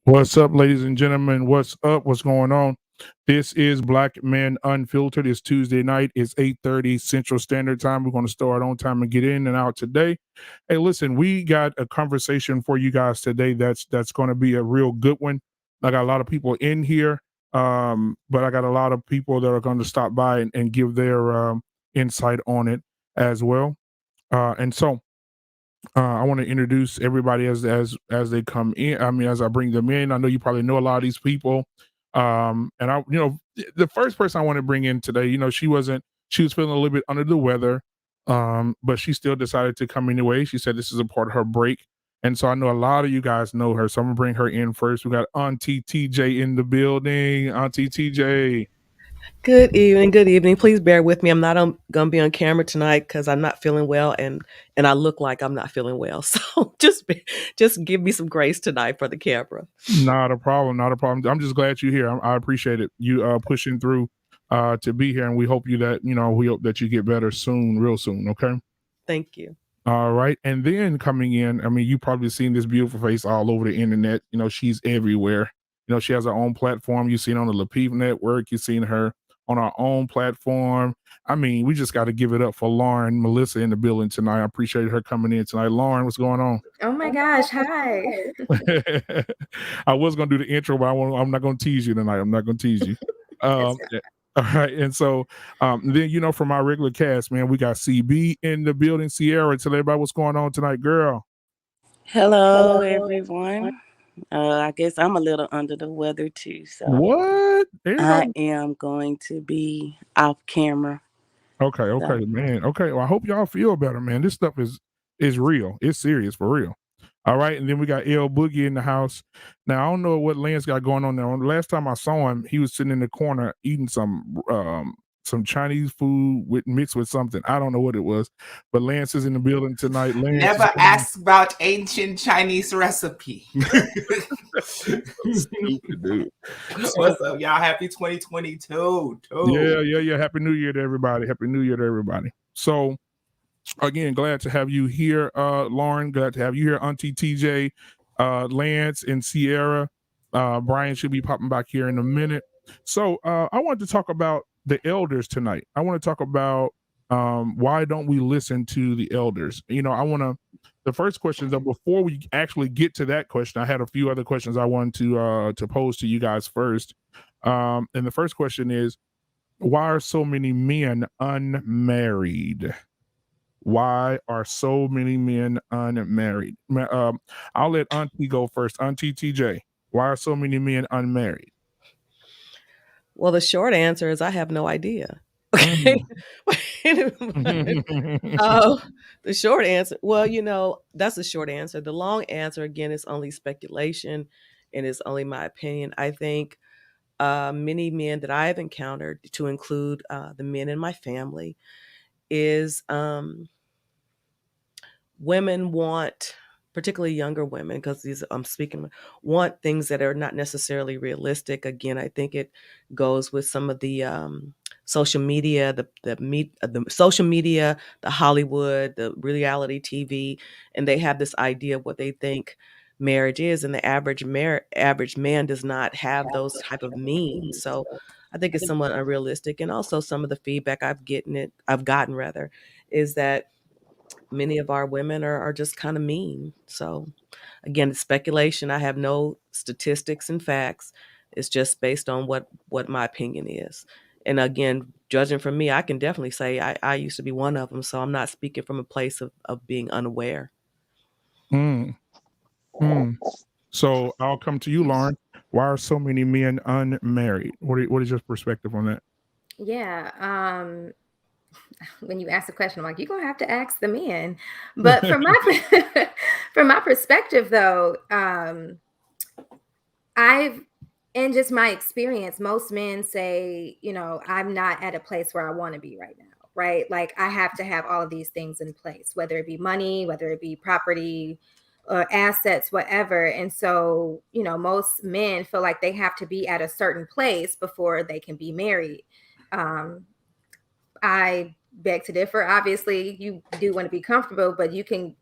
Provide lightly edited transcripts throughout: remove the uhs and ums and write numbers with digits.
What's up, ladies and gentlemen? What's up? What's going on? This is Black Men Unfiltered. It's Tuesday night. It's 8:30 Central Standard Time. We're going to start on time and get in and out today. Hey, listen, we got a conversation for you guys today that's going to be a real good one. I got a lot of people in here, but I got a lot of people that are going to stop by and give their insight on it as well. I want to introduce everybody as they come in. I mean, as I bring them in, I know you probably know a lot of these people. And the first person I want to bring in today, she was feeling a little bit under the weather, but she still decided to come anyway. She said this is a part of her break, and so I know a lot of you guys know her. So I'm gonna bring her in first. We got Auntie TJ in the building. Auntie TJ. Good evening. Good evening. Please bear with me. I'm not going to be on camera tonight because I'm not feeling well, and I look like I'm not feeling well. So just give me some grace tonight for the camera. Not a problem. Not a problem. I'm just glad you're here. I appreciate it. You pushing through to be here, and we hope we hope that you get better soon, real soon. Okay. Thank you. All right. And then coming in, I mean, you probably seen this beautiful face all over the internet. She's everywhere. She has her own platform. You've seen her on the Lapeef Network. You've seen her on our own platform. I mean, we just got to give it up for Lauren Melissa in the building tonight. I appreciate her coming in tonight. Lauren, what's going on? Oh my gosh, hi. I was going to do the intro, but I'm not going to tease you tonight. I'm not going to tease you. All right. And so then, from our regular cast, man, we got CB in the building. Sierra, tell everybody what's going on tonight, girl. Hello, everyone. I guess I'm a little under the weather too. So what? I am going to be off camera. Okay, man. Okay, well, I hope y'all feel better, man. This stuff is real. It's serious, for real. All right, and then we got L Boogie in the house. Now I don't know what Lance got going on there. Last time I saw him, he was sitting in the corner eating some Chinese food mixed with something. I don't know what it was, but Lance is in the building tonight. Lance never ask about ancient Chinese recipe. Stupid dude. What's up, y'all? Happy 2022. Yeah. Happy New Year to everybody. Happy New Year to everybody. So again, glad to have you here, Lauren. Glad to have you here, Auntie TJ, Lance, and Sierra. Brian should be popping back here in a minute. So I wanted to talk about the elders tonight. I want to talk about why don't we listen to the elders? The first question, though, before we actually get to that question, I had a few other questions I wanted to pose to you guys first. And the first question is, why are so many men unmarried? Why are so many men unmarried? I'll let Auntie go first. Auntie TJ, why are so many men unmarried? Well, the short answer is I have no idea. Okay. The short answer, well, that's the short answer. The long answer, again, is only speculation and it's only my opinion. I think many men that I've encountered, to include the men in my family, is women want particularly younger women, because these I'm speaking, want things that are not necessarily realistic. Again, I think it goes with some of the social media, the social media, the Hollywood, the reality TV, and they have this idea of what they think marriage is, and the average man does not have those type of means. So I think it's somewhat unrealistic. And also some of the feedback I've gotten rather, is that many of our women are just kind of mean. So again, it's speculation. I have no statistics and facts. It's just based on what my opinion is. And again, judging from me, I can definitely say I used to be one of them. So I'm not speaking from a place of being unaware. Mm. Mm. So I'll come to you, Lauren. Why are so many men unmarried? What is your perspective on that? Yeah. When you ask the question, I'm like, you're gonna have to ask the men. But from my from my perspective, though, I've in just my experience, most men say, I'm not at a place where I want to be right now, right? Like I have to have all of these things in place, whether it be money, whether it be property or assets, whatever. And so, most men feel like they have to be at a certain place before they can be married. I beg to differ. Obviously, you do want to be comfortable, but you can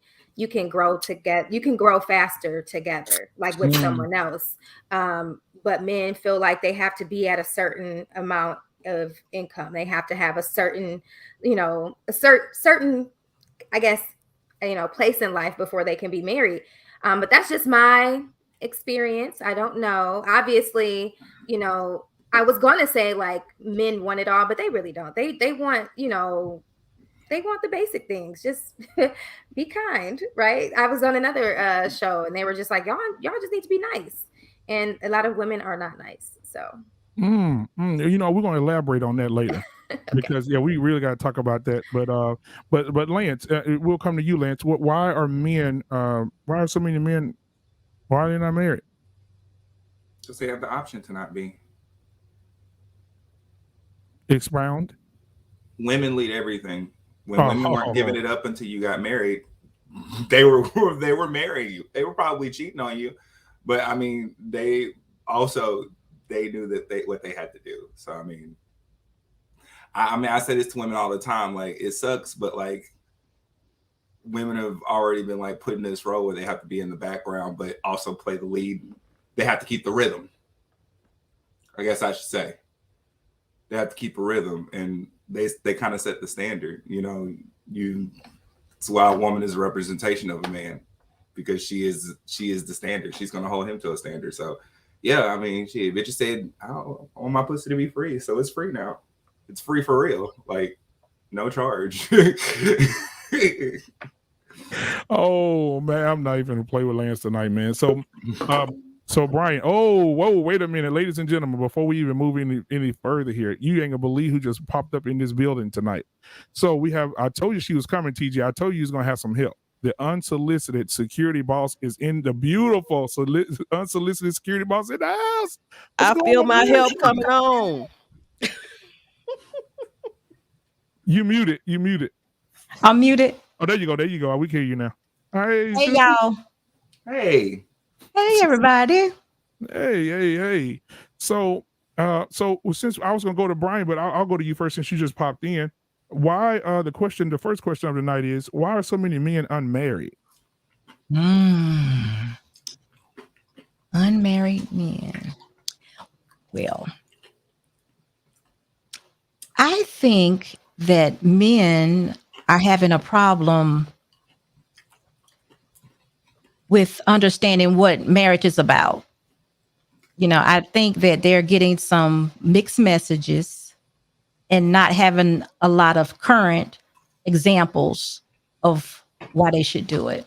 grow together. You can grow faster together, like with someone else. But men feel like they have to be at a certain amount of income. They have to have a certain, certain, I guess, place in life before they can be married. But that's just my experience. I don't know. Obviously, I was going to say like men want it all, but they really don't. They want, they want the basic things. Just be kind, right? I was on another show and they were just like, y'all just need to be nice. And a lot of women are not nice. So we're going to elaborate on that later. okay. Because we really got to talk about that. But Lance, we'll come to you, Lance. Why are men? Why are so many men? Why are they not married? Because they have the option to not be. Expound. Women lead everything. When women weren't giving it up until you got married, they were marrying you. They were probably cheating on you, but I mean, they knew that what they had to do. So I mean, I say this to women all the time. Like it sucks, but like women have already been like put in this role where they have to be in the background, but also play the lead. They have to keep the rhythm. I guess I should say they have to keep a rhythm, and they kind of set the standard. It's why a woman is a representation of a man, because she is the standard. She's going to hold him to a standard. So yeah, I mean, bitch said, I want my pussy to be free, so it's free now. It's free for real, like no charge. Oh man, I'm not even gonna play with Lance tonight, man. So, so Brian. Oh, whoa, wait a minute, ladies and gentlemen. Before we even move any further here, you ain't gonna believe who just popped up in this building tonight. So we have. I told you she was coming, TJ. I told you he's gonna have some help. The unsolicited security boss is in the beautiful unsolicited security boss in the house. I feel my help coming on. You muted. I'm muted. Oh, there you go. We can hear you now. All right, Hey, y'all. Hey, everybody. Hey. So since I was gonna go to Brian, but I'll go to you first since you just popped in. Why? The first question of the night is, why are so many men unmarried? Unmarried men. Well, I think that men are having a problem with understanding what marriage is about. I think that they're getting some mixed messages and not having a lot of current examples of why they should do it.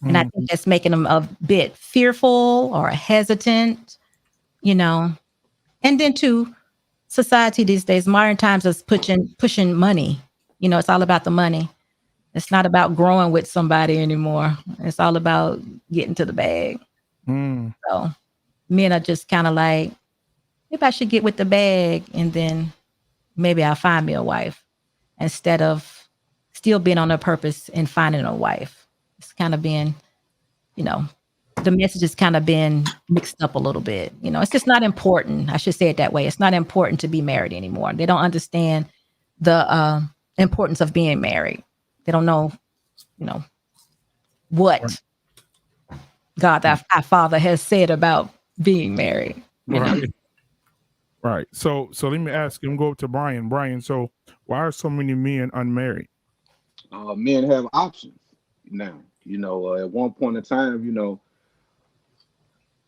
And I think that's making them a bit fearful or hesitant, And then too, society these days, modern times, is pushing money. It's all about the money. It's not about growing with somebody anymore. It's all about getting to the bag. So men are just kind of like, maybe I should get with the bag and then maybe I'll find me a wife, instead of still being on their purpose and finding a wife. It's kind of been, you know, the message has kind of been mixed up a little bit. You know, it's just not important. I should say it that way. It's not important to be married anymore. They don't understand the importance of being married. They don't know, you know, what God, our Father, has said about being married. You know? Right. So let me ask him, go to Brian. Brian, so why are so many men unmarried? Men have options now. You know, at one point in time, you know,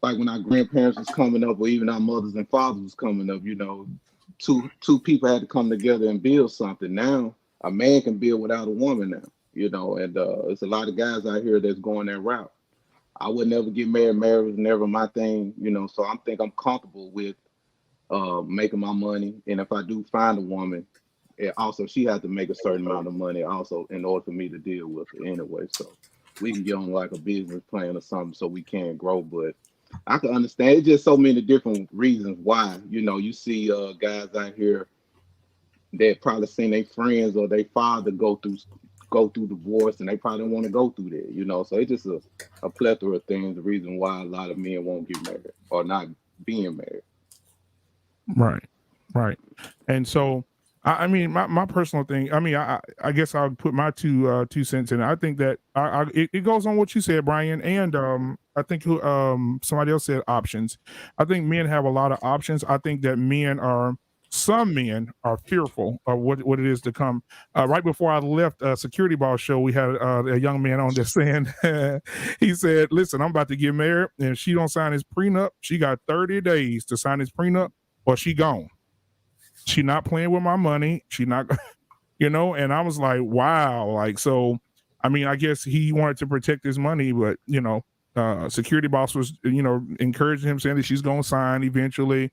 like when our grandparents was coming up, or even our mothers and fathers was coming up, you know, two people had to come together and build something. Now a man can build without a woman now, you know, and there's a lot of guys out here that's going that route. I would never get married. Marriage was never my thing, you know, so I'm comfortable with making my money. And if I do find a woman, also she has to make a certain amount of money also in order for me to deal with it anyway. So we can get on like a business plan or something so we can grow. But I can understand it's just so many different reasons why. You know, you see guys out here that probably seen their friends or their father go through divorce, and they probably don't want to go through that. You know, so it's just a plethora of things. The reason why a lot of men won't get married or not being married. Right. And so, I mean, my personal thing, I mean, I guess I'll put my two cents in. I think that it goes on what you said, Brian, and I think somebody else said options. I think men have a lot of options. I think that some men are fearful of what it is to come. Right before I left Security Boss show, we had a young man on there saying, he said, listen, I'm about to get married, and if she don't sign his prenup, she got 30 days to sign his prenup, or she gone. She not playing with my money. She not, you know, and I was like, wow. Like, so, I mean, I guess he wanted to protect his money, but, you know, Security Boss was, you know, encouraging him, saying that she's going to sign eventually.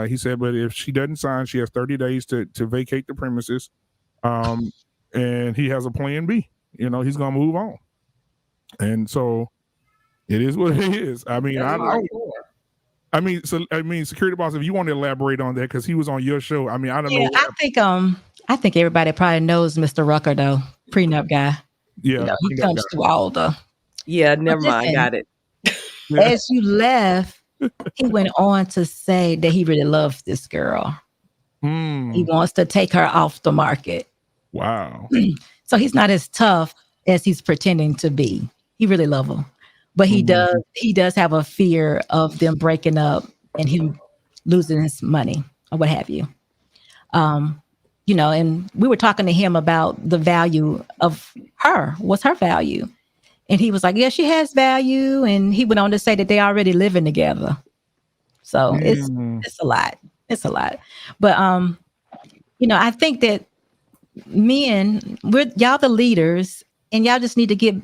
He said, but if she doesn't sign, she has 30 days to vacate the premises. And he has a plan B, you know, he's going to move on. And so it is what it is. I mean, I mean, Security Boss, if you want to elaborate on that, because he was on your show. I mean, I don't know. I think everybody probably knows Mr. Rucker, though, prenup guy. Yeah, you know, he comes through all the. Yeah, never mind. Got it. As you left, he went on to say that he really loves this girl. He wants to take her off the market. Wow. So he's not as tough as he's pretending to be. He really loves her. But he does have a fear of them breaking up and him losing his money or what have you. You know, and we were talking to him about the value of her. What's her value? And he was like, yeah, she has value. And he went on to say that they already living together. So it's a lot. It's a lot. But, you know, I think that men, y'all the leaders, and y'all just need to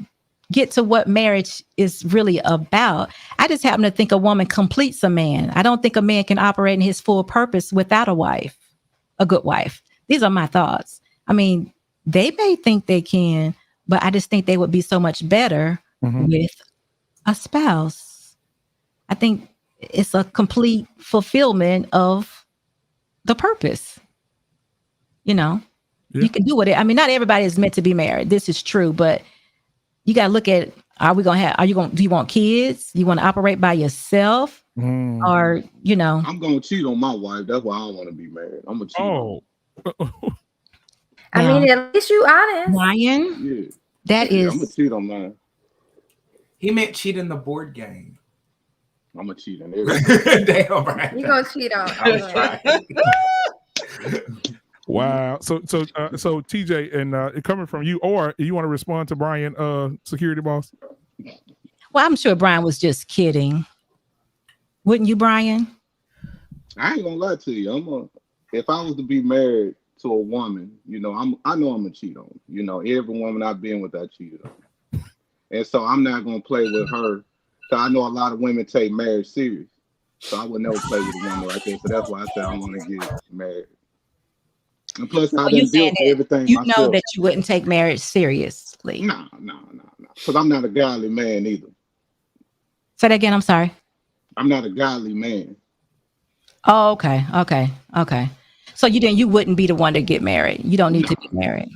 get to what marriage is really about. I just happen to think a woman completes a man. I don't think a man can operate in his full purpose without a wife, a good wife. These are my thoughts. I mean, they may think they can, but I just think they would be so much better with a spouse. I think it's a complete fulfillment of the purpose. You know, you can do it. I mean, not everybody is meant to be married. This is true, but you got to look at, do you want kids? You want to operate by yourself? Or, you know. I'm going to cheat on my wife. That's why I don't want to be married. I'm going to cheat on her. I mean, at least you honest. Ryan, that is. I'm going to cheat on mine. He meant cheat in the board game. I'm going to cheat on everything. Damn, right. You're going to cheat on. I was trying. Wow. So TJ, and coming from you, or you want to respond to Brian, Security Boss? Well, I'm sure Brian was just kidding. Wouldn't you, Brian? I ain't gonna lie to you. If I was to be married to a woman, you know, I know I'm gonna cheat on her. You know, every woman I've been with, I cheated on. And so I'm not gonna play with her. So I know a lot of women take marriage serious. So I would never play with a woman like that. So that's why I said I want to get married. And plus, I didn't deal with everything you myself. know that you wouldn't take marriage seriously. No. Because I'm not a godly man either. Say that again. I'm sorry. I'm not a godly man. Oh, okay. So you wouldn't be the one to get married. You don't need to be married.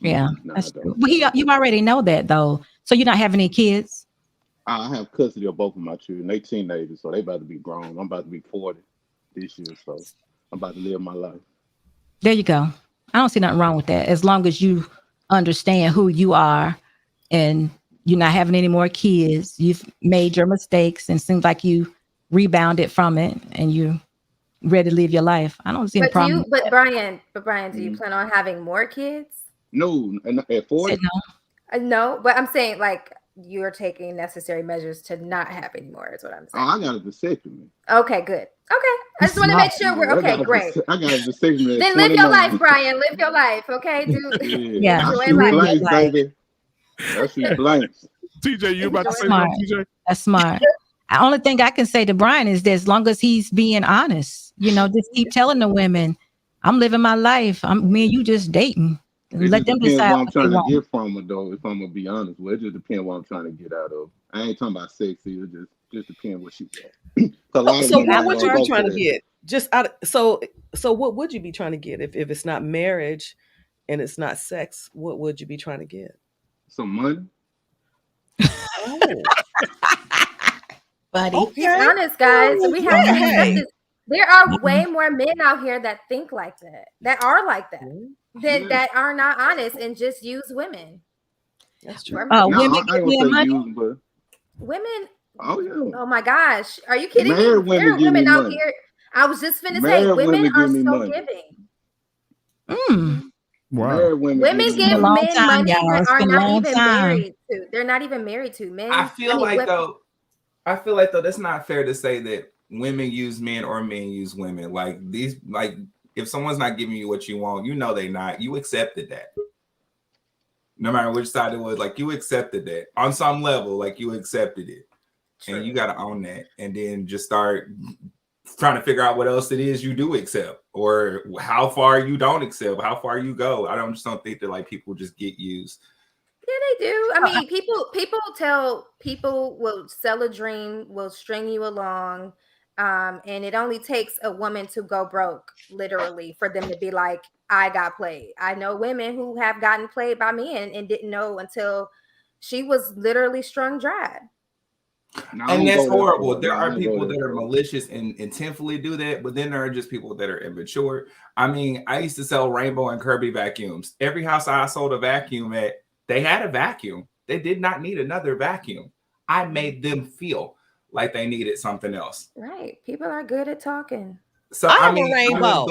Yeah, that's true. But you already know that though. So you're not having any kids? I have custody of both of my children. They teenagers, so they about to be grown. I'm about to be 40 this year, so I'm about to live my life. There you go. I don't see nothing wrong with that. As long as you understand who you are and you're not having any more kids, you've made your mistakes and seems like you rebounded from it and you're ready to live your life. I don't see any problem. But Brian, do you plan on having more kids? No, at 40? Said no. No, but I'm saying like you're taking necessary measures to not have any more is what I'm saying. Oh, I got a vasectomy. Okay, good. Okay. I just want to make sure we're okay, great. I got a vasectomy. Then live your life, Brian. Live your life, okay? Yeah. That shit blanks, baby. That shit blanks. TJ, you about to say smart. something, TJ? That's smart. The only thing I can say to Brian is that as long as he's being honest, just keep telling the women, I'm living my life. Me and you just dating. Let them decide what I'm trying to want. get from her, though. If I'm gonna be honest, well, it just depends what I'm trying to get out of. I ain't talking about sex either. Just depends what she's at. So what you trying to get? Just out. So what would you be trying to get if it's not marriage and it's not sex? What would you be trying to get? Some money. Oh. Buddy. Be honest, guys. We have to accept this. There are way more men out here that think like that are like that, that are not honest and just use women. That's true. Women give me money. Women. Oh yeah. Oh my gosh. Are you kidding Married me? There are women out here. I was just finna say, women are so giving. Wow. Women give men money that are not even married to. They're not even married to men. I feel like though that's not fair to say that women use men or men use women. Like if someone's not giving you what you want, they not. You accepted that. No matter which side it was, like you accepted that on some level, like you accepted it. True. And you got to own that, and then just start trying to figure out what else it is you do accept, or how far you don't accept, how far you go. I just don't think that like people just get used. Yeah, they do. I mean, people will sell a dream, will string you along, and it only takes a woman to go broke, literally, for them to be like, I got played. I know women who have gotten played by men and didn't know until she was literally strung dry. And that's horrible. There are people that are malicious and intentfully do that, but then there are just people that are immature. I mean, I used to sell Rainbow and Kirby vacuums. Every house I sold a vacuum at, they had a vacuum. They did not need another vacuum. I made them feel like they needed something else. Right. People are good at talking. So I mean, Rainbow.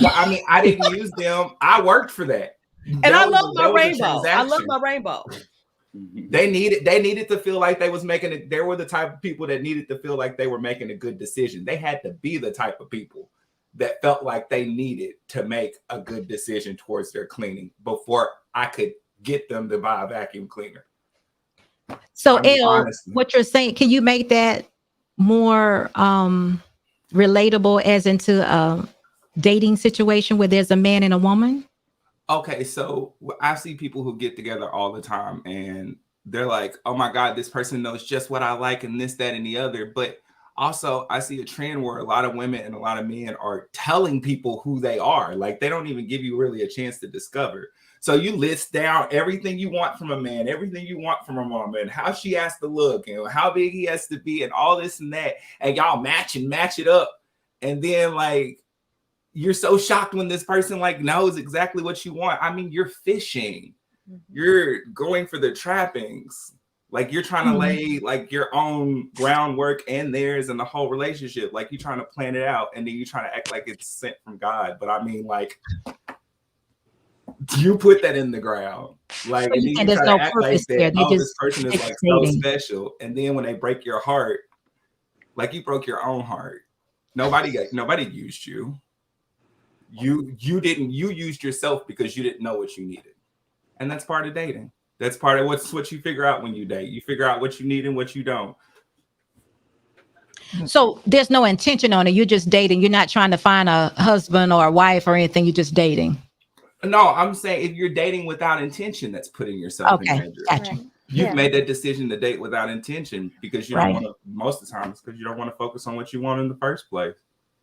I didn't use them. I worked for that. And I love my Rainbow. I love my Rainbow. They needed to feel like they was making it. They were the type of people that needed to feel like they were making a good decision. They had to be the type of people that felt like they needed to make a good decision towards their cleaning before I could get them to buy a vacuum cleaner. So, what you're saying, can you make that more relatable as into a dating situation where there's a man and a woman? Okay, so I see people who get together all the time and they're like, oh my God, this person knows just what I like and this, that, and the other. But also I see a trend where a lot of women and a lot of men are telling people who they are. Like they don't even give you really a chance to discover. So you list down everything you want from a man, everything you want from a woman, how she has to look and how big he has to be and all this and that. And y'all match it up. And then like, you're so shocked when this person like knows exactly what you want. I mean, you're fishing. You're going for the trappings. Like you're trying to lay like your own groundwork and theirs and the whole relationship. Like you're trying to plan it out and then you're trying to act like it's sent from God. But I mean, like you put that in the ground. Like and there's no purpose there. This person is like so special. And then when they break your heart, like you broke your own heart. Nobody used you. You used yourself because you didn't know what you needed. And that's part of dating. That's part of what you figure out when you date. You figure out what you need and what you don't. So there's no intention on it. You're just dating. You're not trying to find a husband or a wife or anything. You're just dating. No, I'm saying if you're dating without intention, that's putting yourself in danger. Gotcha. You've made that decision to date without intention because you don't want to, most of the time, it's because you don't want to focus on what you want in the first place.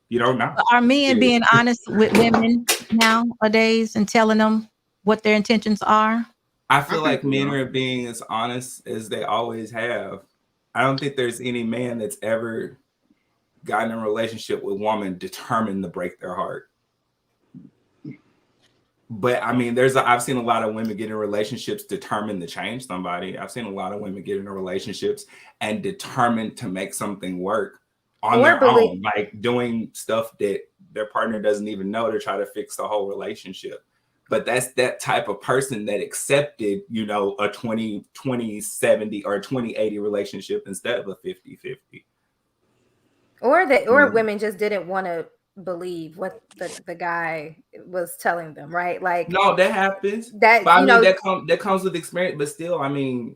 You don't know. Are men being honest with women nowadays and telling them what their intentions are? I feel think like we men are. are being as honest as they always have. I don't think there's any man that's ever gotten in a relationship with a woman determined to break their heart. But I mean, I've seen a lot of women get in relationships determined to change somebody. I've seen a lot of women get into relationships and determined to make something work on Or their believe- own, like doing stuff that their partner doesn't even know to try to fix the whole relationship. But that's that type of person that accepted, you know, a 20-20-70 or 20-80 relationship instead of a 50-50. Or women just didn't want to believe what the guy was telling them, right? Like, No, that happens. that, But I you mean, know, that comes with experience. But still, I mean,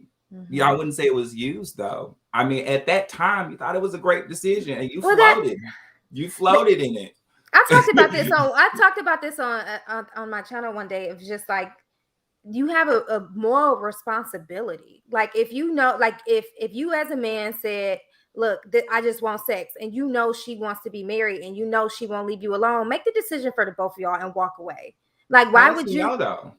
yeah, I wouldn't say it was used though. I mean, at that time, you thought it was a great decision, and you floated. You floated in it. I talked about this on my channel one day. It was just like, you have a moral responsibility. Like, if you know, like if you as a man said, look, I just want sex, and you know she wants to be married, and you know she won't leave you alone, make the decision for the both of y'all and walk away. Like, why would you know though?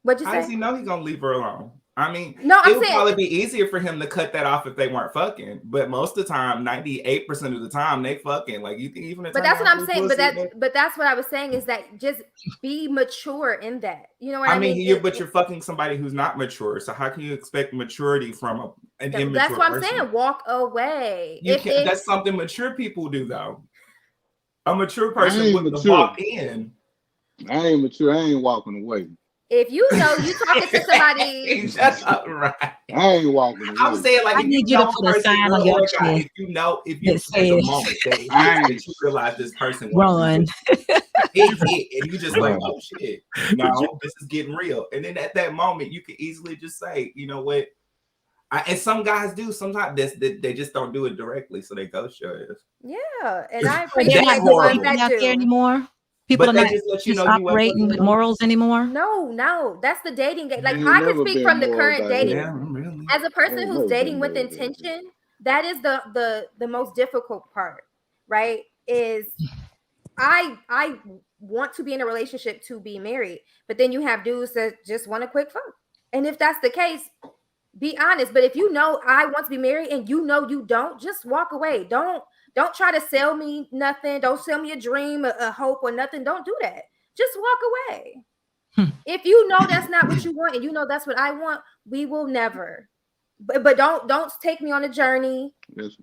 What'd you How say? does he know he's gonna leave her alone? I mean, No, it I'm would saying probably be easier for him to cut that off if they weren't fucking. But most of the time, 98% of the time, they fucking. Like, you think even but that's what I'm saying. But that's what I was saying, is that just be mature in that. You know what I mean? But you're fucking somebody who's not mature. So how can you expect maturity from an immature That's what I'm person? saying. Walk away. You can't. That's something mature people do, though. A mature person wouldn't have walked in. I ain't mature. I ain't walking away. If you know you talking to somebody, that's not right. I ain't walking away. I'm saying, like, I need you to put a sign on your chest. If you there's says, a moment that you realize this person run. and you just like, oh shit, no, this is getting real. And then at that moment, you can easily just say, you know what? And some guys do. Sometimes they just don't do it directly, so they ghost your ass. Yeah, and I They're appreciate not the ones dating that out do. there anymore. People But are they not just let you just know you operating with morals anymore. No, that's the dating game. Like, Ain't I never can speak been from the morals current out dating. here. Yeah, really. As a person Ain't who's never dating been with morals out here. intention, that is the most difficult part, right? Is I want to be in a relationship to be married, but then you have dudes that just want a quick fuck. And if that's the case, be honest. But if you know I want to be married and you know you don't, just walk away. Don't try to sell me nothing. Don't sell me a dream, a hope, or nothing. Don't do that. Just walk away. If you know that's not what you want, and you know that's what I want, we will never. But don't take me on a journey.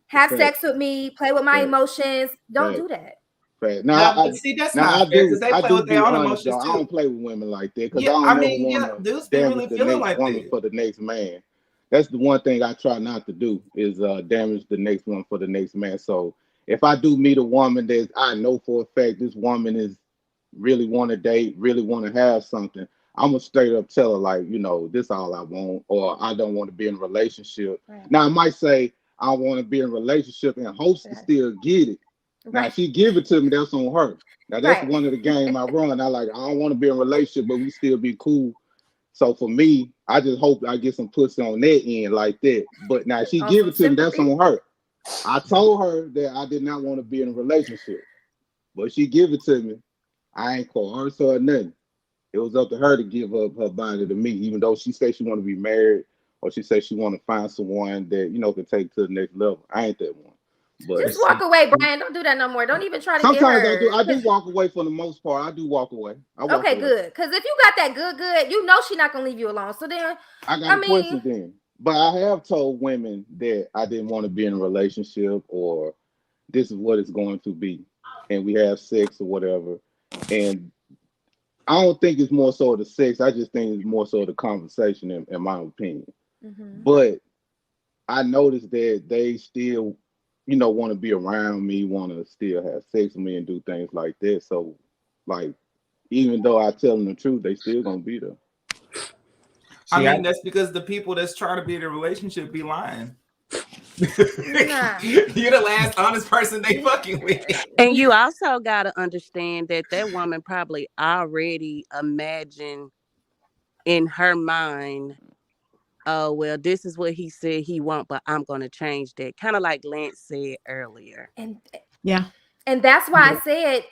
Have sex with me. Play with my emotions. Don't do that. Right. Now, see, that's not fair, because they play with their own emotions too. I don't play with women like that, because Yeah, I don't I mean, ever want dudes to be damage really the feeling next like woman that. for the next man. That's the one thing I try not to do, is damage the next one for the next man. So if I do meet a woman that I know for a fact this woman is really want to date, really want to have something, I'm gonna straight up tell her, like, you know, this all I want, or I don't want to be in a relationship. Right. Now I might say I want to be in a relationship and hopes to still get it. Now Right. she give it to me, that's on her. Now that's Right. one of the game I run. I don't want to be in a relationship, but we still be cool. So for me, I just hope I get some pussy on that end like that. But now she give it to me, that's on her. I told her that I did not want to be in a relationship, but she give it to me. I ain't coerced her or nothing. It was up to her to give up her body to me, even though she said she want to be married, or she said she want to find someone that, you know, can take to the next level. I ain't that one. But Just walk away, Brian. Don't do that no more. Don't even try to sometimes get her. I do walk away for the most part. I do walk away. Okay, good. Because if you got that good, you know she's not gonna leave you alone. So then I got a question then. But I have told women that I didn't want to be in a relationship, or this is what it's going to be, and we have sex or whatever. And I don't think it's more so the sex. I just think it's more so the conversation, in my opinion. Mm-hmm. But I noticed that they still, you know, want to be around me, want to still have sex with me and do things like that. So, like, even though I tell them the truth, they still gonna be there. I mean, that's because the people that's trying to be in a relationship be lying. Nah. You're the last honest person they fucking with. And you also got to understand that woman probably already imagined in her mind, oh, well, this is what he said he want, but I'm going to change that. Kind of like Lance said earlier. And yeah. And that's why I said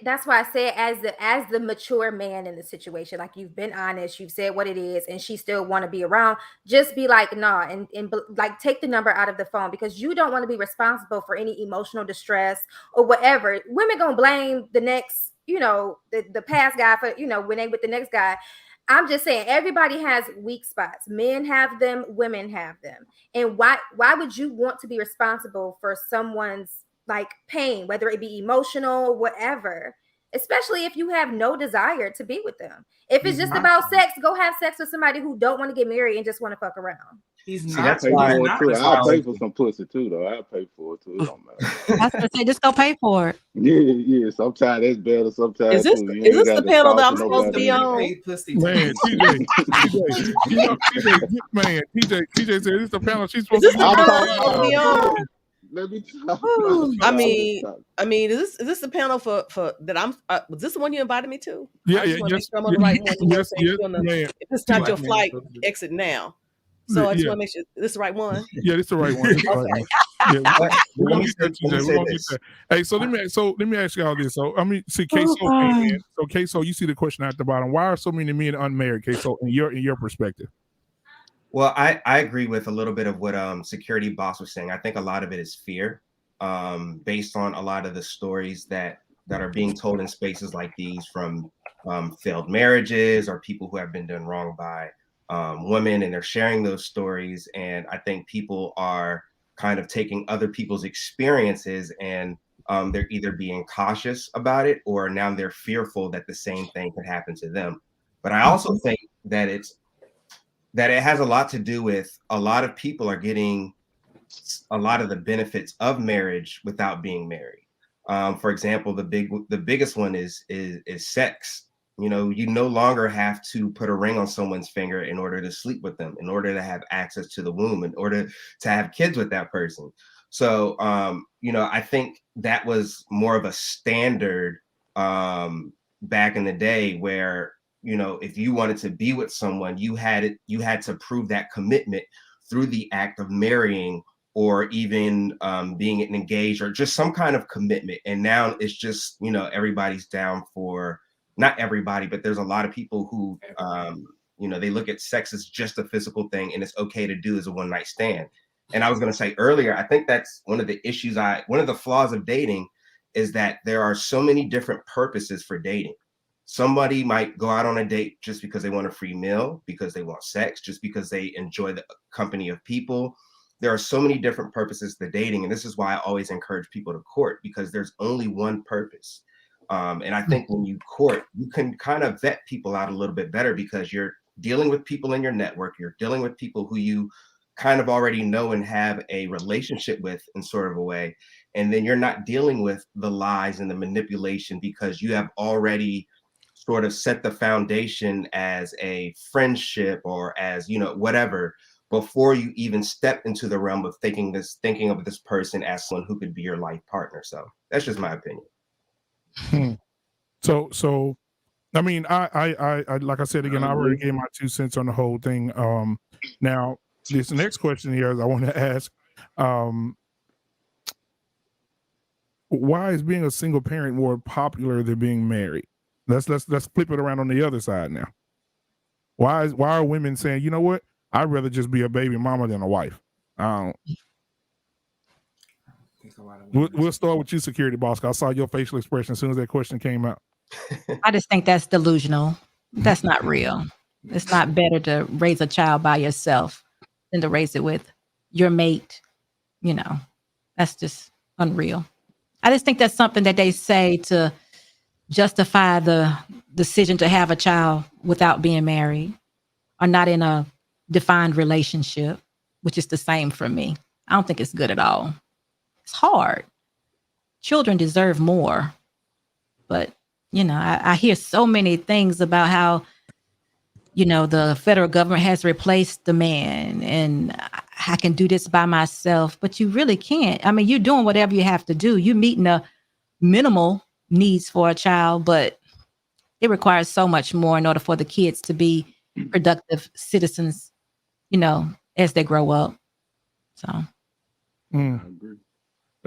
as the mature man in the situation, like you've been honest, you've said what it is, and she still want to be around, just be like, nah, and like take the number out of the phone, because you don't want to be responsible for any emotional distress or whatever. Women gonna blame the next, the past guy for, when they with the next guy. I'm just saying everybody has weak spots. Men have them, women have them. And why would you want to be responsible for someone's like pain, whether it be emotional or whatever, especially if you have no desire to be with them? If it's just about sex, go have sex with somebody who don't want to get married and just want to fuck around. I'll pay for some pussy too, though. I'll pay for it too. It don't matter. I was gonna say, just go pay for it. Yeah. Sometimes that's better. Sometimes Is this the panel that I'm supposed to be on? Man, TJ said this is the panel she's supposed to be on. Let me talk. I mean, is this the panel for that I'm? Was this the one you invited me to? Yeah, I'm on the right one. Yes, if it's not your flight, exit now. So I just want to make sure this is the right one. Yeah, this is the right one. We're gonna get that. Hey, so let me ask y'all this. So I mean, see, Queso came in. So Queso, you see the question at the bottom. Why are so many men unmarried, Queso, in your perspective? Well, I agree with a little bit of what Security Boss was saying. I think a lot of it is fear, based on a lot of the stories that are being told in spaces like these from failed marriages or people who have been done wrong by women, and they're sharing those stories. And I think people are kind of taking other people's experiences and they're either being cautious about it, or now they're fearful that the same thing could happen to them. But I also think that it has a lot to do with a lot of people are getting a lot of the benefits of marriage without being married. For example, the biggest one is sex. You no longer have to put a ring on someone's finger in order to sleep with them, in order to have access to the womb, in order to have kids with that person. So, I think that was more of a standard back in the day where, if you wanted to be with someone, you had to prove that commitment through the act of marrying, or even being engaged, or just some kind of commitment. And now it's just, everybody's down for, not everybody, but there's a lot of people who, they look at sex as just a physical thing, and it's okay to do as a one night stand. And I was going to say earlier, I think that's one of the issues, one of the flaws of dating is that there are so many different purposes for dating. Somebody might go out on a date just because they want a free meal, because they want sex, just because they enjoy the company of people. There are so many different purposes to dating. And this is why I always encourage people to court, because there's only one purpose. And I think when you court, you can kind of vet people out a little bit better, because you're dealing with people in your network. You're dealing with people who you kind of already know and have a relationship with in sort of a way. And then you're not dealing with the lies and the manipulation, because you have already sort of set the foundation as a friendship, or as, whatever, before you even step into the realm of thinking of this person as someone who could be your life partner. So that's just my opinion. So I mean, I like I said again, I already gave my 2 cents on the whole thing. Now this next question here is I want to ask, why is being a single parent more popular than being married? Let's flip it around on the other side now. Why are women saying, you know what, I'd rather just be a baby mama than a wife? We'll start with you, Security Boss. I saw your facial expression as soon as that question came out. I just think that's delusional. That's not real. It's not better to raise a child by yourself than to raise it with your mate. That's just unreal. I just think that's something that they say to justify the decision to have a child without being married or not in a defined relationship, which is the same for me. I don't think it's good at all. It's hard. Children deserve more. But, I hear so many things about how, the federal government has replaced the man and I can do this by myself, but you really can't. I mean, you're doing whatever you have to do. You're meeting the minimal needs for a child, but it requires so much more in order for the kids to be productive citizens, as they grow up. So. I agree.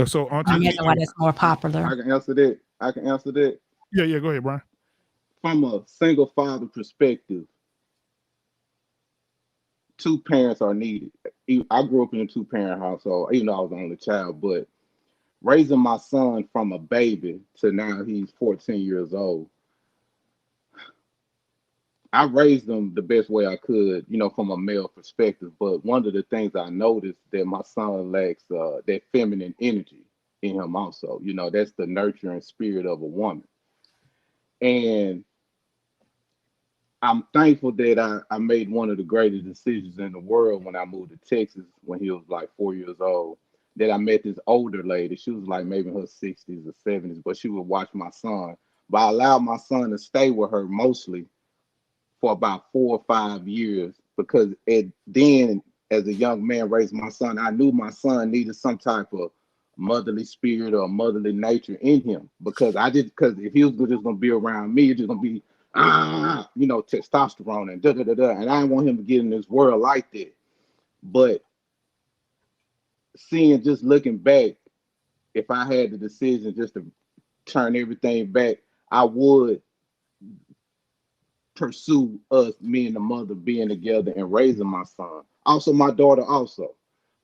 So I Auntie imagine why that's more I popular. can answer that. I can answer that. yeah, go ahead, Brian. From a single father perspective, two parents are needed. I grew up in a two-parent household, even though I was the only child, but raising my son from a baby to now he's 14 years old, I raised him the best way I could, from a male perspective. But one of the things I noticed that my son lacks that feminine energy in him also. That's the nurturing spirit of a woman. And I'm thankful that I made one of the greatest decisions in the world when I moved to Texas when he was like 4 years old. That I met this older lady. She was like maybe in her 60s or 70s, but she would watch my son. But I allowed my son to stay with her mostly for about 4 or 5 years because then, as a young man raised my son, I knew my son needed some type of motherly spirit or motherly nature in him because if he was just gonna be around me, it's just gonna be testosterone and and I didn't want him to get in this world like that. But just looking back, if I had the decision just to turn everything back, I would pursue me and the mother being together and raising my son. Also, my daughter also,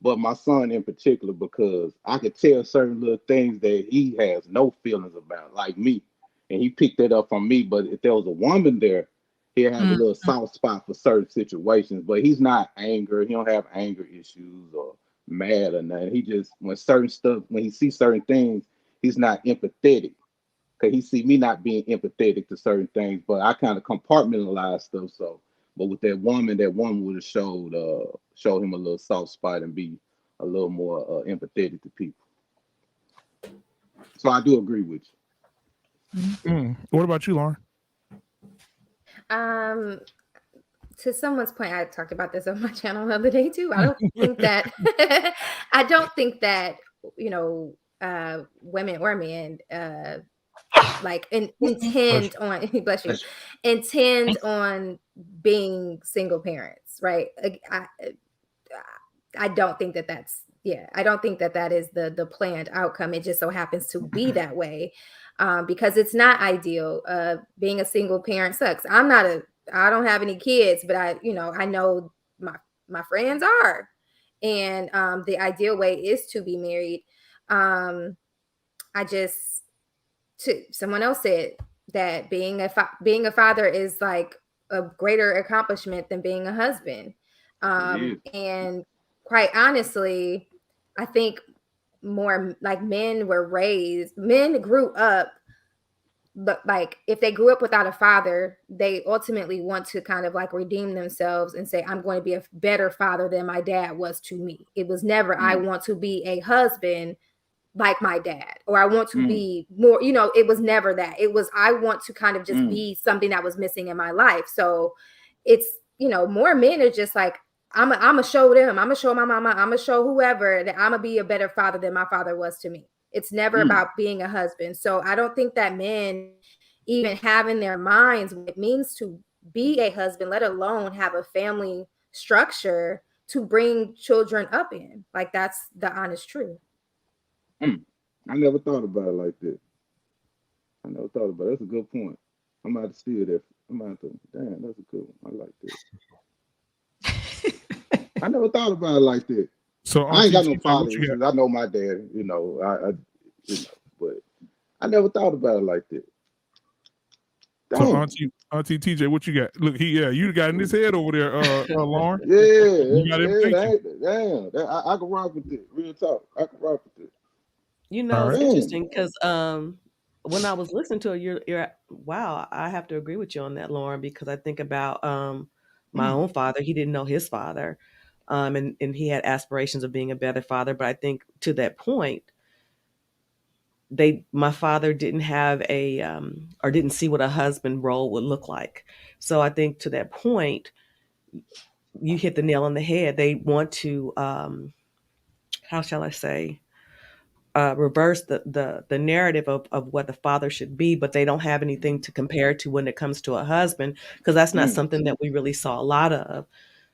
but my son in particular, because I could tell certain little things that he has no feelings about, like me. And he picked that up from me. But if there was a woman there, he'd have a little soft spot for certain situations. But he's not angry. He don't have anger issues or mad or nothing. He just, when he sees certain things, he's not empathetic. Because he see me not being empathetic to certain things, but I kind of compartmentalize stuff. So, but with that woman would have showed him a little soft spot and be a little more empathetic to people. So I do agree with you. What about you, Lauren? To someone's point, I talked about this on my channel the other day too. I don't think that women or men like intend on bless you, intend on being single parents, right? I don't think that's I don't think that is the planned outcome. It just so happens to be that way because it's not ideal. Being a single parent sucks. I don't have any kids, but I know my friends are, and the ideal way is to be married. Someone else said that being a father is like a greater accomplishment than being a husband. And quite honestly, I think more like men grew up, but like if they grew up without a father, they ultimately want to kind of like redeem themselves and say, I'm going to be a better father than my dad was to me. It was never, I want to be a husband like my dad, or I want to be more, it was never that. It was, I want to kind of just be something that was missing in my life. So it's, more men are just like, I'm going to show them, I'm going to show my mama, I'm going to show whoever that I'm going to be a better father than my father was to me. It's never about being a husband. So I don't think that men even have in their minds what it means to be a husband, let alone have a family structure to bring children up in. Like, that's the honest truth. I never thought about it like that. That's a good point. I'm about to steal that. Damn, that's a good one. I like that. I never thought about it like that. So I ain't got no father issues. I know my dad, but I never thought about it like that. Damn. So Auntie TJ, what you got? Look, you got in his head over there, Lauren. You got him damn. I can rock with it. Real talk. I can rock with it. It's interesting because when I was listening to it, you're wow, I have to agree with you on that, Lauren, because I think about my own father. He didn't know his father, and he had aspirations of being a better father. But I think to that point, my father didn't have or didn't see what a husband role would look like. So I think to that point, you hit the nail on the head. They want to, how shall I say, reverse the narrative of what the father should be, but they don't have anything to compare to when it comes to a husband, because that's not something that we really saw a lot of.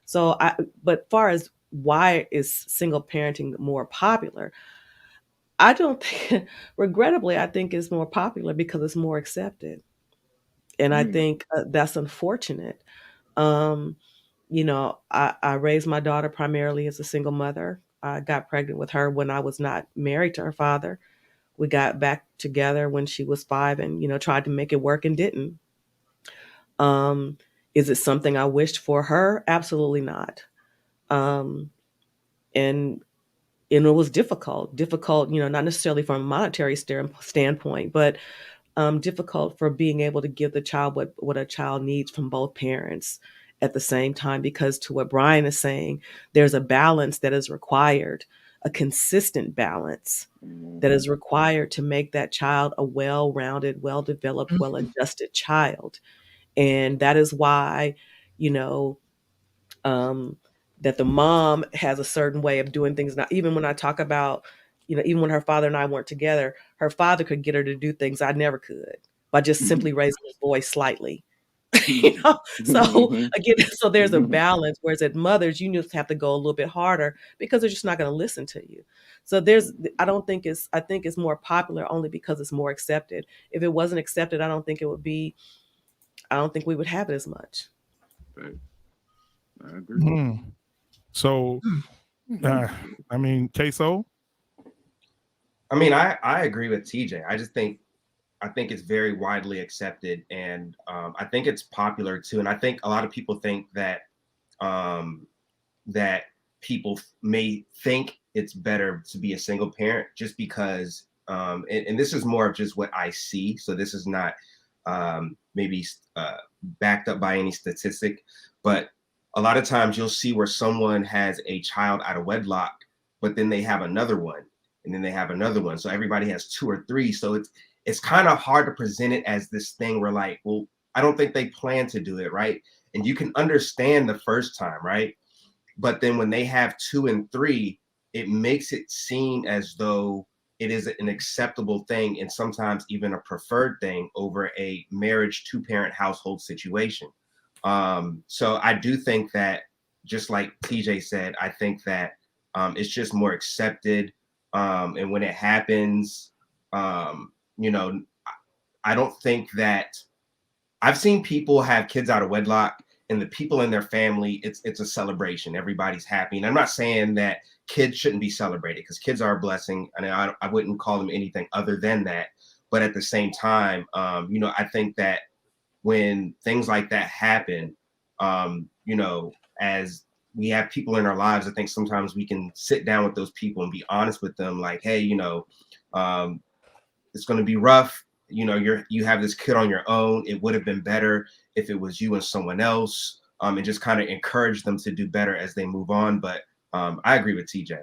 So but far as why is single parenting more popular, I don't think, regrettably, I think it's more popular because it's more accepted. And I think that's unfortunate. Um, I raised my daughter primarily as a single mother. I got pregnant with her when I was not married to her father. We got back together when she was 5 and, tried to make it work and didn't. Um, is it something I wished for her? Absolutely not. Um, and and it was difficult, not necessarily from a monetary standpoint, but difficult for being able to give the child what a child needs from both parents at the same time. Because to what Brian is saying, there's a balance that is required, a consistent balance that is required to make that child a well-rounded, well-developed, well-adjusted child. And that is why, you know, um, that the mom has a certain way of doing things. Now, even when I talk about, even when her father and I weren't together, her father could get her to do things I never could by just simply raising his voice slightly. So again, so there's a balance. Whereas at mothers, you just have to go a little bit harder because they're just not going to listen to you. So I think it's more popular only because it's more accepted. If it wasn't accepted, I don't think we would have it as much. Right. I agree. So, I mean, Queso. I mean, I agree with TJ. I think it's very widely accepted, and I think it's popular too. And I think a lot of people think that that people may think it's better to be a single parent just because, and this is more of just what I see. So this is not maybe backed up by any statistic, but a lot of times you'll see where someone has a child out of wedlock, but then they have another one, and then they have another one. So everybody has 2 or 3. So it's kind of hard to present it as this thing where like, well, I don't think they plan to do it, right? And you can understand the first time, right? But then when they have 2 and 3, it makes it seem as though it is an acceptable thing and sometimes even a preferred thing over a marriage 2-parent household situation. So I do think that, just like TJ said, I think that it's just more accepted. And when it happens, you know, I don't think that I've seen people have kids out of wedlock and the people in their family, it's a celebration. Everybody's happy. And I'm not saying that kids shouldn't be celebrated because kids are a blessing. And I wouldn't call them anything other than that. But at the same time, I think that when things like that happen, as we have people in our lives, I think sometimes we can sit down with those people and be honest with them, like, hey, it's going to be rough. You have this kid on your own. It would have been better if it was you and someone else, and just kind of encourage them to do better as they move on. But I agree with TJ.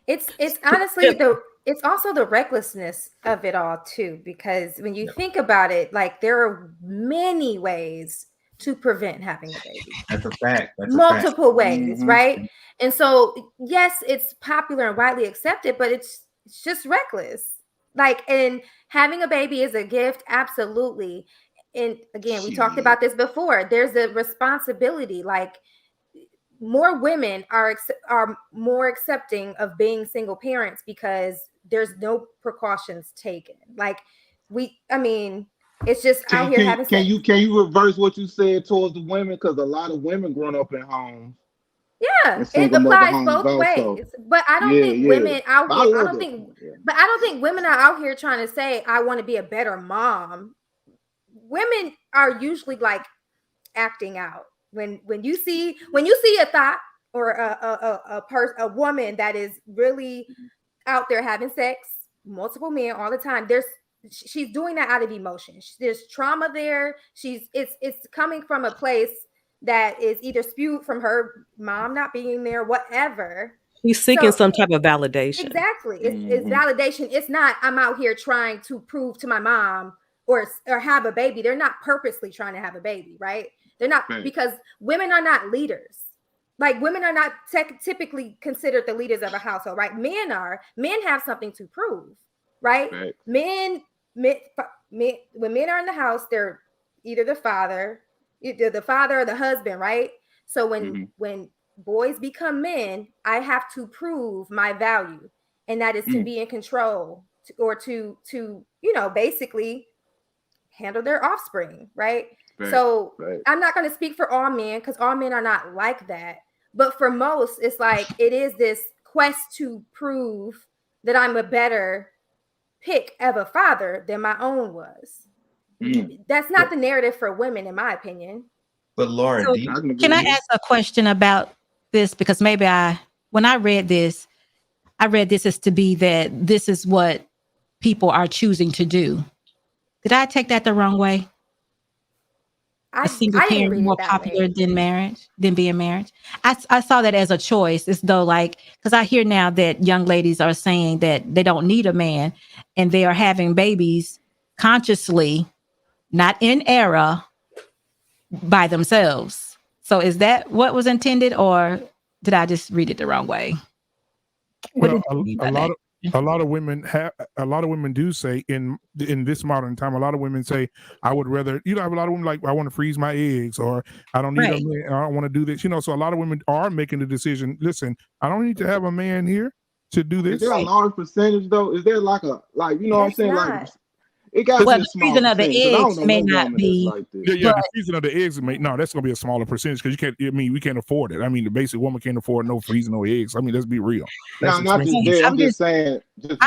It's honestly it's also the recklessness of it all too, because when you think about it, like there are many ways to prevent having a baby. That's a fact. Multiple ways, right? And so, yes, it's popular and widely accepted, but it's just reckless. Like, and having a baby is a gift, absolutely. And again, we talked about this before. There's a responsibility. Like, more women are more accepting of being single parents because there's no precautions taken. Like, it's just out here having sex. Can you reverse what you said towards the women? Because a lot of women growing up in homes. Yeah, it applies both ways. But I don't think women out here. But I don't think women are out here trying to say I want to be a better mom. Women are usually like acting out when you see a thought or a woman that is really out there having sex, multiple men all the time. She's doing that out of emotion. There's trauma there. It's coming from a place that is either spewed from her mom not being there, whatever. He's seeking some type of validation. Exactly. It's validation. It's not, I'm out here trying to prove to my mom or have a baby. They're not purposely trying to have a baby, right? They're not, because women are not leaders. Like, women are not typically considered the leaders of a household, right? Men have something to prove, right? Men, when men are in the house, they're either the father or the husband, right? So when boys become men, I have to prove my value. and that is to be in control or to basically handle their offspring, right? So I'm not going to speak for all men because all men are not like that. But for most, it's like it is this quest to prove that I'm a better pick of a father than my own was. That's not the narrative for women, in my opinion. But Lauren, So, can I ask a question about this? Because maybe when I read this as to be that this is what people are choosing to do. Did I take that the wrong way? A single parent more popular than being married. I saw that as a choice. It's though because I hear now that young ladies are saying that they don't need a man and they are having babies consciously, not in error, by themselves. So is that what was intended, or did I just read it the wrong way? Well, a lot of women do say in this modern time, a lot of women say, I would rather, I have a lot of women like, I want to freeze my eggs, or I don't need a man, I don't want to do this, so a lot of women are making the decision, listen, I don't need to have a man here to do this. Is there a large percentage though? Is there what I'm saying? Like, it got the season of the eggs may not be. The season of the eggs that's going to be a smaller percentage because you can't. We can't afford it. I mean, the basic woman can't afford no freezing no eggs. I mean, let's be real. No, not just there. I'm just saying,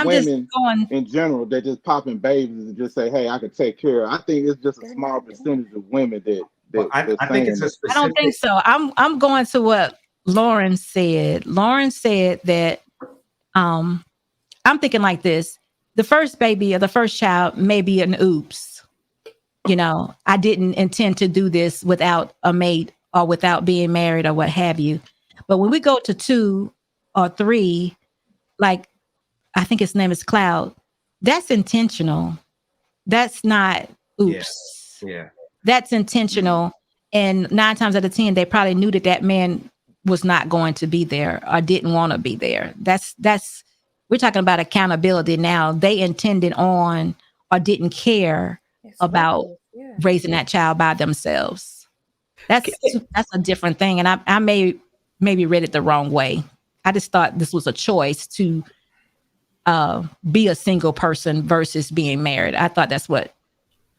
women in general, they just popping babies and just say, "Hey, I can take care." I think it's just a small percentage of women that I think it's a specific. I don't think so. I'm going to what Lauren said. Lauren said that. I'm thinking like this. The first baby or the first child may be an oops. I didn't intend to do this without a mate or without being married or what have you. But when we go to 2 or 3, like I think his name is Cloud, that's intentional. That's not oops. Yeah. That's intentional. And 9 times out of 10, they probably knew that man was not going to be there or didn't want to be there. We're talking about accountability now. They intended on or didn't care about raising that child by themselves. That's a different thing. And I maybe read it the wrong way. I just thought this was a choice to be a single person versus being married. I thought that's what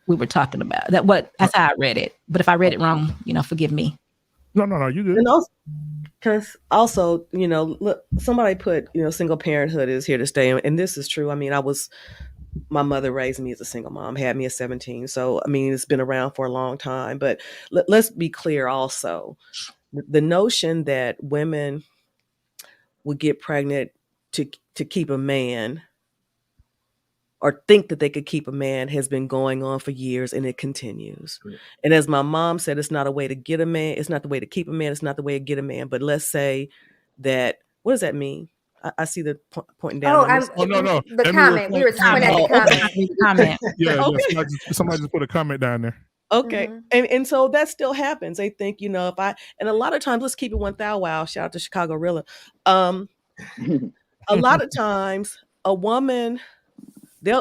we were talking about. That's how I read it. But if I read it wrong, forgive me. No, you good. And also, look, somebody put, single parenthood is here to stay. And this is true. I mean, my mother raised me as a single mom, had me at 17. So, I mean, it's been around for a long time. But let's be clear also. The notion that women would get pregnant to keep a man or think that they could keep a man has been going on for years, and it continues. Right. And as my mom said, it's not a way to get a man. It's not the way to keep a man. It's not the way to get a man. But let's say that, what does that mean? I see the pointing down. No. The comment. We were pointing at the comment. Yeah, somebody just put a comment down there. Okay. Mm-hmm. And so that still happens. They think, and a lot of times, let's keep it 1,000 wow. Shout out to Chicago Rilla. A lot of times a woman,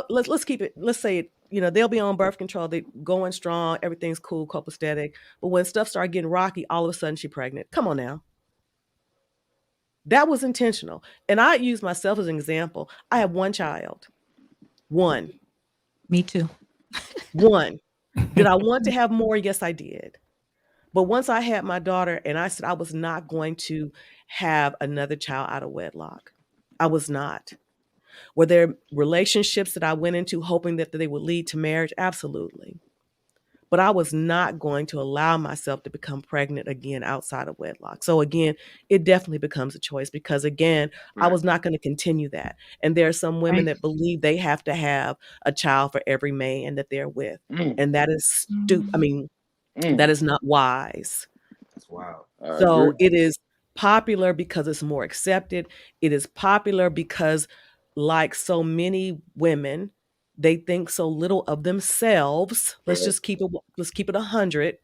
let's keep it, let's say it, they'll be on birth control, they going strong, everything's cool, copacetic. But when stuff started getting rocky, all of a sudden she's pregnant. Come on now. That was intentional. And I use myself as an example. I have 1 child. 1. Me too. 1. Did I want to have more? Yes, I did. But once I had my daughter and I said I was not going to have another child out of wedlock. I was not. Were there relationships that I went into hoping that they would lead to marriage? Absolutely. But I was not going to allow myself to become pregnant again outside of wedlock. So again, it definitely becomes a choice because again, I was not going to continue that. And there are some women that believe they have to have a child for every man that they're with. And that is stupid. I mean, that is not wise. That's wild. So it is popular because it's more accepted. It is popular because, like so many women, they think so little of themselves. Let's just keep it 100.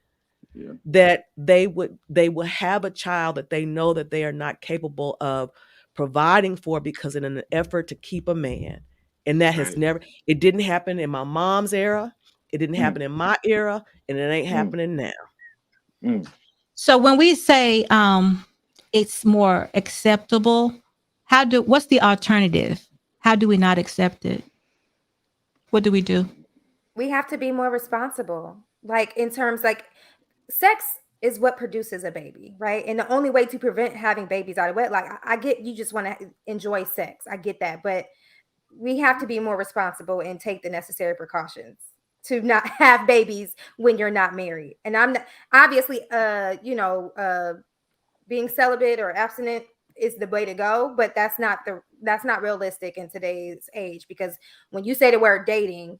Yeah. That they would have a child that they know that they are not capable of providing for because in an effort to keep a man. And that has never, it didn't happen in my mom's era. It didn't happen in my era, and it ain't happening now. So when we say it's more acceptable, what's the alternative? How do we not accept it? What do we do? We have to be more responsible. Like in terms like sex is what produces a baby, right? And the only way to prevent having babies out of wedlock, I get you just want to enjoy sex. I get that. But we have to be more responsible and take the necessary precautions to not have babies when you're not married. And I'm not, obviously, being celibate or abstinent is the way to go, but that's not realistic in today's age, because when you say the word dating,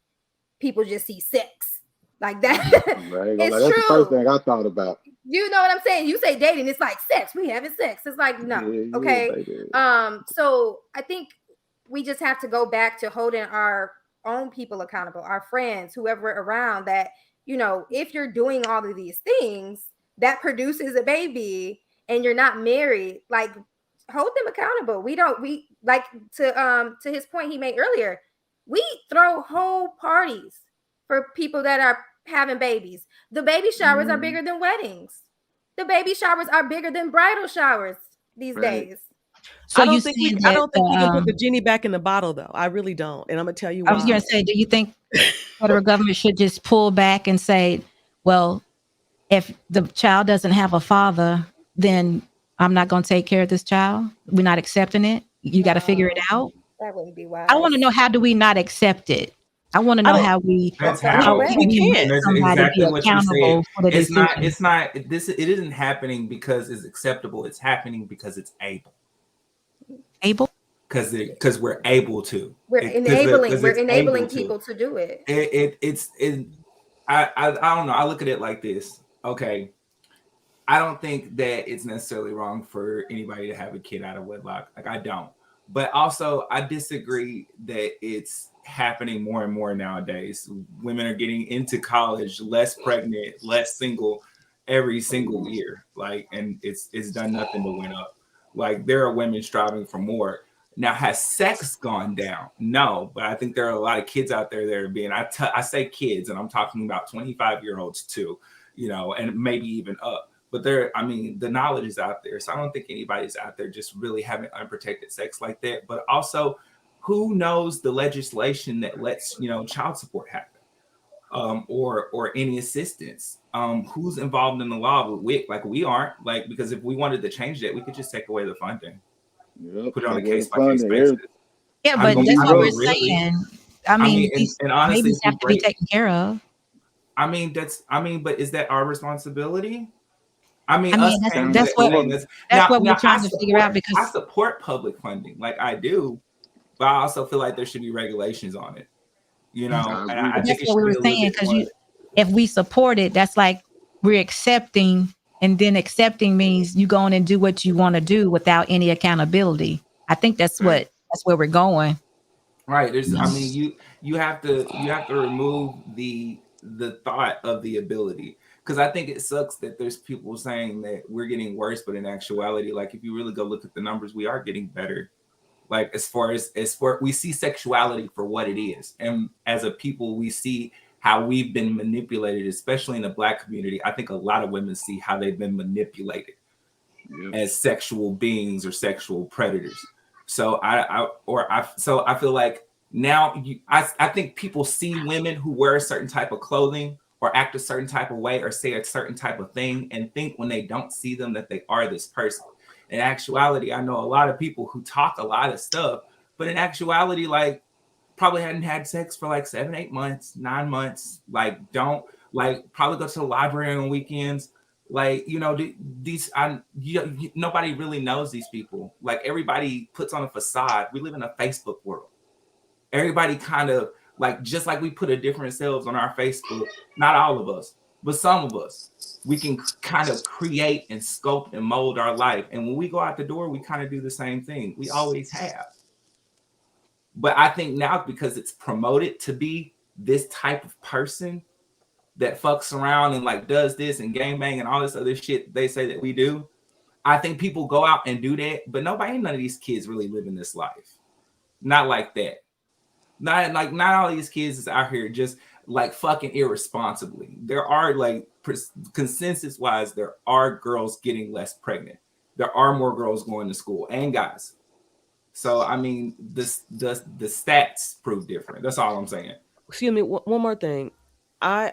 people just see sex like that. Right? It's That's true. the first thing I thought about. You know what I'm saying? You say dating, it's like sex. We having sex. It's like no, Yeah, okay. baby. So I think we just have to go back to holding our own people accountable, our friends, whoever around, that if you're doing all of these things that produces a baby and you're not married, like hold them accountable. We like to his point he made earlier, we throw whole parties for people that are having babies. The baby showers are bigger than weddings. The baby showers are bigger than bridal showers these days. So I don't you think saying we that can put the genie back in the bottle, though. I really don't, and I'm gonna tell you why. I was going to say, do you think federal government should just pull back and say, well, if the child doesn't have a father, then I'm not going to take care of this child. We're not accepting it. You got to figure it out. That wouldn't be wise. I want to know, how do we not accept it? I want to know how we That's Well, how correct. we We make can't. That's somebody exactly be what you said. accountable for the decision. It isn't happening because it's acceptable. It's happening because it's able. Able? Because we're able to. We're enabling. Because We're it's enabling able to. people to do it. I don't know. I look at it like this. Okay. I don't think that it's necessarily wrong for anybody to have a kid out of wedlock. Like, I don't. But also, I disagree that it's happening more and more nowadays. Women are getting into college, less pregnant, less single every single year. Like, and it's done nothing but went up. Like, there are women striving for more. Now, has sex gone down? No, but I think there are a lot of kids out there that are being, I say kids, and I'm talking about 25-year-olds too, and maybe even up. But the knowledge is out there. So I don't think anybody's out there just really having unprotected sex like that. But also, who knows the legislation that lets, child support happen, or any assistance? Who's involved in the law? We aren't, because if we wanted to change that, we could just take away the funding. Yep. Put it on a case-by-case basis. Yeah, but that's what we're saying. I mean, and honestly, babies have to be taken care of. But is that our responsibility? That's what we're trying to figure out, because I support public funding, like I do, but I also feel like there should be regulations on it. And I think that's what we were saying, because if we support it, that's like we're accepting, and then accepting means you go on and do what you want to do without any accountability. I think that's where we're going. Right. You have to remove the thought of the ability. Because I think it sucks that there's people saying that we're getting worse, but in actuality, like, if you really go look at the numbers, we are getting better. Like, as far we see sexuality for what it is, and as a people, we see how we've been manipulated, especially in the Black community. I think a lot of women see how they've been manipulated as sexual beings or sexual predators. So I feel like now I think people see women who wear a certain type of clothing or act a certain type of way or say a certain type of thing, and think when they don't see them that they are this person. In actuality, I know a lot of people who talk a lot of stuff, but in actuality, like, probably hadn't had sex for like 7, 8 months, 9 months. Like, don't, like, probably go to the library on weekends. Like, nobody really knows these people. Like, everybody puts on a facade. We live in a Facebook world. Everybody kind of, like, just like we put a different selves on our Facebook, not all of us, but some of us, we can kind of create and sculpt and mold our life. And when we go out the door, we kind of do the same thing. We always have. But I think now, because it's promoted to be this type of person that fucks around and, like, does this and gangbang and all this other shit they say that we do, I think people go out and do that, but none of these kids really living this life. Not like that. Not all these kids is out here just, like, fucking irresponsibly. There are, like, consensus wise, there are girls getting less pregnant. There are more girls going to school, and guys. So I mean, the stats prove different. That's all I'm saying. Excuse me, one more thing. I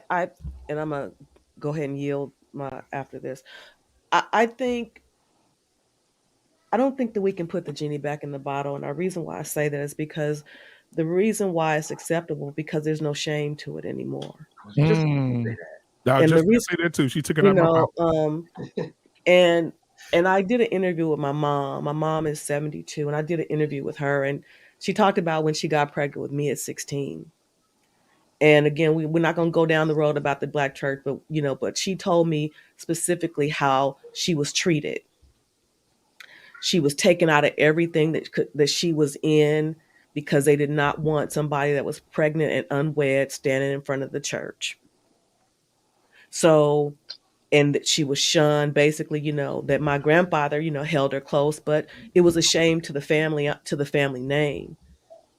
and I'm gonna go ahead and yield my after this. I think I don't think that we can put the genie back in the bottle, and the reason why I say that is because the reason why it's acceptable because there's no shame to it anymore. I was And just the gonna reason, say that too. She took it you out of my mouth. know, and I did an interview with my mom. My mom is 72, and I did an interview with her, and she talked about when she got pregnant with me at 16. And again, we're not going to go down the road about the black church, but but she told me specifically how she was treated. She was taken out of everything that she was in because they did not want somebody that was pregnant and unwed standing in front of the church. So, and that she was shunned, basically, that my grandfather, held her close, but it was a shame to the family name.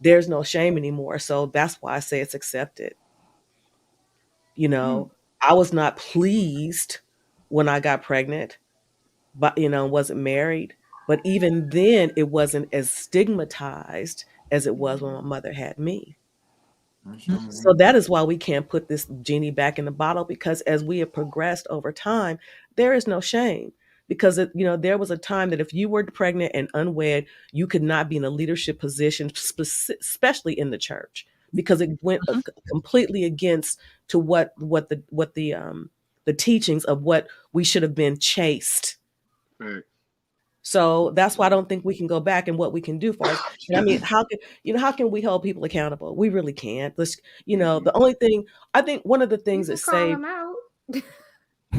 There's no shame anymore. So that's why I say it's accepted. I was not pleased when I got pregnant, but wasn't married. But even then, it wasn't as stigmatized as it was when my mother had me. So that is why we can't put this genie back in the bottle, because as we have progressed over time, there is no shame. Because there was a time that if you were pregnant and unwed, you could not be in a leadership position, especially in the church, because it went completely against to what the teachings of what we should have been chaste. Right. So that's why I don't think we can go back and what we can do for us. And I mean, how can we hold people accountable? We really can't. The only thing I think one of the things that call saved them out.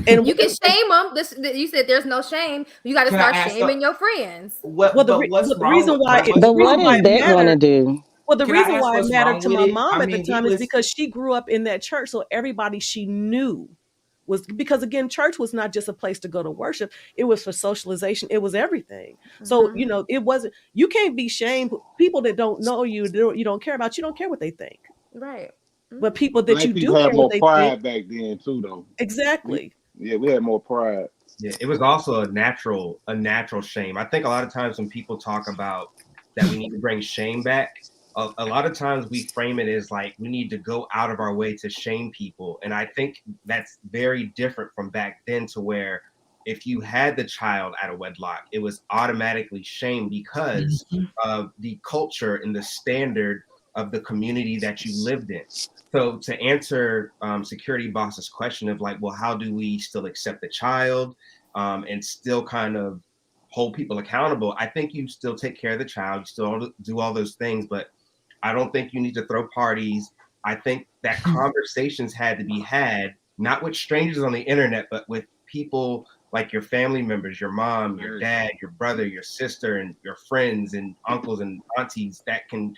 and you can shame them. You said there's no shame. You got to start shaming your friends. The reason why that going to do? Well, the Can I reason ask why it what's mattered wrong to with my it? mom I at the mean, time is because she grew up in that church, so everybody she knew was, because again, church was not just a place to go to worship, it was for socialization, it was everything. So it wasn't, you can't be shamed. People that don't know you, you don't care about, you don't care what they think, right? But people that Black you people do had care what more they pride think, back then too, though. exactly. We had more pride. Yeah, it was also a natural shame. I think a lot of times when people talk about that we need to bring shame back, a lot of times we frame it as like we need to go out of our way to shame people. And I think that's very different from back then, to where if you had the child out of wedlock, it was automatically shame because of the culture and the standard of the community that you lived in. So to answer Security Boss's question of like, well, how do we still accept the child and still kind of hold people accountable? I think you still take care of the child, you still do all those things, but I don't think you need to throw parties. I think that conversations had to be had, not with strangers on the internet, but with people like your family members, your mom, your dad, your brother, your sister, and your friends and uncles and aunties that can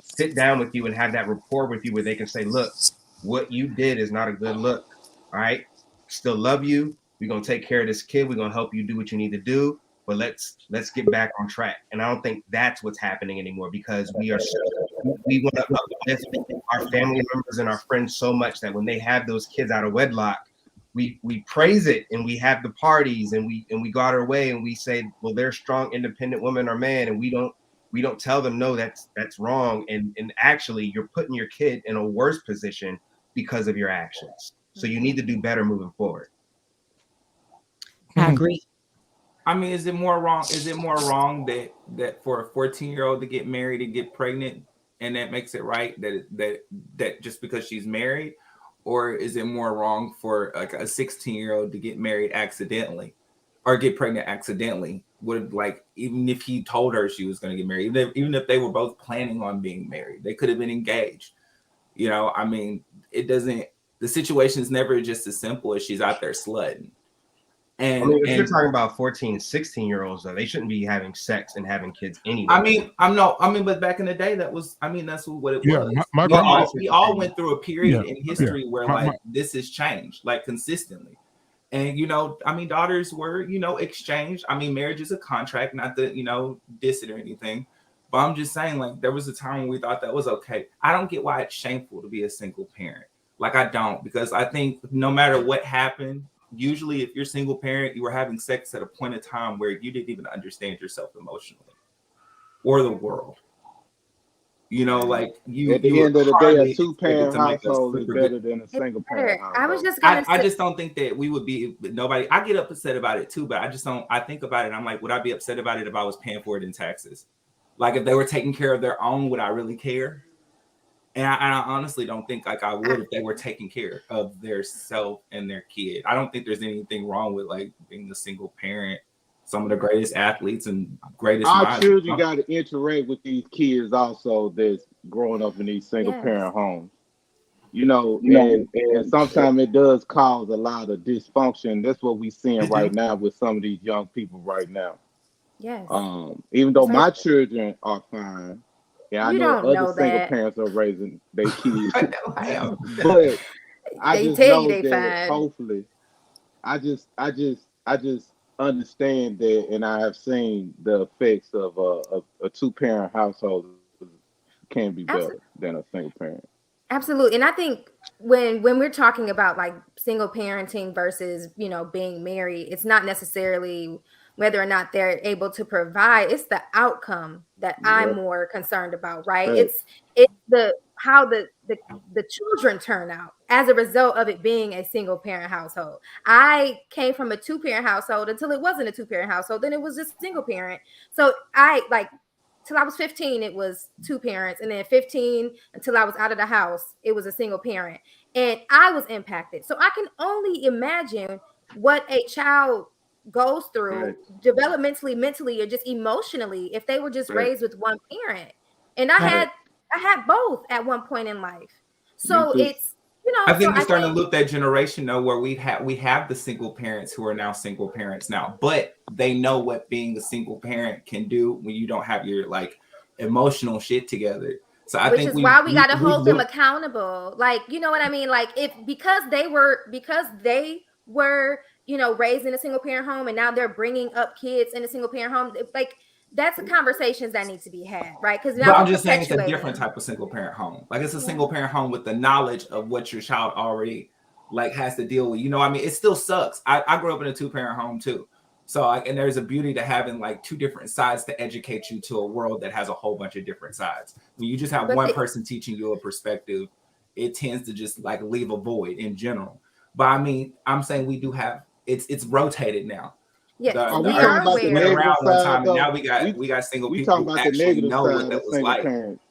sit down with you and have that rapport with you where they can say, look, what you did is not a good look. All right. Still love you. We're going to take care of this kid. We're going to help you do what you need to do, but let's get back on track. And I don't think that's what's happening anymore, because we want to uplift our family members and our friends so much that when they have those kids out of wedlock, we praise it and we have the parties and we go out our way and we say, well, they're strong, independent woman or man. And we don't tell them, no, that's wrong. And actually you're putting your kid in a worse position because of your actions. So you need to do better moving forward. I agree. I mean, is it more wrong that for a 14-year-old to get married and get pregnant and that makes it right that just because she's married? Or is it more wrong for like a 16-year-old to get married accidentally or get pregnant accidentally? Would, like, even if he told her she was going to get married, even if they were both planning on being married, they could have been engaged. I mean, the situation is never just as simple as she's out there slutting. And if you're talking about 14, 16-year-olds, though, they shouldn't be having sex and having kids anyway. But back in the day, that's what it was. My we all went through a period in history where this has changed, like, consistently. And, daughters were, exchanged. I mean, marriage is a contract, not to, diss it or anything. But I'm just saying, like, there was a time when we thought that was okay. I don't get why it's shameful to be a single parent. Like, I don't, because I think no matter what happened, usually if you're a single parent, you were having sex at a point in time where you didn't even understand yourself emotionally. or the world. You know, like you At the you end of the day, a hardly expect it two-parent to make us household is super better than a It's single-parent better. I was household. just gonna I say, just don't think that we would be nobody. I get upset about it too, but I just don't. I think about it. I'm like, would I be upset about it if I was paying for it in taxes? Like if they were taking care of their own, would I really care? And I honestly don't think like I would if they were taking care of their self and their kid. I don't think there's anything wrong with like being a single parent. Some of the greatest athletes and greatest Our minds. children got to interact with these kids also that's growing up in these single yes. parent homes. You know, and sometimes it does cause a lot of dysfunction. That's what we're seeing It right do. now with some of these young people right now. Yes. Even though So my children are fine, and I you know don't other know single that. parents are raising their kids, I know I am. but I They just tell you know they that fine. hopefully, I just understand that, and I have seen the effects of a two-parent household can be better Absolutely. than a single parent. Absolutely. And I think when we're talking about like single parenting versus, you know, being married, it's not necessarily whether or not they're able to provide, it's the outcome that I'm Yep. more concerned about, right? Right. It's the how the children turn out as a result of it being a single parent household. I came from a two-parent household until it wasn't a two-parent household, then it was just single parent. So I like till I was 15, it was two parents. And then 15 until I was out of the house, it was a single parent. And I was impacted. So I can only imagine what a child goes through Right. developmentally, mentally, or just emotionally if they were just Right. raised with one parent. And I Right. had both at one point in life. Me So too. it's, you know, I so think we're I starting think to look that generation though, where we have the single parents who are now single parents now, but they know what being a single parent can do when you don't have your like emotional shit together. So I which think is why we got to we hold them look. accountable. Like, you know what I mean? Like if because they were, you know, raised in a single parent home and now they're bringing up kids in a single parent home, like that's the conversations that need to be had, right? Because now But I'm we're just saying it's a different perpetuating. type of single parent home. Like it's a Yeah. single parent home with the knowledge of what your child already like has to deal with. You know, I mean, it still sucks. I grew up in a two-parent home too. So like, and there's a beauty to having like two different sides to educate you to a world that has a whole bunch of different sides. When you just have But one person teaching you a perspective, it tends to just like leave a void in general. But I mean, I'm saying we do have it's rotated now. yes, Are The we we earth talking are about used to the been aware. negative around one side time, and now though? we got single We people talking who about the actually negative know what side that of was single like. parents.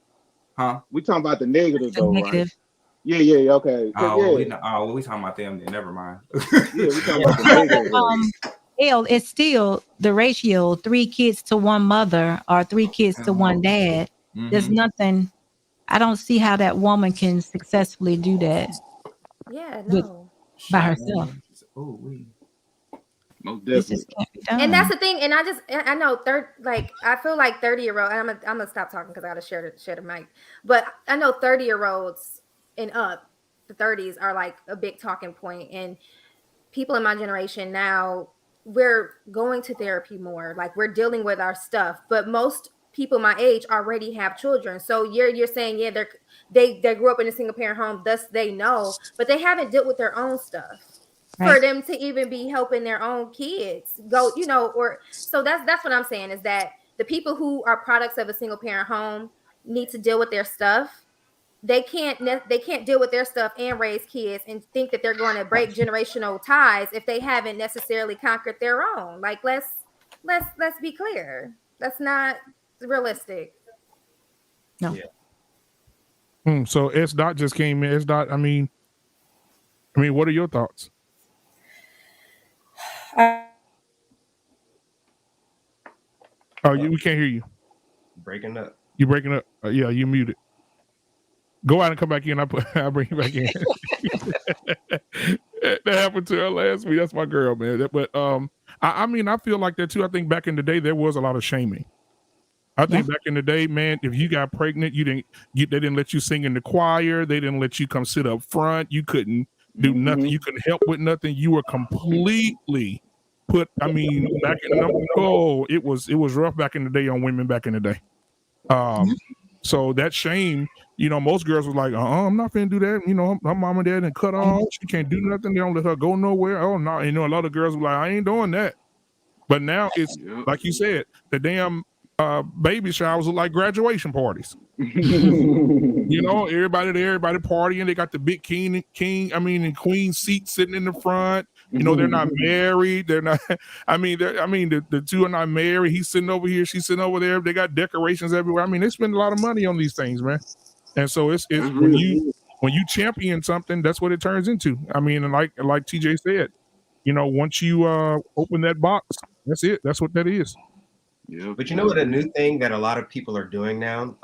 Huh? We talking about the negative The though, right? negative. Yeah, okay. Oh, well, Yeah, we talking about them then. Never mind. yeah, we talking Yeah, about the well, negative though. it's still the ratio 3 kids to one mother or 3 kids to one dad. There's Mm-hmm. nothing, I don't see how that woman can successfully do that Yeah, with no. by herself. Oh, we. Most This definitely. just can't be And that's done. the thing. And I know I feel like 30-year-old, and I'm gonna stop talking because I gotta share the mic. But I know 30-year-olds and up, the 30s are like a big talking point. And people in my generation now, we're going to therapy more. Like we're dealing with our stuff. But most people my age already have children. So you're saying, yeah, they grew up in a single parent home, thus they know, but they haven't dealt with their own stuff for Right. them to even be helping their own kids go, you know, or so that's what I'm saying is that the people who are products of a single parent home need to deal with their stuff. They can't deal with their stuff and raise kids and think that they're going to break generational ties if they haven't necessarily conquered their own. Like let's be clear. That's not realistic. No. Yeah. So S Dot just came in. S Dot, I mean, what are your thoughts? Oh, we can't hear you. Breaking up. You breaking up? Yeah, you muted. Go out and come back in. I'll bring you back in. That happened to her last week. That's my girl, man. But I mean, I feel like that too. I think back in the day there was a lot of shaming. I think back in the day, man, if you got pregnant, they didn't let you sing in the choir. They didn't let you come sit up front. You couldn't do nothing. You couldn't help with nothing. You were completely put. I mean, back in it was rough back in the day on women back in the day. So that shame, most girls were like, I'm not finna do that. Her mom and dad and cut off. She can't do nothing. They don't let her go nowhere. Oh no, a lot of girls were like, I ain't doing that. But now it's like you said, the damn baby showers look like graduation parties. You know, everybody there, everybody partying. They got the big and queen seat sitting in the front. You know, they're not married. They're not. The two are not married. He's sitting over here. She's sitting over there. They got decorations everywhere. I mean, they spend a lot of money on these things, man. And so it's when you champion something, that's what it turns into. I mean, and like TJ said, you know, once you open that box, that's it. That's what that is. Yeah. But you know what? A new thing that a lot of people are doing now.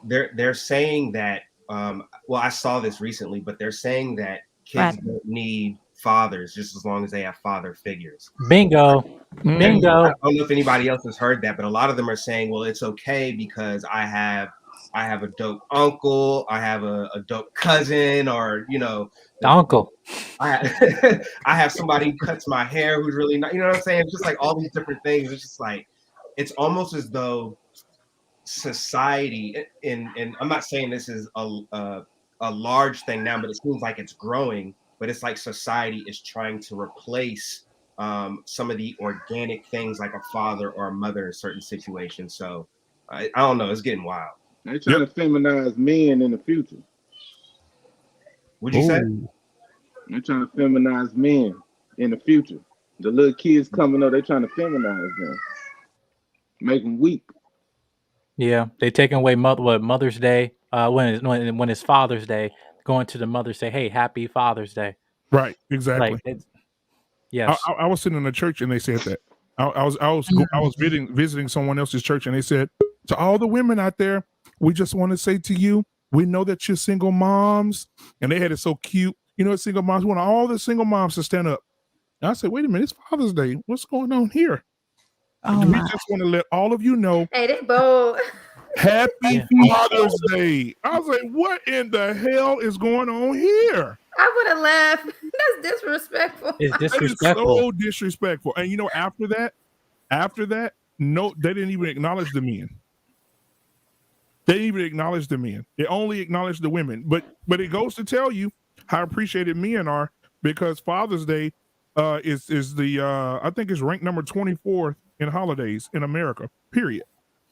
They're saying that. Well, I saw this recently, but they're saying that kids don't need fathers just as long as they have father figures. Bingo. Bingo. I don't know if anybody else has heard that, but a lot of them are saying, well, it's okay because I have a dope uncle, I have a dope cousin, or you know, uncle. I have somebody who cuts my hair who's really not, you know what I'm saying? It's just like all these different things. It's just like it's almost as though society, and I'm not saying this is a large thing now, but it seems like it's growing. But it's like society is trying to replace some of the organic things like a father or a mother in certain situations. So I don't know, it's getting wild. They're trying to feminize men in the future. What'd you say? They're trying to feminize men in the future. The little kids coming up, they're trying to feminize them, make them weak. Yeah, they taking away Mother's Day when it's Father's Day, going to the mother say, "Hey, happy Father's Day." Right, exactly. Like, yes, I was sitting in a church and they said that. I was visiting someone else's church and they said, to all the women out there, we just want to say to you, we know that you're single moms, and they had it so cute. You know, single moms. We want all the single moms to stand up. And I said, wait a minute, it's Father's Day. What's going on here? We just want to let all of you know. Hey, they bold. Happy Father's Day. I was like, what in the hell is going on here? I would have laughed. That's disrespectful. It's disrespectful. So disrespectful. And you know, after that, no, they didn't even acknowledge the men. They didn't even acknowledge the men. They only acknowledged the women. But it goes to tell you how appreciated men are, because Father's Day is the I think it's ranked number 24 in holidays in America. Period.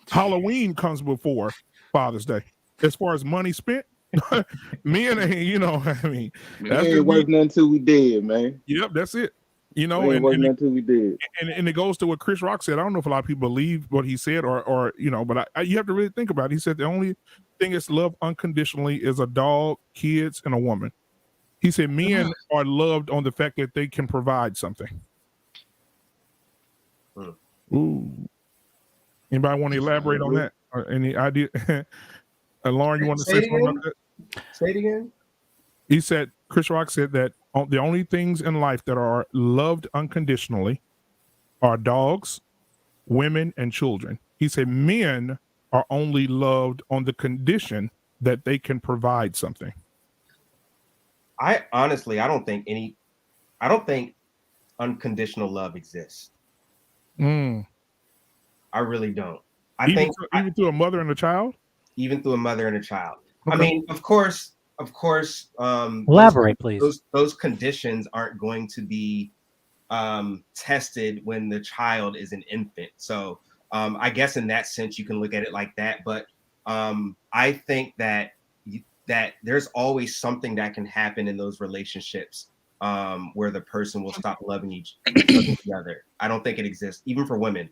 Halloween comes before Father's Day as far as money spent. Men ain't, you know, I mean, that's ain't working until we dead, man. Yep, that's it. You know, and until we did. And it goes to what Chris Rock said. I don't know if a lot of people believe what he said, or you know, but you have to really think about it. He said the only thing that's loved unconditionally is a dog, kids, and a woman. He said men are loved on the fact that they can provide something. Ooh. Anybody want to elaborate on that? Or any idea? Lauren, you want to say something about that? Say it again. He said, Chris Rock said that the only things in life that are loved unconditionally are dogs, women, and children. He said men are only loved on the condition that they can provide something. I don't think unconditional love exists. I really don't. Even through a mother and a child? Even through a mother and a child. Okay. I mean, of course, elaborate, please. Those conditions aren't going to be tested when the child is an infant. So I guess in that sense, you can look at it like that. But I think that there's always something that can happen in those relationships where the person will stop loving each other. I don't think it exists, even for women.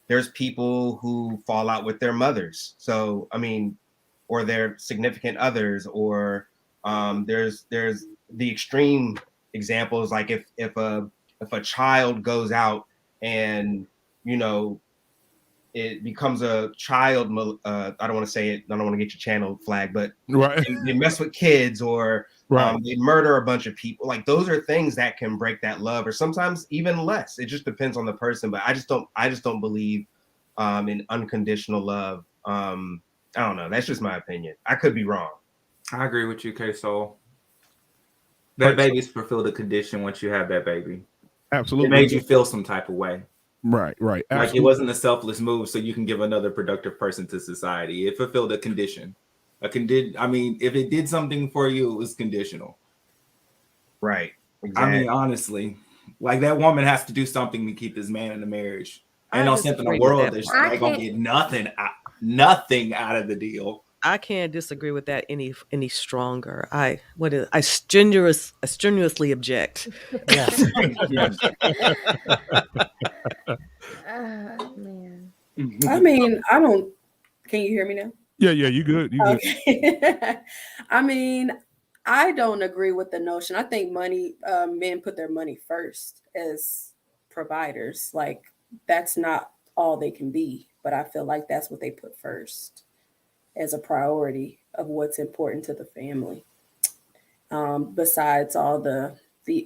There's people who fall out with their mothers. So, I mean, or their significant others, or there's the extreme examples, like if a child goes out and, you know, it becomes a child, I don't want to say it, I don't want to get your channel flagged, but right. they mess with kids, or they murder a bunch of people. Like, those are things that can break that love, or sometimes even less. It just depends on the person. But I just don't believe in unconditional love. I don't know. That's just my opinion. I could be wrong. I agree with you, K-Soul. That baby's fulfilled a condition once you have that baby. Absolutely. It made you feel some type of way. Right. Absolutely. Like, it wasn't a selfless move so you can give another productive person to society. It fulfilled a condition. I mean, if it did something for you, it was conditional. Right. Exactly. I mean, honestly, like, that woman has to do something to keep this man in the marriage. Ain't no sense in the world that I they gonna can't- get nothing out of the deal. I can't disagree with that any stronger. I strenuously object. Yes. Man. I mean, I don't. Can you hear me now? Yeah, you good. You good. Okay. I mean, I don't agree with the notion. I think men put their money first as providers. Like, that's not all they can be, but I feel like that's what they put first as a priority of what's important to the family. Besides all the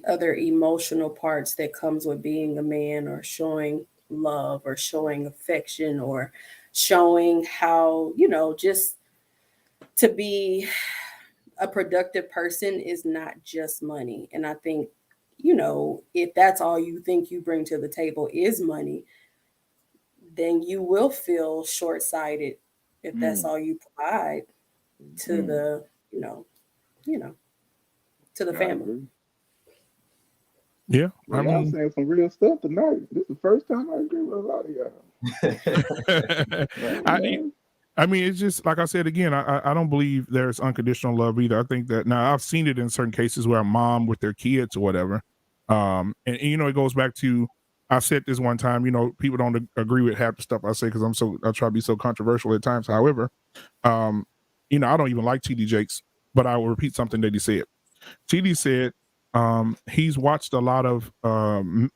other emotional parts that comes with being a man, or showing love, or showing affection, or showing how, just to be a productive person is not just money. And I think, if that's all you think you bring to the table is money, then you will feel short-sighted if that's all you provide to the, to the family. Yeah, Well, y'all saying some real stuff tonight. This is the first time I agree with a lot of y'all. I mean, it's just like I said again. I don't believe there's unconditional love either. I think that now I've seen it in certain cases where a mom with their kids or whatever, and it goes back to, I said this one time. People don't agree with half the stuff I say because I try to be so controversial at times. However, I don't even like TD Jakes, but I will repeat something that he said. TD said he's watched a lot of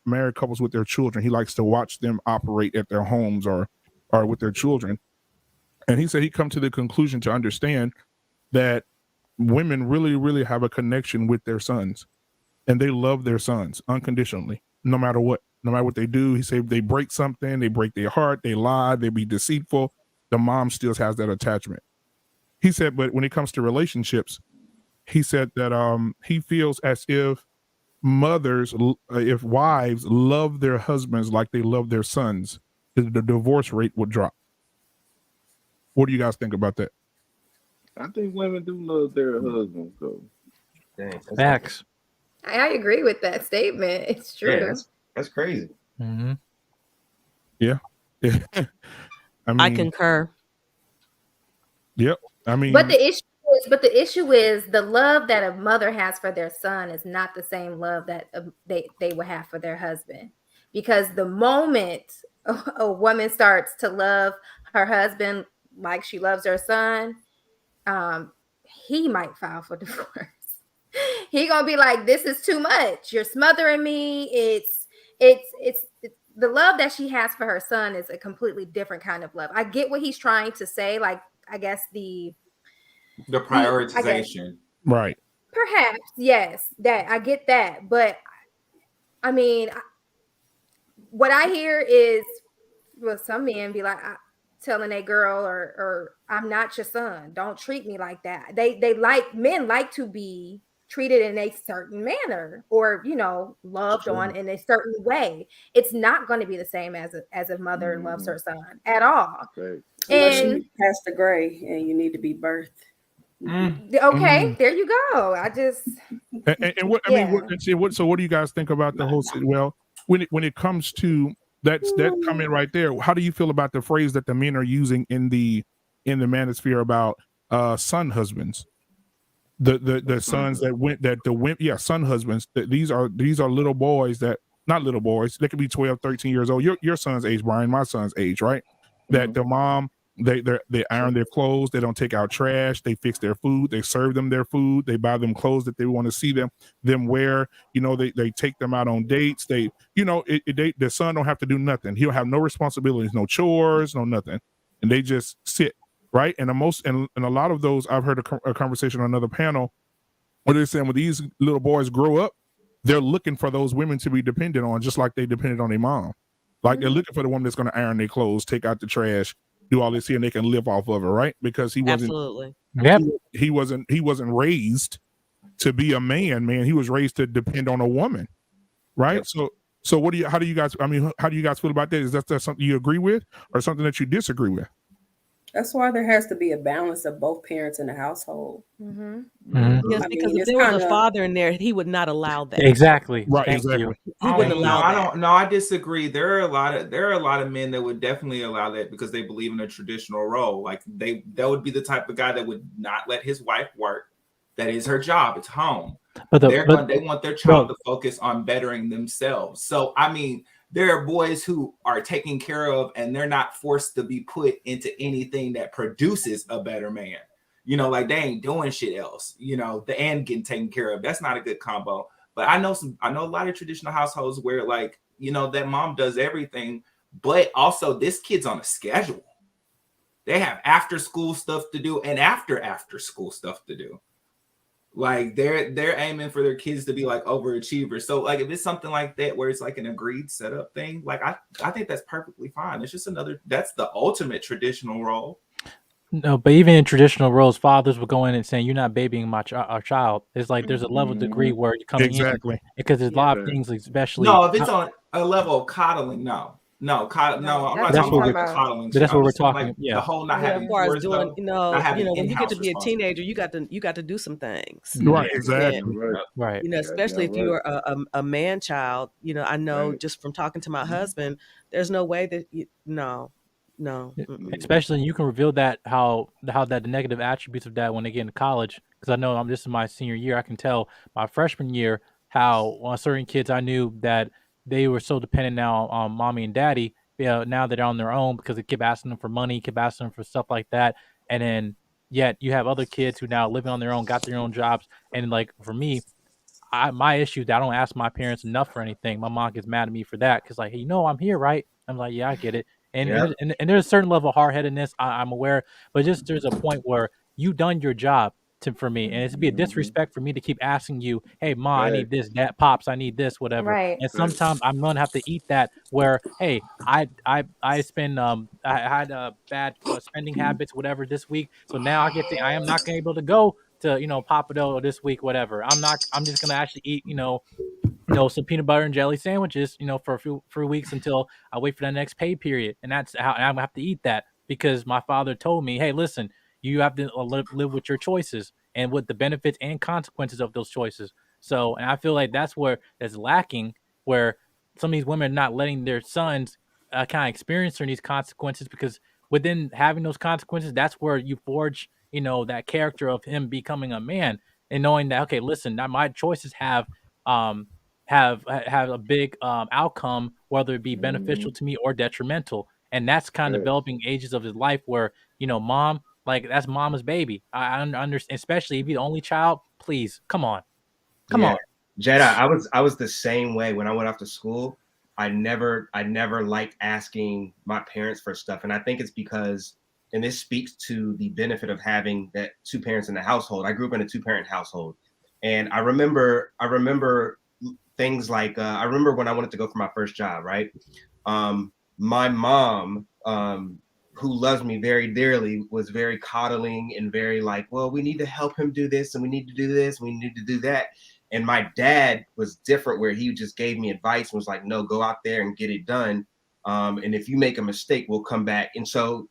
married couples with their children. He likes to watch them operate at their homes or with their children. And he said he come to the conclusion to understand that women really, really have a connection with their sons, and they love their sons unconditionally, no matter what they do. He said they break something, they break their heart, they lie, they be deceitful. The mom still has that attachment. He said, but when it comes to relationships, he said that he feels as if if wives love their husbands like they love their sons, the divorce rate would drop. What do you guys think about that? I think women do love their husbands, though. Facts. I agree with that statement. It's true. Yeah, that's crazy. Mm-hmm. Yeah. I concur. Yep. I mean, but the issue is the love that a mother has for their son is not the same love that they would have for their husband. Because the moment a woman starts to love her husband like she loves her son, he might file for divorce. He gonna be like, this is too much. You're smothering me. It's the love that she has for her son is a completely different kind of love. I get what he's trying to say. Like, I guess the prioritization. Right. Perhaps, yes, that I get that. But I mean, what I hear is, well, some men be like, telling a girl or I'm not your son. Don't treat me like that. Men like to be treated in a certain manner, or loved on in a certain way. It's not going to be the same as a mother loves her son at all. Okay. Unless you pass the gray and you need to be birthed. Okay, there you go. I just and what I mean. So what do you guys think about the whole? Well, when it comes to that comment right there, how do you feel about the phrase that the men are using in the manosphere about son husbands? The sons that went that the women, son husbands. These are little boys that, not little boys, they could be 12, 13 years old. Your son's age, Brian, my son's age, right? That the mom, they iron their clothes, they don't take out trash, they fix their food, they serve them their food, they buy them clothes that they want to see them wear. They take them out on dates. The son don't have to do nothing. He'll have no responsibilities, no chores, no nothing, and they just sit. Right. And a lot of those, I've heard a conversation on another panel where they're saying when these little boys grow up, they're looking for those women to be dependent on, just like they depended on their mom. Like they're looking for the woman that's going to iron their clothes, take out the trash, do all this here, and they can live off of her. Right. Because he wasn't, absolutely. Yep. He wasn't raised to be a man. He was raised to depend on a woman. Right. Yep. So how do you guys feel about that? Is that something you agree with or something that you disagree with? That's why there has to be a balance of both parents in the household. Mm-hmm. Yes, I because mean, if it's there was kind a of father in there, he would not allow that. Exactly. Right, Thank you. exactly. He wouldn't No, allow I that. don't. No, I disagree. There are a lot of men that would definitely allow that because they believe in a traditional role. Like that would be the type of guy that would not let his wife work. That is her job. It's home. But They want their child to focus on bettering themselves. So I mean, there are boys who are taken care of and they're not forced to be put into anything that produces a better man. You know, like they ain't doing shit else, you know, the and getting taken care of. That's not a good combo. But I know a lot of traditional households where, like, you know, that mom does everything, but also this kid's on a schedule. They have after school stuff to do and after school stuff to do. Like they're aiming for their kids to be like overachievers. So like if it's something like that where it's like an agreed setup thing, like I think that's perfectly fine. It's just that's the ultimate traditional role. No, but even in traditional roles, fathers will go in and saying, "You're not babying our child." It's like there's a level degree where you're coming in Exactly. because there's a lot of things, especially. No, if it's on a level of coddling, no, I'm not talking about the coddling. That's what we're talking. Like yeah, the whole not having as far as chores, doing, though, not having when you get to in-house be a teenager, you got to do some things. Right, And, exactly. right. you know, especially if you are a man child, you know, I know just from talking to my husband, there's no way that no. Especially you can reveal that how that the negative attributes of that when they get into college. Because I know this is my senior year. I can tell my freshman year how certain kids I knew that they were so dependent now on mommy and daddy. Now they're on their own because they keep asking them for money, keep asking them for stuff like that, and then yet you have other kids who now living on their own, got their own jobs, and like for me, my issue that I don't ask my parents enough for anything. My mom gets mad at me for that because like, hey, I'm here, right? I'm like, yeah, I get it. And there's a certain level of hard headedness I'm aware, but just there's a point where you done your job for me, and it'd be a disrespect for me to keep asing you, hey, ma, I need this, that pops, I need this, whatever. Right. And sometimes I'm gonna have to eat that. Where hey, I spend I had bad spending habits, whatever this week, so now I am not gonna be able to go to Papa Dough this week, whatever. I'm just gonna actually eat some peanut butter and jelly sandwiches for a few weeks until I wait for that next pay period, and that's how I'm gonna have to eat that because my father told me, hey, listen, you have to live with your choices and with the benefits and consequences of those choices. So, and I feel like that's where it's lacking, where some of these women are not letting their sons kind of experience these consequences, because within having those consequences, that's where you forge that character of him becoming a man, and knowing that, okay, listen, now my choices have a big outcome, whether it be beneficial to me or detrimental. And that's kind of developing ages of his life where mom, like, that's mama's baby. I understand, especially if you're the only child. Please come on. Jada, I was the same way when I went off to school. I never liked asking my parents for stuff, and I think it's because, and this speaks to the benefit of having that two parents in the household. I grew up in a 2-parent household, and I remember things like I remember when I wanted to go for my first job, right? My mom, who loves me very dearly, was very coddling and very like, well, we need to help him do this, and we need to do this, we need to do that. And my dad was different, where he just gave me advice and was like, no, go out there and get it done. And if you make a mistake, we'll come back. And so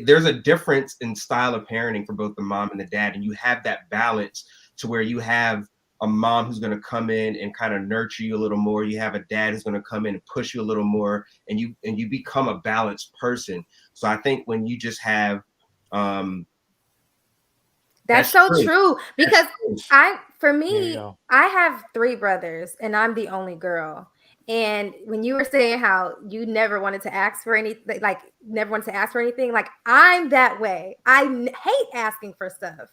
there's a difference in style of parenting for both the mom and the dad. And you have that balance to where you have a mom who's going to come in and kind of nurture you a little more. You have a dad who's going to come in and push you a little more, and you become a balanced person. So I think when you just have, that's so true, because for me, Yeah. I have 3 brothers and I'm the only girl. And when you were saying how you never wanted to ask for anything, like I'm that way. I hate asking for stuff.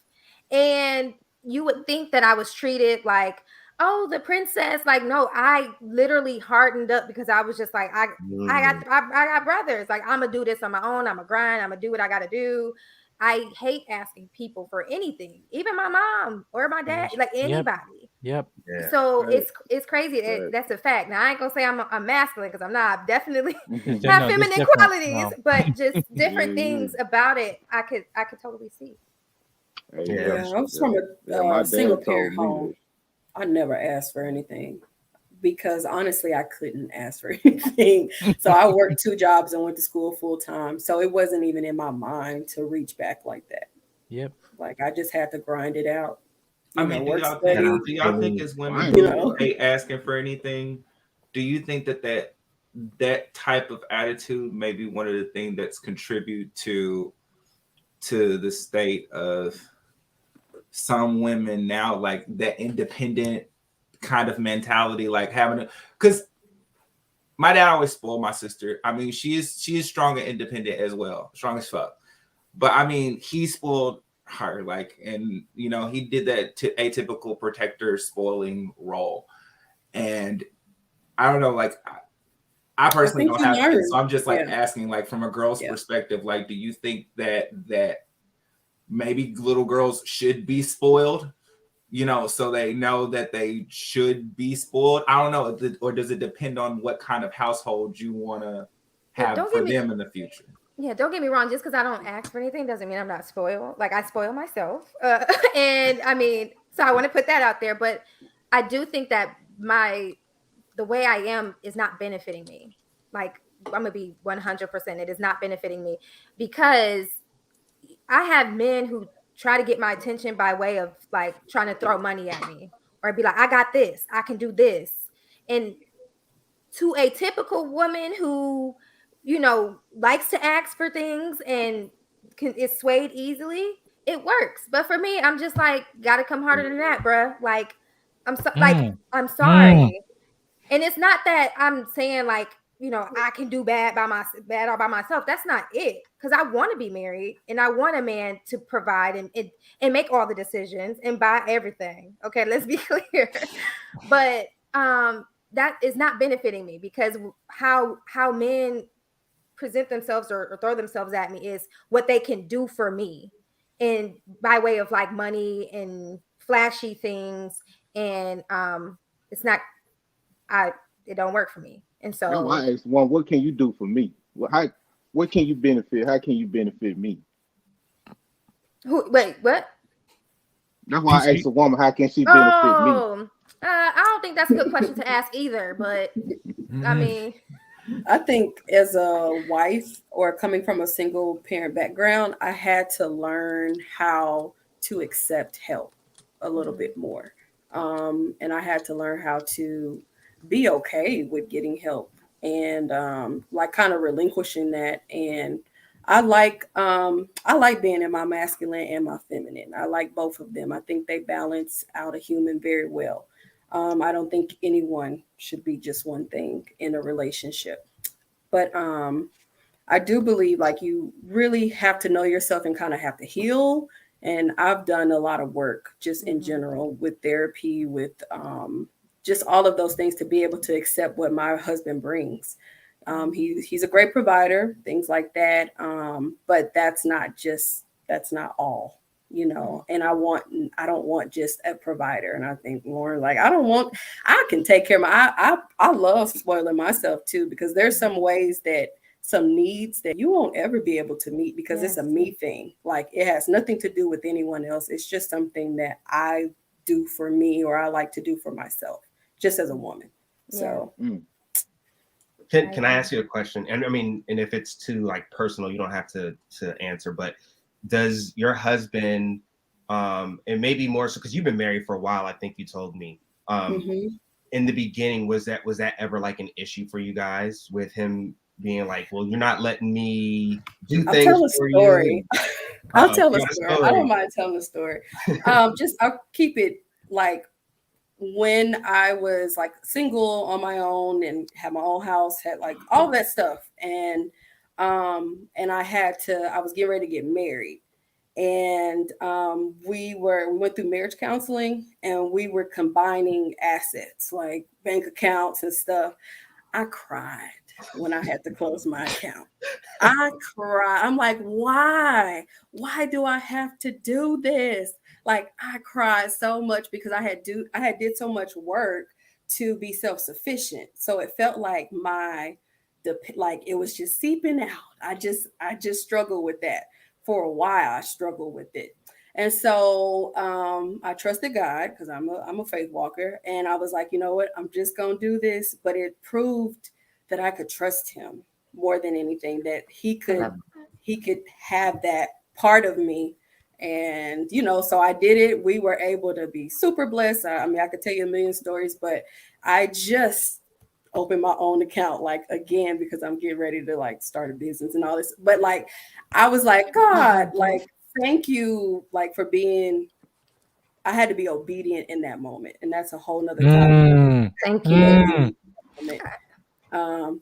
And you would think that I was treated like, oh, the princess. Like, no, I literally hardened up because I was just like, I got brothers. Like, I'm gonna do this on my own. I'm gonna grind. I'm gonna do what I gotta do. I hate asking people for anything, even my mom or my dad, like anybody. Yep. Yeah. So it's crazy. That's a fact. Now I ain't gonna say I'm masculine, because I'm not. I definitely have feminine qualities, but just different things about it. I could totally see. I was from a single parent home. I never asked for anything. because honestly, I couldn't ask for anything. So I worked 2 jobs and went to school full time. So it wasn't even in my mind to reach back like that. Yep. Like I just had to grind it out. I mean, Work, And study. I do y'all think fully, as women Fine. who hate asking for anything, do you think that type of attitude may be one of the things that's contribute to the state of some women now, like that independent kind of mentality, like having a, because my dad always spoiled my sister. I mean, she is strong and independent as well, strong as fuck. But I mean, he spoiled her, like, and you know, he did that atypical protector spoiling role. And I don't know, like, I personally don't have kids, so I'm just like asking, like, from a girl's perspective, like, do you think that maybe little girls should be spoiled? You know, so they know that they should be spoiled. I don't know, or does it depend on what kind of household you want to have for them in the future? Yeah, don't get me wrong. Just because I don't ask for anything doesn't mean I'm not spoiled. Like I spoil myself, and I mean, so I want to put that out there. But I do think that the way I am is not benefiting me. Like I'm gonna be 100%. It is not benefiting me because I have men who try to get my attention by way of like trying to throw money at me or be like, I got this, I can do this. And to a typical woman who, you know, likes to ask for things and is swayed easily, it works. But for me, I'm just like, gotta come harder than that, bruh. Like, I'm sorry. And it's not that I'm saying like, you know, I can do bad all by myself. That's not it. Because I want to be married and I want a man to provide and make all the decisions and buy everything. Okay, let's be clear. But that is not benefiting me because how men present themselves or throw themselves at me is what they can do for me, and by way of like money and flashy things, and it's not it don't work for me. And so That's why I asked one, what can you do for me? What can you benefit? How can you benefit me? wait, what? That's why I asked a woman, how can she benefit me? I don't think that's a good question to ask either, but I mean, I think as a wife or coming from a single parent background, I had to learn how to accept help a little bit more. And I had to learn how to be okay with getting help and like kind of relinquishing that. And I like being in my masculine and my feminine. I like both of them. I think they balance out a human very well. I don't think anyone should be just one thing in a relationship. But I do believe like you really have to know yourself and kind of have to heal. And I've done a lot of work just in general with therapy, with just all of those things to be able to accept what my husband brings. He's a great provider, things like that. But that's not all, you know. And I don't want just a provider. And I think Lauren, like I can take care of I love spoiling myself too, because there's some needs that you won't ever be able to meet because it's a me thing. Like it has nothing to do with anyone else. It's just something that I do for me or I like to do for myself, just as a woman. So can I ask you a question? And I mean, and if it's too like personal, you don't have to answer, but does your husband and maybe more so because you've been married for a while, I think you told me. In the beginning, was that ever like an issue for you guys with him being like, well, you're not letting me do things for you? I'll tell a story. I don't mind telling a story. I'll keep it like when I was like single on my own and had my own house, had like all that stuff. And I was getting ready to get married. And we went through marriage counseling and we were combining assets like bank accounts and stuff. I cried when I had to close my account. I cried. I'm like, why? Why do I have to do this? Like I cried so much because I had did so much work to be self-sufficient. So it felt like it was just seeping out. I just struggled with that for a while. I struggled with it. And so I trusted God because I'm a faith walker. And I was like, you know what? I'm just going to do this. But it proved that I could trust him more than anything, that he could have that part of me. And, you know, so I did it. We were able to be super blessed. I mean, I could tell you a million stories, but I just opened my own account, like, again, because I'm getting ready to like start a business and all this. But like, I was like, God, like, thank you, like, for being, I had to be obedient in that moment. And that's a whole nother time. Thank you.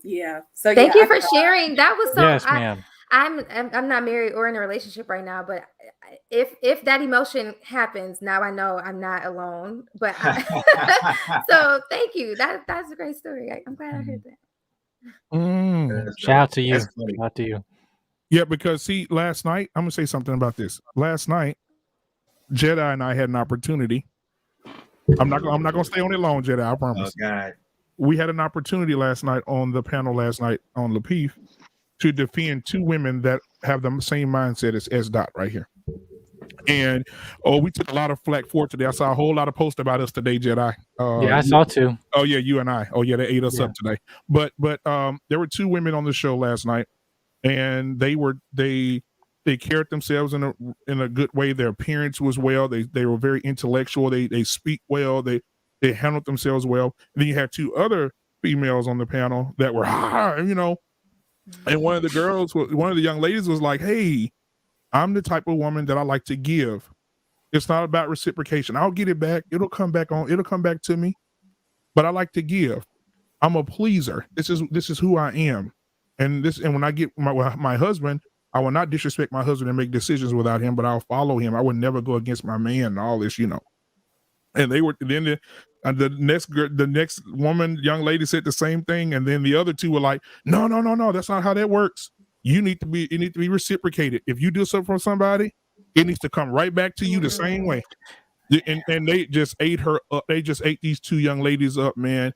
Yeah. So thank you for sharing. That was so, Yes, ma'am. I'm not married or in a relationship right now, but if that emotion happens, now I know I'm not alone. But so thank you. That's a great story. I'm glad I heard that. Shout out to you. Shout out to you. Yeah, because see, last night, I'm gonna say something about this. Last night, Jedi and I had an opportunity. I'm not gonna stay on it long, Jedi, I promise. Oh God. We had an opportunity last night on the panel on Lapeef to defend two women that have the same mindset as S. Dot right here. And we took a lot of flack for it today. I saw a whole lot of posts about us today, Jedi. Yeah, I saw too. Oh yeah, you and I. Oh yeah, they ate us up today. But there were two women on the show last night, and they carried themselves in a good way. Their appearance was well. They were very intellectual. They speak well. They handled themselves well. And then you had two other females on the panel that were, you know, and one of the young ladies was like, "Hey, I'm the type of woman that I like to give. It's not about reciprocation. I'll get it back. It'll come back to me, but I like to give. I'm a pleaser. This is who I am. And when I get my husband, I will not disrespect my husband and make decisions without him, but I'll follow him. I would never go against my man and all this, you know." And they were then the next young lady said the same thing, and then the other two were like, no, that's not how that works. It need to be reciprocated. If you do something for somebody, it needs to come right back to you the same way. And they just ate her up. They just ate these two young ladies up, man,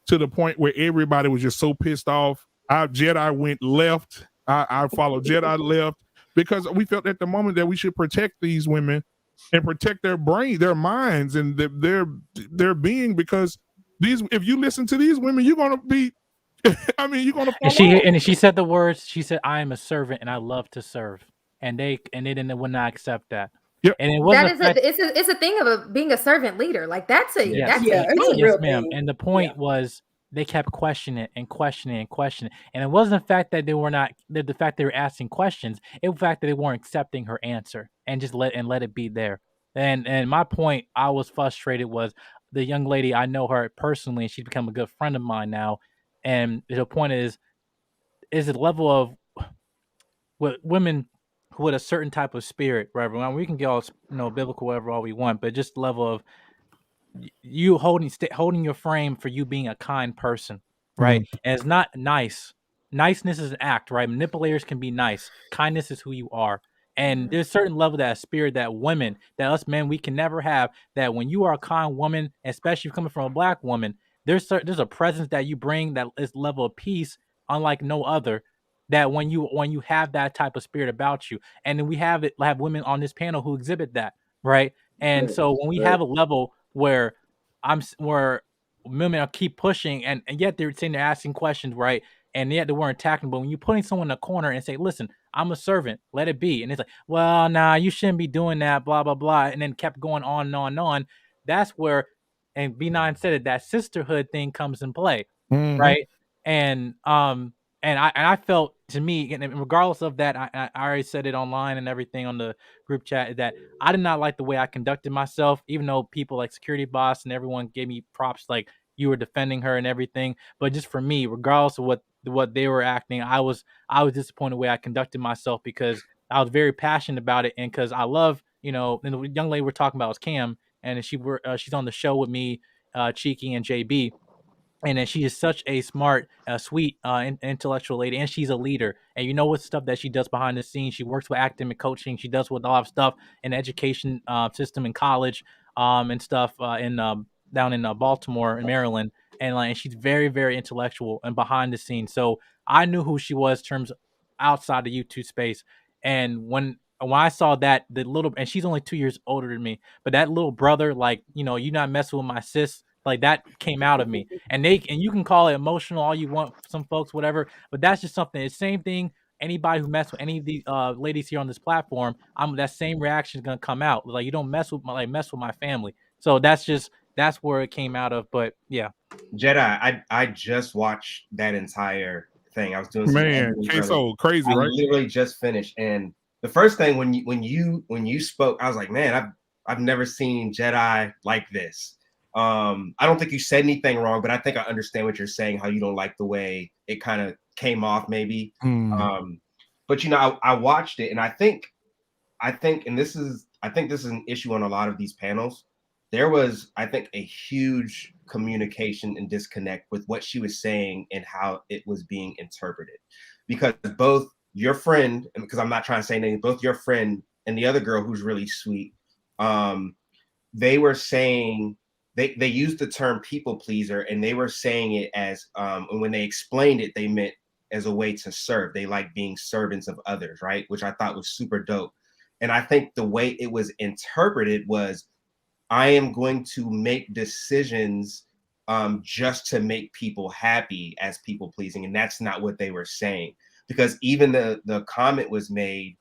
to the point where everybody was just so pissed off. Our Jedi went left. I followed Jedi left because we felt at the moment that we should protect these women and protect their brain, their minds, and their being, because if you listen to these women, you're gonna be I mean, you're gonna fall off. And she said the words, she said, "I am a servant and I love to serve." And they would not accept that. Yep. And it wasn't it's a thing of being a servant leader. Like that's a yes, ma'am. And the point was they kept questioning it and questioning and questioning. And it wasn't the fact that the fact they were asking questions, it was the fact that they weren't accepting her answer and just let it be there. And my point, I was frustrated, was the young lady, I know her personally, and she's become a good friend of mine now. And the point is the level of what women with a certain type of spirit, right? We can get all biblical whatever all we want, but just the level of you holding your frame for you being a kind person, right? And it's not nice. Niceness is an act, right? Manipulators can be nice. Kindness is who you are. And there's a certain level that spirit that women, that us men, we can never have, that when you are a kind woman, especially coming from a black woman, there's a presence that you bring that is level of peace unlike no other, that when you have that type of spirit about you. And then we have women on this panel who exhibit that, right? And so when we have a level where women keep pushing and yet they're saying they're asking questions, right? And yet they weren't attacking. But when you're putting someone in a corner and say, "Listen, I'm a servant, let it be," and it's like, "Well, nah, you shouldn't be doing that," blah blah blah, and then kept going on and on and on. That's where, and B9 said it, that sisterhood thing comes in play, right? And I felt, to me, and regardless of that, I already said it online and everything on the group chat, that I did not like the way I conducted myself, even though people like Security Boss and everyone gave me props, like you were defending her and everything. But just for me, regardless of what they were acting, I was disappointed the way I conducted myself, because I was very passionate about it, and because I love, and the young lady we're talking about was Cam, and she's on the show with me, Cheeky and JB. And then she is such a smart, sweet, intellectual lady, and she's a leader. And you know what stuff that she does behind the scenes. She works with academic coaching. She does with a lot of stuff in the education system in college, and stuff down in Baltimore and Maryland. And she's very, very intellectual and behind the scenes. So I knew who she was in terms outside the YouTube space. And when when I saw that, the little, and she's only 2 years older than me, but that little brother, like, you know, you not messing with my sis, like that came out of me. And you can call it emotional all you want, some folks, whatever, but that's just something. It's the same thing. Anybody who mess with any of the ladies here on this platform, that same reaction is gonna come out. Like, you don't mess with my family. So that's where it came out of. But yeah. Jedi, I just watched that entire thing. I was doing some Man, queso, crazy, I right? literally just finished, and the first thing when you spoke, I was like, man, I've never seen Jedi like this. I don't think you said anything wrong, but I think I understand what you're saying. How you don't like the way it kind of came off, maybe. But you know, I watched it, and I think, and this is an issue on a lot of these panels. There was, I think, a huge communication and disconnect with what she was saying and how it was being interpreted, because both your friend, and because I'm not trying to say anything, both your friend and the other girl who's really sweet, they were saying they used the term people pleaser, and they were saying it as when they explained it, they meant as a way to serve. They like being servants of others, right? Which I thought was super dope. And I think the way it was interpreted was, I am going to make decisions just to make people happy as people pleasing. And that's not what they were saying, because even the comment was made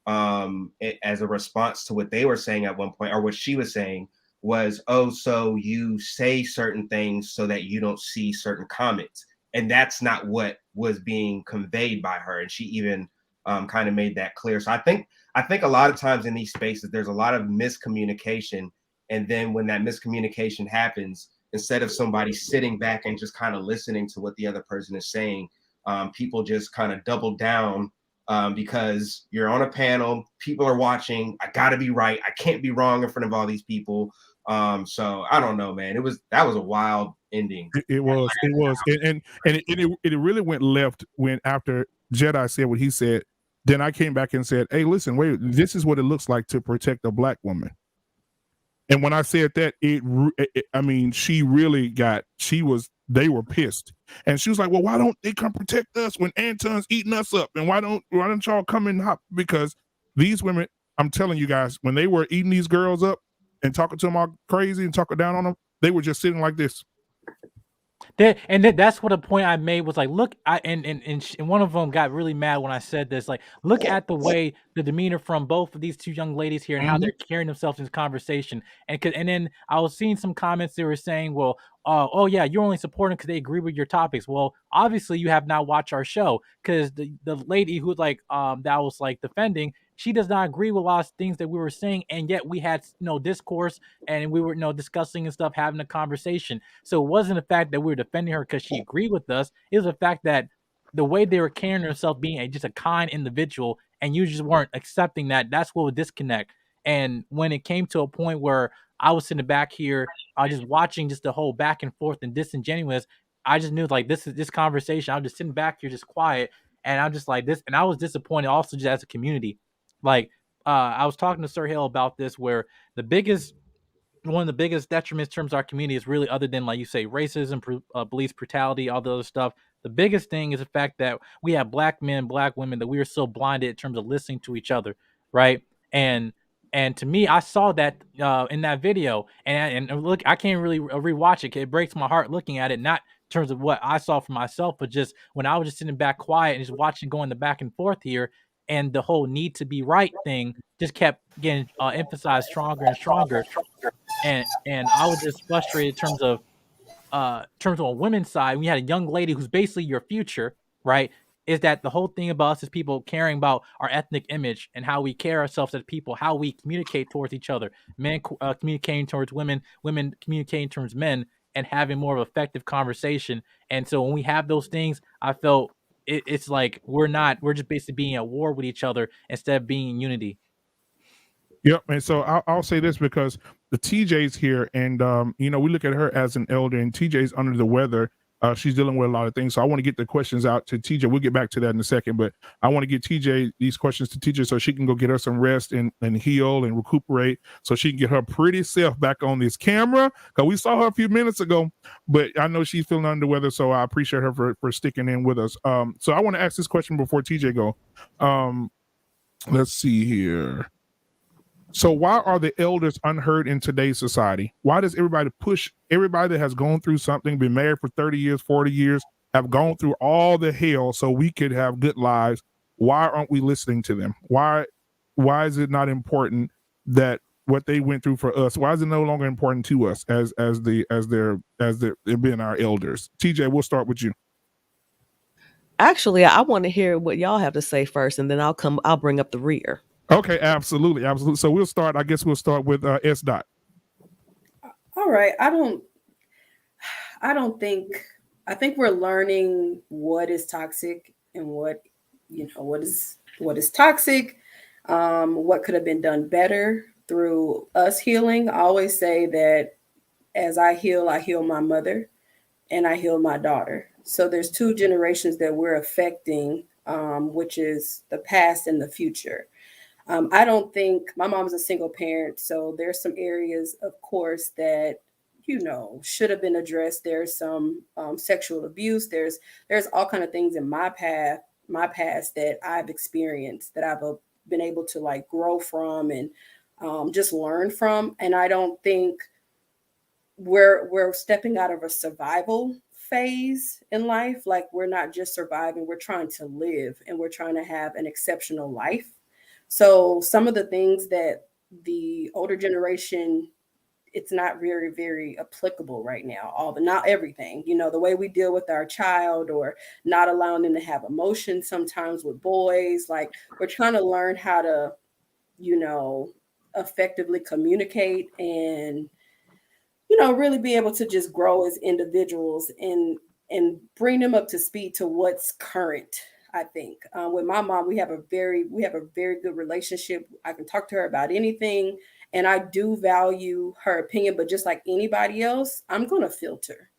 as a response to what they were saying at one point, or what she was saying was, oh, so you say certain things so that you don't see certain comments. And that's not what was being conveyed by her. And she even kind of made that clear. So I think a lot of times in these spaces, there's a lot of miscommunication. And then when that miscommunication happens, instead of somebody sitting back and just kind of listening to what the other person is saying, people just kind of double down because you're on a panel, people are watching. I got to be right. I can't be wrong in front of all these people. So I don't know, man. That was a wild ending. It was, and it really went left when, after Jedi said what he said, then I came back and said, hey, listen, wait, this is what it looks like to protect a black woman. And when I said that, I mean, they were pissed. And she was like, well, why don't they come protect us when Anton's eating us up? And why don't y'all come and hop? Because these women, I'm telling you guys, when they were eating these girls up and talking to them all crazy and talking down on them, they were just sitting like this. That's what a point I made was like, look, and one of them got really mad when I said this. Like, look at the way the demeanor from both of these two young ladies here and how they're carrying themselves in this conversation. And then I was seeing some comments they were saying, well, oh yeah, you're only supporting because they agree with your topics. Well, obviously you have not watched our show, because the lady who that was like defending, she does not agree with a lot of things that we were saying, and yet we had discourse, and we were discussing and stuff, having a conversation. So it wasn't the fact that we were defending her because she agreed with us. It was the fact that the way they were carrying herself, being just a kind individual, and you just weren't accepting that. That's what would disconnect. And when it came to a point where I was sitting back here, just watching just the whole back and forth and disingenuous, I just knew like this conversation. I was just sitting back here, just quiet, and I'm just like this, and I was disappointed also just as a community. Like, I was talking to Sir Hill about this, where one of the biggest detriments in terms of our community is really, other than like you say, racism, police brutality, all the other stuff. The biggest thing is the fact that we have black men, black women, that we are so blinded in terms of listening to each other, right? And to me, I saw that in that video, and look, I can't really rewatch it. It breaks my heart looking at it, not in terms of what I saw for myself, but just when I was just sitting back quiet and just watching, going the back and forth here. And the whole need to be right thing just kept getting emphasized stronger and stronger. And I was just frustrated in terms of a women's side. We had a young lady who's basically your future, right? Is that the whole thing about us as people caring about our ethnic image and how we care ourselves as people, how we communicate towards each other, men communicating towards women, women communicating towards men, and having more of an effective conversation. And so when we have those things, I felt it's like we're just basically being at war with each other instead of being in unity. Yep. And so I'll say this, because the TJ's here, and we look at her as an elder, and TJ's under the weather. She's dealing with a lot of things. So I want to get the questions out to TJ. We'll get back to that in a second, but I want to get these questions to TJ so she can go get her some rest and heal and recuperate, so she can get her pretty self back on this camera, because we saw her a few minutes ago, but I know she's feeling under the weather. So I appreciate her for sticking in with us. So I want to ask this question before TJ go. Let's see here. So why are the elders unheard in today's society? Why does everybody push everybody that has gone through something, been married for 30 years, 40 years, have gone through all the hell so we could have good lives? Why aren't we listening to them? Why is it not important that what they went through for us? Why is it no longer important to us as they're being our elders? TJ, we'll start with you. Actually, I want to hear what y'all have to say first, and then I'll bring up the rear. Okay, absolutely. So we'll start. I guess we'll start with S. Dot. All right. I think we're learning what is toxic and what is toxic, what could have been done better through us healing. I always say that as I heal my mother and I heal my daughter. So there's 2 generations that we're affecting, which is the past and the future. I don't think my mom's a single parent, so there's some areas, of course, that should have been addressed. There's some sexual abuse. There's all kind of things in my past that I've experienced that I've been able to like grow from and just learn from. And I don't think we're stepping out of a survival phase in life. Like we're not just surviving, we're trying to live and we're trying to have an exceptional life. So some of the things that the older generation, it's not very, very applicable right now. Not everything, the way we deal with our child or not allowing them to have emotions sometimes with boys. Like we're trying to learn how to, effectively communicate and, really be able to just grow as individuals and bring them up to speed to what's current. I think with my mom, we have a very good relationship. I can talk to her about anything, and I do value her opinion. But just like anybody else, I'm going to filter.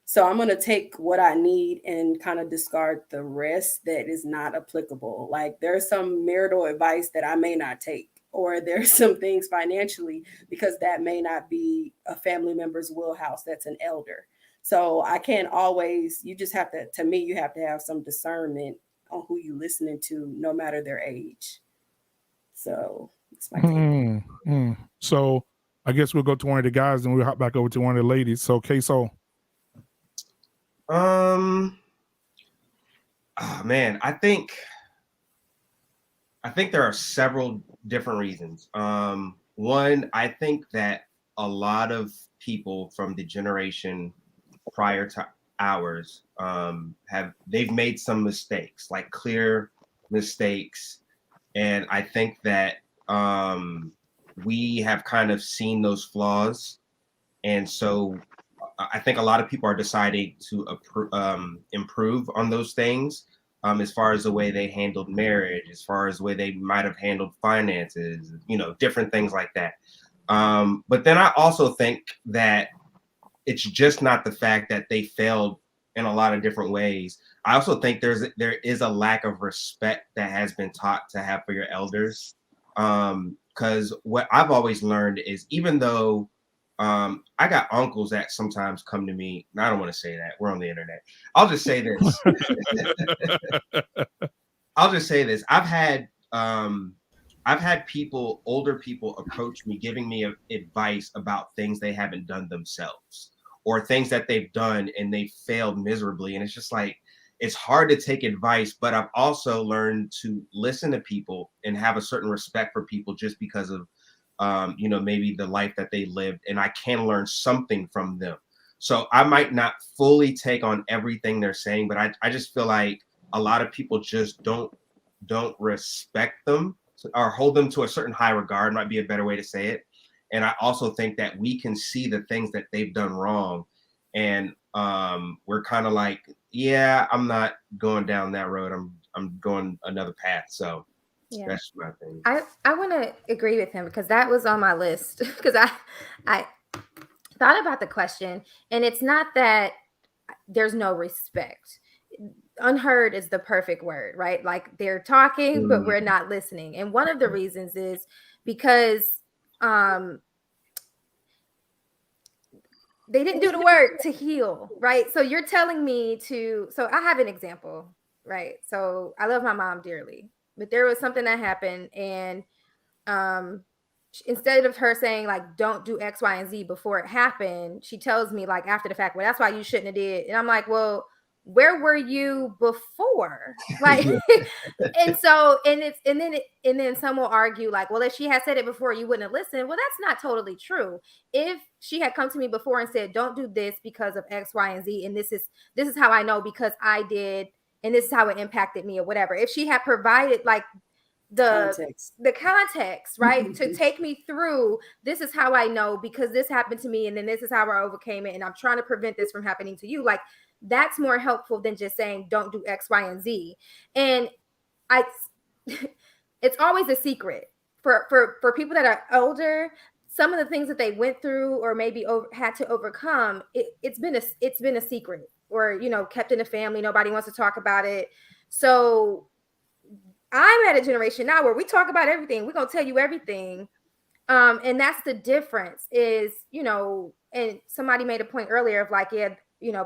So I'm going to take what I need and kind of discard the rest that is not applicable. Like there's some marital advice that I may not take, or there's some things financially because that may not be a family member's wheelhouse. That's an elder. So I can't always. You just have to me, you have to have some discernment on who you listening to, no matter their age. So it's my take. So I guess we'll go to one of the guys and we'll hop back over to one of the ladies. So K-Soul. Oh man, I think there are several different reasons. One, I think that a lot of people from the generation prior to ours they've made some mistakes, like clear mistakes, and I think that we have kind of seen those flaws, and so I think a lot of people are deciding to improve on those things, as far as the way they handled marriage, as far as the way they might have handled finances, different things like that. But then I also think that it's just not the fact that they failed in a lot of different ways. I also think there is a lack of respect that has been taught to have for your elders. Because what I've always learned is, even though I got uncles that sometimes come to me, and I don't want to say that, we're on the internet. I'll just say this. I've had older people approach me, giving me advice about things they haven't done themselves, or things that they've done and they failed miserably. And it's just like, it's hard to take advice, but I've also learned to listen to people and have a certain respect for people just because of, maybe the life that they lived, and I can learn something from them. So I might not fully take on everything they're saying, but I just feel like a lot of people just don't respect them, or hold them to a certain high regard, might be a better way to say it. And I also think that we can see the things that they've done wrong, and we're kind of like, yeah, I'm not going down that road. I'm going another path. So yeah, that's my thing. I want to agree with him, because that was on my list, because I thought about the question, and it's not that there's no respect. Unheard is the perfect word, right? Like they're talking, but we're not listening. And one of the reasons is because they didn't do the work to heal, right? So you're telling me so I have an example, right? So I love my mom dearly. but there was something that happened, and instead of her saying like don't do X, Y, and Z before it happened, she tells me like after the fact, well, that's why you shouldn't have did. And I'm like, well, where were you before? Like, and so, and then some will argue like, well, if she had said it before, you wouldn't have listened. Well, that's not totally true. If she had come to me before and said, don't do this because of X, Y, and Z, and this is how I know because I did, and this is how it impacted me or whatever. If she had provided like the context, right, to take me through, this is how I know because this happened to me, and then this is how I overcame it, and I'm trying to prevent this from happening to you. Like, that's more helpful than just saying don't do X, Y, and Z. And it's always a secret for people that are older. Some of the things that they went through or maybe had to overcome, it's been a secret, or kept in the family. Nobody wants to talk about it. So I'm at a generation now where we talk about everything. We're gonna tell you everything. And that's the difference is, and somebody made a point earlier of like, yeah,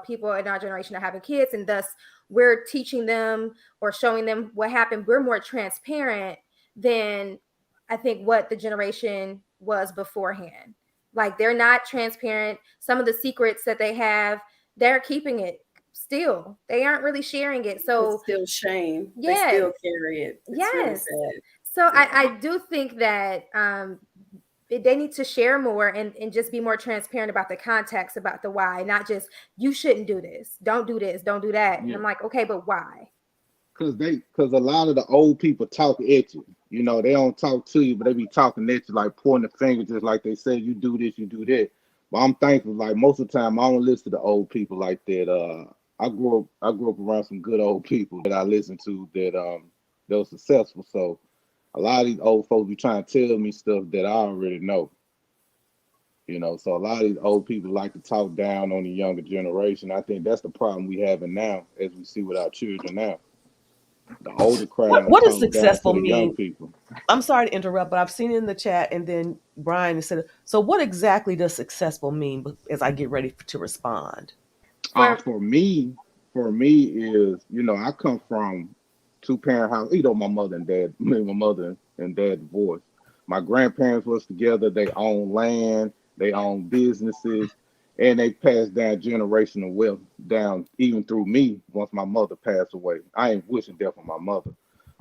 people in our generation are having kids, and thus we're teaching them or showing them what happened. We're more transparent than I think what the generation was beforehand. Like, they're not transparent. Some of the secrets that they have, they're keeping it still. They aren't really sharing it. So it's still shame. Yes. They still carry it. It's yes. Really sad. So yeah. I do think that they need to share more and just be more transparent about the context, about the why, not just you shouldn't do this, don't do this, don't do that. Yeah. And I'm like, okay, but why? Because a lot of the old people talk at you. They don't talk to you, but they be talking at you, like pointing the finger, just like they say, you do this, you do that. But I'm thankful, like most of the time, I don't listen to the old people like that. I grew up around some good old people that I listened to that were successful. So a lot of these old folks be trying to tell me stuff that I already know. So a lot of these old people like to talk down on the younger generation. I think that's the problem we having now, as we see with our children now. The older crowd. What does successful mean? Young people. I'm sorry to interrupt, but I've seen it in the chat, and then Brian said, so what exactly does successful mean as I get ready to respond? For me is, I come from 2-parent house. My mother and dad divorced. My grandparents was together. They owned land, they owned businesses, and they passed down generational wealth down even through me once my mother passed away. I ain't wishing death on my mother,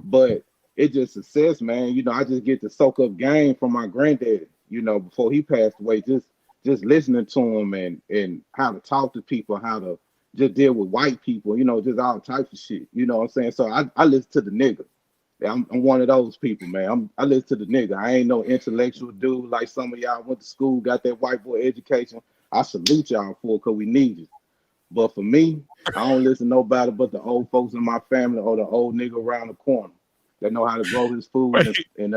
but it just success, man. I just get to soak up game from my granddaddy, before he passed away, just listening to him and how to talk to people, how to just deal with white people, just all types of shit. You know what I'm saying? So I listen to the nigga. I'm one of those people, man. I listen to the nigga. I ain't no intellectual dude like some of y'all went to school, got that white boy education. I salute y'all for it because we need it. But for me, I don't listen to nobody but the old folks in my family or the old nigga around the corner that know how to grow his food and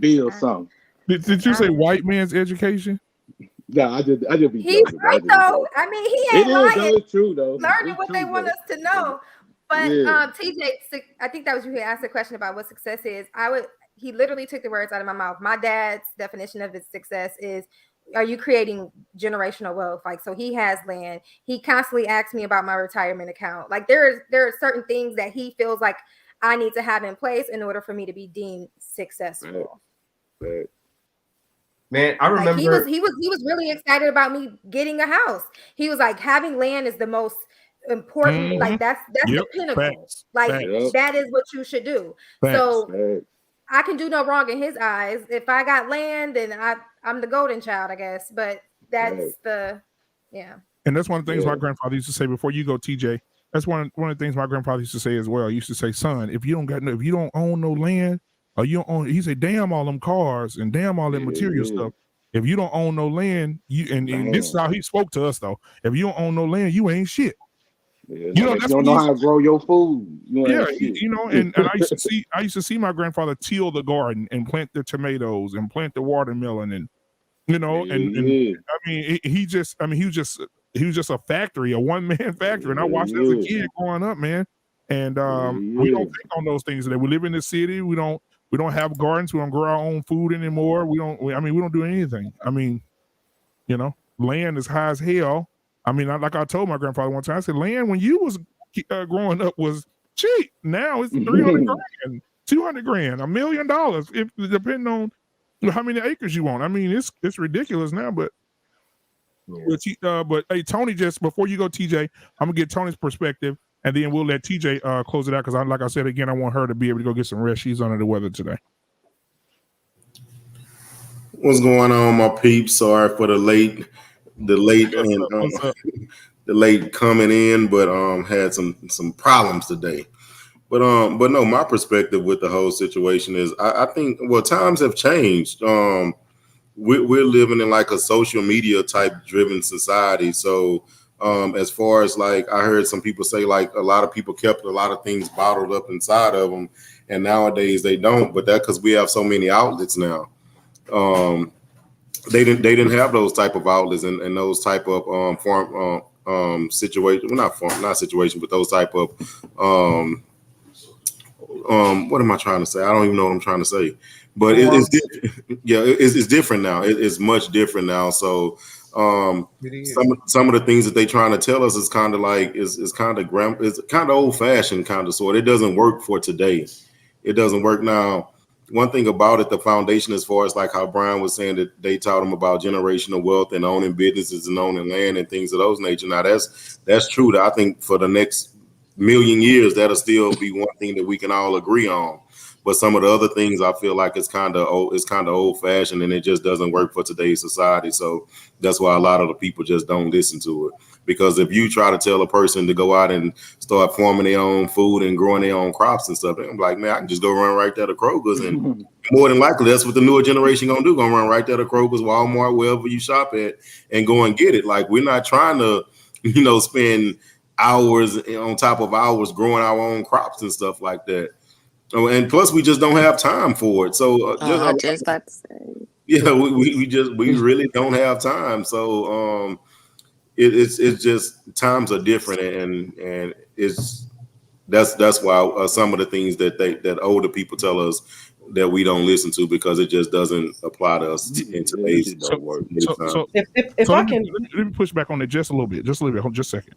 build something. Did you say white man's education? No, I just be He's joking. right though. I mean, he ain't lying. It's true though. Learning what they want us to know. But yeah. TJ, I think that was you who asked the question about what success is. He literally took the words out of my mouth. My dad's definition of his success is, are you creating generational wealth? Like, so he has land. He constantly asks me about my retirement account. Like, there are certain things that he feels like I need to have in place in order for me to be deemed successful. Right. Man, I remember he was really excited about me getting a house. He was like, having land is the most important. Like, that's the pinnacle. Facts. That is what you should do. Facts. So I can do no wrong in his eyes. If I got land, then I'm the golden child, I guess. But that's And that's one of the things my grandfather used to say before you go, TJ. That's one of the things my grandfather used to say as well. He used to say, son, if you don't own no land, or you don't own, he said, damn all them cars and damn all that material stuff. If you don't own no land, and this is how he spoke to us though. If you don't own no land, you ain't shit. Yeah, that's you don't know how to grow your food. And I used to see my grandfather till the garden and plant the tomatoes and plant the watermelon and I mean he was just a factory, a one-man factory. And I watched as a kid growing up, man. And we don't think on those things today. We live in the city. We don't have gardens. We don't grow our own food anymore. We don't do anything. I mean, land is high as hell. I mean, like I told my grandfather one time, I said, land when you was growing up was cheap. Now it's 300 grand, 200 grand, $1 million, if depending on how many acres you want. I mean, it's ridiculous now, but. But hey, Tony, just before you go, TJ, I'm gonna get Tony's perspective, and then we'll let TJ close it out because, like I said again, I want her to be able to go get some rest. She's under the weather today. What's going on, my peeps? Sorry for the late the late coming in, but had some problems today. But no, my perspective with the whole situation is I think times have changed. We're living in like a social media type driven society. So as far as like, I heard some people say like a lot of people kept a lot of things bottled up inside of them, and nowadays they don't. But that because we have so many outlets now. They didn't have those type of outlets and those type of situation. Well, not situation, but those type of what am I trying to say? I don't even know what I'm trying to say. But it's different. Yeah, it's different now. It's much different now. So some of the things that they trying to tell us is kind of like it's kind of old fashioned kind of sort. It doesn't work for today. It doesn't work now. One thing about it, the foundation, as far as like how Brian was saying that they taught them about generational wealth and owning businesses and owning land and things of those nature. Now that's true. I think for the next million years, that'll still be one thing that we can all agree on. But some of the other things I feel like it's kind of old fashioned and it just doesn't work for today's society. So that's why a lot of the people just don't listen to it. Because if you try to tell a person to go out and start farming their own food and growing their own crops and stuff, I'm like, man, I can just go run right there to Kroger's, and more than likely that's what the newer generation gonna do. Gonna run right there to Kroger's, Walmart, wherever you shop at, and go and get it. Like, we're not trying to, spend hours on top of hours growing our own crops and stuff like that. Oh, and plus we just don't have time for it. So I just about to say. Yeah, we really don't have time. So it's just times are different, and that's why some of the things that older people tell us that we don't listen to, because it just doesn't apply to us in today's work. So let me push back on it just a little bit. Just a second.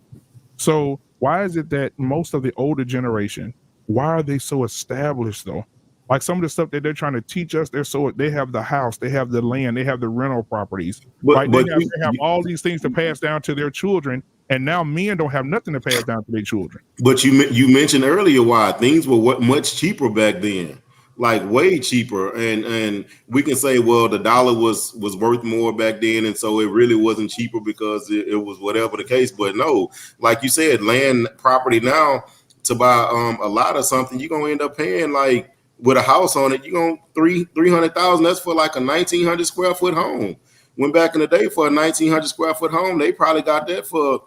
So why is it that most of the older generation, why are they so established though? Like some of the stuff that they're trying to teach us, they have the house, they have the land, they have the rental properties, right? They have all these things to pass down to their children, and now men don't have nothing to pass down to their children. But you mentioned earlier why things were much cheaper back then, like way cheaper, and we can say, well, the dollar was worth more back then, and so it really wasn't cheaper because it was whatever the case. But no, like you said, land property now to buy a lot of something, you're gonna end up paying like, with a house on it, you're going $300,000. That's for like a 1,900 square foot home. When back in the day, for a 1,900 square foot home, they probably got that for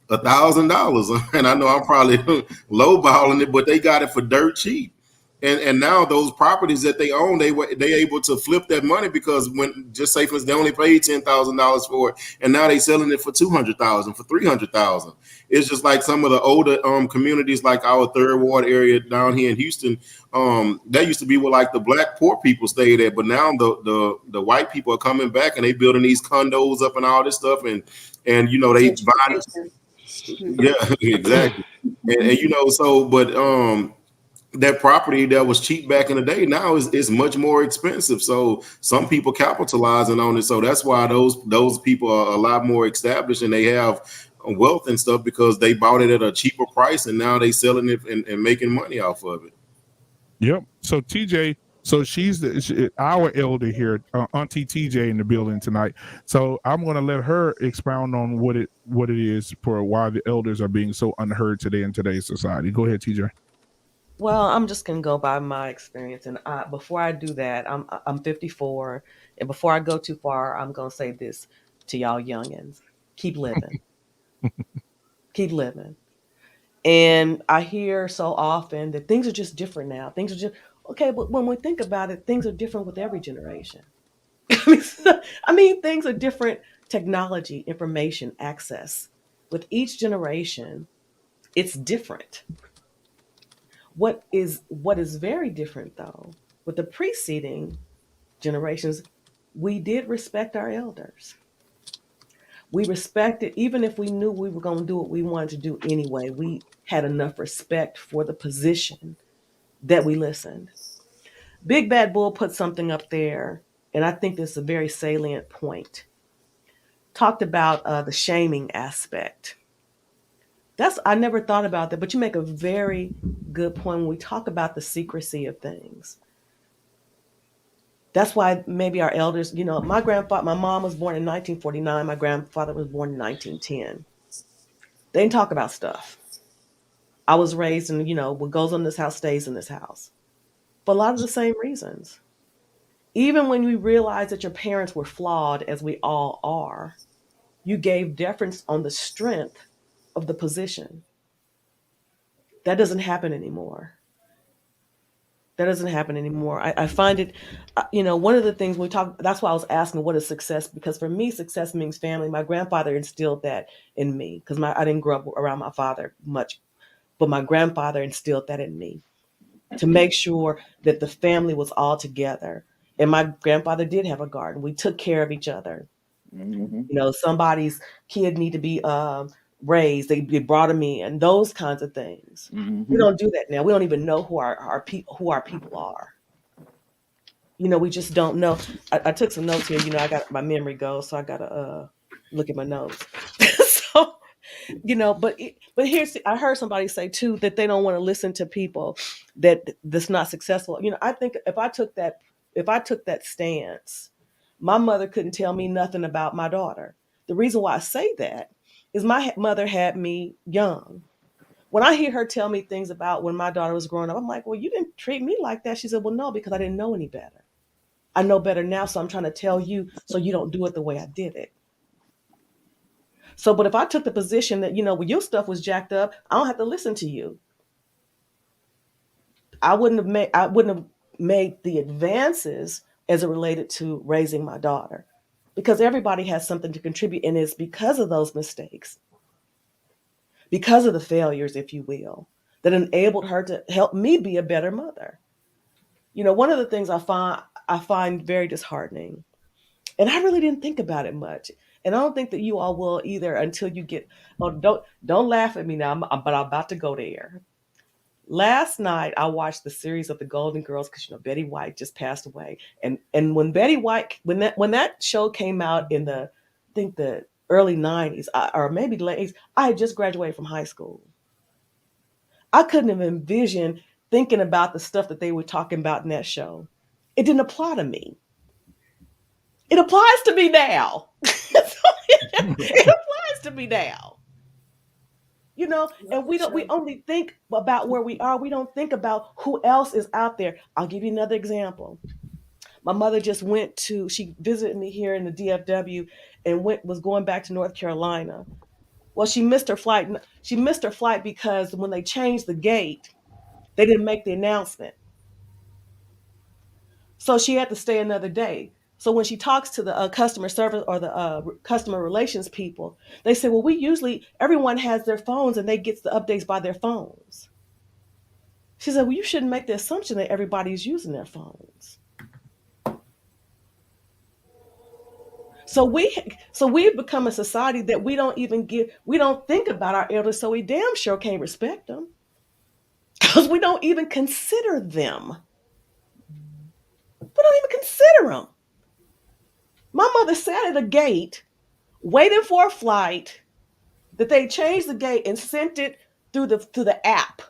$1,000. And I know I'm probably lowballing it, but they got it for dirt cheap. And now those properties that they own, they able to flip that money, because when, just say for instance, they only paid $10,000 for it, and now they selling it for $200,000, for $300,000. It's just like some of the older communities, like our Third Ward area down here in Houston. That used to be where like the black poor people stayed at, but now the white people are coming back and they building these condos up and all this stuff, and they buy. Yeah, exactly. and so, but that property that was cheap back in the day now is much more expensive. So some people capitalizing on it. So that's why those people are a lot more established and they have wealth and stuff, because they bought it at a cheaper price and now they selling it and making money off of it. Yep. So TJ, so she's our elder here, Auntie TJ, in the building tonight. So I'm going to let her expound on what it is for why the elders are being so unheard today in today's society. Go ahead, TJ. Well, I'm just gonna go by my experience, and before I do that, I'm 54, and before I go too far, I'm gonna say this to y'all youngins: keep living, keep living. And I hear so often that things are just different now. Things are just okay, but when we think about it, things are different with every generation. I mean, things are different. Technology, information, access. With each generation, it's different. What is very different though, with the preceding generations, we did respect our elders. We respected, even if we knew we were going to do what we wanted to do anyway. We had enough respect for the position that we listened. Big Bad Bull put something up there, and I think this is a very salient point. Talked about the shaming aspect. I never thought about that, but you make a very good point when we talk about the secrecy of things. That's why maybe our elders, my mom was born in 1949. My grandfather was born in 1910. They didn't talk about stuff. I was raised in, what goes on in this house stays in this house. For a lot of the same reasons. Even when you realize that your parents were flawed, as we all are, you gave deference on the strength of the position. That doesn't happen anymore. That doesn't happen anymore. I find it, one of the things we talk, that's why I was asking what is success, because for me, success means family. My grandfather instilled that in me because I didn't grow up around my father much, but my grandfather instilled that in me to make sure that the family was all together. And my grandfather did have a garden. We took care of each other. Somebody's kid need to be raised. They brought them in. Those kinds of things. We don't do that now. We don't even know who our people are. We just don't know. I took some notes here. I got my memory goes, so I gotta look at my notes. So but here's I heard somebody say too that they don't want to listen to people that's not successful. I think if I took that stance, my mother couldn't tell me nothing about my daughter. The reason why I say that is my mother had me young. When I hear her tell me things about when my daughter was growing up, I'm like, well, you didn't treat me like that. She said, well, no, because I didn't know any better. I know better now, so I'm trying to tell you so you don't do it the way I did it. So, but if I took the position that, when your stuff was jacked up, I don't have to listen to you. I wouldn't have made the advances as it related to raising my daughter, because everybody has something to contribute. And it's because of those mistakes, because of the failures, if you will, that enabled her to help me be a better mother. One of the things I find very disheartening, and I really didn't think about it much. And I don't think that you all will either until you get, don't laugh at me now, but I'm about to go there. Last night, I watched the series of the Golden Girls because, Betty White just passed away. And when Betty White, when that show came out in I think the early 90s, or maybe late 80s, I had just graduated from high school. I couldn't have envisioned thinking about the stuff that they were talking about in that show. It didn't apply to me. It applies to me now. It applies to me now. And we only think about where we are. We don't think about who else is out there. I'll give you another example. My mother just she visited me here in the DFW and was going back to North Carolina. Well, she missed her flight. She missed her flight because when they changed the gate, they didn't make the announcement. So she had to stay another day. So when she talks to the customer service or the customer relations people, they say, well, everyone has their phones and they get the updates by their phones. She said, well, you shouldn't make the assumption that everybody's using their phones. So we've become a society that we don't think about our elders, so we damn sure can't respect them because we don't even consider them. We don't even consider them. My mother sat at a gate waiting for a flight that they changed the gate and sent it through the app.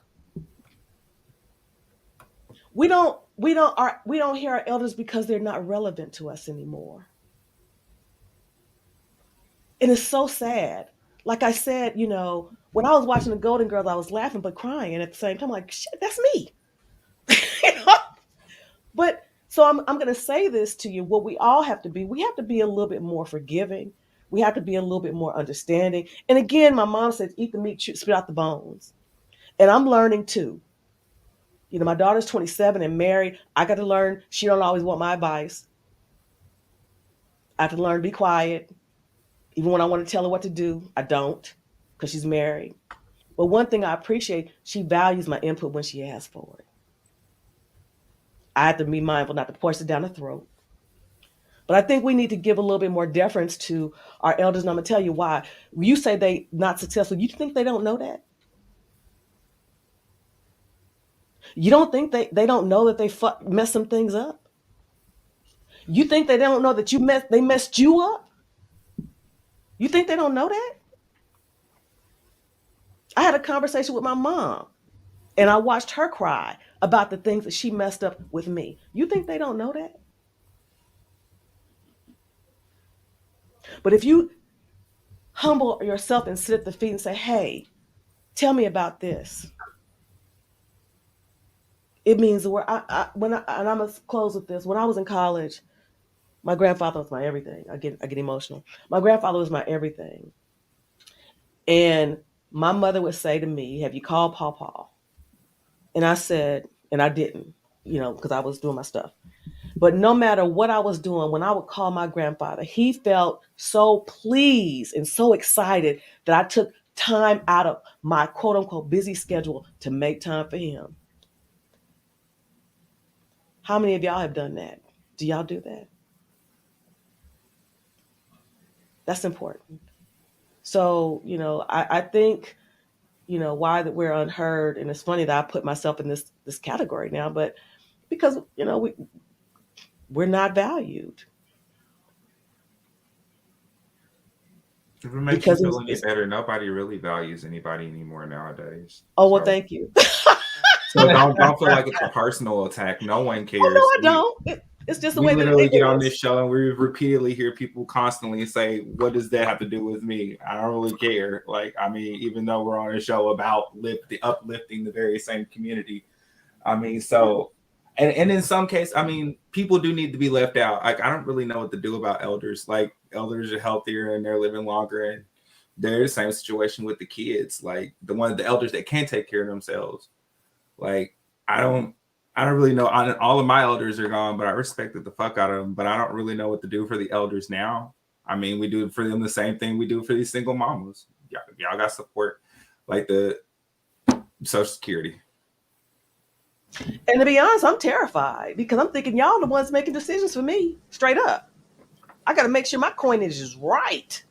We don't hear our elders because they're not relevant to us anymore. And it's so sad. Like I said, when I was watching the Golden Girls, I was laughing but crying, and at the same time, like, shit, that's me. But so I'm going to say this to you. What we all have to be, we have to be a little bit more forgiving. We have to be a little bit more understanding. And again, my mom says, eat the meat, spit out the bones. And I'm learning too. My daughter's 27 and married. I got to learn. She don't always want my advice. I have to learn to be quiet. Even when I want to tell her what to do, I don't, because she's married. But one thing I appreciate, she values my input when she asks for it. I have to be mindful not to force it down her throat. But I think we need to give a little bit more deference to our elders, and I'm going to tell you why. You say they not successful. You think they don't know that? You don't think they don't know that they messed some things up? You think they don't know that they messed you up? You think they don't know that? I had a conversation with my mom and I watched her cry about the things that she messed up with me. You think they don't know that? But if you humble yourself and sit at the feet and say, hey, tell me about this. It means the word. And I'm gonna close with this. When I was in college, my grandfather was my everything. I get emotional. My grandfather was my everything. And my mother would say to me, have you called Paw Paw? And I said, and I didn't, because I was doing my stuff. But no matter what I was doing, when I would call my grandfather, he felt so pleased and so excited that I took time out of my quote unquote busy schedule to make time for him. How many of y'all have done that? Do y'all do that? That's important. So, I think, why that we're unheard. And it's funny that I put myself in this category now, but because, we're not valued. If it makes you feel any better, nobody really values anybody anymore nowadays. Oh, well, thank you. So don't feel like it's a personal attack. No one cares. Oh, no, I don't. It's just the way we that literally get on this show and we repeatedly hear people constantly say, what does that have to do with me? I don't really care. Like, I mean, even though we're on a show about uplifting the very same community. I mean, so, and in some cases, I mean, people do need to be left out. Like, I don't really know what to do about elders. Like, elders are healthier and they're living longer, and they're the same situation with the kids. Like, the elders that can't take care of themselves. Like, I don't really know. All of my elders are gone, but I respected the fuck out of them. But I don't really know what to do for the elders now. I mean, we do for them the same thing we do for these single mamas. Y'all got support, like the Social Security. And to be honest, I'm terrified because I'm thinking y'all the ones making decisions for me, straight up. I got to make sure my coinage is right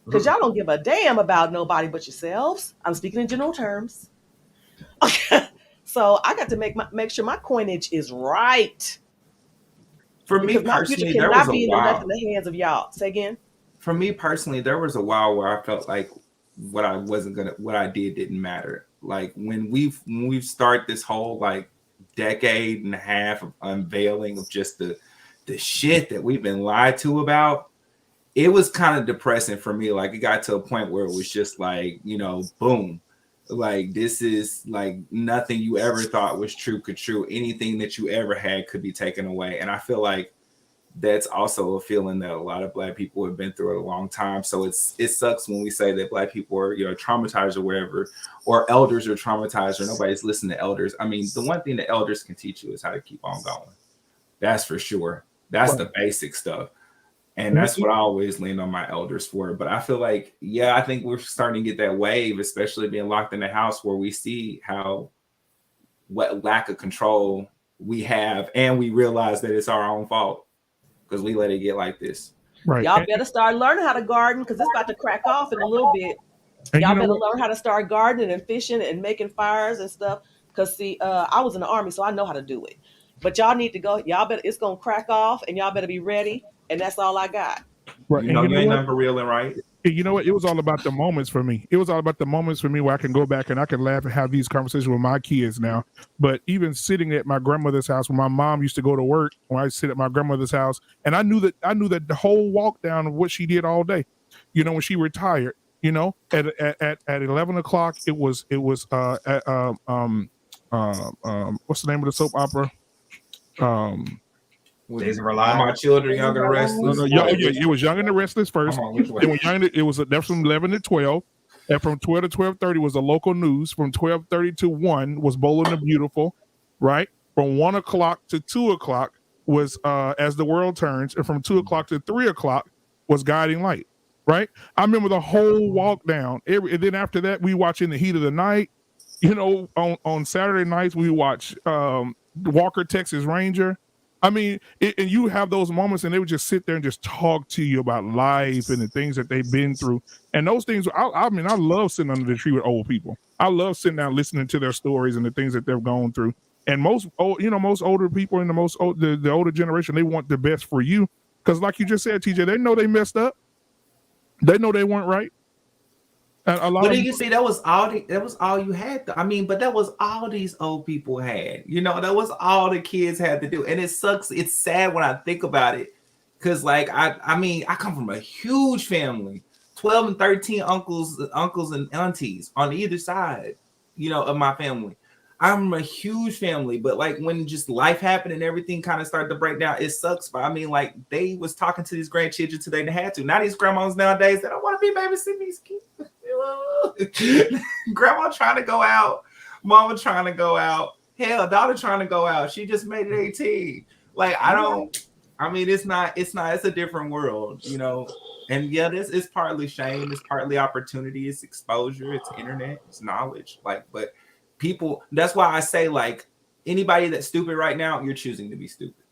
because y'all don't give a damn about nobody but yourselves. I'm speaking in general terms. Okay. So I got to make sure my coinage is right. For me personally, there was a while left in the hands of y'all. Say again. For me personally, there was a while where I felt like what I did didn't matter. Like when we've started this whole like decade and a half of unveiling of just the shit that we've been lied to about, it was kind of depressing for me. Like it got to a point where it was just like, boom. Like this is like nothing you ever thought was true could true. Anything that you ever had could be taken away. And I feel like that's also a feeling that a lot of Black people have been through a long time. So it sucks when we say that Black people are traumatized or whatever, or elders are traumatized or nobody's listening to elders. I mean, the one thing that elders can teach you is how to keep on going. That's for sure. That's the basic stuff. And that's what I always lean on my elders for. But I feel like, I think we're starting to get that wave, especially being locked in the house, where we see what lack of control we have. And we realize that it's our own fault because we let it get like this. Right. Y'all better start learning how to garden because it's about to crack off in a little bit. Y'all better learn how to start gardening and fishing and making fires and stuff. Because see, I was in the Army, so I know how to do it. But y'all need to go. It's going to crack off and y'all better be ready. And that's all I got. Right. You ain't never reeling, right? You know what? It was all about the moments for me. It was all about the moments for me where I can go back and I can laugh and have these conversations with my kids now. But even sitting at my grandmother's house when my mom used to go to work, when I sit at my grandmother's house, and I knew that the whole walk down of what she did all day, when she retired, at 11 o'clock, it was what's the name of the soap opera? Days of Our Lives. My children, Young and Restless. It was Young and the Restless first. That's from 11 to 12. And from 12 to 12:30 was the local news. From 12:30 to 1 was Bold and the Beautiful, right? From 1 o'clock to 2 o'clock was As the World Turns. And from 2 o'clock to 3 o'clock was Guiding Light, right? I remember the whole walk down. And then after that, we watch In the Heat of the Night. On Saturday nights, we watch Walker, Texas Ranger. I mean, and you have those moments and they would just sit there and just talk to you about life and the things that they've been through. And those things, I love sitting under the tree with old people. I love sitting down listening to their stories and the things that they've gone through. And most older people in the older generation, they want the best for you. Because like you just said, TJ, they know they messed up. They know they weren't right. And a lot But of then you see, that was all you had. I mean, but that was all these old people had. You know, that was all the kids had to do. And it sucks. It's sad when I think about it. Because like I mean, I come from a huge family, 12 and 13 uncles and aunties on either side, you know, of my family. I'm a huge family, but like when just life happened and everything kind of started to break down, it sucks. But I mean, like they was talking to these grandchildren today, they had to. Now these grandmas nowadays, they don't want to be babysitting these kids. Grandma trying to go out, mama trying to go out, hell, daughter trying to go out. She just made it 18. Like it's a different world, you know. And yeah, this is partly shame, it's partly opportunity, it's exposure, it's internet, it's knowledge. Like, but people, that's why I say, like, anybody that's stupid right now, you're choosing to be stupid.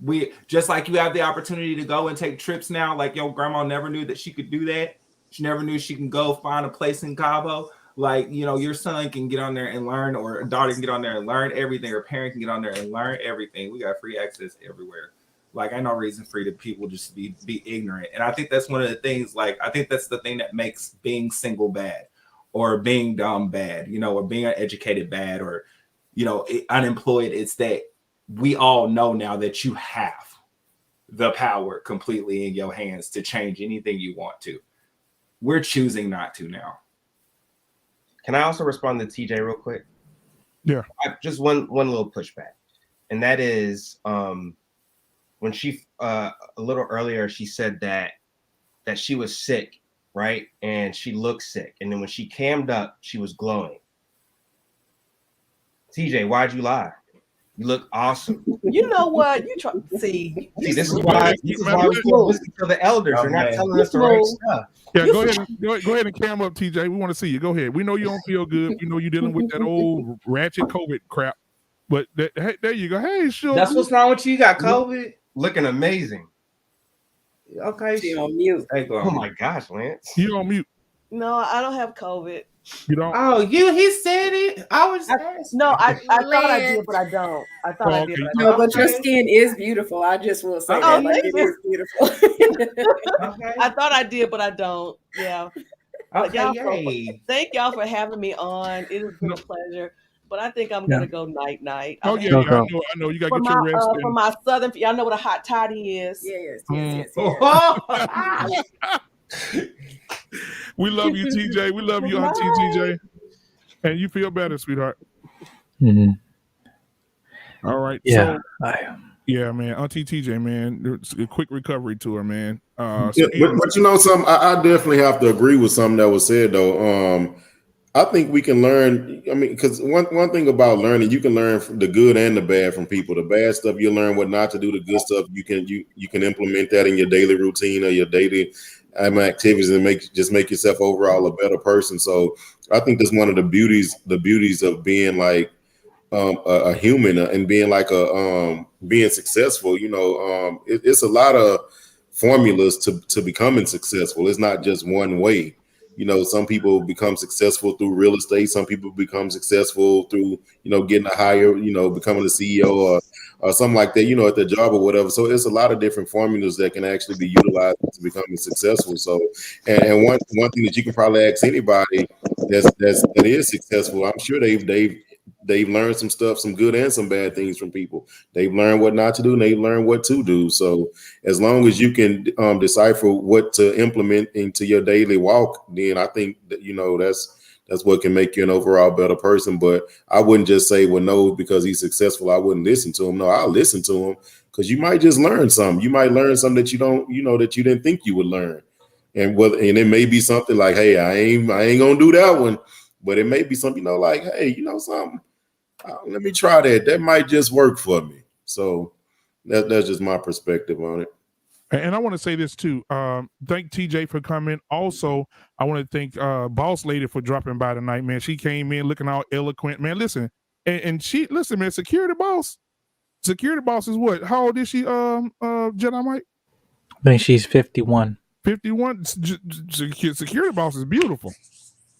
We just like you have the opportunity to go and take trips now. Like your grandma never knew that she could do that. She never knew she can go find a place in Cabo. Like, you know, your son can get on there and learn, or a daughter can get on there and learn everything, or a parent can get on there and learn everything. We got free access everywhere. Like, I know reason for the people just be ignorant. And I think that's one of the things, like, I think that's the thing that makes being single bad, or being dumb bad, you know, or being uneducated bad, or, you know, unemployed. It's that we all know now that you have the power completely in your hands to change anything you want to. We're choosing not to now. Can I also respond to TJ real quick? Yeah. Just one little pushback. And that is when she a little earlier, she said that she was sick, right? And she looked sick. And then when she cammed up, she was glowing. TJ, why'd you lie? You look awesome. You know what? You try see. This is why we listen to the elders. They're not telling us the right stuff. Yeah, go ahead and cam up, TJ. We want to see you. Go ahead. We know you don't feel good. We know you're dealing with that old ratchet COVID crap. But hey, there you go. Hey, sure. That's what's wrong with you. You got COVID. Looking amazing. Okay. She on mute. Oh my gosh, Lance. You on mute. No, I don't have COVID. You don't? Oh, he said it. I was asking. No, I thought I did, but I don't. I thought I did. But No, but your skin is beautiful. I just will say that. Like, it is beautiful. Okay. I thought I did, but I don't. Yeah. But Okay. thank y'all for having me on. It has been a pleasure. But I think I'm gonna go night. Oh yeah, I know. You gotta get your rest. For my southern, y'all know what a hot toddy is. Yes. We love you, TJ. We love you, Auntie TJ. And you feel better, sweetheart. Mm-hmm. All right. Yeah. So, yeah, man. Auntie TJ, man. It's a quick recovery to her, man. But you know something, I definitely have to agree with something that was said though. I think we can learn. I mean, because one thing about learning, you can learn from the good and the bad from people. The bad stuff you learn what not to do. The good stuff you can implement that in your daily routine or your daily activities and make yourself overall a better person. So I think that's one of the beauties of being like a human and being like being successful. You know, it's a lot of formulas to becoming successful. It's not just one way. You know, some people become successful through real estate. Some people become successful through, you know, getting a higher, you know, becoming a CEO or something like that, you know, at their job or whatever. So it's a lot of different formulas that can actually be utilized to becoming successful. So, and one thing that you can probably ask anybody that is successful, I'm sure they've learned some stuff, some good and some bad things from people. They've learned what not to do and they've learned what to do. So as long as you can decipher what to implement into your daily walk, then I think that, you know, that's what can make you an overall better person. But I wouldn't just say, well, no, because he's successful, I wouldn't listen to him. No, I'll listen to him because you might just learn something. You might learn something that you don't, you know, that you didn't think you would learn. And it may be something like, hey, I ain't gonna do that one. But it may be something, you know, like, hey, you know something, let me try that. That might just work for me. So that's just my perspective on it. And I want to say this too. Thank TJ for coming. Also, I want to thank Boss Lady for dropping by tonight, man. She came in looking all eloquent, man. Listen, and she listen, man. Security boss is what? How old is she? Jedi Mike? I think she's 51. 51. Security boss is beautiful,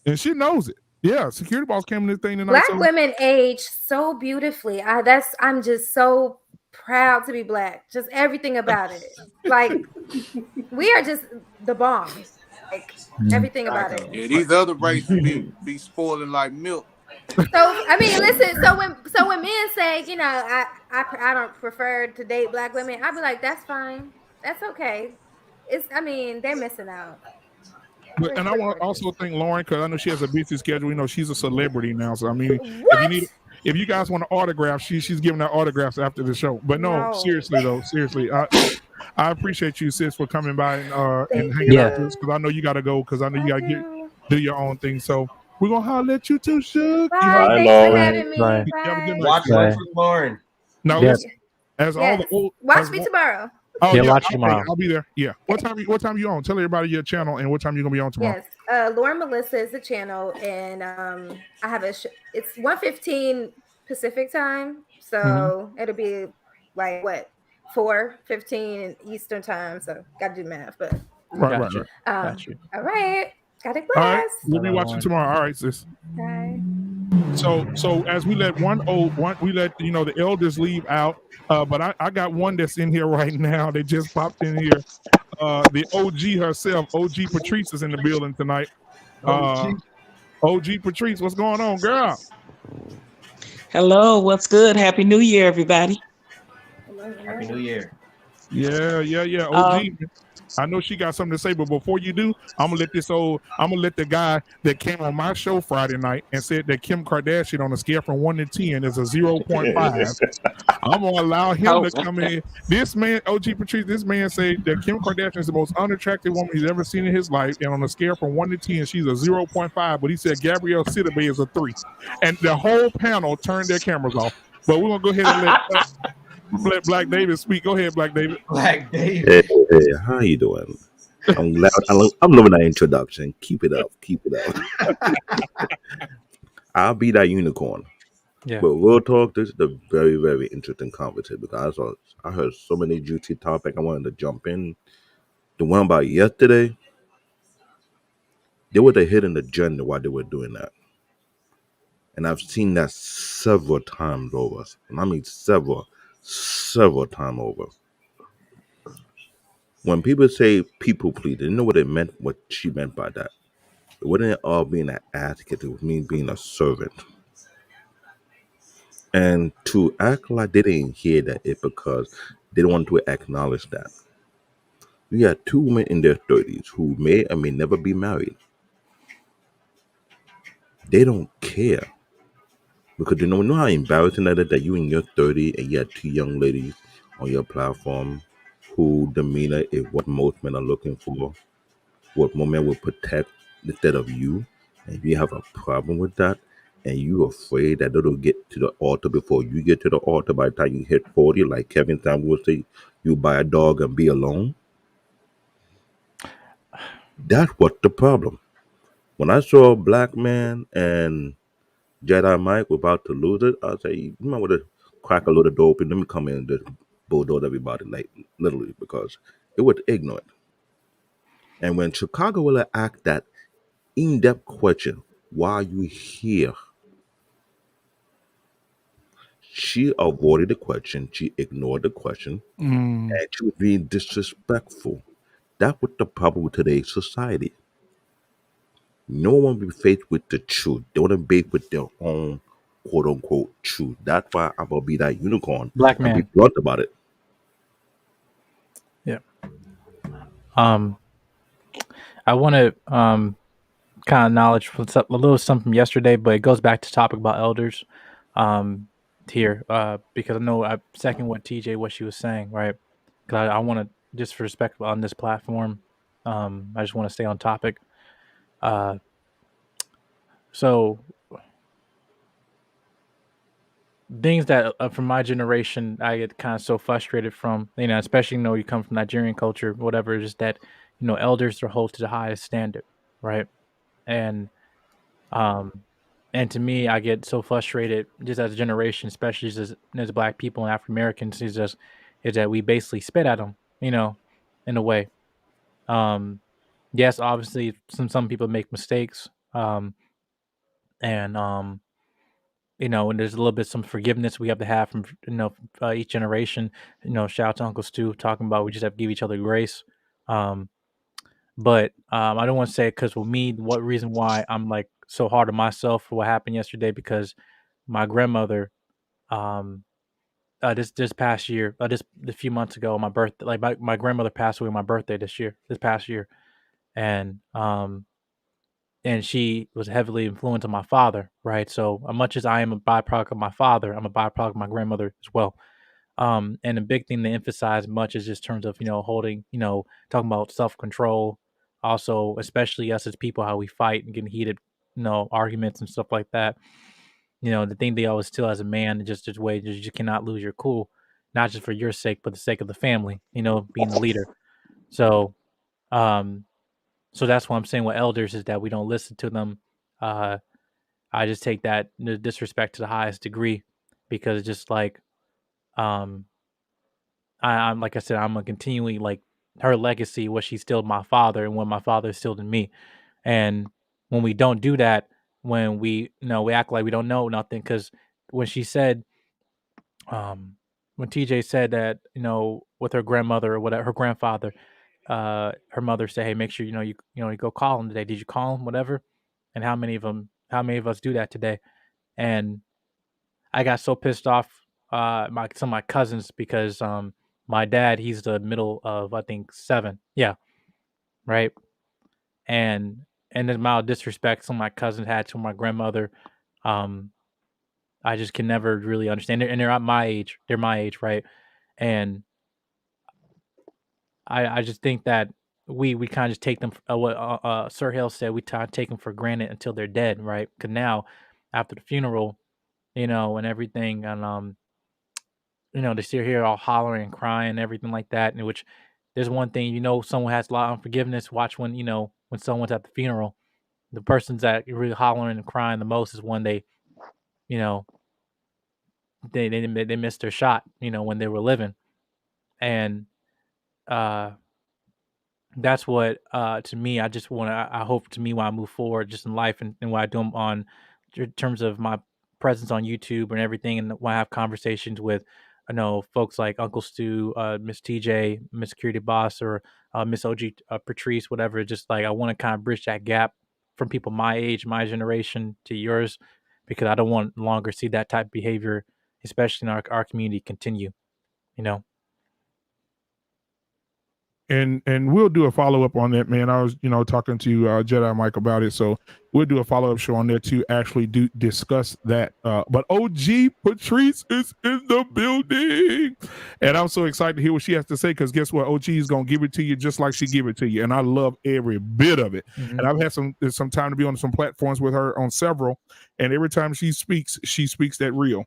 and she knows it. Yeah, security boss came in this thing tonight. Black So women age so beautifully. I'm just so proud to be black. Just everything about it. Like we are just the bomb. Like everything about it. Yeah, these other races be spoiling like milk. So I mean, listen. So when men say, I don't prefer to date black women, I'd be like, that's fine. That's okay. I mean, they're missing out. And I want to also thank Lauren because I know she has a busy schedule. You know, she's a celebrity now. So I mean, What? if you guys want an autograph, she's giving out autographs after the show. But no, seriously though, I appreciate you, sis, for coming by and hanging out with us because I know you got to go because I know you got to do your own thing. So we're gonna holler at you too, Suge. Bye. Thanks for having me. Bye. Have a good night. Watch out for Lauren. Now, listen, as all the old, watch me tomorrow. Oh Yeah, yeah, watch tomorrow. I'll be there. Yeah. What time you on? Tell everybody your channel and what time you're gonna be on tomorrow. Yes, Lauren Melissa is the channel, and I have it's 1:15 Pacific time, so it'll be like what 4:15 Eastern time. So gotta do math, but Right. Got you. All right, got it. All right, we'll be watching tomorrow. All right, sis. Bye. So as we let the elders leave out, but I got one that's in here right now. They just popped in here. The OG herself, OG Patrice, is in the building tonight. OG Patrice, what's going on, girl? Hello, what's good? Happy New Year, everybody. Happy New Year. Yeah. OG. I know she got something to say, but before you do, I'm gonna let the guy that came on my show Friday night and said that Kim Kardashian on a scale from 1 to 10 is a 0.5. I'm gonna allow him to come in. This man, OG Patrice, this man said that Kim Kardashian is the most unattractive woman he's ever seen in his life, and on a scale from 1 to 10, she's a 0.5. But he said Gabrielle Sidibe is a 3, and the whole panel turned their cameras off. But we're gonna go ahead and let Black David speak. Go ahead, Black David. Black David. Hey, how you doing? I'm glad. I'm loving that introduction. Keep it up. I'll be that unicorn. Yeah. But real talk, this is a very, very interesting conversation because I heard so many juicy topics. I wanted to jump in. The one about yesterday, there was a hidden agenda while they were doing that. And I've seen that several times over. And I mean several times over. When people say people please, they know what she meant by that. It wasn't all being an advocate, it was me being a servant. And to act like they didn't hear that it because they don't want to acknowledge that. You got two women in their 30s who may or may never be married. They don't care. Because you know how embarrassing that is that you in your 30s and you have two young ladies on your platform who demeanor is what most men are looking for, what most men will protect instead of you, and if you have a problem with that, and you're afraid that it'll get to the altar before you get to the altar by the time you hit 40, like Kevin Samuel would say, you buy a dog and be alone. That's what the problem. When I saw a black man and Jedi Mike were about to lose it, I say, you might want to crack a little door open. Let me come in and just bulldoze everybody, like literally, because it was ignorant. And when Chicago will ask that in-depth question, why are you here? She avoided the question. She ignored the question. And she was being disrespectful. That's what the problem with today's society. No one will be faced with the truth. They want to be with their own quote unquote truth. That's why I'm gonna be that unicorn. Black and be man. blunt about it. Yeah. I want to kind of acknowledge a little something from yesterday, but it goes back to topic about elders here because I know I second what she was saying, right? Because I want to just for respect on this platform. I just want to stay on topic. So things that from my generation I get kind of so frustrated from, especially you come from Nigerian culture, whatever, just that elders are held to the highest standard, right? And to me, I get so frustrated just as a generation, especially as Black people and African Americans, is that we basically spit at them, in a way. Yes, obviously some people make mistakes, and and there's a little bit some forgiveness we have to have from each generation. Shout out to Uncle Stu talking about we just have to give each other grace. But I don't want to say it because with me, what reason why I'm like so hard on myself for what happened yesterday, because my grandmother, this past year, just a few months ago, my birthday, like my grandmother passed away on my birthday this past year, and she was heavily influenced on my father, right? So much as I am a byproduct of my father, I'm a byproduct of my grandmother as well. And a big thing to emphasize much is just terms of, holding, talking about self-control, also, especially us as people, how we fight and get heated, arguments and stuff like that. The thing they always tell as a man, just way, you just cannot lose your cool, not just for your sake, but the sake of the family, being the leader. So, so that's what I'm saying with elders is that we don't listen to them. I just take that disrespect to the highest degree, because it's just like, I'm like I said, I'm a continuing like her legacy, what she instilled in my father and what my father instilled in me. And when we don't do that, when we we act like we don't know nothing, because when she said, when TJ said that, with her grandmother or whatever, her grandfather, her mother said, "Hey, make sure you go call him today. Did you call him? Whatever." And how many of us do that today? And I got so pissed off, some of my cousins, because my dad, he's the middle of, I think, 7. Yeah, right. And the amount of disrespect some of my cousins had to my grandmother, um, I just can never really understand. And they're at my age. They're my age, right? And I just think that we kind of just take them. What Sir Hale said, we take them for granted until they're dead, right? Because now, after the funeral, and everything, and they sit here all hollering and crying and everything like that. And which there's one thing, someone has a lot of unforgiveness. Watch when when someone's at the funeral, the person's that really hollering and crying the most is when they, you know, they missed their shot, when they were living. And uh that's what to me, I just want to, I hope to me when I move forward just in life, and what I do on terms of my presence on YouTube and everything, and when I have conversations with folks like Uncle Stu, Miss TJ, Miss Security Boss, or Miss OG Patrice, whatever. Just like I want to kind of bridge that gap from people my age, my generation to yours, because I don't want longer see that type of behavior, especially in our community, continue. You know. And we'll do a follow up on that, man. I was talking to Jedi Mike about it, so we'll do a follow up show on there to actually discuss that. But OG Patrice is in the building, and I'm so excited to hear what she has to say, because guess what, OG is gonna give it to you just like she give it to you, and I love every bit of it. Mm-hmm. And I've had some time to be on some platforms with her on several, and every time she speaks that real.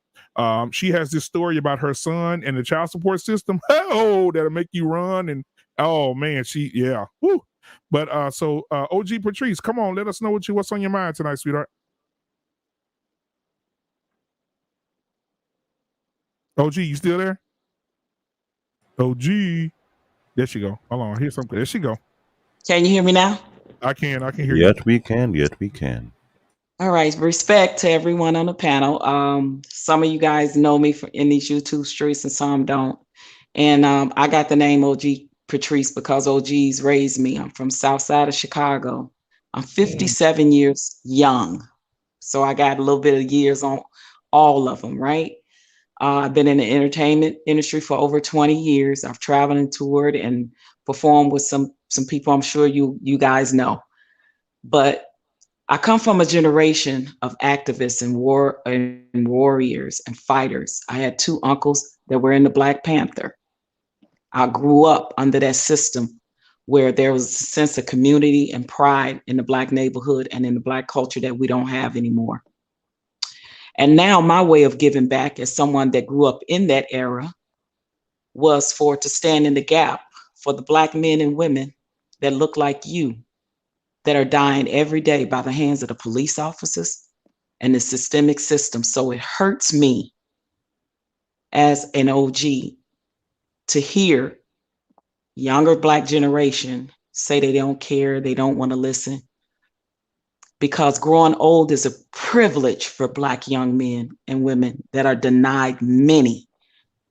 She has this story about her son and the child support system. Oh, that'll make you run. And oh man, yeah. Woo. But OG Patrice, come on, let us know what's on your mind tonight, sweetheart. OG, you still there? OG, there she go. Hold on, here's something. There she go. Can you hear me now? I can hear you. Yes, we can. Yes, we can. All right. Respect to everyone on the panel. Some of you guys know me in these YouTube streets, and some don't. And I got the name OG Patrice because OGs raised me. I'm from South Side of Chicago. I'm 57 years young, so I got a little bit of years on all of them, right? I've been in the entertainment industry for over 20 years. I've traveled and toured and performed with some people I'm sure you guys know. But I come from a generation of activists and warriors and fighters. I had 2 uncles that were in the Black Panther. I grew up under that system where there was a sense of community and pride in the Black neighborhood and in the Black culture that we don't have anymore. And now my way of giving back as someone that grew up in that era was to stand in the gap for the Black men and women that look like you, that are dying every day by the hands of the police officers and the systemic system. So it hurts me as an OG to hear younger Black generation say they don't care, they don't want to listen, because growing old is a privilege for Black young men and women that are denied many.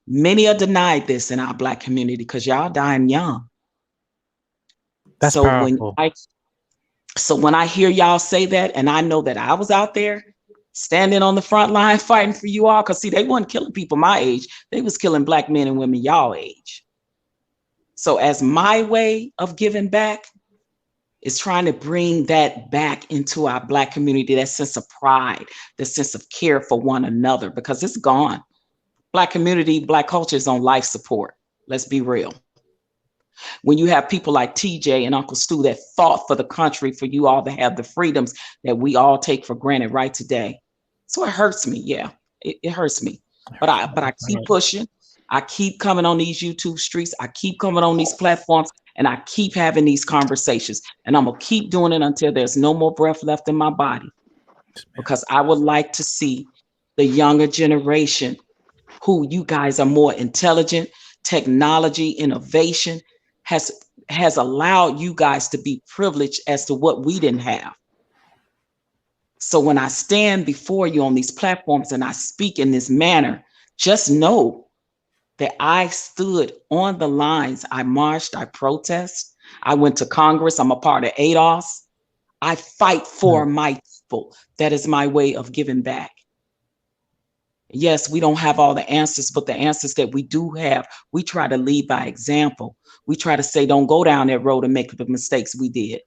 Many are denied this in our Black community because y'all dying young. That's powerful. So when I hear y'all say that, and I know that I was out there standing on the front line fighting for you all, because see, they weren't killing people my age. They was killing Black men and women y'all age. So as my way of giving back is trying to bring that back into our Black community, that sense of pride, the sense of care for one another, because it's gone. Black community, Black culture is on life support. Let's be real. When you have people like TJ and Uncle Stu that fought for the country, for you all to have the freedoms that we all take for granted right today. So it hurts me. Yeah, it hurts me. But I keep pushing. I keep coming on these YouTube streets. I keep coming on these platforms, and I keep having these conversations. And I'm going to keep doing it until there's no more breath left in my body. Because I would like to see the younger generation, who you guys are more intelligent, technology, innovation, has allowed you guys to be privileged as to what we didn't have. So when I stand before you on these platforms and I speak in this manner, just know that I stood on the lines. I marched, I protest, I went to Congress, I'm a part of ADOS. I fight for my people. That is my way of giving back. Yes, we don't have all the answers, but the answers that we do have, we try to lead by example. We try to say, don't go down that road and make the mistakes we did.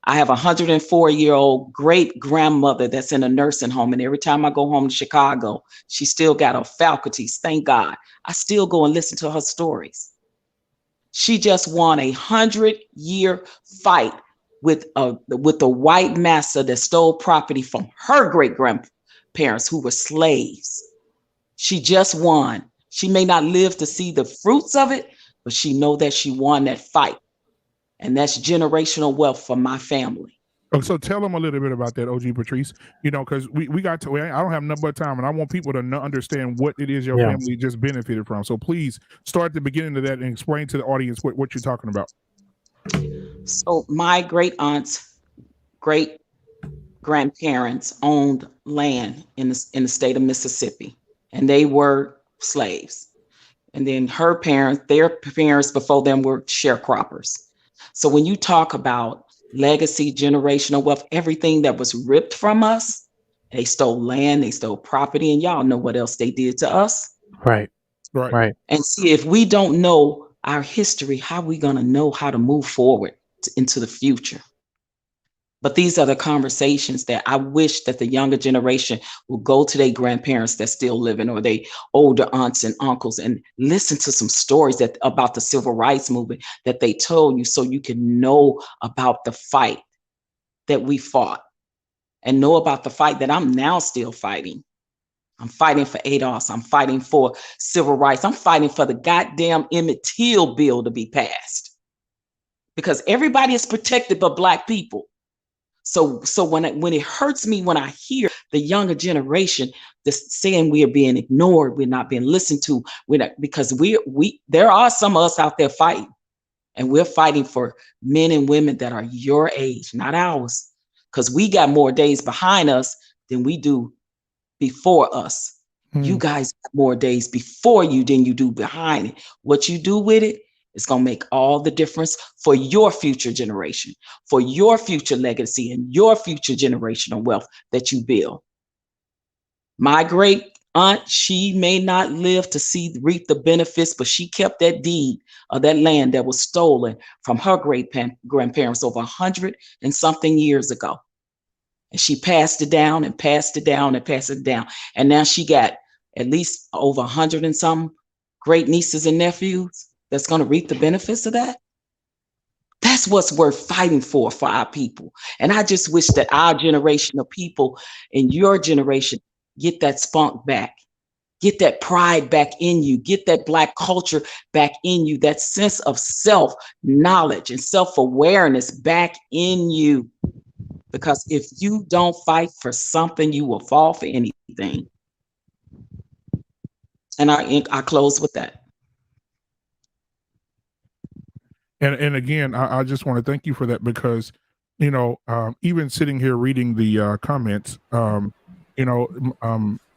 I have a 104-year-old great grandmother that's in a nursing home. And every time I go home to Chicago, she still got her faculties. Thank God. I still go and listen to her stories. She just won a 100-year fight with the white master that stole property from her great grandparents who were slaves. She just won. She may not live to see the fruits of it, but she know that she won that fight. And that's generational wealth for my family. So tell them a little bit about that, OG Patrice, because we got to, I don't have enough but time, and I want people to understand what it is your family just benefited from. So please start at the beginning of that and explain to the audience what you're talking about. So my great aunts, great grandparents owned land in the state of Mississippi, and they were slaves. And then her parents, their parents before them were sharecroppers. So when you talk about legacy, generational wealth, everything that was ripped from us, they stole land, they stole property, and y'all know what else they did to us. Right. And see, if we don't know our history, how are we going to know how to move forward into the future? But these are the conversations that I wish that the younger generation will go to their grandparents that's still living, or their older aunts and uncles, and listen to some stories about the civil rights movement that they told you, so you can know about the fight that we fought and know about the fight that I'm now still fighting. I'm fighting for ADOS. I'm fighting for civil rights. I'm fighting for the goddamn Emmett Till bill to be passed, because everybody is protected but Black people. So when it hurts me when I hear the younger generation saying we are being ignored, we're not being listened to, because there are some of us out there fighting, and we're fighting for men and women that are your age, not ours, because we got more days behind us than we do before us. You guys have more days before you than you do behind it. What you do with it, it's going to make all the difference for your future generation, for your future legacy, and your future generational wealth that you build. My great aunt, she may not live to reap the benefits, but she kept that deed of that land that was stolen from her great grandparents over 100 and something years ago. And she passed it down and passed it down and passed it down. And now she got at least over 100 and some great nieces and nephews that's going to reap the benefits of that. That's what's worth fighting for our people. And I just wish that our generation of people and your generation get that spunk back, get that pride back in you, get that Black culture back in you, that sense of self-knowledge and self-awareness back in you. Because if you don't fight for something, you will fall for anything. And I close with that. And again, I just want to thank you for that, because even sitting here reading the comments,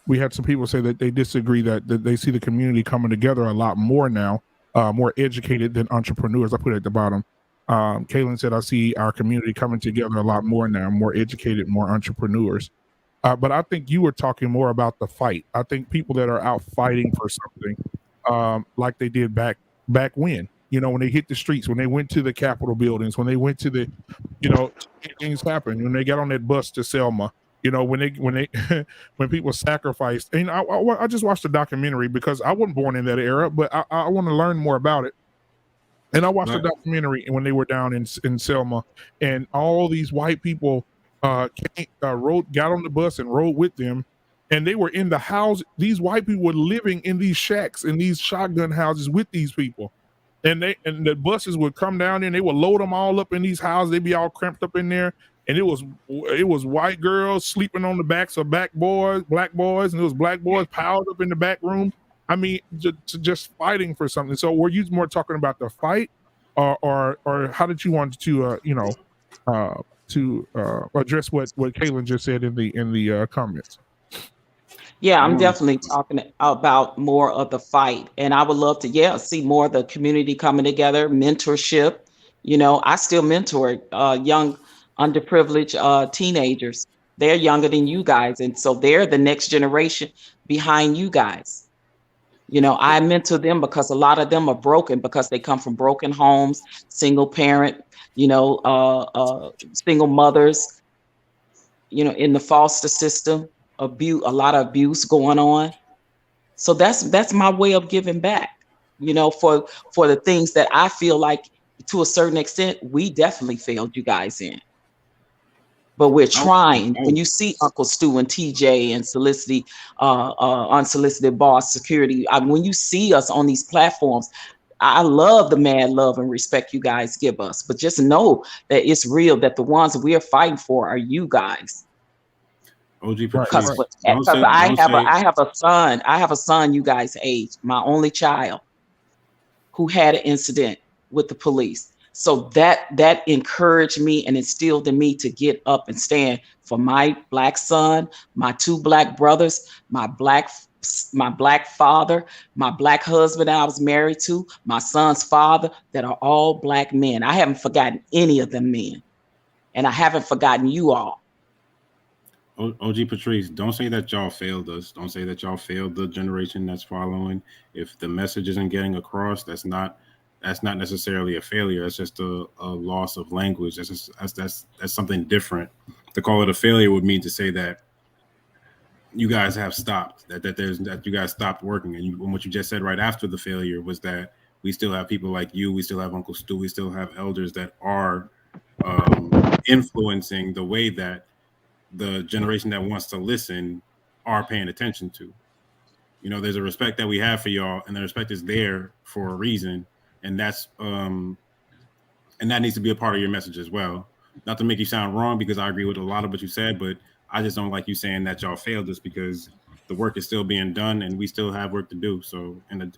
we had some people say that they disagree that they see the community coming together a lot more now, more educated than entrepreneurs. I put it at the bottom. Kaylin said, I see our community coming together a lot more now, more educated, more entrepreneurs. But I think you were talking more about the fight. I think people that are out fighting for something, like they did back when, when they hit the streets, when they went to the Capitol buildings, when they went to the, things happened, when they got on that bus to Selma, when they when people sacrificed. And I just watched a documentary because I wasn't born in that era, but I want to learn more about it. And I watched a documentary when they were down in Selma, and all these white people got on the bus and rode with them, and they were in the house. These white people were living in these shacks, in these shotgun houses with these people, and the buses would come down there and they would load them all up in these houses. They'd be all cramped up in there, and it was white girls sleeping on the backs of black boys, and it was black boys piled up in the back room. I mean, just fighting for something. So were you more talking about the fight, or how did you want to address what Kaylin just said in the comments? Yeah, I'm definitely talking about more of the fight, and I would love to, see more of the community coming together, mentorship. I still mentor young, underprivileged teenagers. They're younger than you guys, and so they're the next generation behind you guys. I mentor them because a lot of them are broken because they come from broken homes, single parent, single mothers, in the foster system, a lot of abuse going on. So that's my way of giving back, for the things that I feel like to a certain extent, we definitely failed you guys in. But we're trying. When you see Uncle Stu and TJ and Unsolicited Boss Security, when you see us on these platforms, I love the mad love and respect you guys give us. But just know that it's real, that the ones we are fighting for are you guys. OG Because I have a son you guys age, my only child, who had an incident with the police. So that encouraged me and instilled in me to get up and stand for my Black son, my two Black brothers, my black father, my Black husband that I was married to, my son's father, that are all Black men. I haven't forgotten any of them men, and I haven't forgotten you all. OG Patrice, don't say that y'all failed us. Don't say that y'all failed the generation that's following. If the message isn't getting across, that's not necessarily a failure. It's just a loss of language. That's something different. To call it a failure would mean to say that you guys have stopped, that you guys stopped working. And what you just said right after the failure was that we still have people like you, we still have Uncle Stu, we still have elders that are influencing the way that the generation that wants to listen are paying attention to. There's a respect that we have for y'all, and the respect is there for a reason. And that's and that needs to be a part of your message as well. Not to make you sound wrong, because I agree with a lot of what you said, but I just don't like you saying that y'all failed us, because the work is still being done and we still have work to do. So and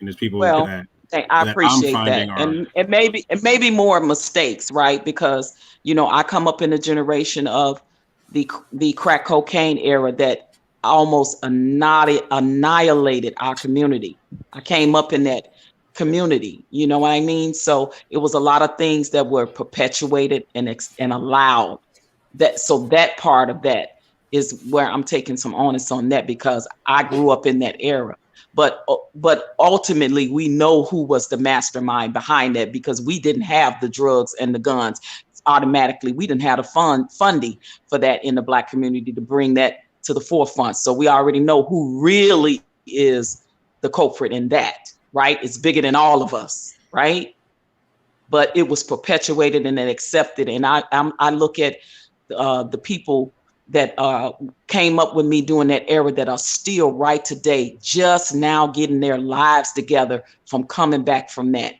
there's people that I appreciate that. And it may be more mistakes, right? Because I come up in a generation of the crack cocaine era that almost annihilated our community. I came up in that community, you know what I mean? So it was a lot of things that were perpetuated and allowed. So that part of that is where I'm taking some onus on that, because I grew up in that era. But ultimately, we know who was the mastermind behind that, because we didn't have the drugs and the guns. Automatically, we didn't have the funding for that in the Black community to bring that to the forefront. So we already know who really is the culprit in that, right? It's bigger than all of us, right? But it was perpetuated and then accepted. And I look at the people that came up with me during that era that are still right today, just now getting their lives together from coming back from that,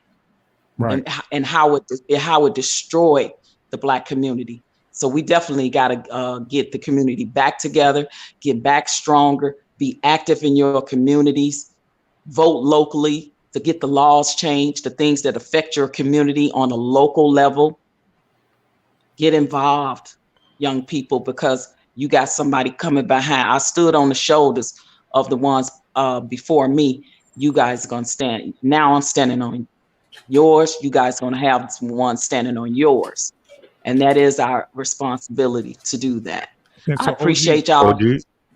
right? And how it destroyed the Black community. So we definitely got to get the community back together, get back stronger, be active in your communities, vote locally to get the laws changed, the things that affect your community on a local level. get involved, young people, because you got somebody coming behind. I stood on the shoulders of the ones before me. You guys are going to stand. Now I'm standing on yours. You guys are going to have one standing on yours. And that is our responsibility to do that. And I so appreciate y'all.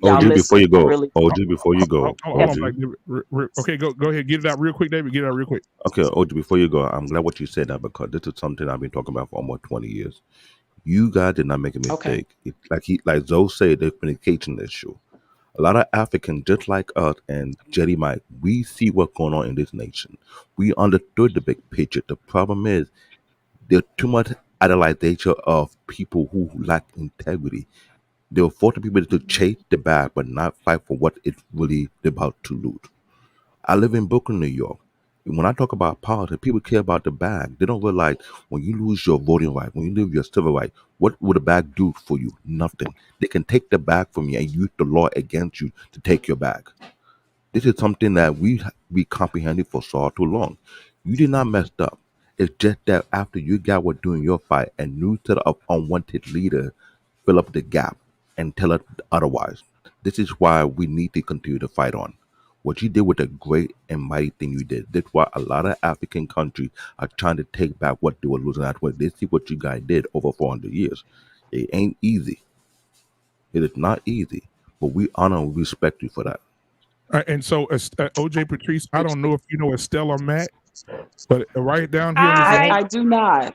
Y'all OG, before you listening. I go, really OG, before you go, hold on, OG. Mike. Okay, go ahead. Get it out real quick, David. Get it out real quick. Okay, OG, before you go, I'm glad what you said that because this is something I've been talking about for almost 20 years. You guys did not make a mistake. Like Zoe said, the communication issue. A lot of Africans, just like us and Jetty Mike, we see what's going on in this nation. We understood the big picture. The problem is there's too much idolization of people who lack integrity. They're forcing people to chase the bag but not fight for what it's really about to lose. I live in Brooklyn, New York. When I talk about politics, people care about the bag. They don't realize when you lose your voting right, when you lose your civil right, what would the bag do for you? Nothing. They can take the bag from you and use the law against you to take your bag. This is something that we comprehended for so too long. You did not mess up. It's just that after you got what doing your fight, a new set of unwanted leader fill up the gap and tell us otherwise. This is why we need to continue to fight on. What you did was a great and mighty thing you did. That's why a lot of African countries are trying to take back what they were losing out way. They see what you guys did over 400 years. It ain't easy. It is not easy, but we honor and respect you for that. And so, OJ Patrice, I don't know if you know Estella Mack, but right down here on this I do not.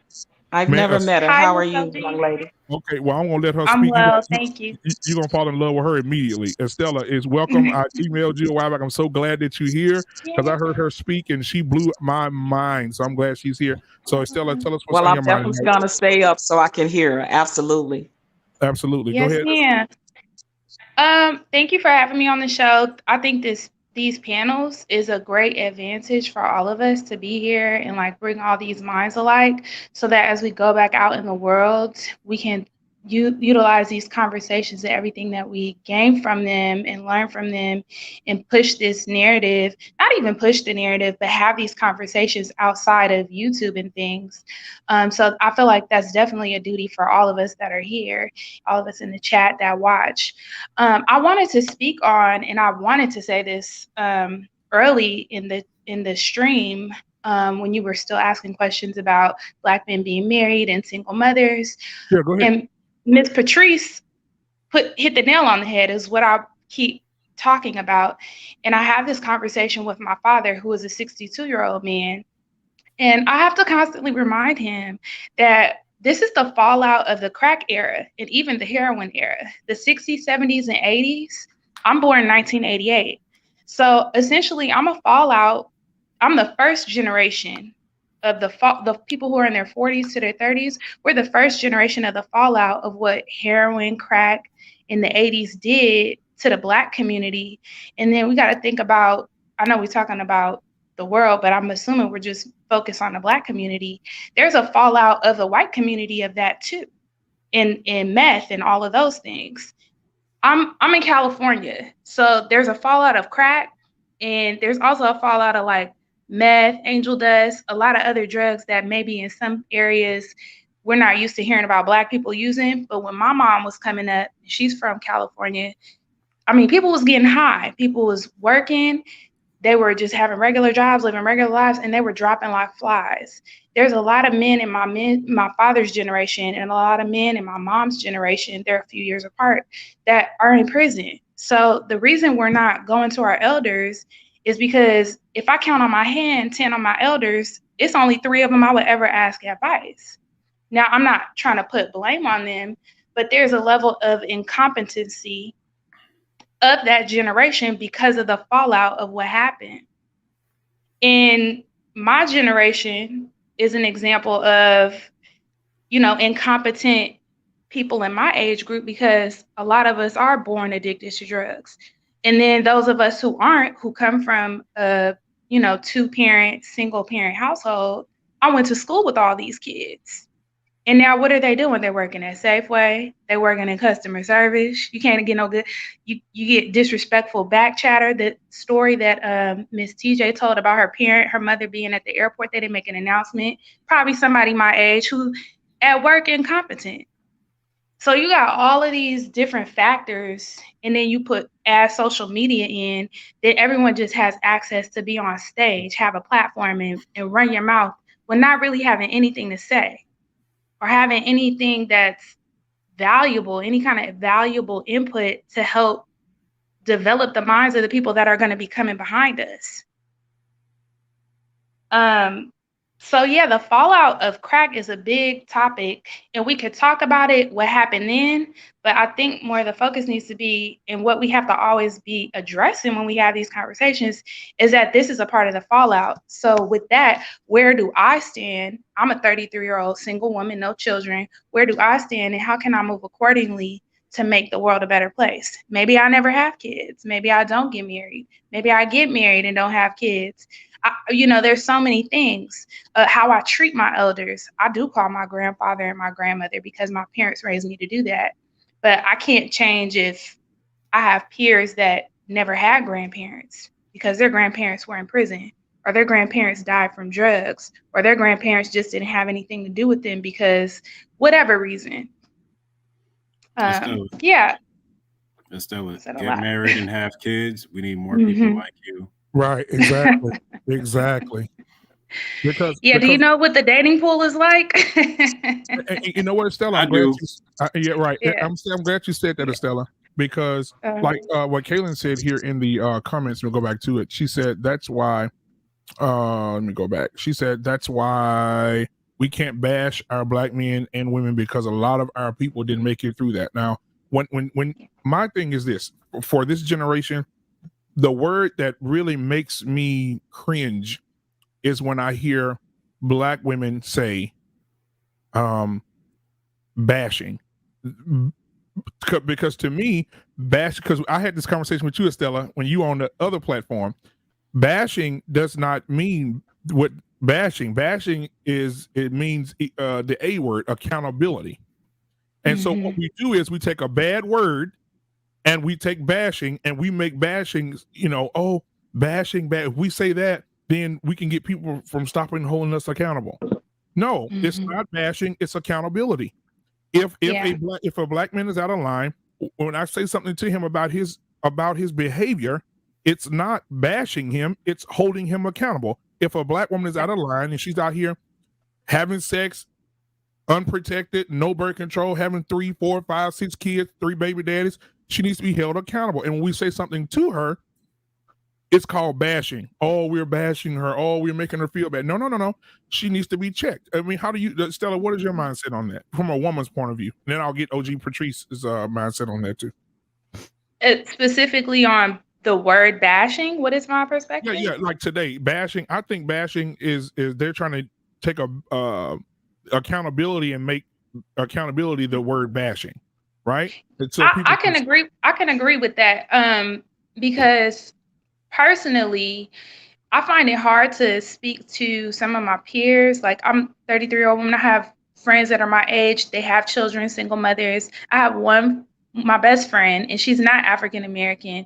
I've never met her. How are you, young lady? Okay, well, I'm gonna let her I'm speak. well, thank you. You're gonna fall in love with her immediately. Estella is welcome. I emailed you a while back. I'm so glad that you're here because I heard her speak and she blew my mind. So I'm glad she's here. So Estella, tell us what's Well, on I'm your mind. definitely going to stay up so I can hear her. Absolutely. Absolutely. Yes, Go ahead. ma'am. Thank you for having me on the show. I think these panels is a great advantage for all of us to be here and like bring all these minds alike so that as we go back out in the world, we can utilize these conversations and everything that we gain from them and learn from them and push this narrative, not even push the narrative, but have these conversations outside of YouTube and things. So I feel like that's definitely a duty for all of us that are here, all of us in the chat that watch. I wanted to speak on, and I wanted to say this early in the stream, when you were still asking questions about Black men being married and single mothers. Yeah, go ahead. And Ms. Patrice hit the nail on the head is what I keep talking about. And I have this conversation with my father, who is a 62-year-old man. And I have to constantly remind him that this is the fallout of the crack era and even the heroin era, the 60s, 70s, and 80s. I'm born in 1988. So essentially, I'm the first generation of the people who are in their 40s to their 30s. We're the first generation of the fallout of what heroin, crack in the 80s did to the Black community. And then we got to think about, I know we're talking about the world, but I'm assuming we're just focused on the Black community. There's a fallout of the white community of that too, in meth and all of those things. I'm in California, so there's a fallout of crack, and there's also a fallout of like meth, angel dust, a lot of other drugs that maybe in some areas we're not used to hearing about Black people using. But when my mom was coming up, she's from California, I mean, people was getting high. People was working. They were just having regular jobs, living regular lives, and they were dropping like flies. There's a lot of men in my father's generation and a lot of men in my mom's generation, they're a few years apart, that are in prison. So the reason we're not going to our elders is because if I count on my hand 10 on my elders, it's only 3 of them I would ever ask advice. Now, I'm not trying to put blame on them, but there's a level of incompetency of that generation because of the fallout of what happened. And my generation is an example of, incompetent people in my age group because a lot of us are born addicted to drugs. And then those of us who aren't, who come from a, 2-parent, single-parent household, I went to school with all these kids. And now what are they doing? They're working at Safeway. They're working in customer service. You can't get no good. You get disrespectful back chatter. The story that Miss TJ told about her mother being at the airport, they didn't make an announcement. Probably somebody my age who at work incompetent. So you got all of these different factors, and then you add social media in, then everyone just has access to be on stage, have a platform, and run your mouth with not really having anything to say or having anything that's valuable, any kind of valuable input to help develop the minds of the people that are going to be coming behind us. So yeah, the fallout of crack is a big topic, and we could talk about it, what happened then, but I think more the focus needs to be, and what we have to always be addressing when we have these conversations, is that this is a part of the fallout. So with that, where do I stand? I'm a 33-year-old single woman, no children. Where do I stand, and how can I move accordingly to make the world a better place? Maybe I never have kids. Maybe I don't get married. Maybe I get married and don't have kids. There's so many things. How I treat my elders. I do call my grandfather and my grandmother because my parents raised me to do that. But I can't change if I have peers that never had grandparents because their grandparents were in prison, or their grandparents died from drugs, or their grandparents just didn't have anything to do with them because whatever reason. Yeah. Estella, get married and have kids. We need more people like you. Right, exactly. Exactly. Because do you know what the dating pool is like? You know what, Estella? I'm glad yeah, right. Yeah. I'm glad you said that, Estella, because like what Kaylin said here in the comments, we'll go back to it. She said that's why let me go back. She said that's why we can't bash our black men and women, because a lot of our people didn't make it through that. Now, when my thing is this, for this generation, the word that really makes me cringe is when I hear black women say bashing. Because to me, because I had this conversation with you, Estella, when you on the other platform, bashing does not mean what bashing is. It means the A word, accountability. And so what we do is we take a bad word and we take bashing and we make bashing, bashing bad. If we say that, then we can get people from stopping holding us accountable. No, it's not bashing, it's accountability. If a black man is out of line, when I say something to him about his behavior, it's not bashing him, it's holding him accountable. If a black woman is out of line and she's out here having sex, unprotected, no birth control, having 3, 4, 5, 6 kids, 3 baby daddies, she needs to be held accountable. And when we say something to her, it's called bashing. Oh, we're bashing her. Oh, we're making her feel bad. No. She needs to be checked. I mean, how do you, Stella, what is your mindset on that from a woman's point of view? And then I'll get OG Patrice's mindset on that too. Specifically on the word bashing, what is my perspective? Yeah, like today, bashing. I think bashing is they're trying to take a accountability and make accountability the word bashing, right? So I can agree. I can agree with that because personally, I find it hard to speak to some of my peers. Like, I'm 33-year-old woman. I have friends that are my age. They have children, single mothers. I have my best friend, and she's not African American,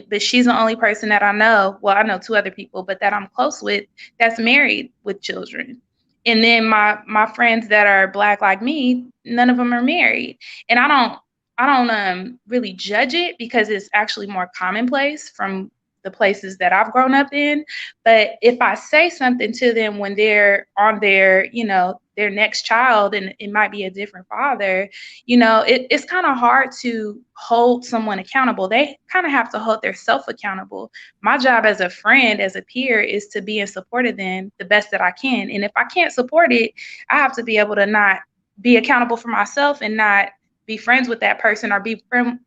but she's the only person that I know. Well, I know 2 other people, but that I'm close with that's married with children. And then my friends that are Black like me, none of them are married. And I don't really judge it because it's actually more commonplace from the places that I've grown up in. But if I say something to them when they're on their next child, and it might be a different father, it's kind of hard to hold someone accountable. They kind of have to hold themselves accountable. My job as a friend, as a peer, is to be in support of them the best that I can. And if I can't support it, I have to be able to not be accountable for myself and not be friends with that person, or be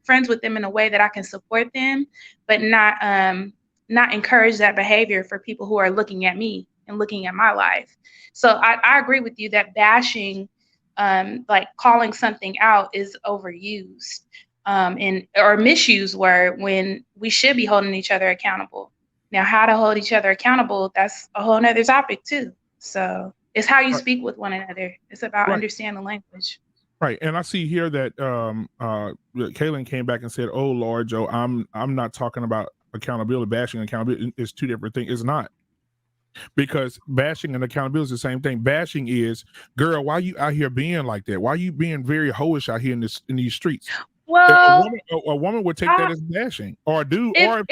friends with them in a way that I can support them, but not encourage that behavior for people who are looking at me and looking at my life. So I agree with you that bashing, like calling something out, is overused or misused word when we should be holding each other accountable. Now, how to hold each other accountable, that's a whole nother topic too. So it's how you speak with one another. It's about understanding the language. Right. And I see here that Kaylin came back and said, "Oh Lord, Joe, I'm not talking about accountability. Bashing and accountability is 2 different things." It's not. because bashing and accountability is the same thing. Bashing is, girl, why you out here being like that? Why you being very hoish out here in these streets? Well, A woman would take that as bashing, or a man.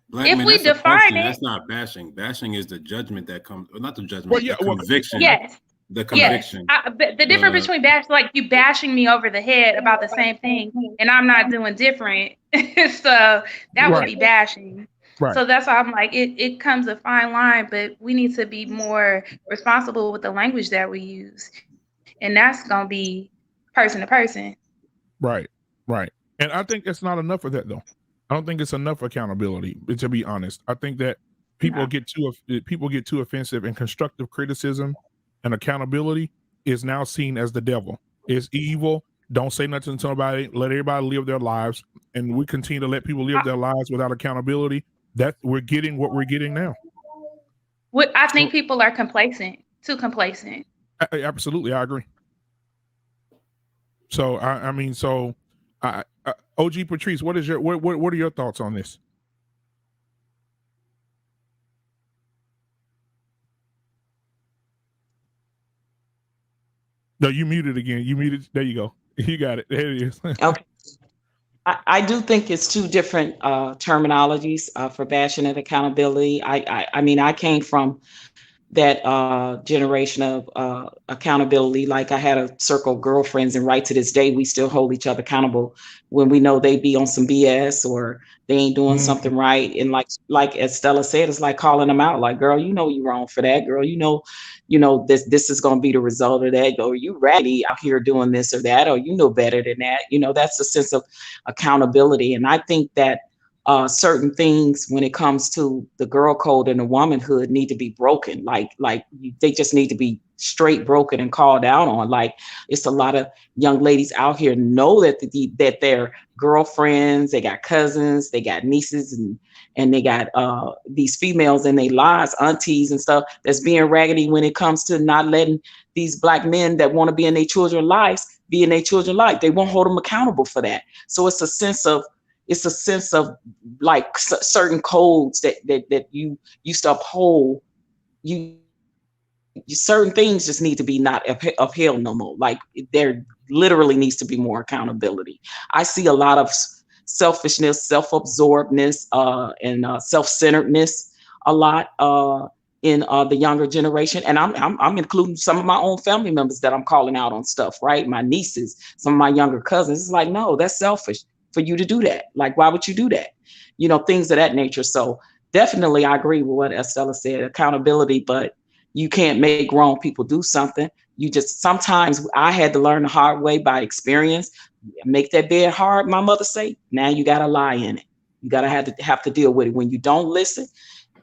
Black if man, we that's a define person. it, That's not bashing. Bashing is the judgment that comes, or not the judgment, Well, yeah, the conviction. yes. The Yes, conviction. but the difference between like you bashing me over the head about the same thing, and I'm not doing different, so that would be bashing. Right. So that's why I'm like, it comes a fine line, but we need to be more responsible with the language that we use, and that's gonna be person to person. Right. And I think it's not enough of that, though. I don't think it's enough accountability, to be honest. I think that people get too offensive, and constructive criticism and accountability is now seen as the devil. It's evil. Don't say nothing to nobody. Let everybody live their lives, and we continue to let people live their lives without accountability. That we're getting what we're getting now. I think people are too complacent. Absolutely, I agree. So OG Patrice, what are your thoughts on this? No, you muted again. You muted. There you go. You got it. There it is. Okay. I do think it's two different terminologies for bashing and accountability. I mean, I came from that generation of accountability. Like I had a circle of girlfriends, and right to this day, we still hold each other accountable when we know they be on some BS or they ain't doing something right. And like as Stella said, it's like calling them out. Like, girl, you know you're wrong for that. Girl, you know this is going to be the result of that. Or you ratty out here doing this or that, or you know better than that. You know, that's a sense of accountability. And I think that certain things when it comes to the girl code and the womanhood need to be broken. They just need to be straight broken and called out on. Like, it's a lot of young ladies out here know that their girlfriends, they got cousins, they got nieces, and they got these females in their lives, aunties and stuff, that's being raggedy when it comes to not letting these Black men that want to be in their children's lives be in their children's life. They won't hold them accountable for that. So it's a sense of like certain codes that you used to uphold. Certain things just need to be not upheld no more. Like, there literally needs to be more accountability. I see a lot of selfishness, self-absorbedness, and self-centeredness a lot in the younger generation. And I'm including some of my own family members that I'm calling out on stuff, right? My nieces, some of my younger cousins. It's like, no, that's selfish for you to do that. Like, why would you do that? You know, things of that nature. So definitely I agree with what Estella said, accountability, but you can't make grown people do something. Sometimes I had to learn the hard way by experience. Make that bed hard, my mother say. Now you got to lie in it. You got to have to deal with it. When you don't listen,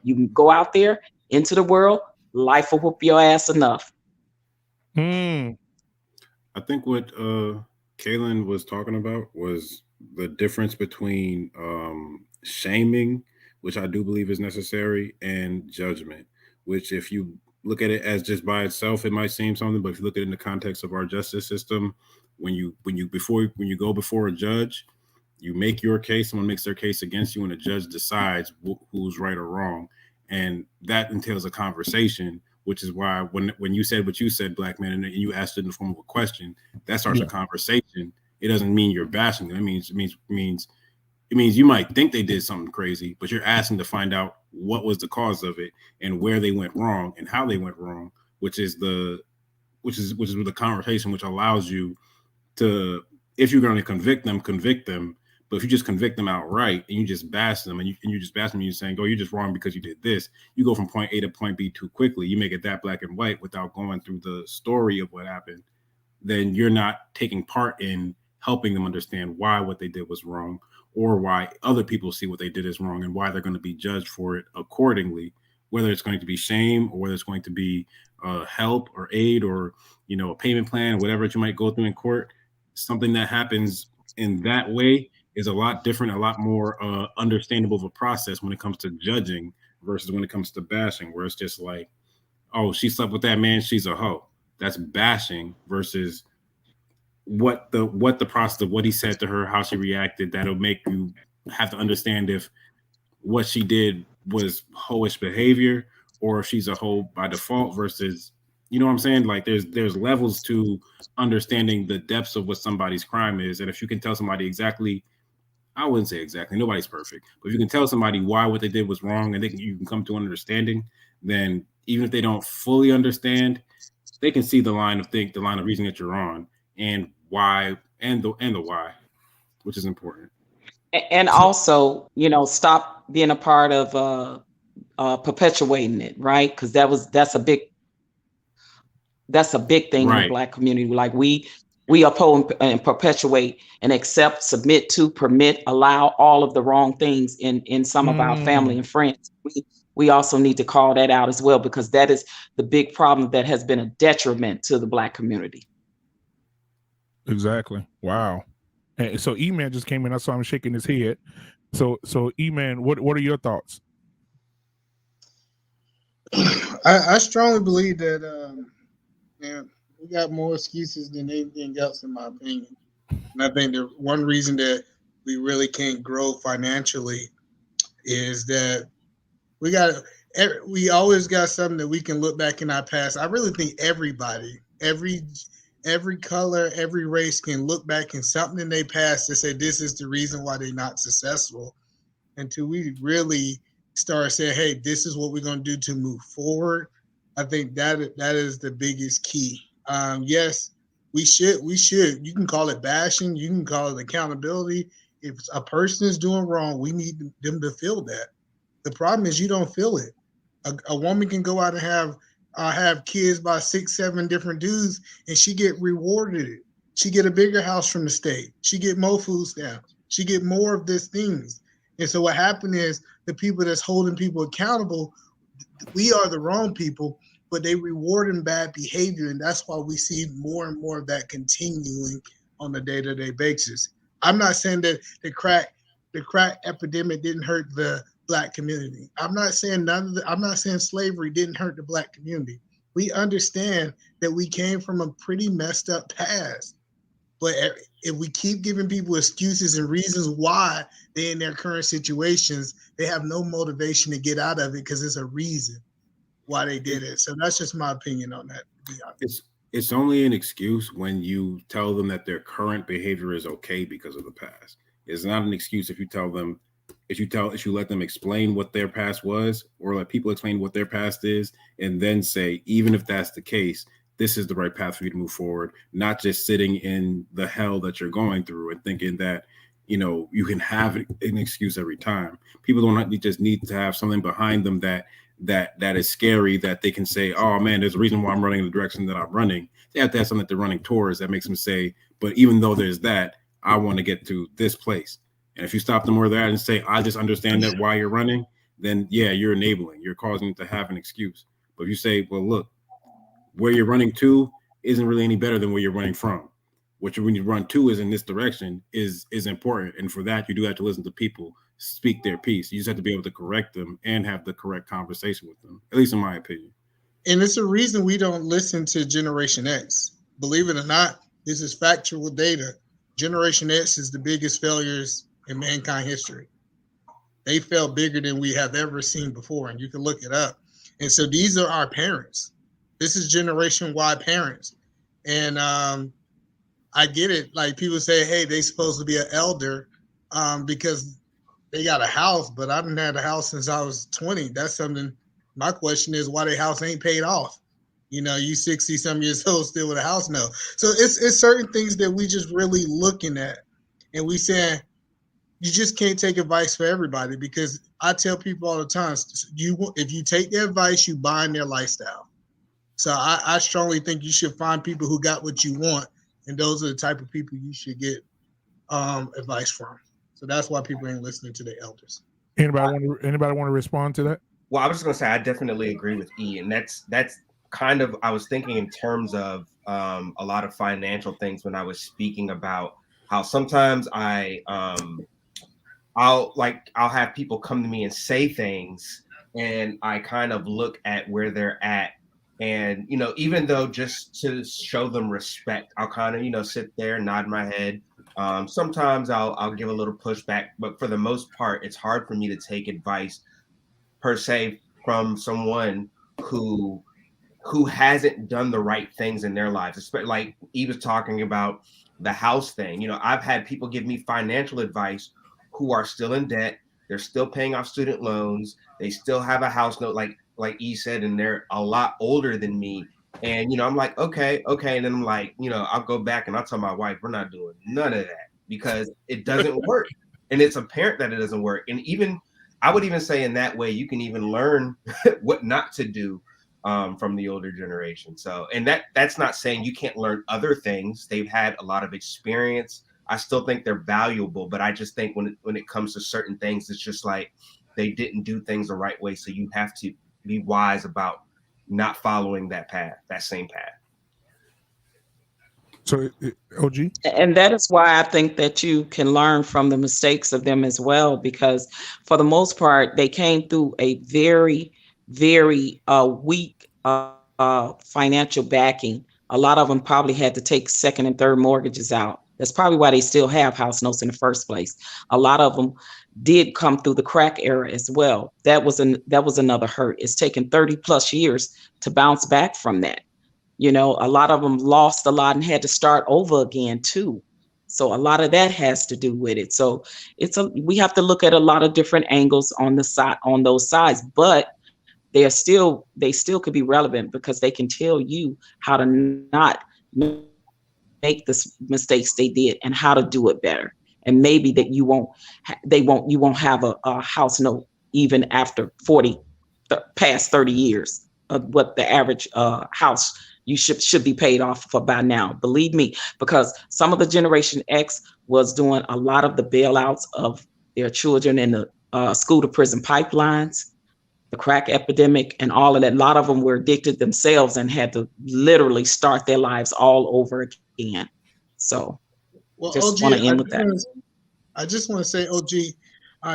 you can go out there into the world, life will whoop your ass enough. I think what Kaylin was talking about was the difference between shaming, which I do believe is necessary, and judgment, which if you look at it as just by itself, it might seem something, but if you look at it in the context of our justice system, when you go before a judge, you make your case, someone makes their case against you, and a judge decides who's right or wrong. And that entails a conversation, which is why when you said what you said, Black man, and you asked it in the form of a question, that starts a conversation. It doesn't mean you're bashing them. It means you might think they did something crazy, but you're asking to find out what was the cause of it and where they went wrong and how they went wrong, which is the conversation, which allows you to, if you're going to convict them. But if you just convict them outright and you just bash them and you just bash them, and you're saying, "Oh, you're just wrong because you did this," you go from point A to point B too quickly. You make it that black and white without going through the story of what happened. Then you're not taking part in helping them understand why what they did was wrong, or why other people see what they did as wrong, and why they're going to be judged for it accordingly, whether it's going to be shame or whether it's going to be help or aid or, a payment plan, whatever you might go through in court. Something that happens in that way is a lot different, a lot more understandable of a process when it comes to judging versus when it comes to bashing, where it's just like, "Oh, she slept with that man, she's a hoe." That's bashing versus what the process of what he said to her, how she reacted. That'll make you have to understand if what she did was hoish behavior or if she's a hoe by default versus, you know what I'm saying? Like there's levels to understanding the depths of what somebody's crime is. And if you can tell somebody exactly, I wouldn't say exactly, nobody's perfect, but if you can tell somebody why what they did was wrong and you can come to an understanding, then even if they don't fully understand, they can see the line of reasoning that you're on and why and the why, which is important. And also, stop being a part of perpetuating it, right? Because that's a big thing in the Right. Black community. Like we uphold and perpetuate and accept, submit to, permit, allow all of the wrong things in some of our family and friends. We also need to call that out as well, because that is the big problem that has been a detriment to the Black community. Exactly. Wow. And so E-Man just came in. I saw him shaking his head. So E-Man, what are your thoughts? I strongly believe that we got more excuses than anything else, in my opinion. And I think the one reason that we really can't grow financially is that we always got something that we can look back in our past. I really think everybody, every color, every race can look back in something in their past to say this is the reason why they're not successful. Until we really start saying, hey, this is what we're going to do to move forward. I think that is the biggest key. Yes, we should. You can call it bashing. You can call it accountability. If a person is doing wrong, we need them to feel that. The problem is you don't feel it. A woman can go out and have kids by 6, 7 different dudes, and she get rewarded it. She get a bigger house from the state. She get more food stamps. She get more of these things. And so what happened is the people that's holding people accountable, we are the wrong people, but they rewarding bad behavior. And that's why we see more and more of that continuing on a day-to-day basis. I'm not saying that the crack epidemic didn't hurt the Black community. I'm not saying slavery didn't hurt the Black community. We understand that we came from a pretty messed up past. But if we keep giving people excuses and reasons why they're in their current situations, they have no motivation to get out of it because there's a reason why they did it. So that's just my opinion on that. It's only an excuse when you tell them that their current behavior is okay because of the past. It's not an excuse if you let them explain what their past was, or let people explain what their past is, and then say, even if that's the case, this is the right path for you to move forward, not just sitting in the hell that you're going through and thinking that, you can have an excuse every time. People don't just need to have something behind them that is scary, that they can say, oh man, there's a reason why I'm running in the direction that I'm running. They have to have something that they're running towards that makes them say, but even though there's that, I want to get to this place. And if you stop them where they're at and say, I just understand that why you're running, then yeah, you're enabling, you're causing them to have an excuse. But if you say, well, look, where you're running to isn't really any better than where you're running from. What you need to run to is in this direction is important. And for that, you do have to listen to people speak their piece. You just have to be able to correct them and have the correct conversation with them, at least in my opinion. And it's a reason we don't listen to Generation X. Believe it or not, this is factual data. Generation X is the biggest failures in mankind history. They failed bigger than we have ever seen before, and you can look it up. And so these are our parents. This is Generation Y parents. And I get it. Like people say, hey, they supposed to be an elder because they got a house, but I haven't had a house since I was 20. That's something. My question is why their house ain't paid off. You 60 some years old still with a house? No. So it's certain things that we just really looking at, and we saying you just can't take advice for everybody, because I tell people all the time, if you take their advice, you bind their lifestyle. So I strongly think you should find people who got what you want, and those are the type of people you should get advice from. So that's why people ain't listening to their elders. Anybody want to respond to that? Well, I was just going to say I definitely agree with E, and that's kind of, I was thinking in terms of a lot of financial things when I was speaking about how sometimes I'll have people come to me and say things, and I kind of look at where they're at. And, even though just to show them respect, I'll kind of, sit there, nod my head. Sometimes I'll give a little pushback, but for the most part, it's hard for me to take advice per se from someone who hasn't done the right things in their lives. Especially like he was talking about the house thing. You know, I've had people give me financial advice who are still in debt. They're still paying off student loans. They still have a house note, like E said, and they're a lot older than me. And you know, I'm like, okay. And then I'm like, you know, I'll go back and I'll tell my wife, we're not doing none of that because it doesn't work. And it's apparent that it doesn't work. And even I would even say in that way, you can even learn what not to do from the older generation. So, and that's not saying you can't learn other things. They've had a lot of experience. I still think they're valuable, but I just think when it comes to certain things, it's just like they didn't do things the right way. So you have to be wise about not following that path, that same path. So, OG? And that is why I think that you can learn from the mistakes of them as well, because for the most part, they came through a very, very weak financial backing. A lot of them probably had to take second and third mortgages out. That's probably why they still have house notes in the first place. A lot of them did come through the crack era as well. That was another hurt. It's taken 30 plus years to bounce back from that. You know, a lot of them lost a lot and had to start over again too. So a lot of that has to do with it. So we have to look at a lot of different angles on those sides, but they still could be relevant because they can tell you how to not make the mistakes they did and how to do it better. And maybe that you won't have a house note even after past 30 years of what the average house you should be paid off for by now. Believe me, because some of the Generation X was doing a lot of the bailouts of their children in the school to prison pipelines, the crack epidemic, and all of that. A lot of them were addicted themselves and had to literally start their lives all over again. So, well, just OG, want to end with that. I just want to say, OG,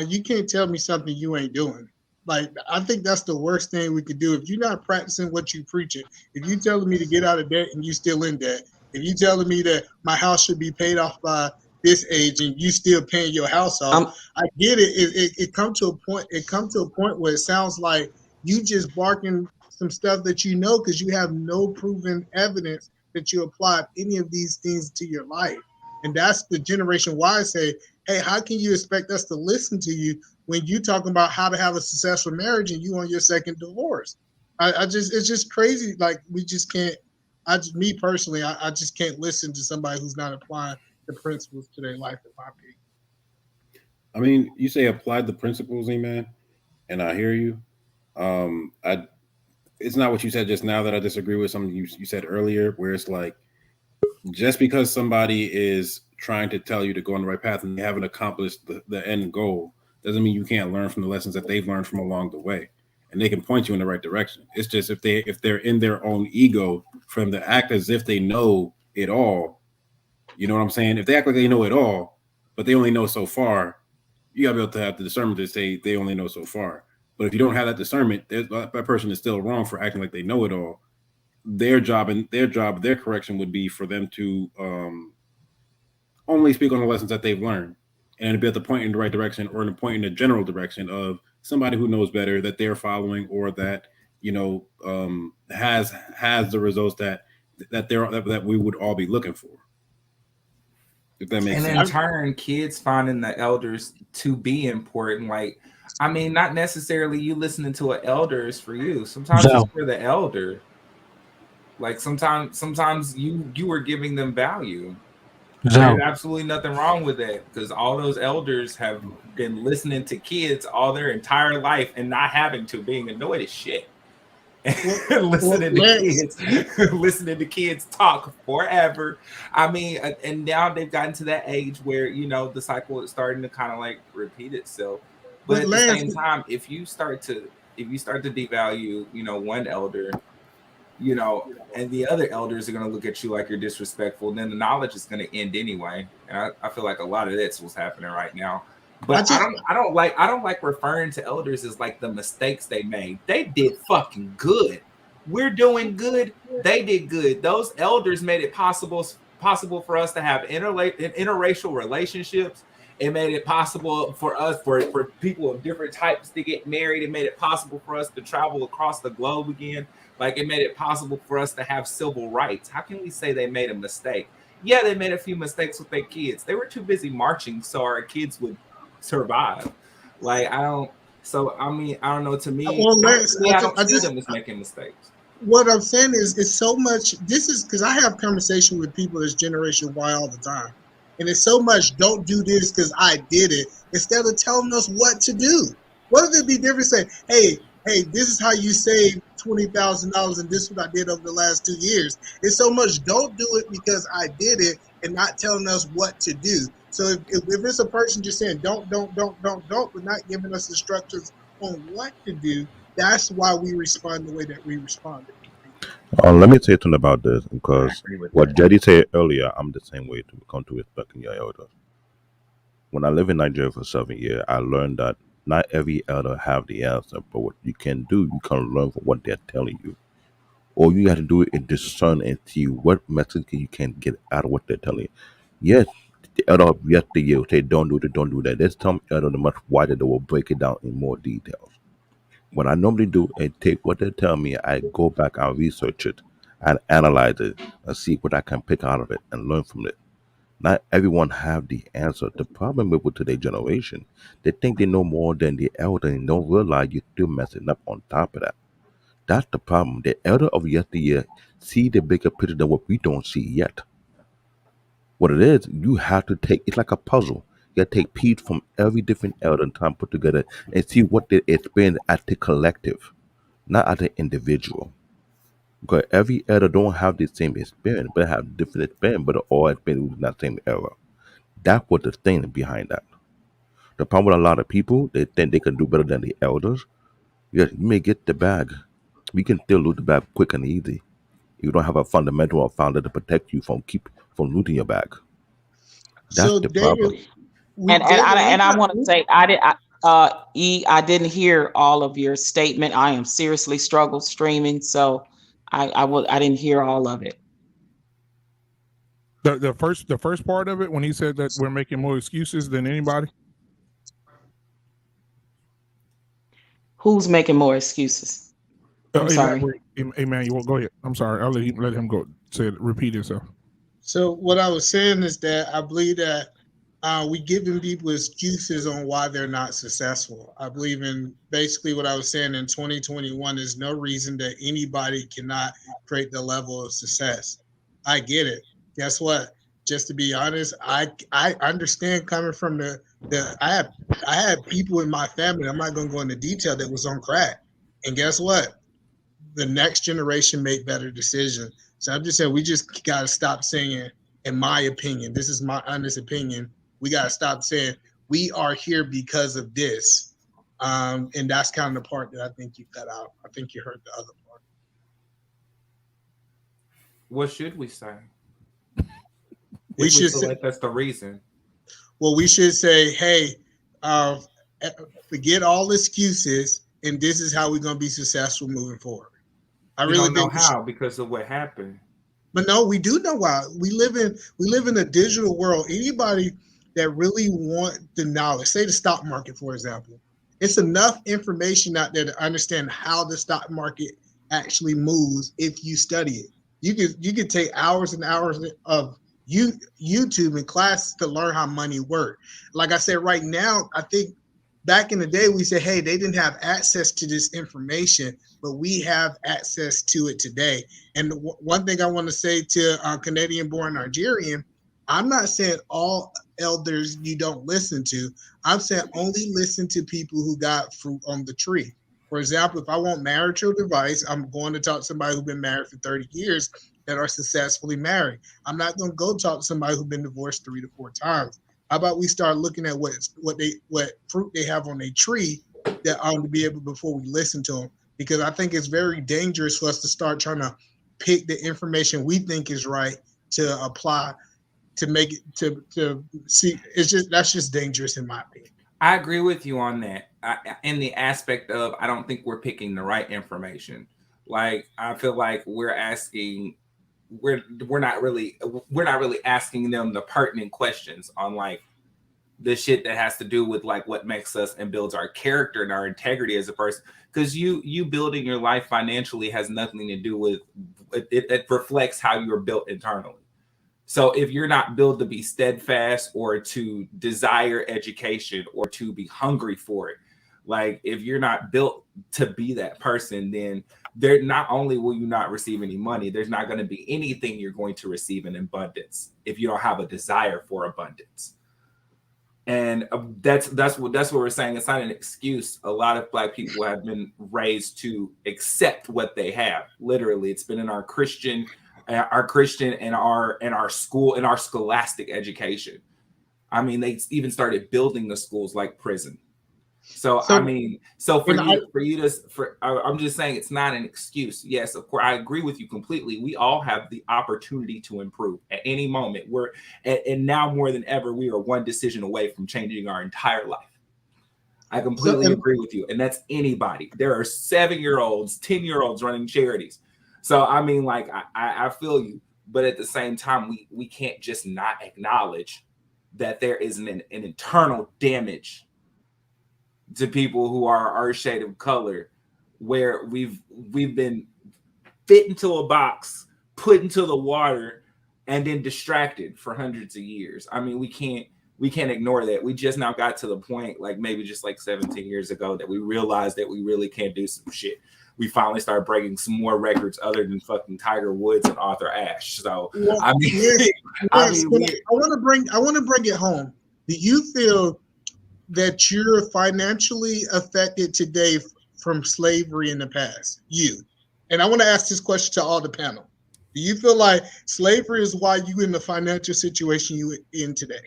you can't tell me something you ain't doing. Like, I think that's the worst thing we could do. If you're not practicing what you preaching, if you telling me to get out of debt and you still in debt, if you telling me that my house should be paid off by this age and you still paying your house off, I get it. It come to a point. It come to a point where it sounds like you just barking some stuff that you know because you have no proven evidence that you applied any of these things to your life. And that's the Generation Y say, hey, how can you expect us to listen to you when you talking about how to have a successful marriage and you on your second divorce? It's just crazy. Like, we just can't, me personally, I just can't listen to somebody who's not applying the principles to their life, in my opinion. I mean, you say applied the principles, man, and I hear you. It's not what you said just now that I disagree with something you said earlier, where it's like, just because somebody is trying to tell you to go on the right path and they haven't accomplished the end goal doesn't mean you can't learn from the lessons that they've learned from along the way, and they can point you in the right direction. It's just if they're in their own ego, for them to act as if they know it all. You know what I'm saying? If they act like they know it all, but they only know so far, you gotta be able to have the discernment to say they only know so far. But if you don't have that discernment, that person is still wrong for acting like they know it all. Their correction would be for them to only speak on the lessons that they've learned and be at the point in the right direction, or in the point in the general direction of somebody who knows better that they're following, or that, you know, has the results that we would all be looking for. If that makes sense. And in turn, kids finding the elders to be important. Like, I mean, not necessarily you listening to an elder is for you. Sometimes it's for the elder. Like, sometimes you were giving them value. There's absolutely nothing wrong with that, because all those elders have been listening to kids all their entire life and not having to, being annoyed as shit. listening to kids talk forever. I mean, and now they've gotten to that age where, you know, the cycle is starting to kind of like repeat itself. But at the same time, if you start to devalue, you know, one elder, you know, and the other elders are going to look at you like you're disrespectful, then the knowledge is going to end anyway. And I feel like a lot of that's what's happening right now. But I don't like referring to elders as like the mistakes they made. They did fucking good. We're doing good. They did good. Those elders made it possible for us to have interracial relationships It made it possible for us, for people of different types to get married. It made it possible for us to travel across the globe again. Like, it made it possible for us to have civil rights. How can we say they made a mistake? Yeah, they made a few mistakes with their kids. They were too busy marching so our kids would survive. Like, I don't know. To me, Well, Lance, I don't see them as making mistakes. what I'm saying is, it's so much. This is because I have conversation with people that's Generation Y all the time, and it's so much. Don't do this because I did it, instead of telling us what to do. What if it be different? Say, hey, this is how you save $20,000, and this is what I did over the last 2 years. It's so much. Don't do it because I did it, and not telling us what to do. So if it's a person just saying don't, but not giving us instructions on what to do, that's why we respond the way that we responded. Let me say something about this, because agree with what Jetty said earlier, I'm the same way to come to respecting your elders. When I lived in Nigeria for 7 years, I learned that not every elder have the answer, but what you can do, you can learn from what they're telling you. All you have to do is discern and see what message you can get out of what they're telling you. Yes, the elder of yesterday will say, don't do this, don't do that. There's some elder much wider that will break it down in more details. What I normally do is take what they tell me, I go back and research it and analyze it and see what I can pick out of it and learn from it. Not everyone have the answer. The problem with today's generation, they think they know more than the elder and don't realize you're still messing up on top of that. That's the problem. The elder of yesteryear see the bigger picture than what we don't see yet. What it is, you have to take, it's like a puzzle. You gotta take pieces from every different elder and time put together and see what they experience as the collective, not as an individual. Because every elder don't have the same experience, but have different experience, but all experience within that same era. That's what the thing behind that. The problem with a lot of people, they think they can do better than the elders. Yes, you may get the bag. We can still lose the bag quick and easy. You don't have a fundamental or founder to protect you from looting your bag. That's So the David, problem. I want to say I didn't hear all of your statement. I am seriously struggle streaming, so I didn't hear all of it. The first part of it, when he said that we're making more excuses than anybody. Who's making more excuses? I'm sorry. Emmanuel, go ahead. I'm sorry. I'll let him go. Repeat himself. So what I was saying is that I believe that we giving people excuses on why they're not successful. I believe in basically what I was saying in 2021 is no reason that anybody cannot create the level of success. I get it. Guess what? Just to be honest, I understand coming from the I had people in my family, I'm not gonna go into detail, that was on crack. And guess what? The next generation make better decisions. So I'm just saying we just got to stop saying, in my opinion, this is my honest opinion. We got to stop saying we are here because of this. And that's kind of the part that I think you cut out. I think you heard the other part. What should we say? We should say like that's the reason. Well, we should say, hey, forget all excuses, and this is how we're going to be successful moving forward. I we really don't know think how because of what happened. But no, we do know why. We live in a digital world. Anybody that really want the knowledge, say the stock market, for example, it's enough information out there to understand how the stock market actually moves if you study it. You could take hours and hours of YouTube and classes to learn how money works. Like I said, right now, I think back in the day, we said, hey, they didn't have access to this information, but we have access to it today. And one thing I want to say to Canadian-born Nigerian, I'm not saying all elders you don't listen to. I'm saying only listen to people who got fruit on the tree. For example, if I want marital advice, I'm going to talk to somebody who's been married for 30 years that are successfully married. I'm not going to go talk to somebody who's been divorced 3 to 4 times. How about we start looking at what fruit they have on their tree that to be able before we listen to them? Because I think it's very dangerous for us to start trying to pick the information we think is right to apply to make it to see. That's just dangerous in my opinion. I agree with you on that. In the aspect of, I don't think we're picking the right information. Like, I feel like we're not really asking them the pertinent questions on, like, the shit that has to do with like what makes us and builds our character and our integrity as a person. Because you building your life financially has nothing to do with it reflects how you're built internally. So if you're not built to be steadfast or to desire education or to be hungry for it, like if you're not built to be that person, then there not only will you not receive any money, there's not going to be anything you're going to receive in abundance if you don't have a desire for abundance. And that's what we're saying. It's not an excuse. A lot of Black people have been raised to accept what they have. Literally, it's been in our Christian and our school and our scholastic education. I mean, they even started building the schools like prison. So I mean, I'm just saying it's not an excuse. Yes, of course, I agree with you completely. We all have the opportunity to improve at any moment. And now more than ever, we are one decision away from changing our entire life. I completely agree with you. And that's anybody. There are 7-year-olds, 10-year-olds running charities. So I mean, like I feel you, but at the same time, we can't just not acknowledge that there is an internal damage to people who are our shade of color, where we've been fit into a box, put into the water, and then distracted for hundreds of years. I mean, we can't ignore that. We just now got to the point, like maybe just like 17 years ago, that we realized that we really can't do some shit. We finally started breaking some more records other than fucking Tiger Woods and Arthur Ashe. So well, I mean, yes, I want to bring it home. Do you feel that you're financially affected today from slavery in the past? And I want to ask this question to all the panel. Do you feel like slavery is why you in the financial situation you in today?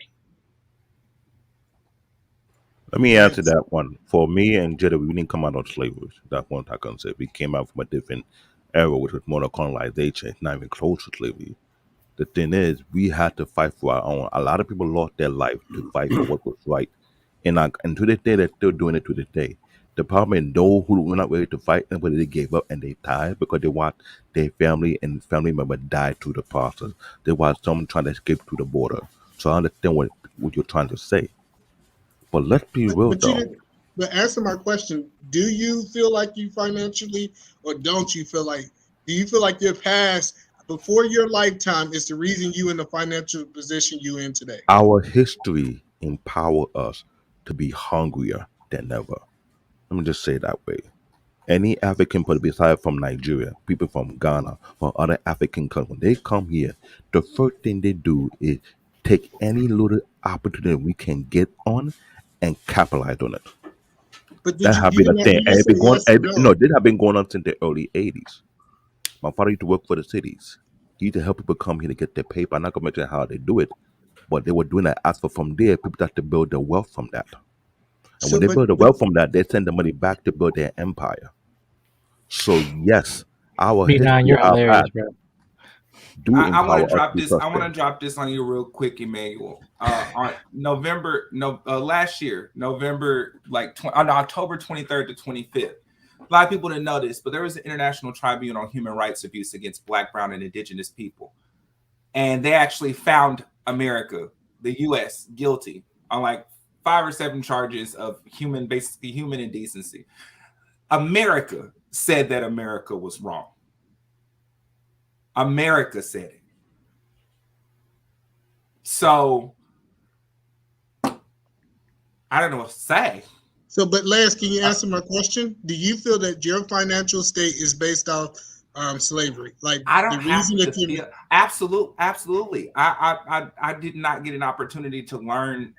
Let me answer that one. For me and Jada, we didn't come out of slavery. That's one I can say. We came out from a different era, which was more colonization. It's not even close to slavery. The thing is, we had to fight for our own. A lot of people lost their life to fight for what was right. And to this day, they're still doing it to this day. The problem is those who were not ready to fight, but they gave up and they died because they watched their family and family member die through the process. They watched someone trying to escape through the border. So I understand what you're trying to say. But let's be real, though. But answer my question. Do you feel like you financially, or don't you feel like, do you feel like your past before your lifetime is the reason you in the financial position you in today? Our history empower us to be hungrier than ever. Let me just say it that way. Any African, but besides from Nigeria, people from Ghana, from other African countries, when they come here, the first thing they do is take any little opportunity we can get on and capitalize on it. But that have been a thing. This have been going on since the early 80s. My father used to work for the cities. He used to help people come here to get their paper. I'm not going to mention how they do it, but they were doing that. As for from there, people start to build their wealth from that. And when they build the wealth from that, they send the money back to build their empire. So yes, our history, you're hilarious, bro. I want to drop this on you real quick, Emmanuel. On last year, October 23rd to 25th. A lot of people didn't know this, but there was an International Tribunal on Human Rights Abuse against Black, Brown, and Indigenous people. And they actually found America, the U.S., guilty on like 5 or 7 charges of human indecency. America said that America was wrong. America said it. So I don't know what to say. So, but Lance, can you answer my question? Do you feel that your financial state is based off slavery? Like I don't absolutely. I did not get an opportunity to learn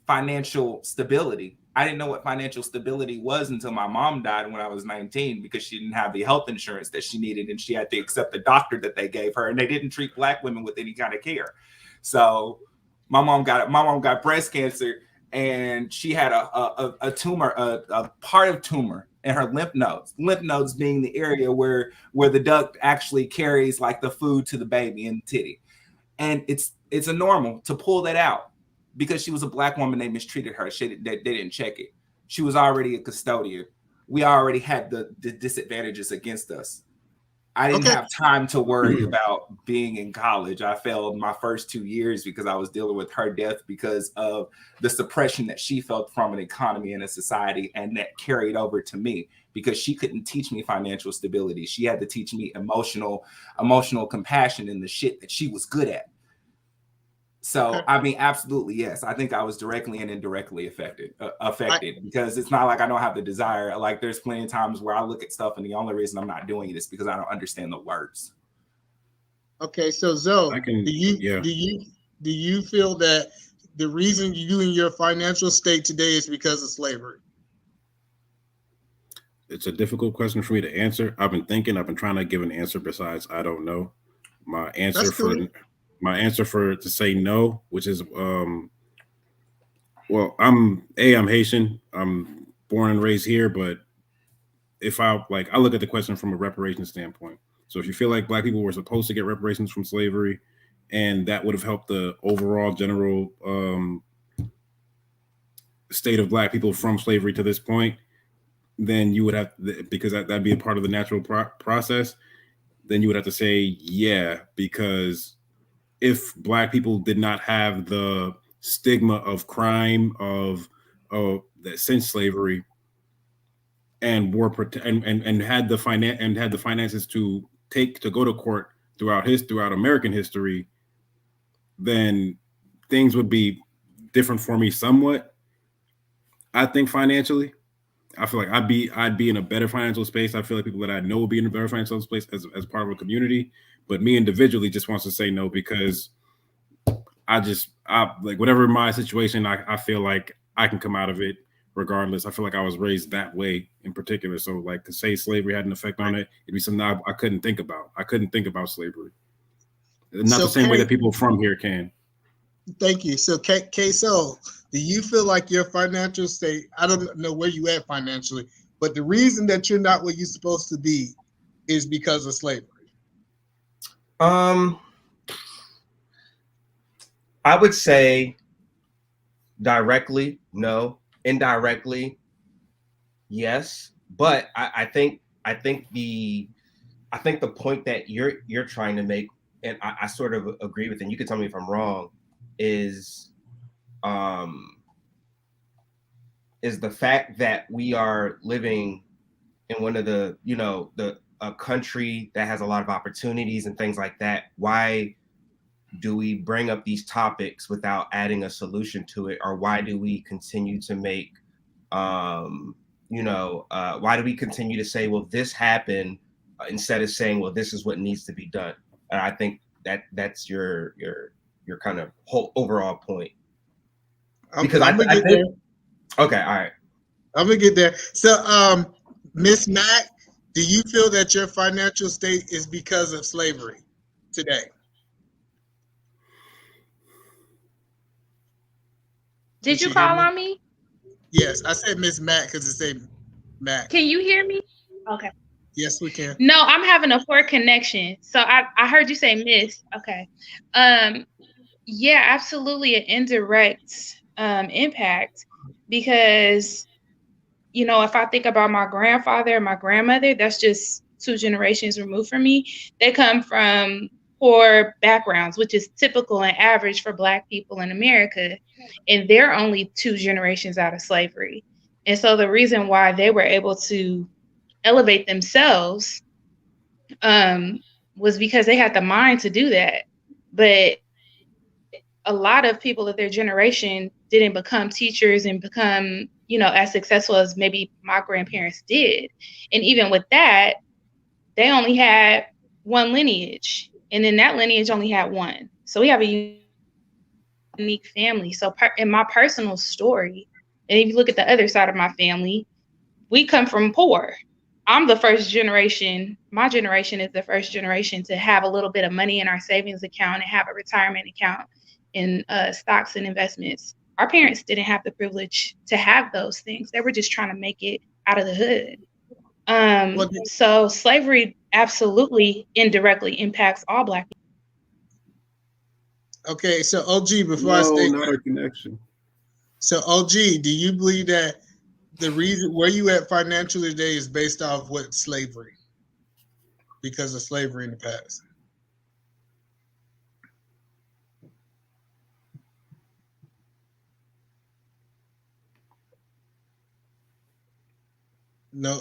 financial stability. I didn't know what financial stability was until my mom died when I was 19, because she didn't have the health insurance that she needed, and she had to accept the doctor that they gave her, and they didn't treat Black women with any kind of care. So my mom got breast cancer, and she had a tumor, a part of tumor in her lymph nodes being the area where the duct actually carries like the food to the baby in the titty. And it's a normal to pull that out. Because she was a Black woman, they mistreated her. They didn't check it. She was already a custodian. We already had the disadvantages against us. I didn't Okay. have time to worry about being in college. I failed my first 2 years because I was dealing with her death because of the suppression that she felt from an economy and a society, and that carried over to me because she couldn't teach me financial stability. She had to teach me emotional compassion and the shit that she was good at. So, Okay. I mean, absolutely, yes. I think I was directly and indirectly affected because it's not like I don't have the desire. Like, there's plenty of times where I look at stuff and the only reason I'm not doing it is because I don't understand the words. Okay, so Zoe, I can, do you feel that the reason you in your financial state today is because of slavery? It's a difficult question for me to answer. I've been trying to give an answer besides I don't know. My answer to say no, which is well, I'm Haitian. I'm born and raised here, but if I look at the question from a reparations standpoint. So if you feel like Black people were supposed to get reparations from slavery, and that would have helped the overall general state of Black people from slavery to this point, then you would have, because that'd be a part of the natural process, then you would have to say, yeah, because if Black people did not have the stigma of crime of that since slavery, and were and had the finances to go to court throughout American history, then things would be different for me somewhat. I think financially, I feel like I'd be in a better financial space. I feel like people that I know will be in a better financial space as part of a community. But me individually just wants to say no because I like whatever my situation, I feel like I can come out of it regardless. I feel like I was raised that way in particular. So like to say slavery had an effect on it, it'd be something I couldn't think about. I couldn't think about slavery. Not the same way that people from here can. Thank you. So So do you feel like your financial state, I don't know where you at financially, but the reason that you're not where you're supposed to be is because of slavery? I would say directly, no. Indirectly, yes. But I think the point that you're trying to make, and I sort of agree with, and you can tell me if I'm wrong, is the fact that we are living in one of the, a country that has a lot of opportunities and things like that. Why do we bring up these topics without adding a solution to it? Or why do we continue to make, why do we continue to say, well, this happened, instead of saying, well, this is what needs to be done? And I think that's your kind of whole overall point. Because I think, okay, all right. I'm gonna get there. So, Miss Mack, do you feel that your financial state is because of slavery today? Did you call on me? Yes, I said Miss Mack because it said Mack. Can you hear me? Okay. Yes, we can. No, I'm having a poor connection. So I heard you say miss. Okay. Yeah, absolutely an indirect impact, because, if I think about my grandfather and my grandmother, that's just 2 generations removed from me. They come from poor backgrounds, which is typical and average for Black people in America. And they're only 2 generations out of slavery. And so the reason why they were able to elevate themselves was because they had the mind to do that. But a lot of people of their generation didn't become teachers and become, as successful as maybe my grandparents did. And even with that, they only had one lineage, and then that lineage only had one. So we have a unique family. So in my personal story, and if you look at the other side of my family, we come from poor. I'm the first generation. My generation is the first generation to have a little bit of money in our savings account and have a retirement account in stocks and investments. Our parents didn't have the privilege to have those things. They were just trying to make it out of the hood. So slavery absolutely indirectly impacts all Black people. Okay, so OG, before I state not our connection. So OG, do you believe that the reason where you at financially today is based off what slavery? because of slavery in the past. No,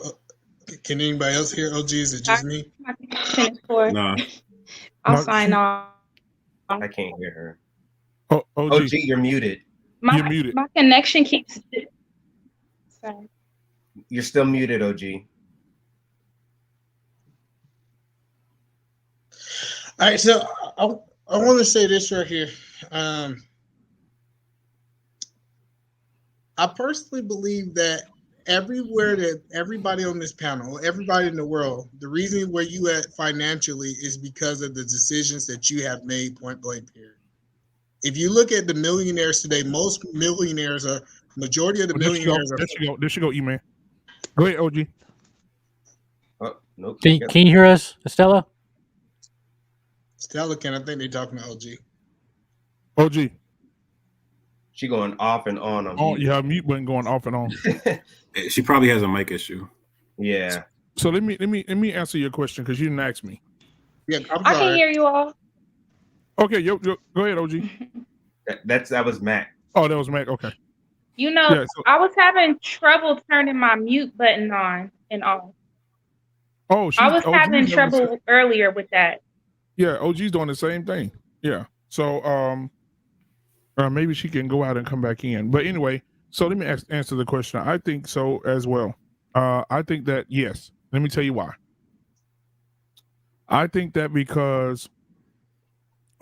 can anybody else hear OG? Is it just me? Nah. I'll No, sign she- off. I can't hear her. Oh, OG, OG, you're muted. you're muted. My connection keeps. Sorry. You're still muted, OG. All right, so I want to say this right here. I personally believe that everywhere that everybody on this panel, everybody in the world, the reason where you at financially is because of the decisions that you have made, point blank period. If you look at the millionaires today, most millionaires are majority of the There she go. millionaires are. There she go, E-Man. Go ahead, OG. Oh, nope. Can you hear us, Estella? Stella, can I think they're talking to OG. OG. She going off and on. Oh, yeah, mute button going off and on. She probably has a mic issue. Yeah. So let me answer your question because you didn't ask me. Yeah, I'm I can hear you all. Okay, yo, go ahead, OG. That was Mac. Oh, that was Mac. Okay. You know, Yeah, so- I was having trouble turning my mute button on and off. Oh, I was OG's having doing the trouble same- earlier with that. Yeah, OG's doing the same thing. Yeah. So maybe she can go out and come back in. But anyway, so let me answer the question. I think so as well. I think that yes. Let me tell you why. I think that because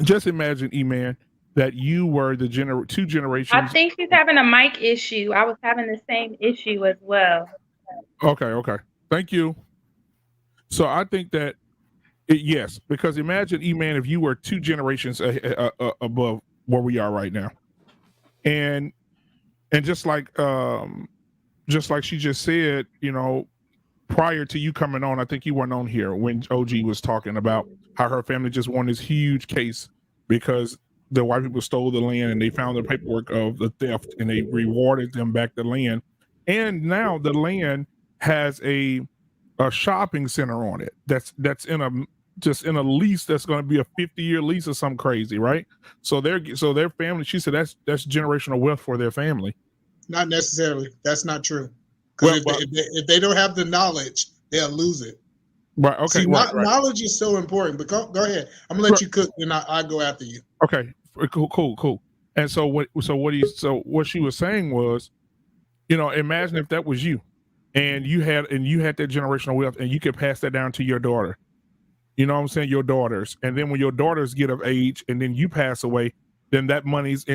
just imagine, E-Man, that you were the two generations. I think she's having a mic issue. I was having the same issue as well. Okay. Thank you. So I think that yes, because imagine, E-Man, if you were two generations above where we are right now, and just like she just said, you know, prior to you coming on, I think you weren't on here when OG was talking about how her family just won this huge case because the white people stole the land and they found the paperwork of the theft and they rewarded them back the land, and now the land has a shopping center on it that's in a lease that's going to be a 50-year lease or something crazy, right? So their family, she said that's generational wealth for their family. Not necessarily. That's not true. Because if they don't have the knowledge, they'll lose it. Right. Okay. See, right. knowledge is so important. But go ahead. I'm gonna let you cook, and I go after you. Okay. Cool. And so what she was saying was, you know, imagine if that was you, and you had that generational wealth, and you could pass that down to your daughter. You know what I'm saying? Your daughters. And then when your daughters get of age and then you pass away, then that money's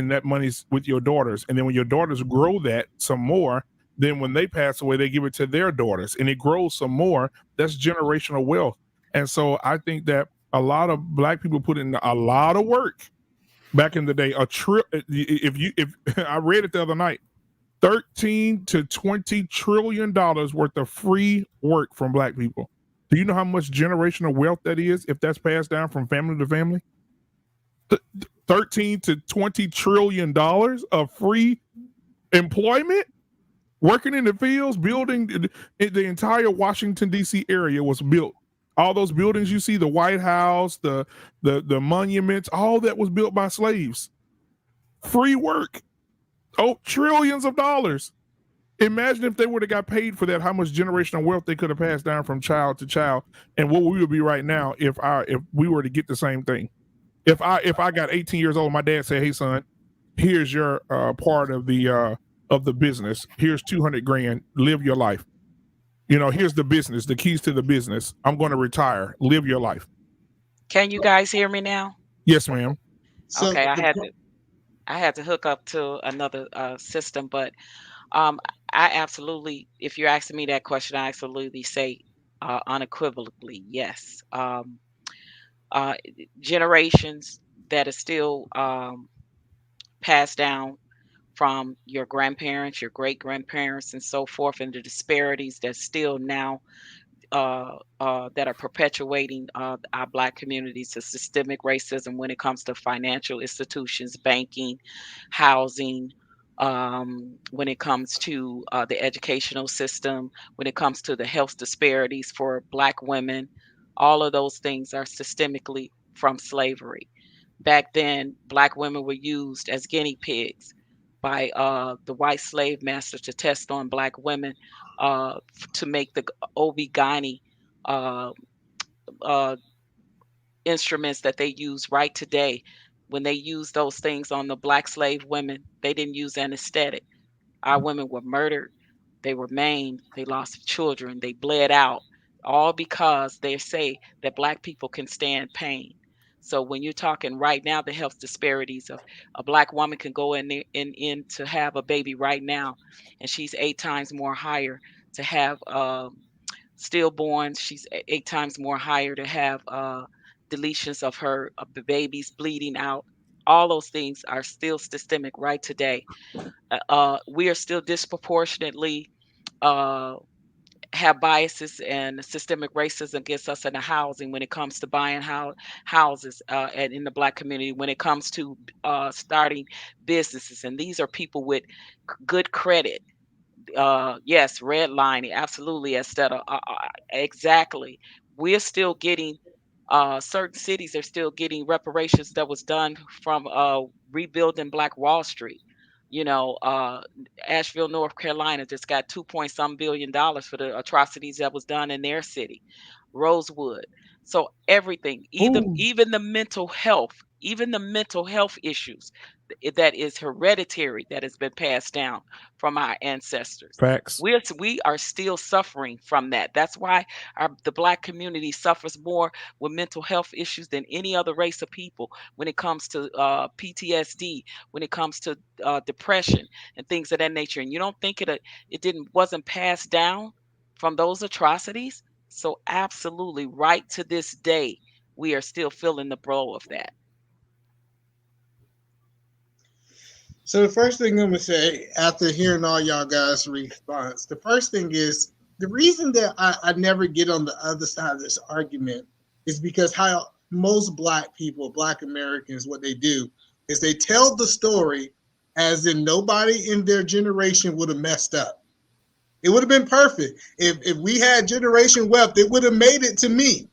with your daughters. And then when your daughters grow that some more, then when they pass away, they give it to their daughters and it grows some more. That's generational wealth. And so I think that a lot of Black people put in a lot of work back in the day. If I read it the other night, 13 to 20 trillion dollars worth of free work from Black people. Do you know how much generational wealth that is if that's passed down from family to family? 13 to 20 trillion dollars of free employment, working in the fields, building the entire Washington D.C. area was built. All those buildings you see, the White House, the monuments, all that was built by slaves. Free work. Oh, trillions of dollars. Imagine if they would have got paid for that, how much generational wealth they could have passed down from child to child, and what we would be right now if we were to get the same thing. If I got 18 years old, my dad said, "Hey son, here's your part of the business. Here's 200 grand. Live your life. You know, here's the business, the keys to the business. I'm going to retire. Live your life." Can you guys hear me now? Yes, ma'am. Okay, I had to hook up to another system, but I absolutely, if you're asking me that question, I absolutely say unequivocally yes. Generations that are still passed down from your grandparents, your great grandparents, and so forth, and the disparities that still now that are perpetuating our Black communities to systemic racism when it comes to financial institutions, banking, housing, when it comes to the educational system, when it comes to the health disparities for Black women, All of those things are systemically from slavery. Back then, Black women were used as guinea pigs by the white slave master to test on Black women to make the OB-GYN uh, uh, instruments that they use right today. When they use those things on the Black slave women, they didn't use anesthetic. Our women were murdered, they were maimed, they lost children, they bled out, all because they say that Black people can stand pain. So when you're talking right now, the health disparities of a Black woman can go in there in to have a baby right now, and she's 8 times more higher to have stillborns. She's 8 times more higher to have deletions of her of the babies bleeding out. All those things are still systemic right today. We are still disproportionately uh, have biases and systemic racism against us in the housing when it comes to buying houses and in the Black community when it comes to starting businesses. And these are people with good credit. Yes, redlining, absolutely, Estetta. Exactly. We're still getting certain cities are still getting reparations that was done from rebuilding Black Wall Street. You know, Asheville, North Carolina just got 2 point some billion for the atrocities that was done in their city. Rosewood. So everything, even the mental health, even the mental health issues that is hereditary that has been passed down from our ancestors. Facts. We are still suffering from that. That's why the Black community suffers more with mental health issues than any other race of people when it comes to PTSD, when it comes to depression and things of that nature. And you don't think it wasn't passed down from those atrocities? So absolutely, right to this day, we are still feeling the blow of that. So the first thing I'm gonna say after hearing all y'all guys' response, the first thing is the reason that I never get on the other side of this argument is because how most Black people, Black Americans, what they do is they tell the story as in nobody in their generation would have messed up. It would have been perfect. If we had generation wealth, it would have made it to me.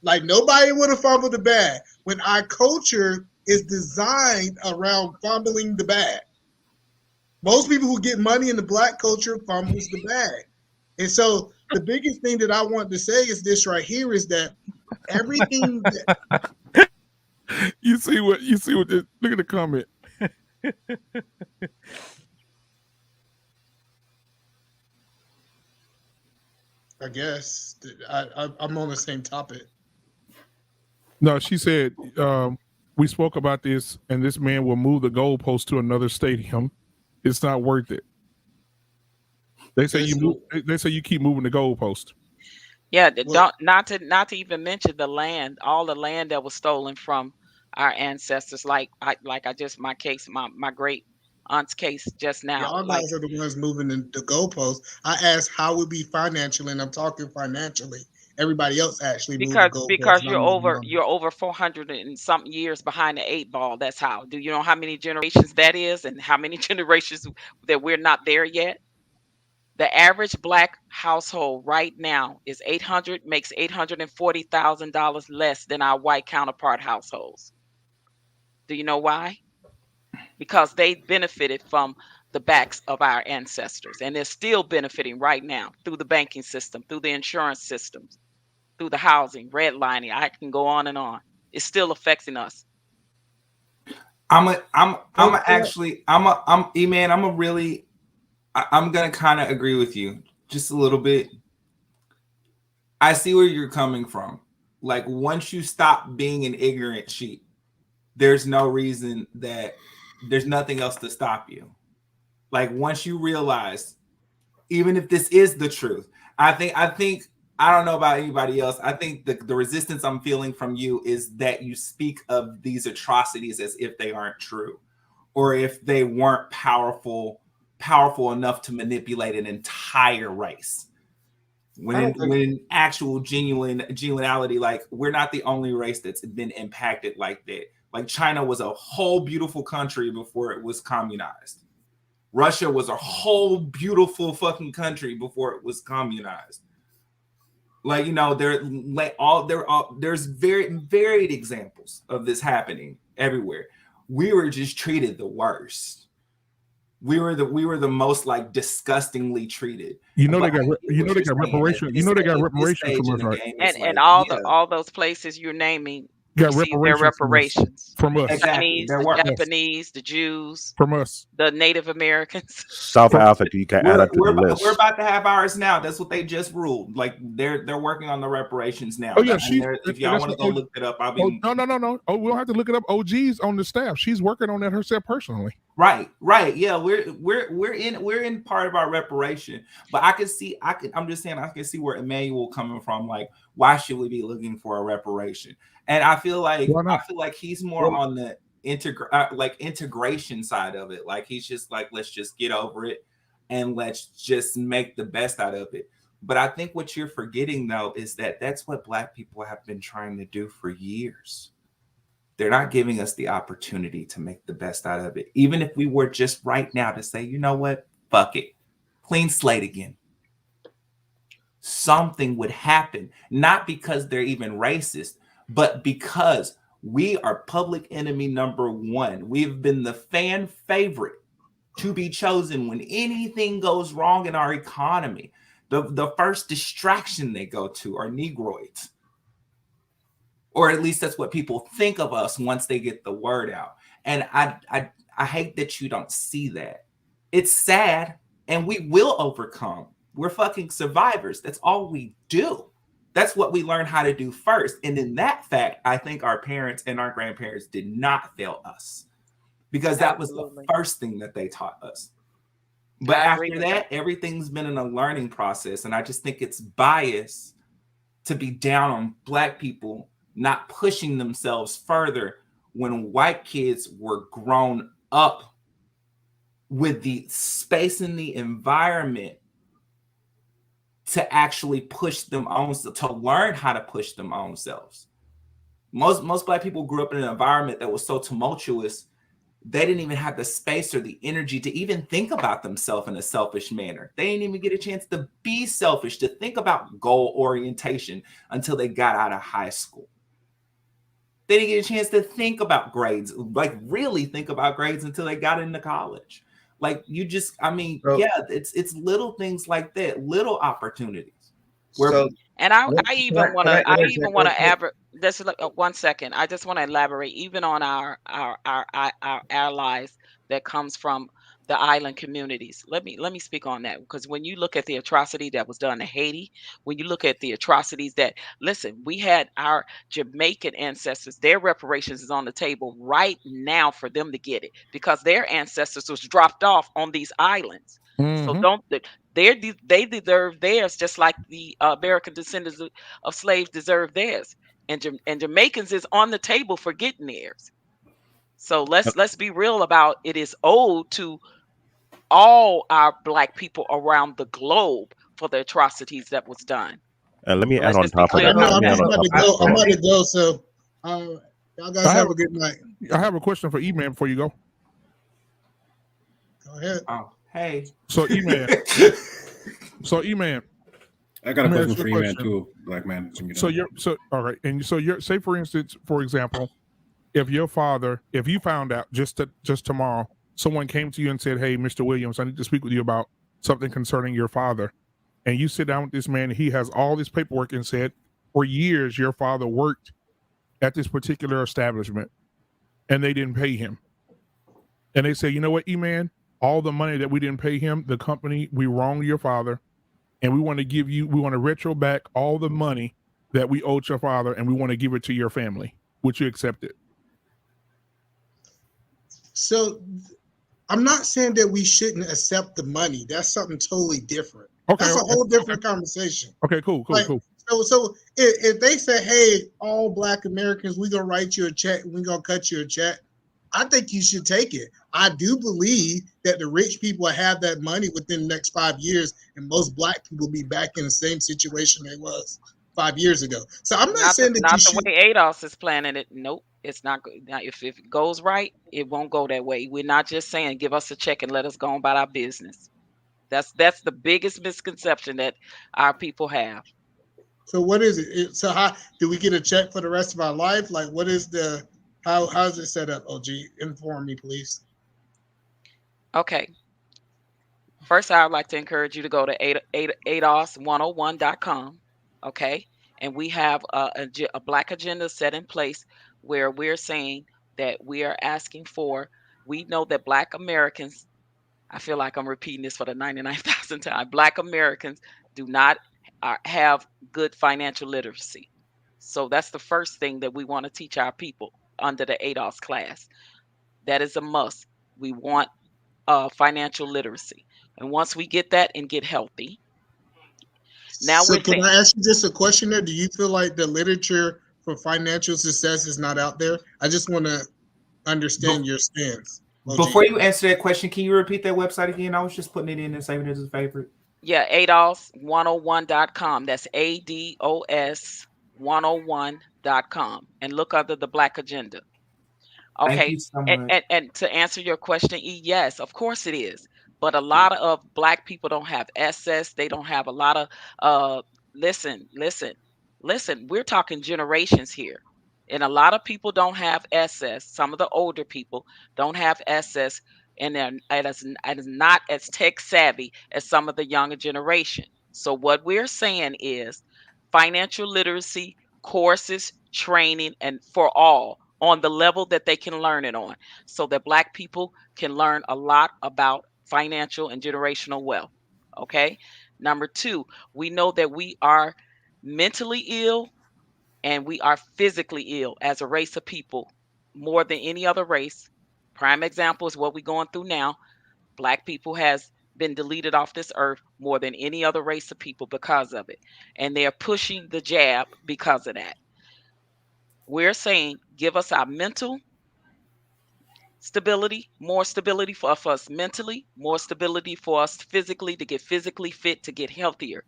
Like nobody would have fumbled the bag. When our culture is designed around fumbling the bag. Most people who get money in the Black culture fumbles the bag. And so the biggest thing that I want to say is this right here is that everything that you see what this, look at the comment. I guess I'm on the same topic. No, she said we spoke about this, and this man will move the goalpost to another stadium. It's not worth it. They say They say you keep moving the goalpost. Yeah, not to even mention the land, all the land that was stolen from our ancestors. My case, my great aunt's case just now. Y'all guys are the ones moving the goalposts. I asked how would be financially, and I'm talking financially. Everybody else actually moved the goalposts. Because you're over 400 and something years behind the 8 ball. That's how. Do you know how many generations that is, and how many generations that we're not there yet? The average Black household right now makes $840,000 less than our white counterpart households. Do you know why? Because they benefited from the backs of our ancestors, and they're still benefiting right now through the banking system, through the insurance systems, through the housing, redlining. I can go on and on. It's still affecting us. I'm gonna kind of agree with you just a little bit. I see where you're coming from. Like once you stop being an ignorant sheep, there's nothing else to stop you. Like once you realize, even if this is the truth, I think I don't know about anybody else. I think the resistance I'm feeling from you is that you speak of these atrocities as if they aren't true, or if they weren't powerful enough to manipulate an entire race. When in actual genuinity, like we're not the only race that's been impacted like that. Like China was a whole beautiful country before it was communized. Russia was a whole beautiful fucking country before it was communized. Like, you know, there's very varied examples of this happening everywhere. We were just treated the worst. We were the most like disgustingly treated. You know But they got I get what they you're got saying. reparations. You know they got At this reparations stage from in us, the right? game, it's And like, all those places you're naming Got receive their reparations from us. reparations. From us. exactly. Chinese, There the were Yes. Japanese, the Jews, From us. the Native Americans. South Africa, you can add that to the we're list. about to have ours now. That's what they just ruled. Like they're working on the reparations now. Oh yeah, And if y'all want to go look it up, I'll be no. Oh, we don't have to look it up. OG's on the staff. She's working on that herself personally. right. Yeah, we're in part of our reparation. But I'm just saying I can see where Emmanuel coming from. Like, why should we be looking for a reparation? And I feel like he's more on the integration side of it. Like he's just like, let's just get over it and let's just make the best out of it. But I think what you're forgetting though is that that's what Black people have been trying to do for years. They're not giving us the opportunity to make the best out of it. Even if we were just right now to say, you know what, fuck it, clean slate again, something would happen. Not because they're even racist, but because we are public enemy number one. We've been the fan favorite to be chosen when anything goes wrong in our economy. The first distraction they go to are Negroids. Or at least that's what people think of us once they get the word out. And I hate that you don't see that. It's sad, and we will overcome. We're fucking survivors. That's all we do. That's what we learn how to do first. And in that fact, I think our parents and our grandparents did not fail us, because that was the first thing that they taught us. But after that, everything's been in a learning process. And I just think it's bias to be down on Black people not pushing themselves further when white kids were grown up with the space and the environment to actually push them own, to learn how to push them own selves. Most Black people grew up in an environment that was so tumultuous, they didn't even have the space or the energy to even think about themselves in a selfish manner. They didn't even get a chance to be selfish, to think about goal orientation until they got out of high school. They didn't get a chance to think about grades, like really think about grades, until they got into college. Like it's little things like that, little opportunities. And I even want to add just 1 second. I just want to elaborate even on our allies that comes from the island communities. Let me speak on that, because when you look at the atrocity that was done in Haiti, when you look at the atrocities that, listen, we had our Jamaican ancestors, their reparations is on the table right now for them to get it, because their ancestors was dropped off on these islands. So they deserve theirs, just like the American descendants of slaves deserve theirs, and Jamaicans is on the table for getting theirs. So let's be real about it. Is owed to all our Black people around the globe for the atrocities that was done. And let me So add let's on just be top of clear that. about I'm that. about to go. So y'all guys have a good night. I have a question for E-Man before you go. Go ahead. Oh, hey. So E-Man. I got a question for E-Man too, Black man. All right. And so you're, say for instance, for example, if you found out just tomorrow, someone came to you and said, "Hey, Mr. Williams, I need to speak with you about something concerning your father." And you sit down with this man, he has all this paperwork, and said, for years, your father worked at this particular establishment and they didn't pay him. And they say, you know what, E-Man, all the money that we didn't pay him, the company, we wronged your father, and we want to retro back all the money that we owed your father, and we want to give it to your family. Would you accept it? So I'm not saying that we shouldn't accept the money. That's something totally different. Okay, that's a whole different conversation. Okay, cool. So if they say, "Hey, all Black Americans, we're gonna write you a check, we're gonna cut you a check," I think you should take it. I do believe that the rich people have that money within the next 5 years, and most Black people will be back in the same situation they was 5 years ago. So I'm not saying that the way ADOS is planning it. Nope, it's not good. Now, if it goes right, it won't go that way. We're not just saying give us a check and let us go on about our business. That's the biggest misconception that our people have. So what is it? So how do we get a check for the rest of our life? Like, what is the how's it set up? OG, inform me, please. Okay. First, I would like to encourage you to go to ADOS101.com. Okay. And we have a Black agenda set in place where we're saying that we are asking for, we know that Black Americans, I feel like I'm repeating this for the 99,000th time, Black Americans do not have good financial literacy. So that's the first thing that we want to teach our people under the ADOS class. That is a must. We want financial literacy. And once we get that and get healthy, now So we're can saying, I ask you just a question there? Do you feel like the literature for financial success is not out there? I just want to understand your stance. OG. Before you answer that question, can you repeat that website again? I was just putting it in and saving it as a favorite. yeah, ADOS101.com. That's ADOS101.com. And look under the Black agenda. Thank Okay. you so much. And to answer your question, yes, of course it is. But a lot of Black people don't have access. They don't have a lot of listen, we're talking generations here. And a lot of people don't have access. Some of the older people don't have access, and it is not as tech savvy as some of the younger generation. So what we're saying is financial literacy courses, training, and for all on the level that they can learn it on, so that Black people can learn a lot about financial and generational wealth. Okay. Number two, we know that we are mentally ill and we are physically ill as a race of people more than any other race. Prime example is what we're going through now. Black people has been deleted off this earth more than any other race of people because of it. And they're pushing the jab because of that. We're saying give us our mental stability, more stability for us mentally, more stability for us physically to get physically fit, to get healthier.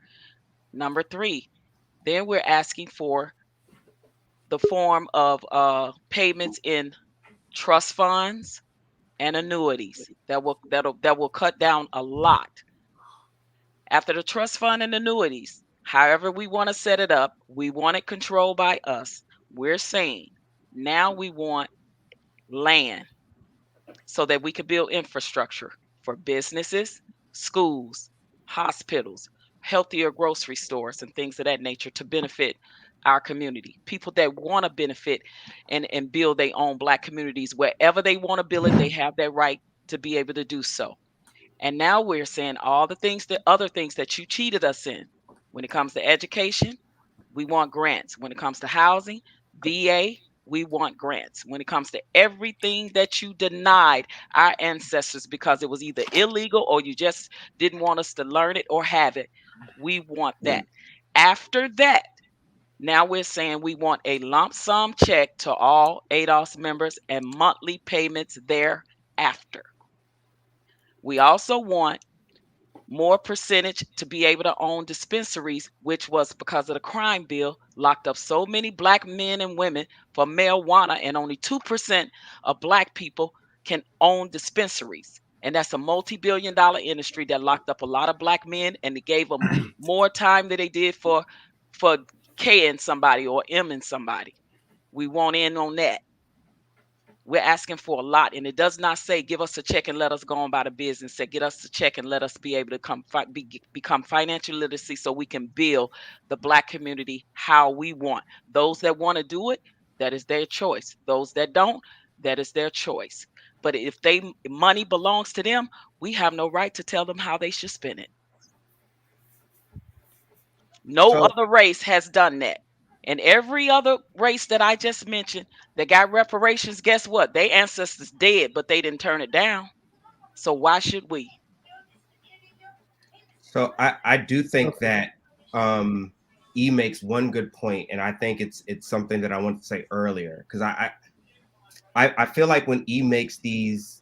Number three, then we're asking for the form of payments in trust funds and annuities that will cut down a lot. After the trust fund and annuities, however we want to set it up, we want it controlled by us. We're saying now we want land so that we can build infrastructure for businesses, schools, hospitals, healthier grocery stores, and things of that nature to benefit our community. People that want to benefit and build their own Black communities wherever they want to build it, they have that right to be able to do so. And now we're saying all the things that other things that you cheated us in. When it comes to education, we want grants. When it comes to housing, VA, we want grants. When it comes to everything that you denied our ancestors because it was either illegal or you just didn't want us to learn it or have it, we want that. After that, now we're saying we want a lump sum check to all ADOS members and monthly payments thereafter. We also want more percentage to be able to own dispensaries, which was because of the crime bill, locked up so many Black men and women for marijuana, and only 2% of Black people can own dispensaries. And that's a multi-billion-dollar industry that locked up a lot of Black men, and it gave them more time than they did for K in somebody or M in somebody. We want in on that. We're asking for a lot, and it does not say give us a check and let us go on by the business. Say get us a check and let us be able to become financial literacy so we can build the Black community how we want. Those that want to do it, that is their choice. Those that don't, that is their choice. But if money belongs to them, we have no right to tell them how they should spend it. No So other race has done that. And every other race that I just mentioned that got reparations, guess what? Their ancestors dead, but they didn't turn it down. So why should we? So I do think that E makes one good point, and I think it's something that I wanted to say earlier, because I feel like when E makes these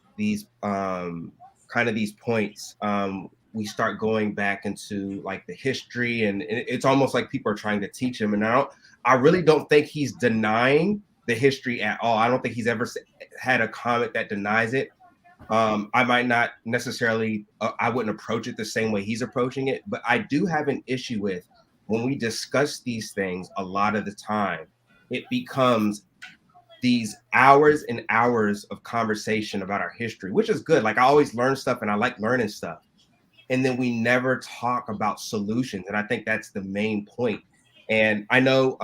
kind of these points, we start going back into like the history, and it's almost like people are trying to teach him. And I really don't think he's denying the history at all. I don't think he's ever had a comment that denies it. I might not necessarily, I wouldn't approach it the same way he's approaching it, but I do have an issue with when we discuss these things, a lot of the time, it becomes these hours and hours of conversation about our history, which is good. Like I always learn stuff and I like learning stuff. And then we never talk about solutions. And I think that's the main point. And I know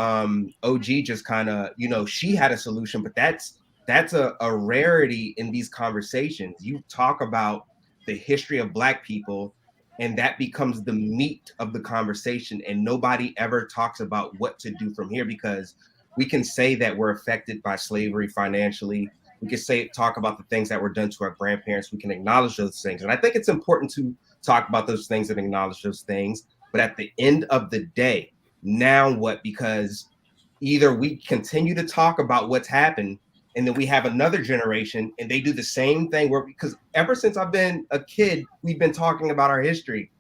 OG just kind of, she had a solution, but that's a rarity in these conversations. You talk about the history of Black people, and that becomes the meat of the conversation. And nobody ever talks about what to do from here, because we can say that we're affected by slavery financially. We can talk about the things that were done to our grandparents. We can acknowledge those things. And I think it's important to talk about those things and acknowledge those things. But at the end of the day, now what? Because either we continue to talk about what's happened, and then we have another generation and they do the same thing, because ever since I've been a kid, we've been talking about our history.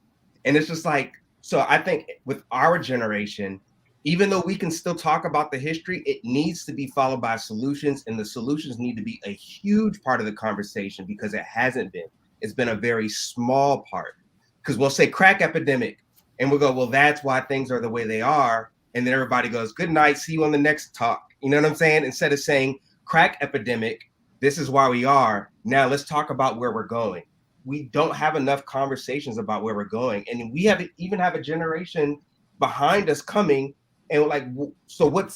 And it's just like, so I think with our generation, even though we can still talk about the history, it needs to be followed by solutions, and the solutions need to be a huge part of the conversation, because it hasn't been. It's been a very small part, because we'll say crack epidemic and we'll go, well, that's why things are the way they are. And then everybody goes, good night, see you on the next talk. You know what I'm saying? Instead of saying crack epidemic, this is why we are. Now let's talk about where we're going. We don't have enough conversations about where we're going. And we even have a generation behind us coming, and like, so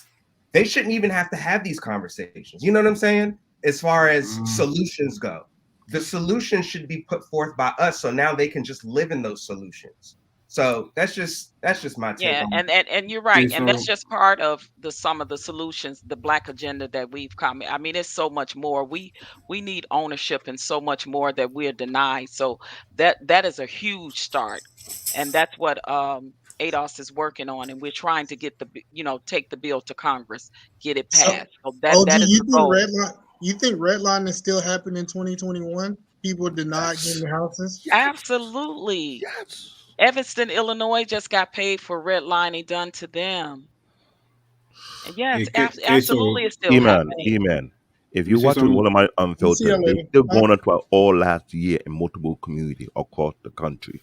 they shouldn't even have to have these conversations. You know what I'm saying? As far as solutions go, the solutions should be put forth by us, so now they can just live in those solutions. So that's just my take on it. And you're right. And that's just part of some of the solutions, the Black agenda that we've come. I mean, it's so much more. We need ownership and so much more that we're denied. So that is a huge start. And that's what ADOS is working on, and we're trying to get take the bill to Congress, get it passed. So that is the goal. You think redlining is still happening in 2021? People denied getting houses? Absolutely. Yes. Evanston, Illinois just got paid for redlining done to them. And yes, absolutely, it's still happening. Amen. If you watch one of my Unfiltered, they still going on to all last year in multiple communities across the country.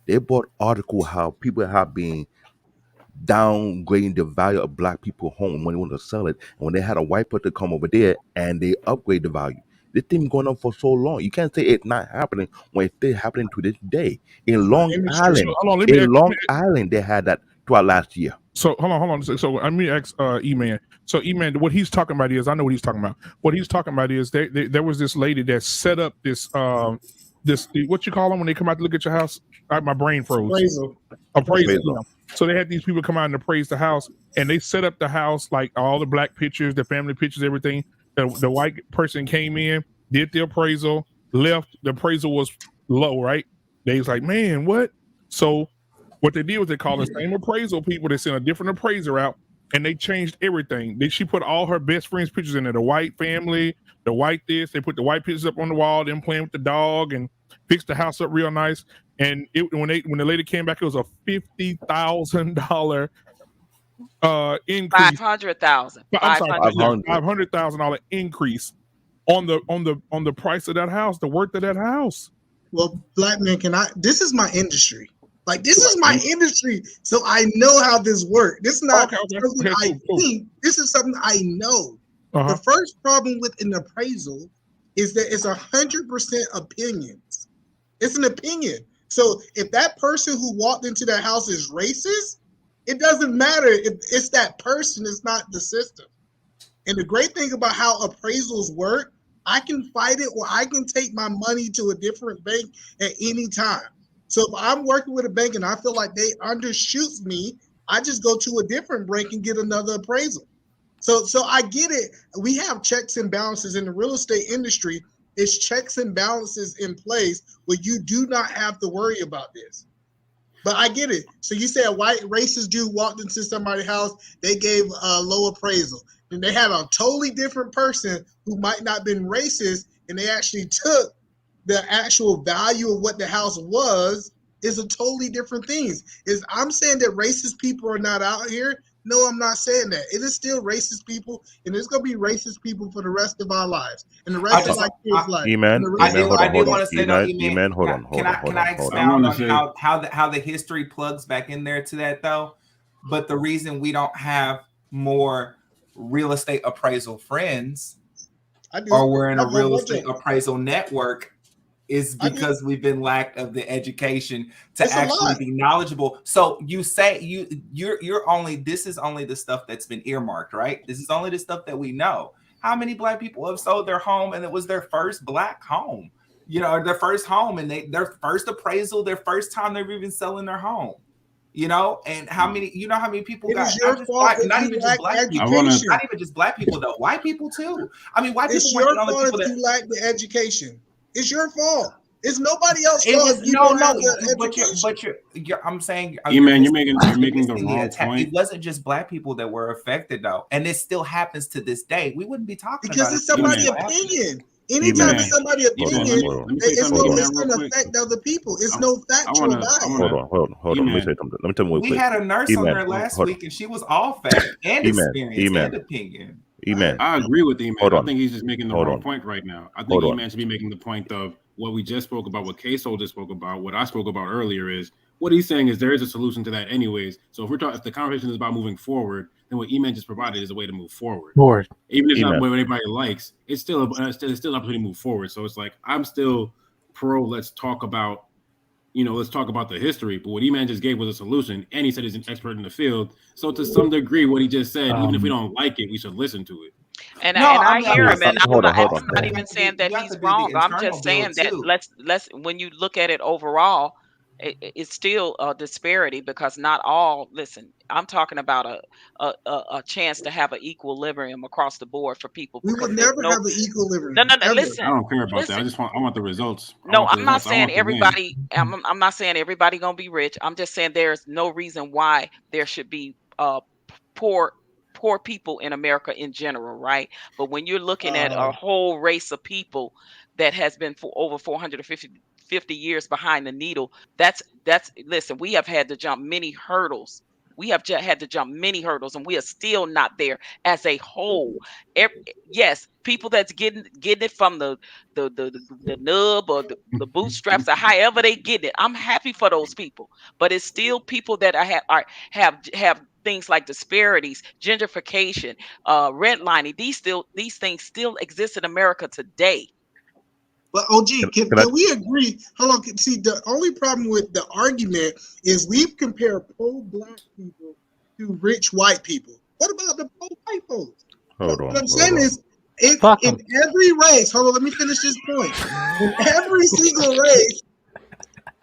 They brought article how people have been downgrading the value of Black people's home when they want to sell it, and when they had a white person come over there and they upgrade the value. This thing been going on for so long. You can't say it's not happening when it's still happening to this day. In Long Island, they had that throughout last year. So hold on. So let me ask E-Man. So E-Man, what he's talking about is, I know what he's talking about. What he's talking about is there was this lady that set up this what you call them when they come out to look at your house? My brain froze. Appraisal. Yeah. So they had these people come out and appraise the house, and they set up the house, like all the Black pictures, the family pictures, everything. The white person came in, did the appraisal, left. The appraisal was low, right? They was like, man, what? So what they did was they called the same appraisal people. They sent a different appraiser out, and they changed everything. She put all her best friends' pictures in there. The white family, the white this. They put the white pictures up on the wall, them playing with the dog, and fixed the house up real nice. And when the lady came back, it was a $50,000 increase. $500,000. $500,000 increase on the price of that house, the worth of that house. Well, Black man, this is my industry. Like, this is my industry, so I know how this works. This is not something I think. This is something I know. The first problem with an appraisal is that it's 100% opinions. It's an opinion. So if that person who walked into that house is racist, it doesn't matter if it's that person, it's not the system. And the great thing about how appraisals work, I can fight it, or I can take my money to a different bank at any time. So if I'm working with a bank and I feel like they undershoot me, I just go to a different bank and get another appraisal. So I get it. We have checks and balances in the real estate industry. It's checks and balances in place where you do not have to worry about this. But I get it. So you say a white racist dude walked into somebody's house, they gave a low appraisal. Then they had a totally different person who might not have been racist, and they actually took the actual value of what the house was, is a totally different thing. I'm saying that racist people are not out here. No, I'm not saying that. It is still racist people, and there's gonna be racist people for the rest of our lives, and the rest of our kids' lives. E-man, I E-man, hold on, hold want on. to say though, E-man, hold on, hold on, hold can on, I hold on. I expound want on to say, how the history plugs back in there to that though? But the reason we don't have more real estate appraisal friends, I do. or we're in I a have a whole real bunch estate of. appraisal network, is I do. because we've been lacked of the education to It's a actually lot. be knowledgeable. So you say you're only, this is only the stuff that's been earmarked, right? This is only the stuff that we know. How many Black people have sold their home and it was their first Black home, you know, or their first home, and their first appraisal, their first time they're even selling their home, you know? And how many, you know, how many people It got, is your fault if not you even just lack Black people, education. not even just Black people though, white people too. I mean, white It's people weren't your the only fault people if that you lack the education. It's your fault. It's nobody else's it fault was if you don't have the but education. you're I'm saying E-man, you're making the missing the wrong attack. point. It wasn't just Black people that were affected though, and it still happens to this day. We wouldn't be talking Because about it. it's somebody's E-man. opinion. E-man, Anytime it's somebody's hold on, opinion, hold on. Let me say something, Hold on. E-man, real gonna quick. affect other people. It's I no factual wanna, bias. Hold on, hold on. Let me E-man, say something. Let me tell you real We quick. had a nurse on E-man, there last hold on. week, and she was all fact and E-man, experience E-man, and opinion. E-man. I agree with E-man. Hold I on. think he's just making the Hold wrong on. point right now. I think Hold on. E-man should be making the point of what we just spoke about, what K-Soul just spoke about, what I spoke about earlier is what he's saying is there is a solution to that anyways. So if we're talking, if the conversation is about moving forward, then what E-man just provided is a way to move forward. Even if it's not what anybody likes, it's still an opportunity to move forward. So it's like, I'm still pro, let's talk about the history. But what E-man just gave was a solution, and he said he's an expert in the field. So to some degree, what he just said, even if we don't like it, we should listen to it. And No, I I'm hear not him, and saying hold on, hold I'm on. not even saying that you have he's to do wrong. the I'm internal just saying build that too. let's when you look at it overall, it's still a disparity because not all. Listen, I'm talking about a chance to have an equilibrium across the board for people We because will there's never no have an equilibrium. no. I Listen, don't care about that. listen. I want the results. No, I'm not I saying want the win. everybody. I'm not saying everybody gonna be rich. I'm just saying there's no reason why there should be poor people in America in general, right? But when you're looking at a whole race of people that has been for over 450 years behind the needle, that's listen, we have had to jump many hurdles. We have had to jump many hurdles, and we are still not there as a whole. Yes, people that's getting it from the nub or the bootstraps or however they get it. I'm happy for those people, but it's still people that have things like disparities, gentrification, redlining. These things still exist in America today. But OG, can we agree? Hold on. See, the only problem with the argument is we've compared poor Black people to rich white people. What about the poor white folks? Hold What on. I'm saying is, in every race, hold on, let me finish this point. In every single race,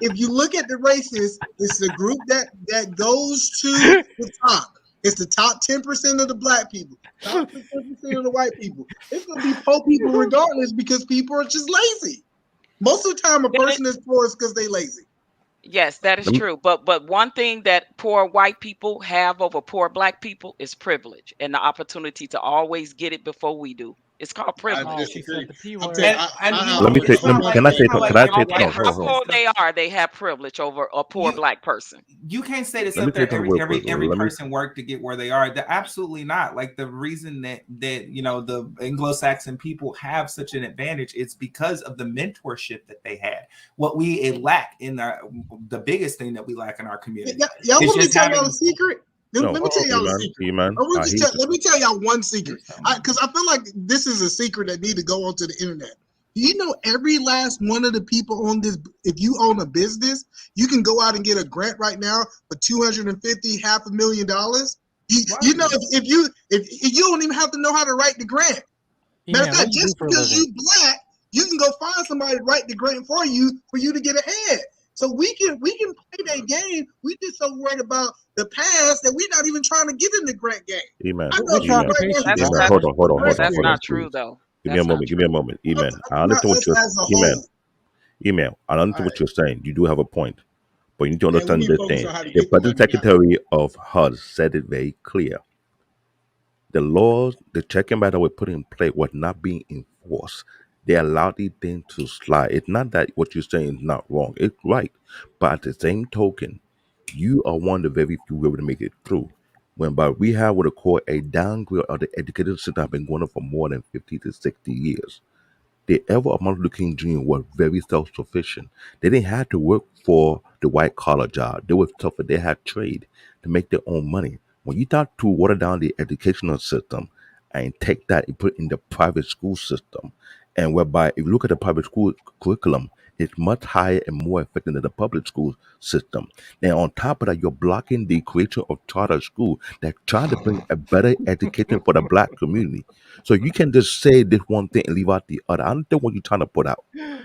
if you look at the races, it's the group that goes to the top. It's the top 10% of the Black people, top 10% of the white people. It's gonna be poor people regardless because people are just lazy. Most of the time, a person is poor is because they lazy. Yes, that is true. But one thing that poor white people have over poor Black people is privilege and the opportunity to always get it before we do. It's called privilege. Let me say. Can I say something? Can I say No, something? how poor they are, they have privilege over a poor Black person. You can't say this Let me up there. say something real quick. Every Let me- person worked to get where they are. Absolutely not. Like the reason that you know the Anglo-Saxon people have such an advantage is because of the mentorship that they had. What we lack in the biggest thing that we lack in our community. Y'all is want me to just tell having. y'all a secret? No, Let me tell y'all a E-man, secret. E-man, Let me tell y'all one secret. Because I feel like this is a secret that need to go onto the internet. Do you know every last one of the people on this? If you own a business, you can go out and get a grant right now for $250,000, $500,000. You know, if you don't even have to know how to write the grant. Matter of fact, just because you Black, you can go find somebody to write the grant for you to get ahead. So we can play that game. We just so worried about the past that we're not even trying to get in the grant game. E-man, I know E-man, E-man, hold on, That's not please. true, though. Give me a moment. E-man, I understand what you're E-man, I understand what you're saying. You do have a point. But you need to understand this thing. The present Secretary of HUD said it very clear. The laws, the check and balance that were put in place was not being enforced. They allowed these things to slide. It's not that what you're saying is not wrong. It's right. But at the same token, you are one of the very few who were able to make it through. whereby we have what are called a downgrade of the education system have been going on for more than 50 to 60 years. The ever of Martin Luther King Jr. were very self-sufficient. They didn't have to work for the white collar job. They were tougher. They had trade to make their own money. When you start to water down the educational system and take that and put it in the private school system, and whereby if you look at the private school curriculum, it's much higher and more effective than the public school system. Now, on top of that, you're blocking the creation of charter school that trying to bring a better education for the black community. So you can just say this one thing and leave out the other. I don't know what you're trying to put out.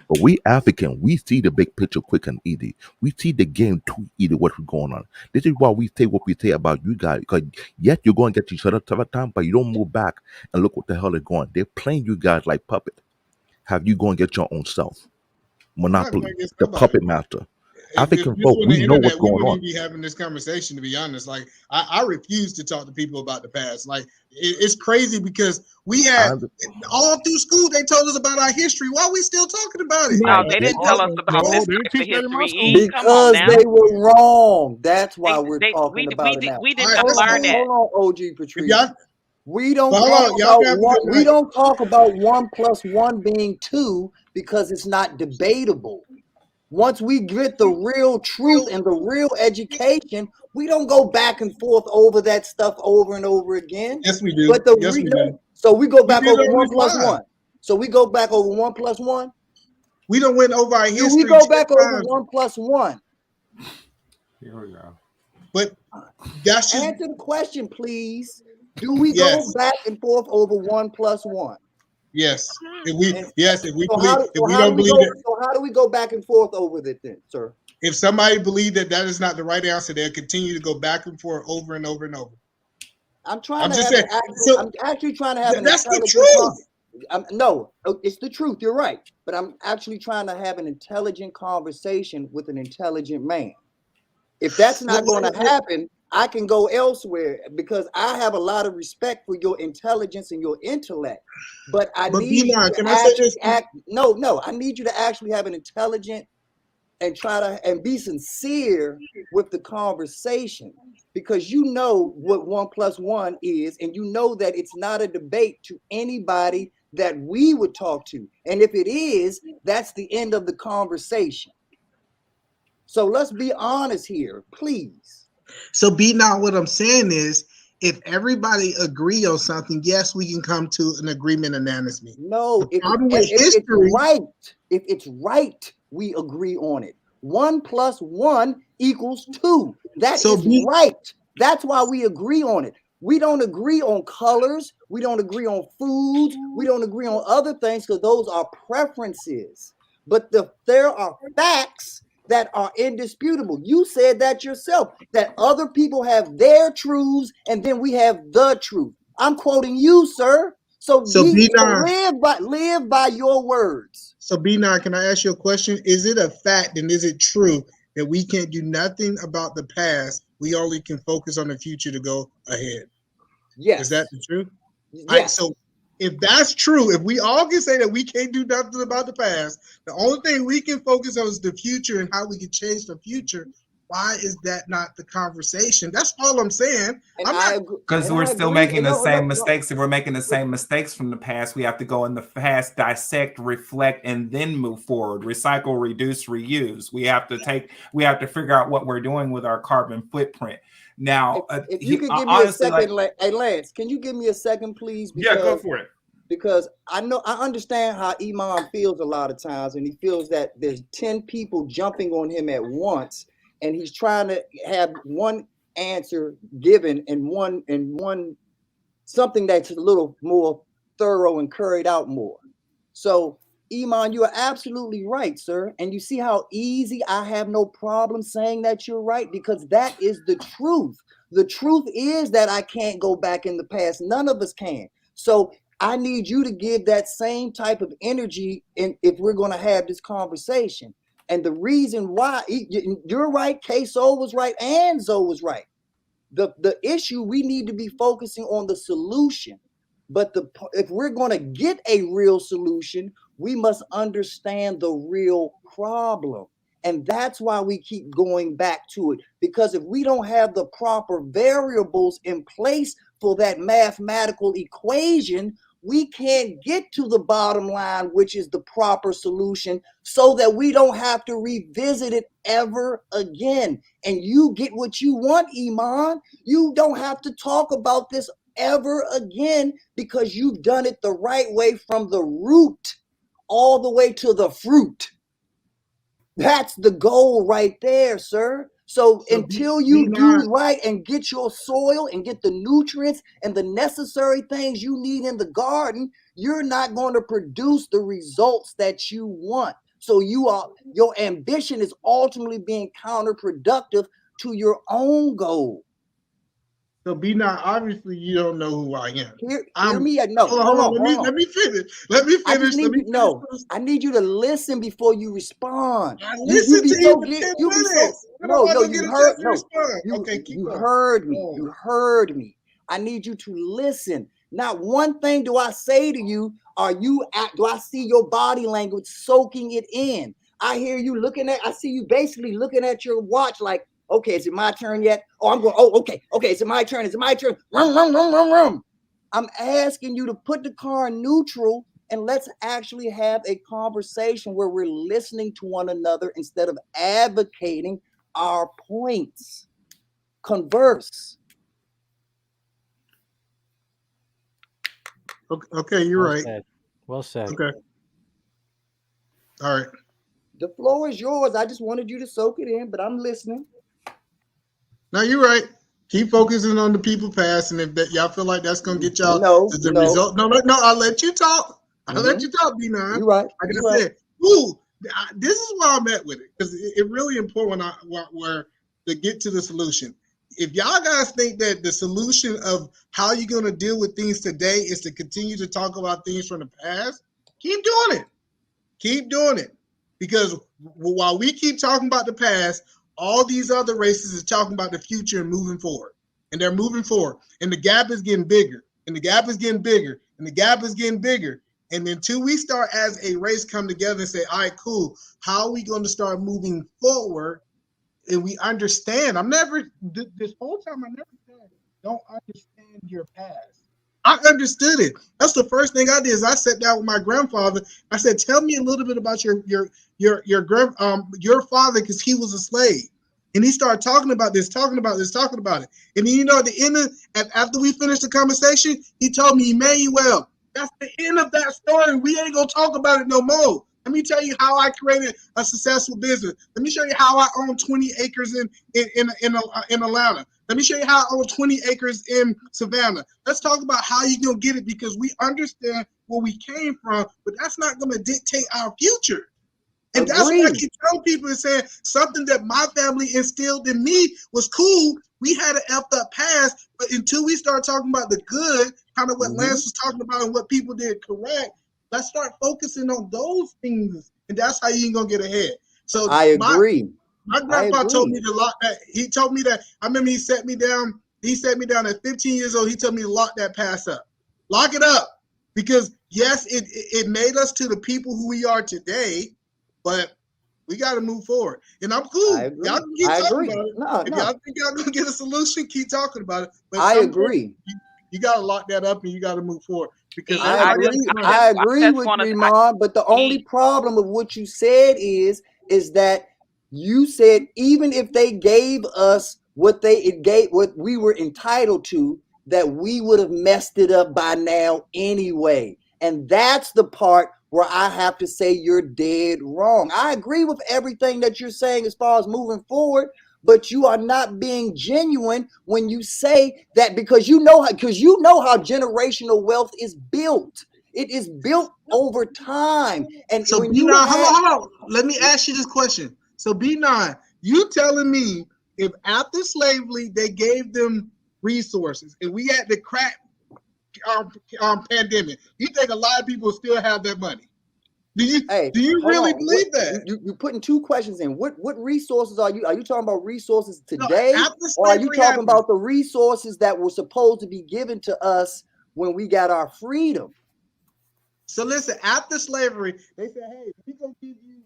But we African, we see the big picture quick and easy. We see the game too easy, what's going on. This is why we say what we say about you guys. Because yes, you're going to get each other time, but you don't move back and look what the hell is going. They're playing you guys like puppet. Have you go and get your own self? I'm not Monopoly, playing against the nobody. puppet master. If African this folk, was we the know what's internet, we going wouldn't on. even be having this conversation, to be honest. Like, I refuse to talk to people about the past. Like, it's crazy because we had all through school, they told us about our history. Why are we still talking about it? No, they didn't tell us about No, this they didn't type of teach that in my history. school. E, come on Because now. they were wrong. That's why we're talking about it now. We did All right, not that's learn cool. that. Hold on, OG If Patrice. y'all, We don't but hold talk on, y'all about can have a one. good We night. don't talk about 1 + 1 being 2 because it's not debatable. Once we get the real truth and the real education, we don't go back and forth over that stuff over and over again. Yes, we do. But the Yes, we do. so we go We back did over it on 1 this + live. 1. So we go back over 1 + 1. We done went over our Do we history go 10 back over times. 1 + 1? Here we go. But that's just, Answer the question, please. Do we yes, go back and forth over 1 + 1? yes. If we, And yes, if we so believe, how, if so we how do don't we believe go? that, So how do we go back and forth over it then, sir? if somebody believe that that is not the right answer, they'll continue to go back and forth over and over and over. I'm trying I'm to just have saying. an actual. So I'm actually trying to have an that's the intelligent. truth. No, it's the truth. You're right, but I'm actually trying to have an intelligent conversation with an intelligent man. If that's not going to happen, I can go elsewhere because I have a lot of respect for your intelligence and your intellect. But I But need you B9, to can I say actually this? act. No, I need you to actually have an intelligent and try to and be sincere with the conversation because you know what 1 + 1 is, and you know that it's not a debate to anybody that we would talk to. And if it is, that's the end of the conversation. So let's be honest here, please. So be not what I'm saying is, if everybody agree on something, yes, we can come to an agreement unanimously. No, The problem with it's history, right. If it's right, we agree on it. 1 + 1 = 2. That so is be right. That's why we agree on it. We don't agree on colors. We don't agree on foods. We don't agree on other things because those are preferences. But there are facts that are indisputable. You said that yourself, that other people have their truths and then we have the truth. I'm quoting you, sir. So B9. live by your words. So B9, can I ask you a question? Is it a fact and is it true that we can't do nothing about the past? We only can focus on the future to go ahead. Yes. Is that the truth? Yes. All right, so if that's true, if we all can say that we can't do nothing about the past, the only thing we can focus on is the future and how we can change the future. Why is that not the conversation? That's all I'm saying. Because we're still making the same mistakes. If we're making the same mistakes from the past, we have to go in the past, dissect, reflect, and then move forward. Recycle, reduce, reuse. We have to figure out what we're doing with our carbon footprint. Now, if you could give me a second, hey Lance, can you give me a second, please? Yeah, go for it. Because I understand how Iman feels a lot of times, and he feels that there's 10 people jumping on him at once, and he's trying to have one answer given and one something that's a little more thorough and carried out more. So Iman, you are absolutely right, sir. And you see how easy I have no problem saying that you're right, because that is the truth. The truth is that I can't go back in the past. None of us can. So I need you to give that same type of energy if we're going to have this conversation. And the reason why you're right, K-Soul was right, and Zoe was right. The issue, we need to be focusing on the solution. But if we're going to get a real solution, we must understand the real problem. And that's why we keep going back to it, because if we don't have the proper variables in place for that mathematical equation, we can't get to the bottom line, which is the proper solution, so that we don't have to revisit it ever again. And you get what you want, Iman. You don't have to talk about this ever again, because you've done it the right way from the root all the way to the fruit. That's the goal right there, sir. So until you do right and get your soil and get the nutrients and the necessary things you need in the garden, you're not going to produce the results that you want. So your ambition is ultimately being counterproductive to your own goal. So B9, obviously you don't know who I am. Hear me? No, hold on. Let me finish. I need you to listen before you respond. I listened to you for 10 minutes. You heard me. You heard me. I need you to listen. Not one thing do I say to you. Do I see your body language soaking it in? I hear you I see you basically looking at your watch like, okay, is it my turn yet? Okay, is it my turn? Is it my turn? Rum. I'm asking you to put the car in neutral and let's actually have a conversation where we're listening to one another instead of advocating our points. Converse. Okay, you're right. Well said. Okay. All right. The floor is yours. I just wanted you to soak it in, but I'm listening. No, you're right. Keep focusing on the people past, and if that y'all feel like that's gonna get y'all result. No, I'll let you talk. I'll let you talk, B9. You're right. Like I said, this is where I'm at with it, because it's really important where to get to the solution. If y'all guys think that the solution of how you're gonna deal with things today is to continue to talk about things from the past, keep doing it. Keep doing it, because while we keep talking about the past, all these other races are talking about the future and moving forward. And they're moving forward. And the gap is getting bigger. And the gap is getting bigger. And the gap is getting bigger. And until we start as a race come together and say, all right, cool, how are we going to start moving forward? And we understand. This whole time I never said, don't understand your past. I understood it. That's the first thing I did is I sat down with my grandfather. I said, tell me a little bit about your father, because he was a slave. And he started talking about this. And then, at the end after we finished the conversation, he told me, Emmanuel, that's the end of that story. We ain't gonna talk about it no more. Let me tell you how I created a successful business. Let me show you how I own 20 acres in Atlanta. Let me show you how I own 20 acres in Savannah. Let's talk about how you're going to get it, because we understand where we came from, but that's not going to dictate our future. And that's why I keep telling people and saying something that my family instilled in me was cool. We had an effed up past, but until we start talking about the good, kind of what Lance was talking about and what people did correct, let's start focusing on those things, and that's how you ain't going to get ahead. So I agree. My grandpa told me to lock that. He told me that. I remember he set me down. He set me down at 15 years old. He told me to lock that past up. Lock it up. Because yes, it made us to the people who we are today, but we got to move forward. And I'm cool. Y'all can keep talking about it. Y'all think y'all gonna get a solution, keep talking about it. But I agree. You got to lock that up and you got to move forward. Because I agree with you, Iman. But the only problem of what you said is that you said even if they gave us what we were entitled to, that we would have messed it up by now anyway. And that's the part where I have to say you're dead wrong. I agree with everything that you're saying as far as moving forward, but you are not being genuine when you say that, because you know how generational wealth is built. It is built over time. And so when hold on. Let me ask you this question. So B9, you telling me if after slavery they gave them resources and we had the crack pandemic, you think a lot of people still have that money? Do you really believe that? You're putting two questions in. What resources are you talking about? Resources today, or are you talking about the resources that were supposed to be given to us when we got our freedom? So listen, after slavery, they said, hey, we're going to give you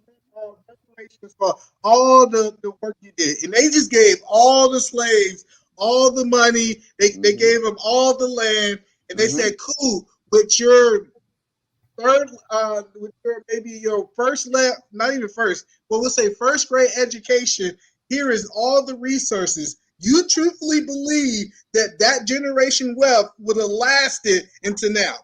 reparations for all the work you did. And they just gave all the slaves all the money. They gave them all the land. And they said, cool, with your third, with your, maybe your first, not even first, but we'll say first grade education, here is all the resources. You truthfully believe that that generation wealth would have lasted into now?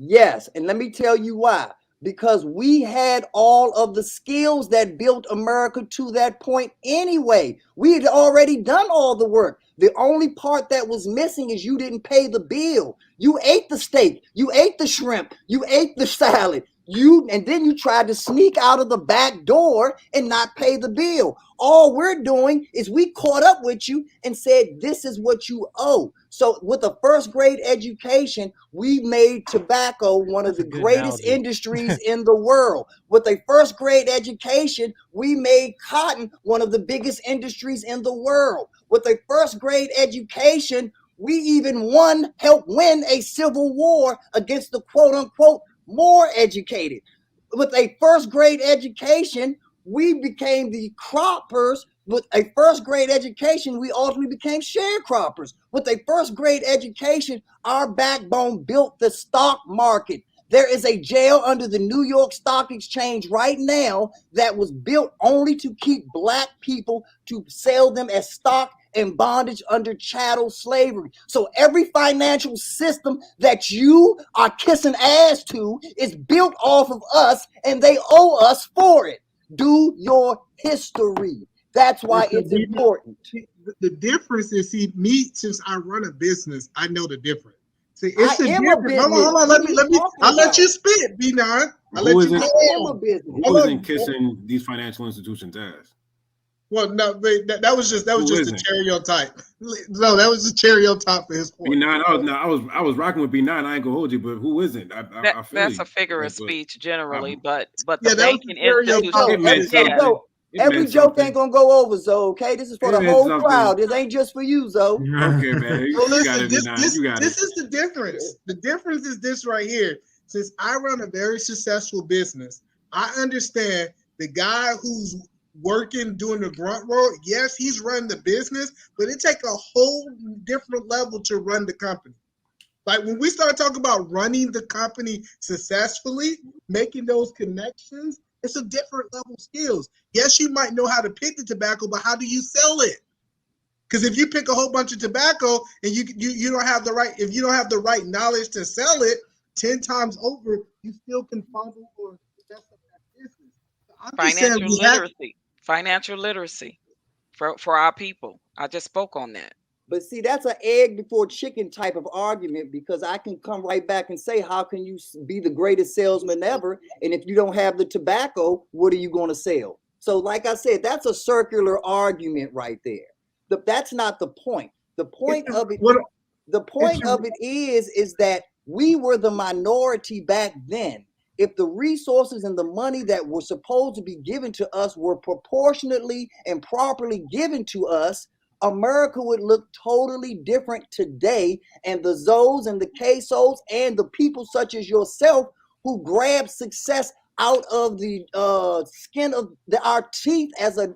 Yes, and let me tell you why. Because we had all of the skills that built America to that point anyway. We had already done all the work. The only part that was missing is you didn't pay the bill. You ate the steak, you ate the shrimp, you ate the salad. And then you tried to sneak out of the back door and not pay the bill. All we're doing is we caught up with you and said, this is what you owe. So with a first grade education, we made tobacco one of the greatest industries in the world. With a first grade education, we made cotton one of the biggest industries in the world. With a first grade education, we even helped win a civil war against the quote unquote more educated. With a first grade education, we became the croppers. With a first grade education, we ultimately became sharecroppers. With a first grade education, our backbone built the stock market. There is a jail under the New York Stock Exchange right now that was built only to keep black people, to sell them as stock and bondage under chattel slavery. So every financial system that you are kissing ass to is built off of us, and they owe us for it. Do your history. That's why it's important. The difference is, see, me, since I run a business, I know the difference. See, it's hold on. I'll let you spit, B9. Who isn't kissing these financial institutions' ass? Well, no, that was just a stereotype. No, that was a stereotype for his point. B9, I was rocking with B9. I ain't gonna hold you, but who isn't? I feel that's you. a figure of speech generally, but yeah, the banking institution. Every joke ain't gonna go over, Zoe. Okay, this is for the whole crowd. This ain't just for you, Zoe. Okay, man. Well, listen, this is the difference. The difference is this right here. Since I run a very successful business, I understand the guy who's working, doing the grunt work. Yes, he's running the business, but it takes a whole different level to run the company. Like when we start talking about running the company successfully, making those connections, it's a different level of skills. Yes, you might know how to pick the tobacco, but how do you sell it? Because if you pick a whole bunch of tobacco and you don't have the right, if you don't have the right knowledge to sell it 10 times over, you still can fumble or mess up that business. Financial literacy for our people. I just spoke on that. But see, that's an egg before chicken type of argument, because I can come right back and say, how can you be the greatest salesman ever? And if you don't have the tobacco, what are you going to sell? So like I said, that's a circular argument right there. That's not the point. The point of it is that we were the minority back then. If the resources and the money that were supposed to be given to us were proportionately and properly given to us, America would look totally different today. And the Zoes and the Quesos and the people such as yourself who grab success out of the skin of our teeth as a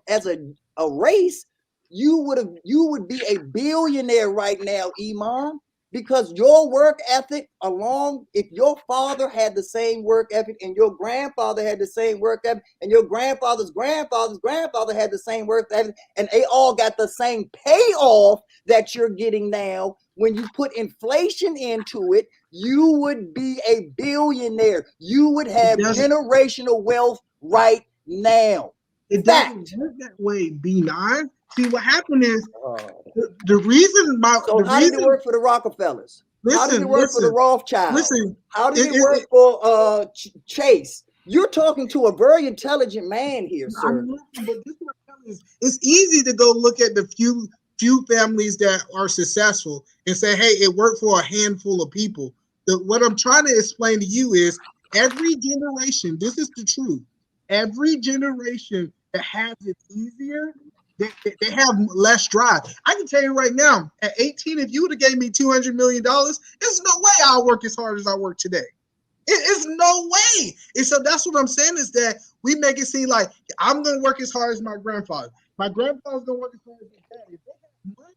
race, you would be a billionaire right now, Iman. Because your work ethic, if your father had the same work ethic and your grandfather had the same work ethic and your grandfather's grandfather's grandfather had the same work ethic, and they all got the same payoff that you're getting now, when you put inflation into it, you would be a billionaire. You would have generational wealth right now. It doesn't work that way, B9. See, what happened is the reason how did it work for the Rockefellers? How did it work for the Rothschilds? How did it work for Chase? You're talking to a very intelligent man here, sir. But this is what I'm telling you. It's easy to go look at the few families that are successful and say, hey, it worked for a handful of people. What I'm trying to explain to you is every generation, this is the truth, every generation that has it easier, they have less drive. I can tell you right now, at 18, if you would have gave me $200 million, there's no way I'll work as hard as I work today. It's no way. And so that's what I'm saying is that we make it seem like I'm going to work as hard as my grandfather. My grandfather's going to work as hard as his daddy. If they have money,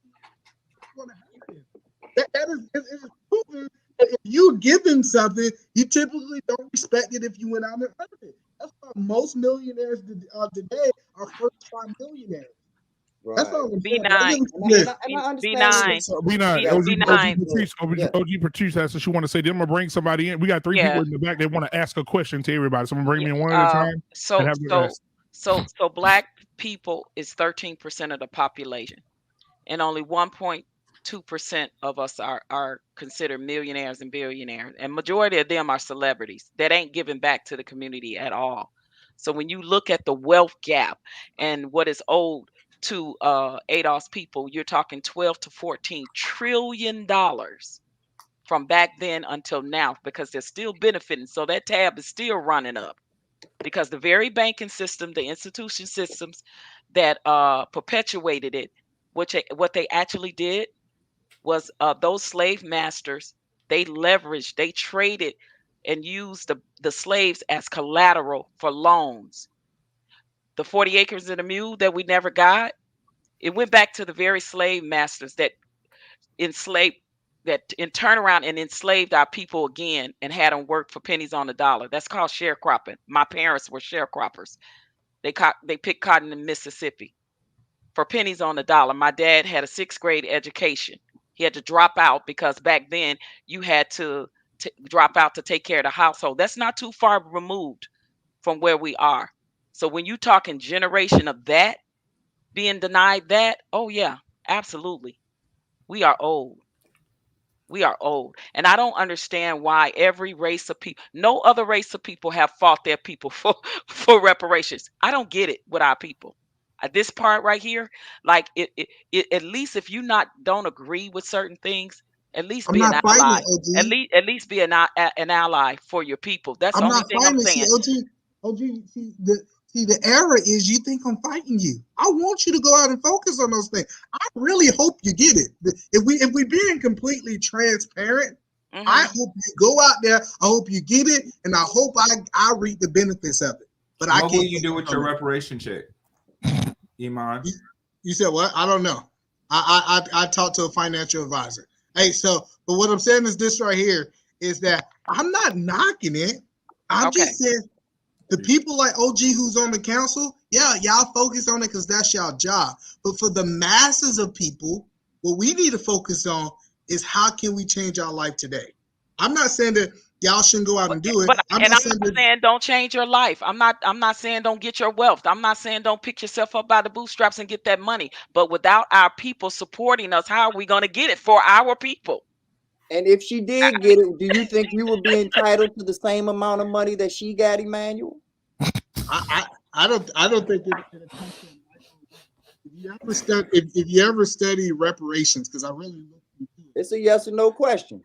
it's going to happen. That is proven that if you give them something, you typically don't respect it if you went out and earned it. That's why most millionaires today are first-time millionaires. Right. That's all I'm saying. B9. And I understand. So B9, Yeah, OG Patrice has she want to say, then I'm gonna bring somebody in. We got three people in the back that want to ask a question to everybody. So I'm gonna bring them in one at a time. So black people is 13% of the population, and only 1.2% of us are considered millionaires and billionaires, and majority of them are celebrities that ain't giving back to the community at all. So when you look at the wealth gap and what is owed to ADOS people, you're talking 12 to 14 trillion dollars from back then until now, because they're still benefiting. So that tab is still running up, because the very banking system, the institution systems that perpetuated it, what they actually did was those slave masters, they leveraged, they traded and used the slaves as collateral for loans. The 40 acres and a mule that we never got, it went back to the very slave masters that enslaved, that in turn around and enslaved our people again and had them work for pennies on the dollar. That's called sharecropping. My parents were sharecroppers. They picked cotton in Mississippi for pennies on the dollar. My dad had a 6th grade education. He had to drop out because back then you had to drop out to take care of the household. That's not too far removed from where we are. So when you talking generation of that being denied that, oh yeah, absolutely. We are old. We are old. And I don't understand why every race of people, no other race of people have fought their people for reparations. I don't get it with our people. This part right here, like it at least if you don't agree with certain things, at least I'm be an not fighting ally. it, OG. At least be an ally for your people. That's the I'm only not thing I'm fighting it. saying. OG, the error is you think I'm fighting you. I want you to go out and focus on those things. I really hope you get it. If we being completely transparent, I hope you go out there. I hope you get it, and I hope I reap the benefits of it. But what will you do with your reparation check, Iman? You said what? I don't know. I talked to a financial advisor. Hey, but what I'm saying is this right here is that I'm not knocking it. I'm just saying the people like OG who's on the council, yeah, y'all focus on it because that's y'all job. But for the masses of people, what we need to focus on is how can we change our life today? I'm not saying that y'all shouldn't go out and do it. I'm not saying don't change your life. I'm not saying don't get your wealth. I'm not saying don't pick yourself up by the bootstraps and get that money. But without our people supporting us, how are we going to get it for our people? And if she did get it, do you think you would be entitled to the same amount of money that she got, Emmanuel? I don't think it comes to if you ever study reparations, because I really looked into it. It's a yes or no question.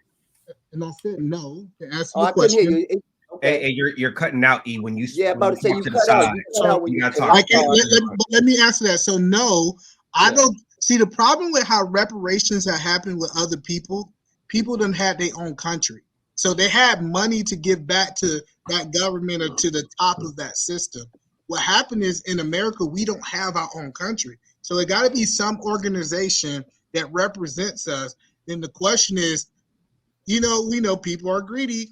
And I said no to answer the question. Hear you. Okay. Hey, you're cutting out, E, when you about to say you to cut the side. out. You cut out when you got talk. Let me answer that. So no, I don't see the problem with how reparations have happened with other people. People done had their own country, so they had money to give back to that government or to the top of that system. What happened is in America we don't have our own country, so it got to be some organization that represents us. Then the question is, we know people are greedy.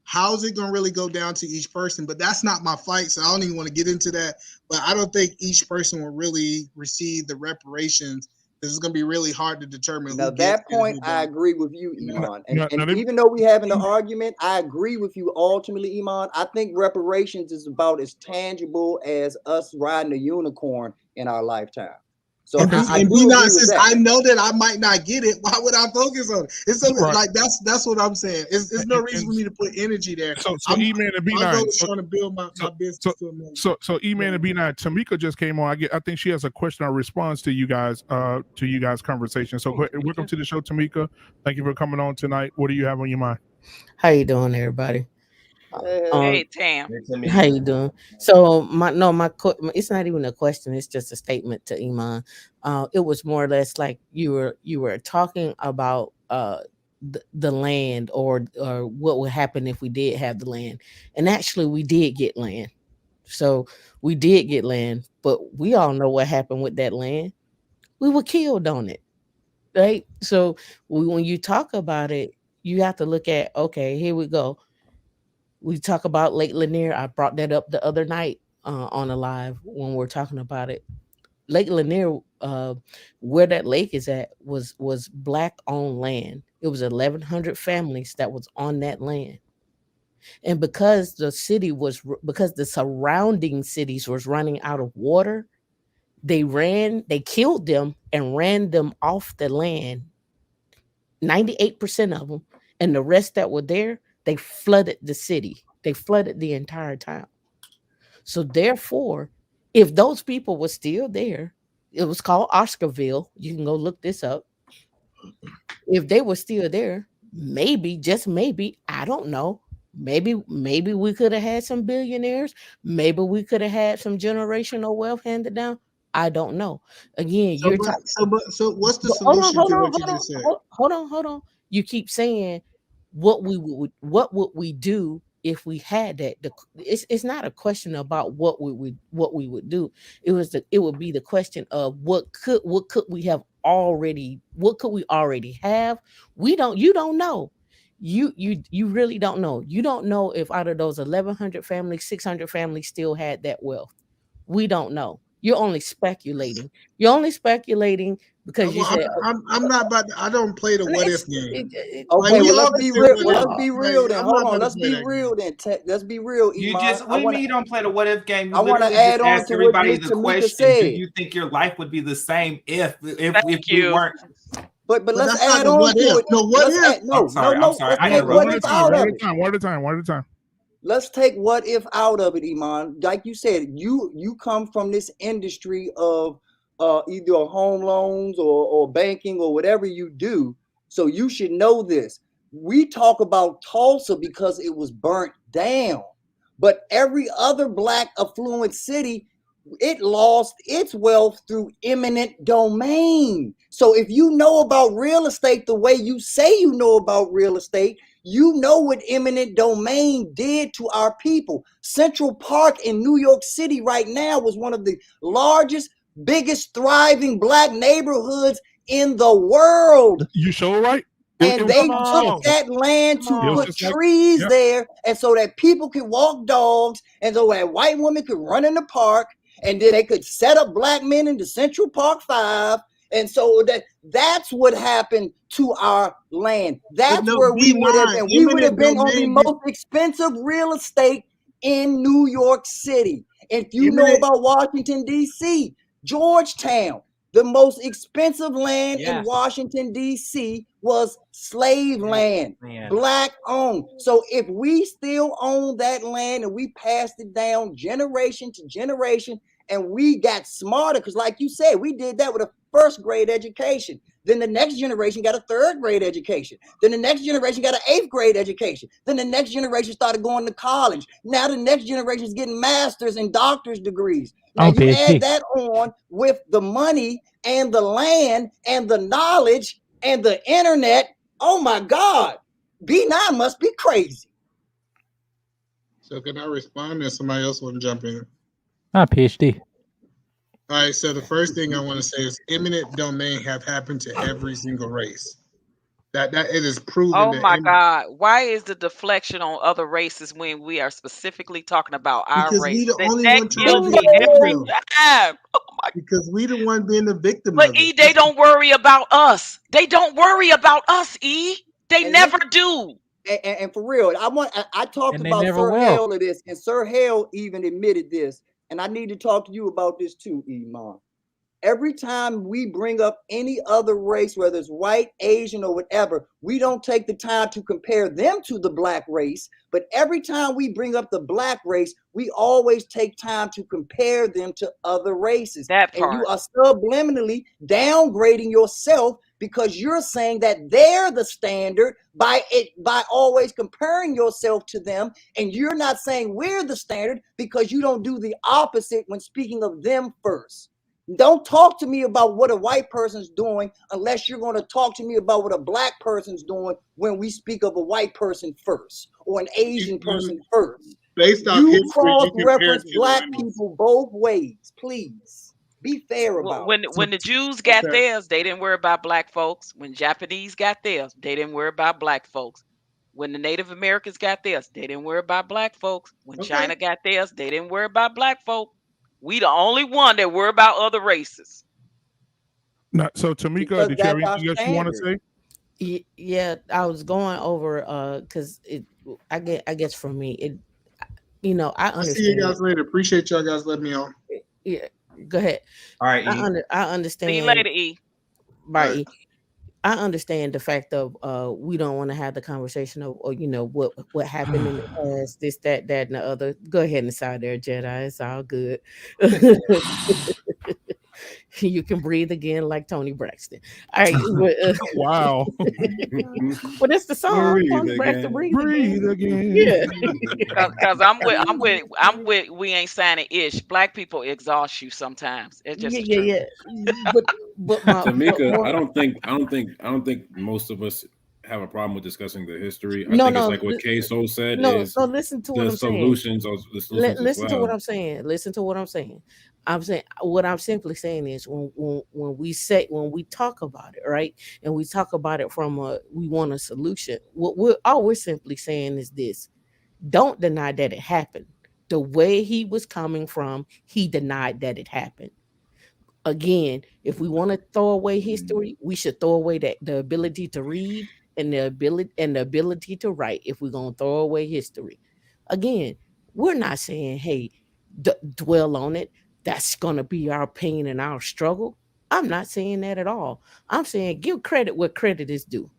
How's it going to really go down to each person? But that's not my fight, so I don't even want to get into that. But I don't think each person will really receive the reparations. This is going to be really hard to determine. Now, that point, I agree with you, Iman. And even though we're having an argument, I agree with you ultimately, Iman. I think reparations is about as tangible as us riding a unicorn in our lifetime. So I know that I might not get it. Why would I focus on it? It's like that's what I'm saying. It's no reason for me to put energy there. So E-Man and B9 trying to build my business. So E-Man and B9, Tamika just came on. I think she has a question or response to you guys conversation. So welcome to the show, Tamika. Thank you for coming on tonight. What do you have on your mind? How you doing, everybody? Hey, Tam. How you doing? So it's not even a question. It's just a statement to Iman. It was more or less like you were talking about the land, or what would happen if we did have the land. And actually we did get land. So we did get land, but we all know what happened with that land. We were killed on it, right? So when you talk about it, you have to look at, okay, here we go. We talk about Lake Lanier. I brought that up the other night on a live when we're talking about it. Lake Lanier, where that lake is at, was black owned land. It was 1,100 families that was on that land, and because because the surrounding cities was running out of water, they killed them and ran them off the land. 98% of them, and the rest that were there, they flooded the city. They flooded the entire town. So therefore, if those people were still there, it was called Oscarville. You can go look this up. If they were still there, maybe, just maybe, I don't know. Maybe we could have had some billionaires. Maybe we could have had some generational wealth handed down. I don't know. Again, So, you're talking. so what's the But hold on, solution hold to on, what you hold on, just said? hold on. You keep saying what would we do if we had that? It's not a question about what we would do. It would be the question of what could we already have. You don't know. You really don't know. You don't know if out of those 1,100 families, 600 families still had that wealth. We don't know. You're only speculating. You're only speculating because you Well, said, I'm not about. I don't play the what if game. Okay, We well let's always be say real. what Well, if. let's be Like, real then. I'm Hold not on. about to Let's play be that real game. then. Let's be real, You Iman. just, what do you mean you don't play the what if game? You I want to literally just add on asked to what everybody Miss the Tamika question: do said. you think your life would be the same if Thank we you. weren't? But But let's that's not add the on what to if. it. No, what Let's if? add no. I'm sorry. Let's I take interrupted. what if out of it. One at a time. Let's take what if out of it, Iman. Like you said, you come from this industry of either home loans or banking or whatever you do. So you should know this. We talk about Tulsa because it was burnt down, but every other black affluent city, it lost its wealth through eminent domain. So if you know about real estate the way you say you know about real estate, you know what eminent domain did to our people. Central Park in New York City right now was one of the largest, biggest thriving black neighborhoods in the world. You sure right? And they took that land to put trees there, and so that people could walk dogs, and so that white women could run in the park, and then they could set up black men in the Central Park 5. And so that's what happened to our land. That's where we would have been. We would have been on the most expensive real estate in New York City. If you know about Washington, D.C., Georgetown, the most expensive land in Washington, D.C. was slave land, black owned. So if we still own that land and we passed it down generation to generation, and we got smarter, because like you said, we did that with a first grade education. Then the next generation got a third grade education. Then the next generation got an 8th grade education. Then the next generation started going to college. Now the next generation is getting master's and doctor's degrees. Now you add that on with the money and the land and the knowledge and the internet. Oh my God, B9 must be crazy. So can I respond, or somebody else want to jump in? PhD. All right, so the first thing I want to say is eminent domain have happened to every single race. That it is proven. Oh that my God. Why is the deflection on other races when we are specifically talking about our because race? we the only That one trying kills to me be a every victim. time. Because we the one being the victim But of E, it. they don't worry about us. They don't worry about us, E. They never do. And for real, I talked And they about never Sir will. Hale of this, and Sir Hale even admitted this. And I need to talk to you about this too, Iman. Every time we bring up any other race, whether it's white, Asian, or whatever, we don't take the time to compare them to the black race. But every time we bring up the black race, we always take time to compare them to other races. That and you part. are subliminally downgrading yourself because you're saying that they're the standard by always comparing yourself to them. And you're not saying we're the standard because you don't do the opposite when speaking of them first. Don't talk to me about what a white person's doing unless you're going to talk to me about what a black person's doing when we speak of a white person first or an Asian person first. Based off You history, you compare cross-reference black people both ways, please. Be fair about it. When the Jews got Okay. theirs, they didn't worry about black folks. When Japanese got theirs, they didn't worry about black folks. When the Native Americans got theirs, they didn't worry about black folks. When Okay. China got theirs, they didn't worry about black folk. We the only one that worry about other races. So Tamika, Because did you have that's our anything else you want to standard. say? Yeah, I was going over because I guess for me it, you know, I I'll see you understand. guys later. Appreciate y'all guys letting me on. Yeah, go ahead. All right, E. I See you understand. later, E. Right. Right. E. I understand the fact of we don't want to have the conversation of, or you know, what happened in the past, this, that, and the other. Go ahead and decide there, Jedi. It's all good. You can breathe again like Tony Braxton. All right. Wow. Well, that's the song. Breathe Tony Braxton, again. breathe again. Yeah. Cause I'm with we ain't signing ish. Black people exhaust you sometimes. It's just the truth. Yeah. But Tamika, I don't think most of us have a problem with discussing the history. I no, think it's no, like what K-So said no, is no. Listen to what the I'm saying. solutions as Listen to what well. I'm saying. Listen to what I'm saying. I'm saying what I'm simply saying is when we talk about it, right, and we talk about it from we want a solution. All we're simply saying is this: don't deny that it happened. The way he was coming from, he denied that it happened. Again, if we want to throw away history, we should throw away the ability to read and the ability to write. If we're gonna throw away history, again, we're not saying, hey, dwell on it. That's gonna be our pain and our struggle. I'm not saying that at all. I'm saying give credit where credit is due.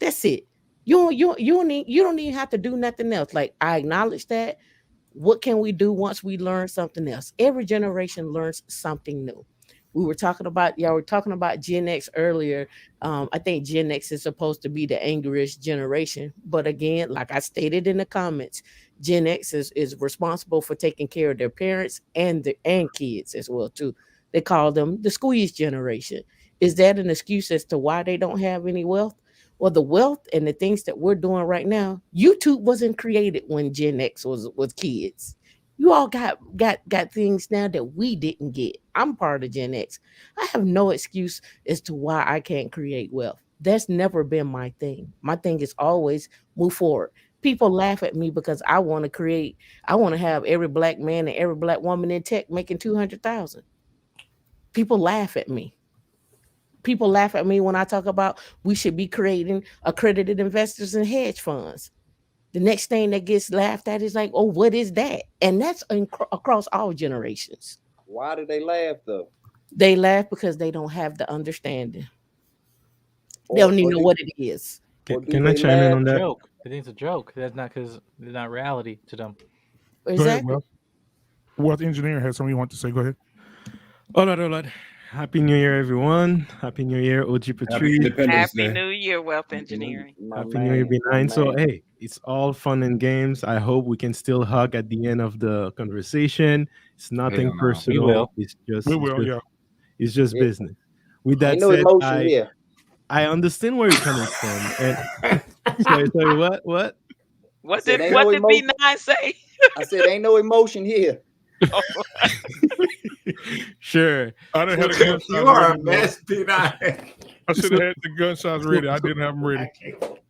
That's it. You don't even have to do nothing else. Like, I acknowledge that. What can we do once we learn something else? Every generation learns something new. We were talking about, y'all were talking about Gen X earlier. I think Gen X is supposed to be the angriest generation. But again, like I stated in the comments, Gen X is responsible for taking care of their parents and kids as well too. They call them the squeeze generation. Is that an excuse as to why they don't have any wealth? Well, the wealth and the things that we're doing right now, YouTube wasn't created when Gen X was kids. You all got things now that we didn't get. I'm part of Gen X. I have no excuse as to why I can't create wealth. That's never been my thing. My thing is always move forward. People laugh at me because I want to have every black man and every black woman in tech making 200,000. People laugh at me. People laugh at me when I talk about we should be creating accredited investors and hedge funds. The next thing that gets laughed at is like, oh, what is that? And that's across all generations. Why do they laugh though? They laugh because they don't have the understanding. They don't even know what it is. Can I chime in on that? Joke. They think it's a joke. That's not because it's not reality to them. Exactly. Go ahead, Wealth Engineer has something you want to say. Go ahead. All right. Happy New Year, everyone. Happy New Year, OG Patrice. Happy New Year, Wealth Engineering. Happy New Year, B9. So, hey, it's all fun and games. I hope we can still hug at the end of the conversation. It's nothing personal. We will. It's just business. With that Ain't no said, emotion here. I understand where you're coming from. And sorry, what? What did B9 say? I said ain't no emotion here. Sure. I didn't have the gunshots. You are a ready, mess, B9. I should have had the gunshots ready. I didn't have them ready.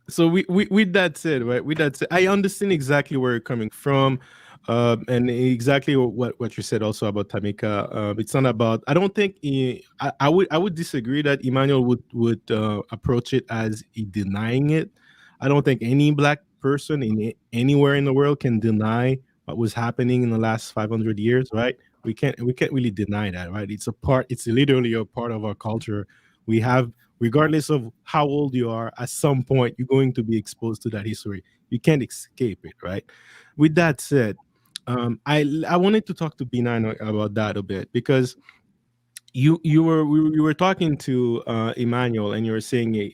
So with that said, right? With that said, I understand exactly where you're coming from, and exactly what you said also about Tamika. It's not about. I don't think I would disagree that Emmanuel would approach it as denying it. I don't think any black person anywhere in the world can deny what was happening in the last 500 years, right? We can't really deny that, right? It's literally a part of our culture. We have, regardless of how old you are, at some point you're going to be exposed to that history. You can't escape it, right? With that said, I wanted to talk to B9 about that a bit, because you were talking to Emmanuel, and you were saying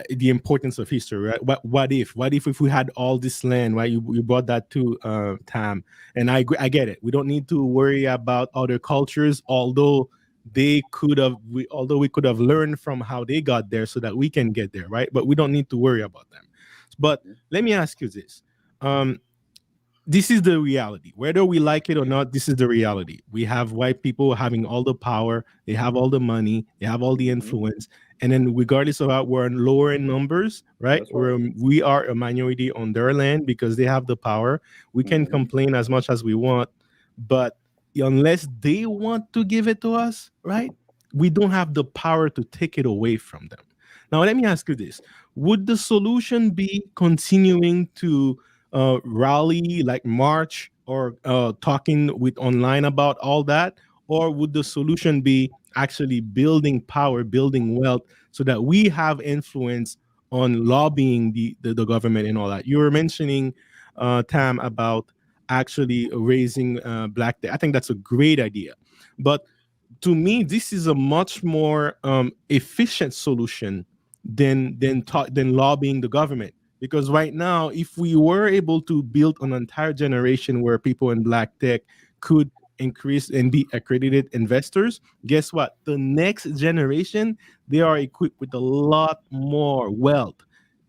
the importance of history, right? What if we had all this land, right? You brought that to Tam, and I get it. We don't need to worry about other cultures, although they could have, although we could have learned from how they got there so that we can get there, right? But we don't need to worry about them. But let me ask you this. This is the reality. Whether we like it or not, this is the reality. We have white people having all the power, they have all the money, they have all the influence. And then regardless of how we're in lower in numbers, right? We are a minority on their land because they have the power. We can complain as much as we want, but unless they want to give it to us, right? We don't have the power to take it away from them. Now, let me ask you this. Would the solution be continuing to rally, like march, or talking with online about all that? Or would the solution be actually building power, building wealth, so that we have influence on lobbying the government and all that? You were mentioning, Tam, about actually raising black debt. I think that's a great idea. But to me, this is a much more efficient solution than lobbying the government. Because right now, if we were able to build an entire generation where people in black tech could increase and be accredited investors, guess what? The next generation, they are equipped with a lot more wealth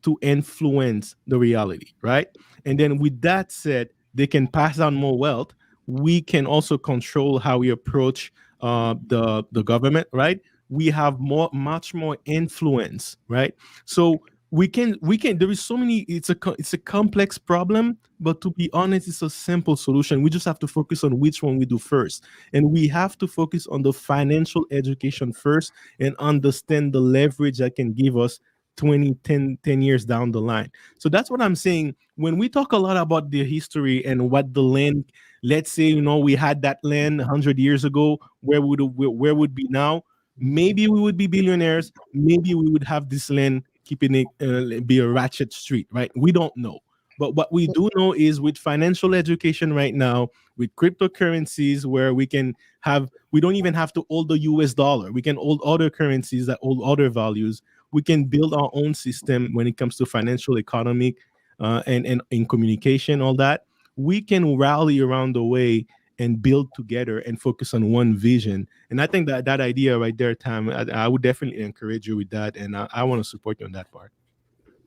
to influence the reality, right? And then with that said, they can pass on more wealth. We can also control how we approach the government, right? We have much more influence, right? So we can there is so many, it's a complex problem, but to be honest, it's a simple solution. We just have to focus on which one we do first, and we have to focus on the financial education first and understand the leverage that can give us 10 years down the line. So that's what I'm saying. When we talk a lot about the history and what the land, let's say, we had that land 100 years ago, where would be now? Maybe we would be billionaires. Maybe we would have this land, keeping it be a ratchet street, right? We don't know. But what we do know is, with financial education right now, with cryptocurrencies, where we don't even have to hold the US dollar. We can hold other currencies that hold other values. We can build our own system when it comes to financial economy and in communication, all that. We can rally around the way and build together and focus on one vision. And I think that idea right there, Tam, I would definitely encourage you with that. And I want to support you on that part.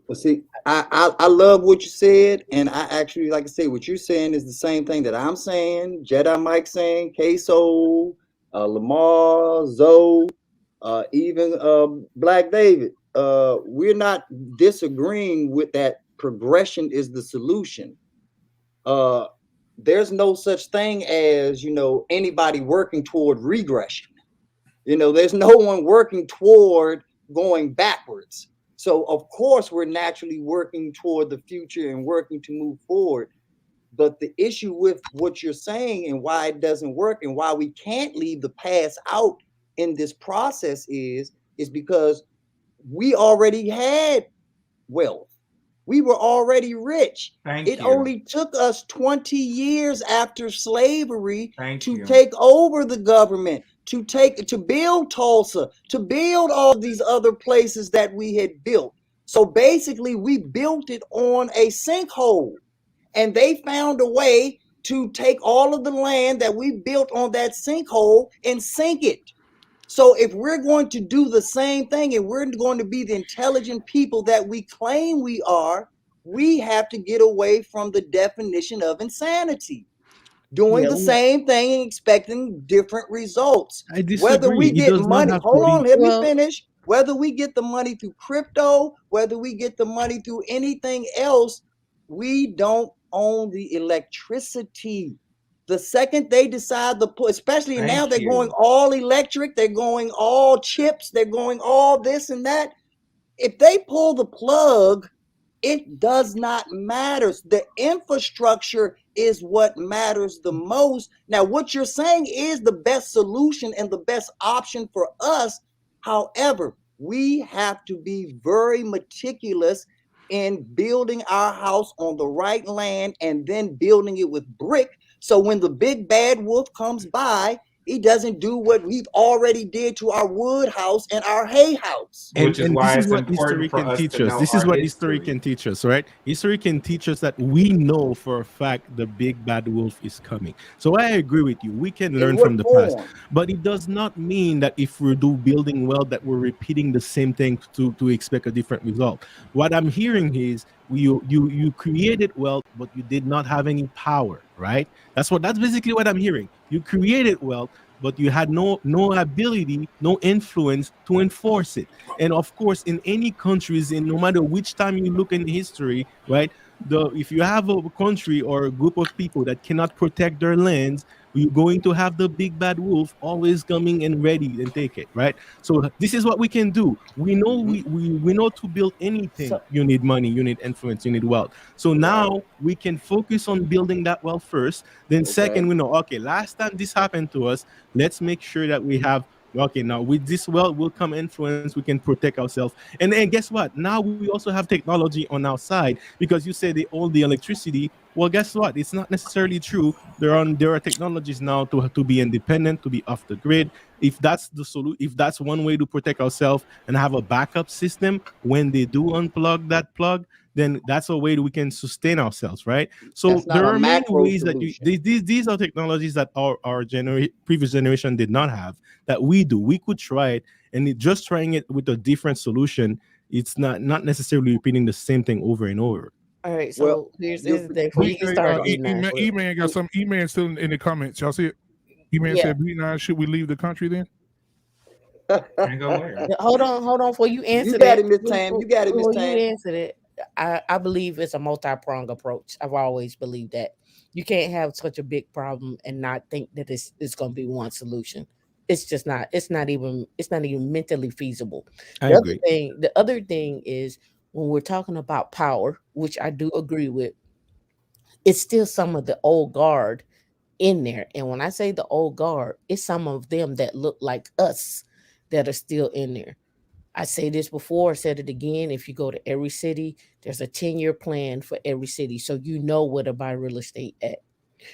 Well, see, I love what you said. And I actually, like I say, what you're saying is the same thing that I'm saying, Jedi Mike saying, Queso, Lamar, Zoe, even Black David. We're not disagreeing with that. Progression is the solution. There's no such thing as, anybody working toward regression. There's no one working toward going backwards. So of course we're naturally working toward the future and working to move forward. But the issue with what you're saying and why it doesn't work and why we can't leave the past out in this process is because we already had wealth. We were already rich. It only took us 20 years after slavery to take over the government, to build Tulsa, to build all these other places that we had built. So basically, we built it on a sinkhole, and they found a way to take all of the land that we built on that sinkhole and sink it. So if we're going to do the same thing and we're going to be the intelligent people that we claim we are, we have to get away from the definition of insanity. Doing the same thing and expecting different results. I disagree. Whether we get money, hold on, let me finish. Whether we get the money through crypto, whether we get the money through anything else, we don't own the electricity. The second they decide to put, especially now they're going all electric, they're going all chips, they're going all this and that. If they pull the plug, it does not matter. The infrastructure is what matters the most. Now, what you're saying is the best solution and the best option for us. However, we have to be very meticulous in building our house on the right land and then building it with brick. So when the big bad wolf comes by, He doesn't do what we've already did to our wood house and our hay house. Which is And why this is it's what history important for can us teach to us. know This is our what history history. can teach us, right? History can teach us that we know for a fact the big bad wolf is coming. So I agree with you. We can In learn what from the past, form? but it does not mean that if we do building well that we're repeating the same thing to expect a different result. What I'm hearing is you created wealth, but you did not have any power, right? That's basically what I'm hearing. You created wealth, but you had no ability, no influence to enforce it. And of course, in any countries, in no matter which time you look in history, right? If you have a country or a group of people that cannot protect their lands, you're going to have the big bad wolf always coming and ready and take it, right? So this is what we can do. We know we know to build anything. So You need money, you need influence, you need wealth. So now we can focus on building that wealth first. Then second, we know, okay, last time this happened to us, let's make sure that we have, okay, now with this wealth will come influence, we can protect ourselves. And guess what? Now we also have technology on our side, because you say they own the electricity. Well, guess what? It's not necessarily true. There are technologies now to be independent, to be off the grid. If that's the solution, if that's one way to protect ourselves and have a backup system when they do unplug that plug, then that's a way that we can sustain ourselves, right? So That's not there a are many macro ways that solution. these are technologies that our previous generation did not have, that we do. We could try it, and just trying it with a different solution, it's not necessarily repeating the same thing over and over. all right, Well, so here's you're the thing. Before you can start on E9. E-Man got some. E-Man still in the comments. Y'all see it? E-Man Yeah. said, "B9, should we leave the country then?" Can't go where? Hold on. Before you answer You got that, it, Miss Tam. You got it, Miss before you Tam. answer it, I believe it's a multi-pronged approach. I've always believed that you can't have such a big problem and not think that it's going to be one solution. It's just not. It's not even mentally feasible. I agree. The other thing is when we're talking about power, which I do agree with, it's still some of the old guard in there. And when I say the old guard, it's some of them that look like us that are still in there. I say this before, I said it again. If you go to every city, there's a 10-year plan for every city. So you know where to buy real estate at.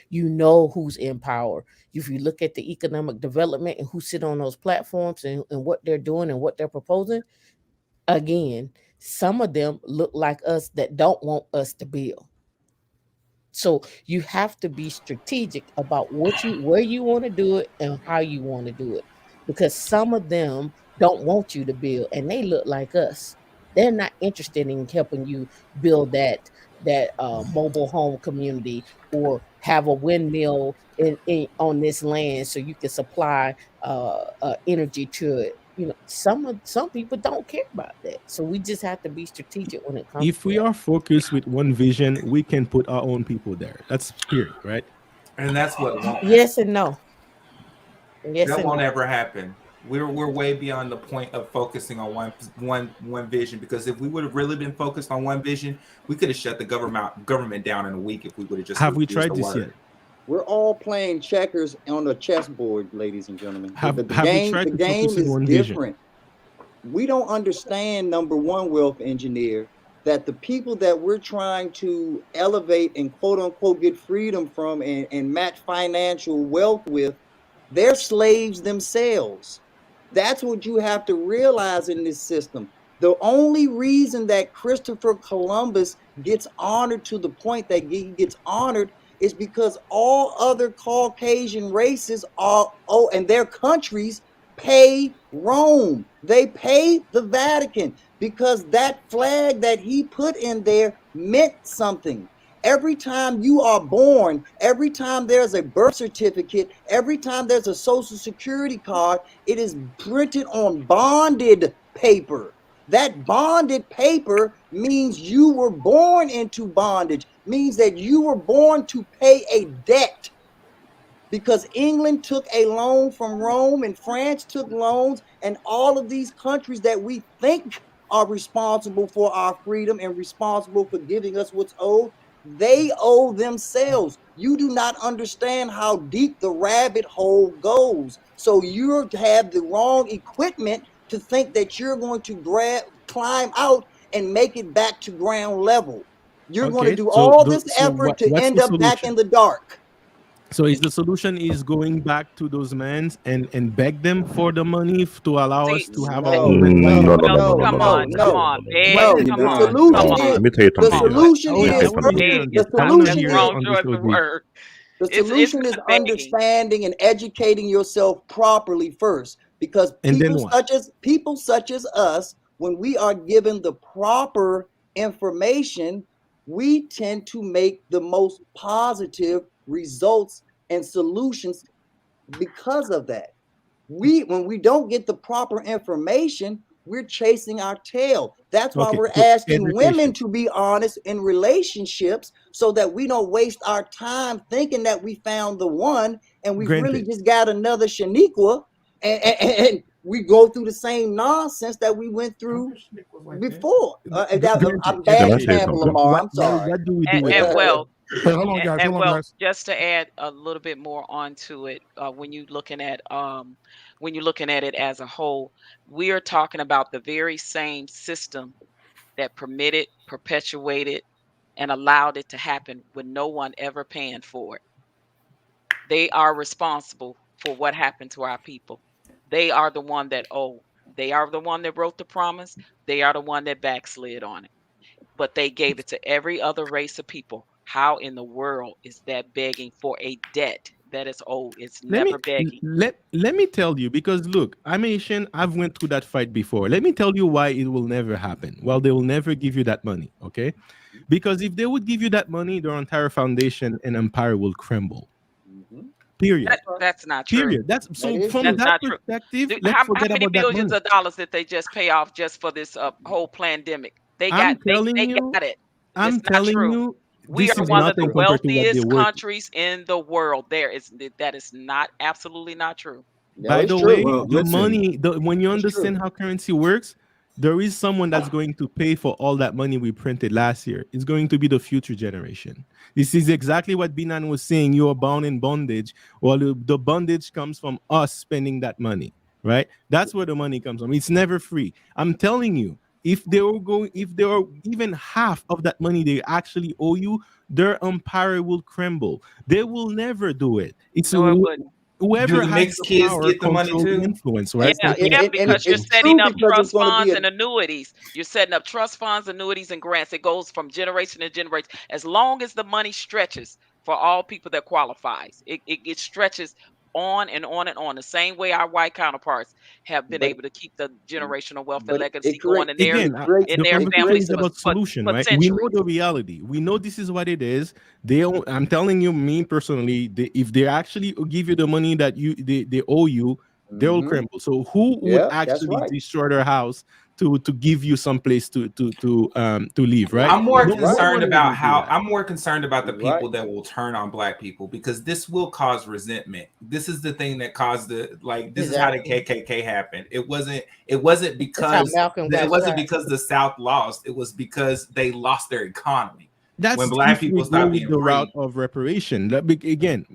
You know who's in power. If you look at the economic development and who sit on those platforms and what they're doing and what they're proposing, again, some of them look like us that don't want us to build. So you have to be strategic about where you want to do it and how you want to do it, because some of them don't want you to build and they look like us. They're not interested in helping you build that mobile home community or have a windmill on this land so you can supply energy to it. You know, some people don't care about that. So we just have to be strategic when it comes If to we that. are focused with one vision, we can put our own people there. That's period, right? And that's what won't happen. Yes and no. Yes That and won't no. ever happen. We're way beyond the point of focusing on one vision, because if we would have really been focused on one vision, we could have shut the government down in a week if we would have just Have we refused tried to this work. yet? We're all playing checkers on a chessboard, ladies and gentlemen. Have The we game, tried the to focus game on is one vision? different. We don't understand, number one, wealth engineer, that the people that we're trying to elevate and quote unquote get freedom from and match financial wealth with, they're slaves themselves. That's what you have to realize in this system. The only reason that Christopher Columbus gets honored to the point that he gets honored is because all other Caucasian races and their countries pay Rome. They pay the Vatican because that flag that he put in there meant something. Every time you are born, every time there's a birth certificate, every time there's a social security card, it is printed on bonded paper. That bonded paper means you were born into bondage, means that you were born to pay a debt, because England took a loan from Rome and France took loans, and all of these countries that we think are responsible for our freedom and responsible for giving us what's owed, they owe themselves. You do not understand how deep the rabbit hole goes. So you have the wrong equipment to think that you're going to climb out and make it back to ground level. You're going to Okay, do all this so effort to what's end the up back in solution? the dark. So is the solution is going back to those men and beg them for the money to allow us to have our own mental No, health? no, no, no, no, Come no, on, no, come no, on, no, beg, What no, is come The on, no. come solution No, is on, let me tell you the come something. on. solution I want is to hear Beg on the is this. I not, want to that's solution the hear is wrong on this, choice of OG. word. the It's solution not is begging. understanding and educating yourself properly first, because And then what? people such as us, when we are given the proper information, we tend to make the most positive results and solutions because of that. When we don't get the proper information, we're chasing our tail. That's why Okay, we're so asking women education. to be honest in relationships, so that we don't waste our time thinking that we found the one and we really Granted. just got another Shaniqua, and we go through the same nonsense that we went through before. Granted, A Can bad I say education. example, something? Lamar. I'm sorry. What do we do with And that? well, Hey, hold on, guys. and Hold on, well, guys. just to add a little bit more onto it, when you're looking at it as a whole, we are talking about the very same system that permitted, perpetuated, and allowed it to happen with no one ever paying for it. They are responsible for what happened to our people. They are the one that owe. They are the one that wrote the promise. They are the one that backslid on it. But they gave it to every other race of people. How in the world is that begging for a debt that is owed? It's Let me never begging. let me tell you, because look, I'm Asian. I've went through that fight before. Let me tell you why it will never happen. Well, they will never give you that money, okay? Because if they would give you that money, their entire foundation and empire will crumble. Period. That's not true. Period. That's so from That's that not true. perspective, How let's forget many about that billions money. of dollars did they just pay off just for this whole pandemic? They I'm got telling they you, got it. I'm It's not telling true. you, We this are is one of the nothing compared to what they wealthiest work. countries in the world. That is not absolutely not true. No, By it's the true. way, Well, the listen, money, when you it's understand true. how currency works, there is someone that's going to pay for all that money we printed last year. It's going to be the future generation. This is exactly what Binan was saying. You are bound in bondage. Well, the bondage comes from us spending that money, right? That's where the money comes from. It's never free. I'm telling you, if they were even half of that money they actually owe you, their empire will crumble. They will never do it. It's No, it wouldn't. whoever Do the has mixed the kids power get the money control the too? influence, right? Yeah, Control yeah, the because you're it's setting true up because it's trust going to be funds a and annuities. You're setting up trust funds, annuities, and grants. It goes from generation to generation. As long as the money stretches for all people that qualifies, it stretches on and on and on. The same way our white counterparts have been but able to keep the generational wealth and but legacy going in their Again, the conversation families is about for solution, right? We know centuries. the reality. We know this is what it is. I'm telling you, me personally, if they actually give you the money that they owe you, they'll Mhm. crumble. So who would Yeah, that's actually right. destroy their house to give you some place to live, right? I'm more No concerned one about will do how that. I'm more concerned about the You're right. people that will turn on black people, because this will cause resentment. This is the thing that caused this is how the Exactly. KKK happened. It wasn't That's how Malcolm got started. because the South lost. It was because they lost their economy. When That's black if we people go stopped with being the route free. of reparation. Again,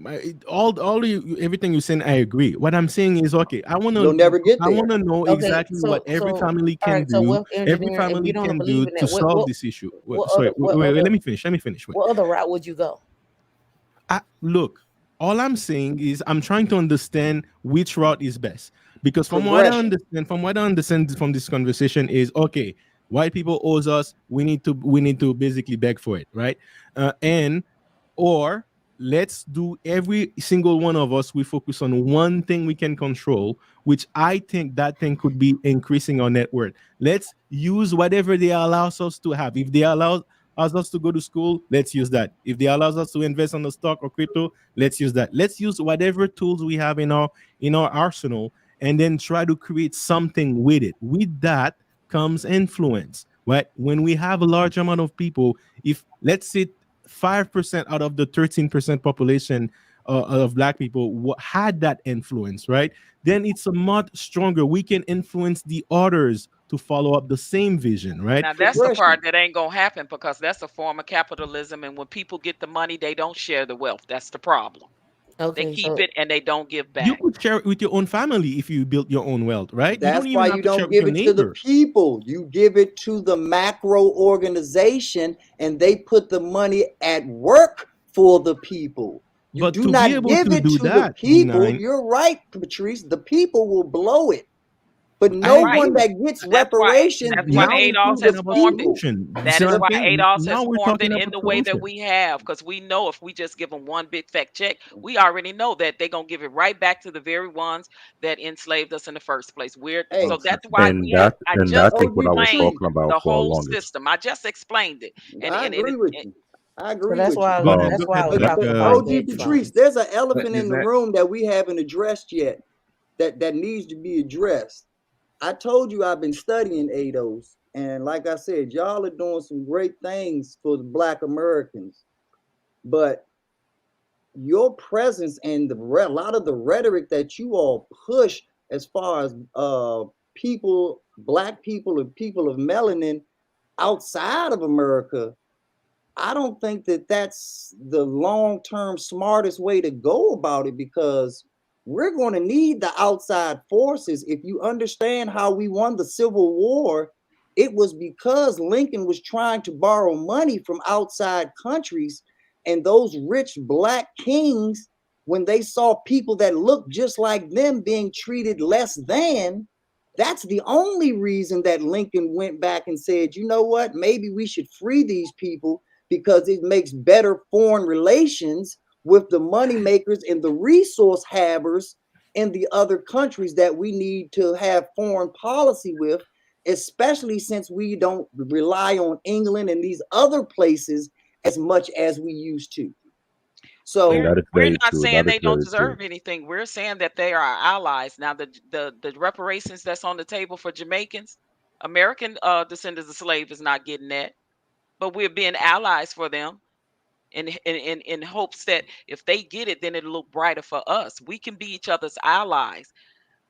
everything you're saying, I agree. What I'm saying is, okay, You'll never get I want there. to know Okay, exactly what every family all can right, so do. wealth Every engineering, if you family don't can believe do in to that, solve this issue. Sorry, what let other me finish. Let me finish. what other route would you go? Look, all I'm saying is I'm trying to understand which route is best. Because Progression. from what I understand from this conversation is, okay, white people owes us, we need to basically beg for it, right? And or let's do every single one of us, we focus on one thing we can control, which I think that thing could be increasing our net worth. Let's use whatever they allow us to have. If they allow us to go to school, let's use that. If they allow us to invest on the stock or crypto, let's use that. Let's use whatever tools we have in our arsenal, and then try to create something with it. With that comes influence, right? When we have a large amount of people, if let's say 5% out of the 13% population of black people had that influence, right? Then it's a much stronger. We can influence the others to follow up the same vision, right? Now that's the part that ain't gonna happen because that's a form of capitalism, and when people get the money, they don't share the wealth. That's the problem. They Okay, keep so it and they don't give You back. could share it with your own family if you built your own wealth, right? You That's don't even why have you to share don't it with give your it to the neighbor. people. You give it to the macro organization, and they put the money at work for the people. You But do to be not able give to it do to the that, people. E9, You're right, Patrice. The people will blow it. But I no one agree. that gets That's why reparations Now gives we're it to ADOS talking has the about formed it. people. solution. You That see is what I'm why saying? ADOS has Now we're formed talking it in about the way that solution. we have, because we know if we just give them one big fat check, we already know that they're gonna give it right back to the very ones that enslaved us in the first place. Hey, So that's why we have. I And just that is what OG I was explained Patrice, talking about the for the whole longest. system. I just explained it, and I and it, agree with it you. I So agree that's with you. why Go ahead, that's go why ahead, we're talking But about OG hedge Patrice, funds. there's an But elephant is in the that room that we haven't addressed yet that needs to be addressed. I told you I've been studying ADOS, and like I said, y'all are doing some great things for the Black Americans. But your presence and a lot of the rhetoric that you all push as far as people, Black people, and people of melanin outside of America, I don't think that that's the long-term smartest way to go about it, because we're going to need the outside forces. If you understand how we won the Civil War, it was because Lincoln was trying to borrow money from outside countries, and those rich Black kings, when they saw people that looked just like them being treated less than, that's the only reason that Lincoln went back and said, you know what, maybe we should free these people, because it makes better foreign relations with the money makers and the resource havers in the other countries that we need to have foreign policy with, especially since we don't rely on England and these other places as much as we used to. So And that is we're very not true. saying That is they don't very true. deserve anything. We're saying that they are our allies. Now, the reparations that's on the table for Jamaicans, American descendants of slaves is not getting that, but we're being allies for them in hopes that if they get it, then it'll look brighter for us. We can be each other's allies,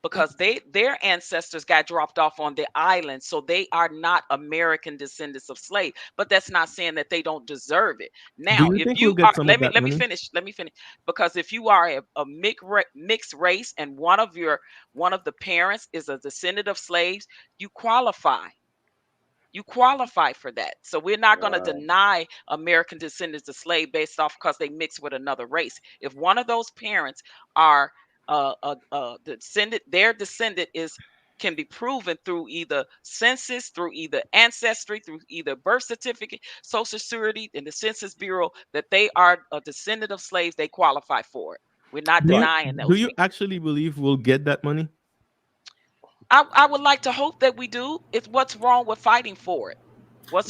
because their ancestors got dropped off on the island, so they are not American descendants of slave. But that's not saying that they don't deserve it. do Now, you if think we'll you get are, some of let me that let me money? finish. Let me finish. Because if you are a mixed race and one of the parents is a descendant of slaves, you qualify. You qualify for that. So we're not going to deny American descendants of slave based off because they mix with another race. If one of those parents are descendant, their descendant can be proven through either census, through either ancestry, through either birth certificate, social security, and the Census Bureau, that they are a descendant of slaves, they qualify for it. We're not Do you denying do those you people. actually believe we'll get that money? I would like to hope that we do. It's what's wrong with fighting for it.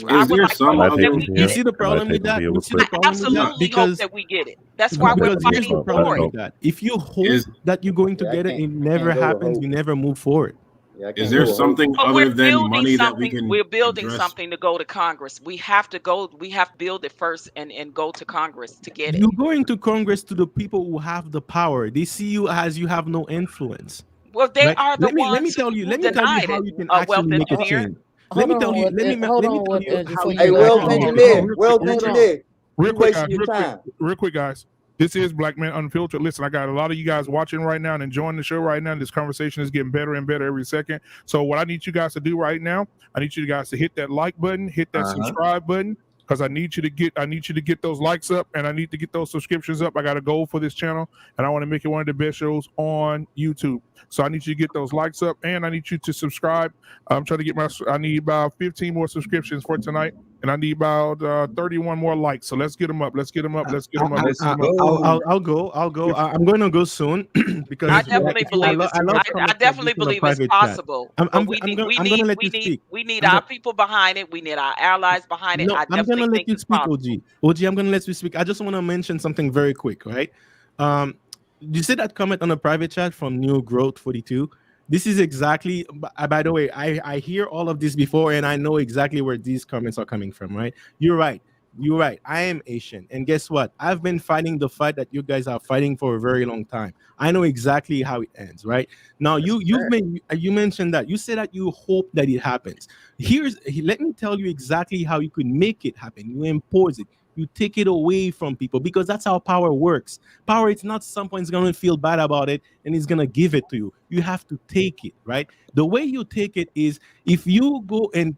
I Is would there like to some hope Might that take other? them we You get here. it. see the It might problem with take them that? here You real see the quick. I problem with that? absolutely hope Because that we get it. That's why we're because here's the fighting problem for it. with that. If you hope Is that you're going to yeah, get it, it I never can't go with happens. hope. You never move forward. Yeah, I is can't there go with hope. something But we're other than building money that we something. can We're building address? something to go to Congress. We have to go. We have to build it first and go to Congress to get it. You're going to Congress to the people who have the power. They see you as you have no influence. Well, they Right? are the ones who Let me tell you denied how it. you can Wealth actually make a engineer. change. Hold on, hold Let me on, tell wealth you how before you Hey, you can go wealth actually on. make a engineer, change. wealth Hold on. engineer, Real you quick, guys. wasting your time. Real quick, guys. This is Black Man Unfiltered. Listen, I got a lot of you guys watching right now and enjoying the show right now. This conversation is getting better and better every second. So what I need you guys to do right now, I need you guys to hit that like button, hit that subscribe button, because I need you to get those likes up, and I need to get those subscriptions up. I got a goal for this channel, and I want to make it one of the best shows on YouTube. So I need you to get those likes up, and I need you to subscribe. I'm trying to get I need about 15 more subscriptions for tonight, and I need about 31 more likes. So let's get them up. Let's get them up. Let's get them up. Let's get them up. I'll go. I'm going to go soon because I if you, definitely if you, I, believe lo- it's. I love I definitely conversation on a believe it's private chat. possible. But we need we I'm need gonna let we you need speak. we need I'm our gonna, people behind it. We need our allies behind it. no, I I'm gonna definitely let think you it's speak, possible. OG, I'm gonna let you speak. I just want to mention something very quick, right? You see that comment on a private chat from New Growth 42? This is exactly. By the way, I hear all of this before, and I know exactly where these comments are coming from. Right? You're right. You're right. I am Asian, and guess what? I've been fighting the fight that you guys are fighting for a very long time. I know exactly how it ends. Right now, you mentioned that you said that you hope that it happens. Let me tell you exactly how you could make it happen. You impose it. You take it away from people, because that's how power works. Power, it's not someone's going to feel bad about it and he's going to give it to you. You have to take it, right? The way you take it is if you go and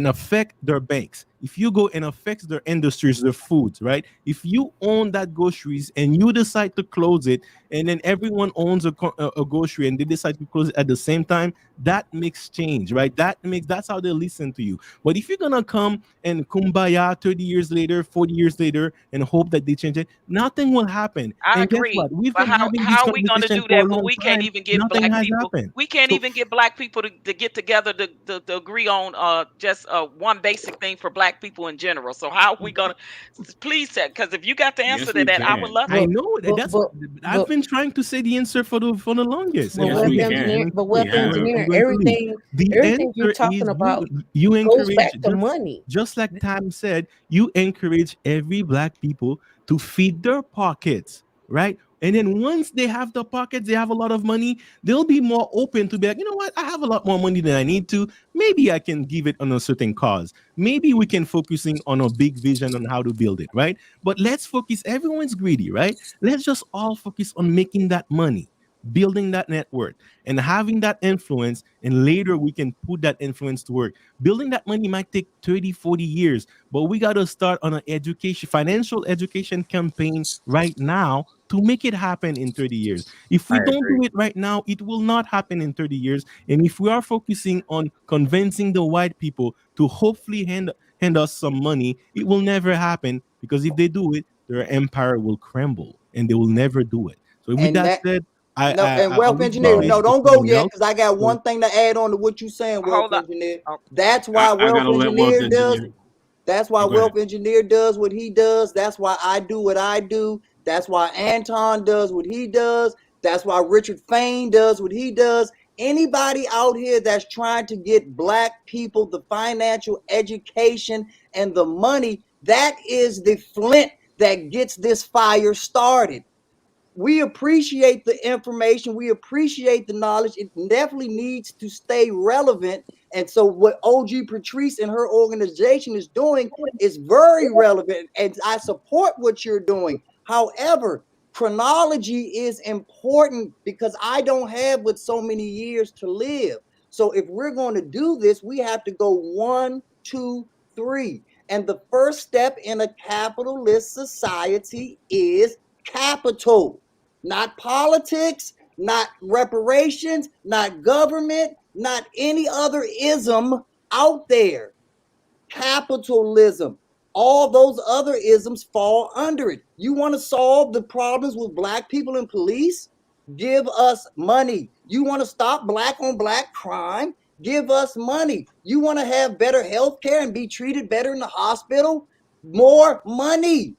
affect their banks, if you go and affects their industries, their foods, right? If you own that groceries and you decide to close it, and then everyone owns a grocery and they decide to close it at the same time, that makes change, right? That's how they listen to you. But if you're gonna come and kumbaya 30 years later, 40 years later, and hope that they change it, nothing will happen. I And guess agree. what? We've But been having this how are we going to conversation do for a that? But long we can't time. even get Nothing black has people. happened. We can't So even get black people to get together to agree on just one basic thing for black people in general. So how are we going to please say? Because if you got the answer Yes, to we that, I would can. love I to. know that that's I've been trying to say the answer for the longest. But And Yes, I'm we wealth going to, engineer, can. but We wealth have. engineering, I'm going to leave. The everything you're answer talking is about you goes encourage, back to money. just like Tam said, you encourage every black people to feed their pockets, right? And then once they have the pockets, they have a lot of money, they'll be more open to be like, you know what, I have a lot more money than I need to. Maybe I can give it on a certain cause. Maybe we can focusing on a big vision on how to build it, right? But let's focus, everyone's greedy, right? Let's just all focus on making that money, building that network, and having that influence. And later we can put that influence to work. Building that money might take 30, 40 years, but we got to start on an financial education campaign right now to make it happen in 30 years. If we I don't agree. do it right now, it will not happen in 30 years. And if we are focusing on convincing the white people to hopefully hand us some money, it will never happen, because if they do it, their empire will crumble and they will never do it. So with And that that said, no, and I'll wealth leave the engineer, stage no, to don't go someone yet else. because I got So, one thing to add on to what you're saying, wealth Hold up. engineer. Oh, That's why I wealth gotta let wealth engineer does. engineer. That's why Oh, go ahead. wealth engineer does what he does. That's why I do what I do. That's why Anton does what he does. That's why Richard Fain does what he does. Anybody out here that's trying to get black people the financial education and the money, that is the flint that gets this fire started. We appreciate the information. We appreciate the knowledge. It definitely needs to stay relevant. And so what OG Patrice and her organization is doing is very relevant. And I support what you're doing. However, chronology is important because I don't have but so many years to live. So if we're going to do this, we have to go 1, 2, 3. And the first step in a capitalist society is capital. Not politics, not reparations, not government, not any other ism out there. Capitalism. All those other isms fall under it. You want to solve the problems with black people and police? Give us money. You want to stop black on black crime? Give us money. You want to have better health care and be treated better in the hospital? More money.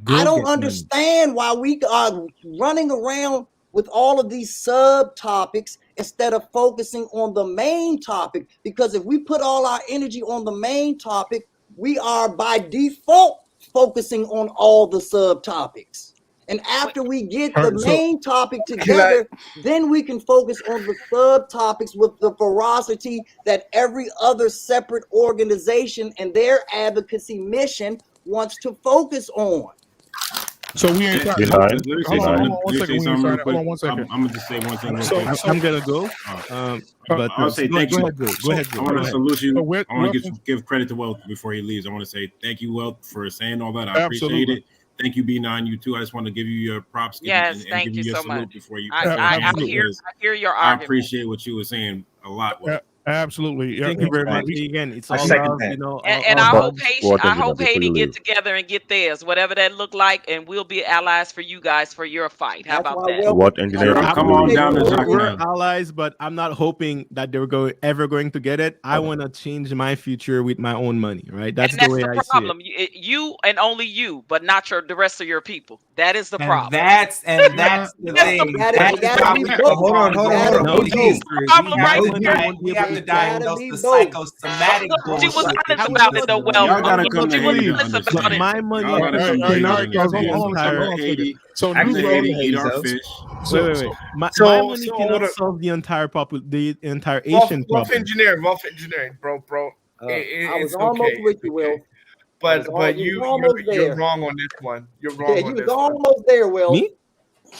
I don't understand why we are running around with all of these subtopics instead of focusing on the main topic. Because if we put all our energy on the main topic, we are by default focusing on all the subtopics. And after we get All the right, so main topic together, then we can focus on the subtopics with the ferocity that every other separate organization and their advocacy mission wants to focus on. so we ain't trying. Let me say Hold on something. one Let me second. say We ain't something trying. real Hold quick. on one second. I'm gonna just say one thing real quick. I'm gonna go. But I'll say thank you. Go ahead, Joe. Go ahead, Joe. I want Go to ahead. salute you. So we're- I want to give credit to Wealth before he leaves. I want to say thank you, Wealth, for saying all that. I appreciate Absolutely. it. Thank you, B9. You too. I just want to give you your props Yes, and thank give you you your so salute much. before you I hand it, Absolutely. because hear your I argument. appreciate what you were saying a lot, Wealth. Absolutely. Yeah, Thank you very much. we- Again, it's I all second love, that. you know. And all I hope hugs. Haiti get together and get theirs, whatever that look like, and we'll be allies for you guys for your fight. How That's about why that? What engineer I Come on appreciate down to you, Jacques OG. We're Island. allies, but I'm not hoping that they're ever going to get it. I want to change my future with my own money, right? That's And the that's way the I see it. problem. You and only you, but not the rest of your people. That is the And problem. that's the That's thing. the It That is gotta why be we both. go Hold on, on hold on, going hold on. through No, these OG, histories. problem right my money there. won't be We able have to to change. diagnose be the both. psychosomatic She was bullshit that honest you about put it though. forth. Well, Y'all gotta come to she was Haiti to honest about But understand. it. my money Y'all gotta come to Haiti to Hold on understand. one Come second. to Haiti. So Come to new Haiti. brother. Eat our fish. Wait. My So money hold cannot up. solve the entire Asian Wealth problem. engineering, bro. I was It's almost okay. with you, Will. But You was you're almost there. wrong on this one. You're Yeah, wrong you on was this one. almost there, Will. Me?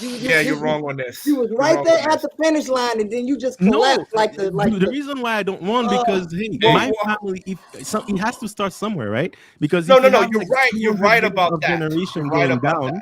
You're wrong on this. You was right there at the finish line, and then you just collapsed the reason why I don't want because my family, if it has to start somewhere, right? Because if you have, you're like, right. You're 200 right years about of that. generation You're right going about down.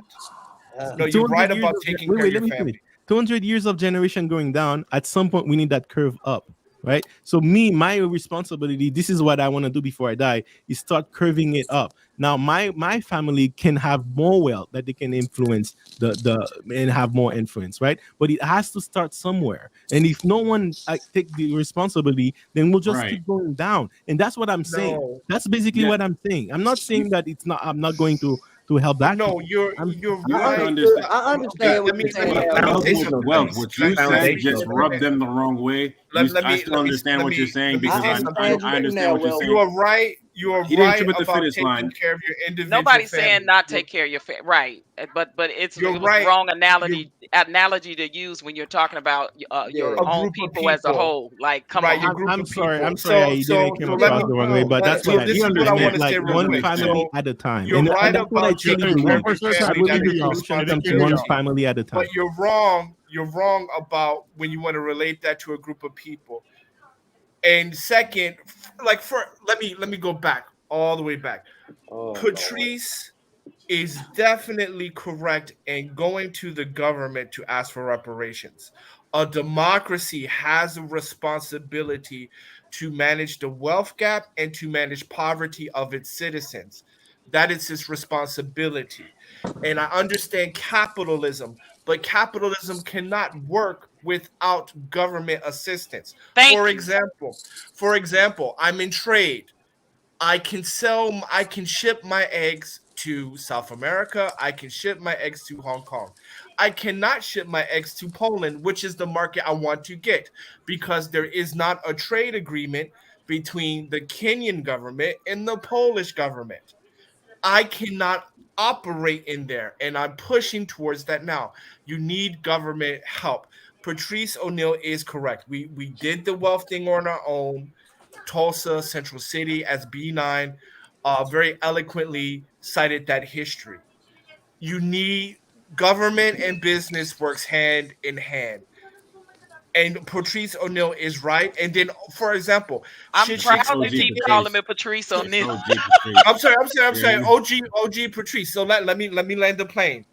that. No, you're right 200 years about of taking wait, care of let your me family. finish. 200 years of generation going down. At some point, we need that curve up, right? So my responsibility, this is what I want to do before I die, is start curving it up. Now, my family can have more wealth that they can influence the and have more influence, right? But it has to start somewhere. And if no one take the responsibility, then we'll just keep going down. And that's what I'm saying. No. That's basically what I'm saying. I'm not saying that I'm not going to help that. No, you're I right. understand what you're saying. Help say with something. wealth. What you said just Let rubbed them the wrong way. I still understand what you're saying because I understand what you're saying. You are right. You are He didn't right trip at the about finish taking line. care of your individual Nobody's family. saying not take care of your family, right? But it You're was right. wrong analogy to use when you're talking about your A own group of people as a people. whole. Like, come Right, on. your group I'm of sorry. people. I'm sorry. I didn't came across the wrong way, but that's what this is what I want to say like real one quick. family So at a time. you're And right that's what I about truly taking care of believe. your I family. believe That the is solution comes one responsibility. family at a time. But you're wrong. You're wrong about when you want to relate that to a group of people. And second, let me go back all the way back. Patrice is definitely correct in going to the government to ask for reparations. A democracy has a responsibility to manage the wealth gap and to manage poverty of its citizens. That is its responsibility. And I understand capitalism, but capitalism cannot work without government assistance. For example, I'm in trade. I can ship my eggs to South America. I can ship my eggs to Hong Kong. I cannot ship my eggs to Poland, which is the market I want to get, because there is not a trade agreement between the Kenyan government and the Polish government. I cannot operate in there, and I'm pushing towards that now. You need government help. Patrice O'Neill is correct. We did the wealth thing on our own. Tulsa, Central City as B9 very eloquently cited that history. You need government and business works hand in hand. And Patrice O'Neill is right. And then, for example, I'm proud to keep calling him Patrice O'Neill. I'm sorry. OG Patrice. So let me land the plane.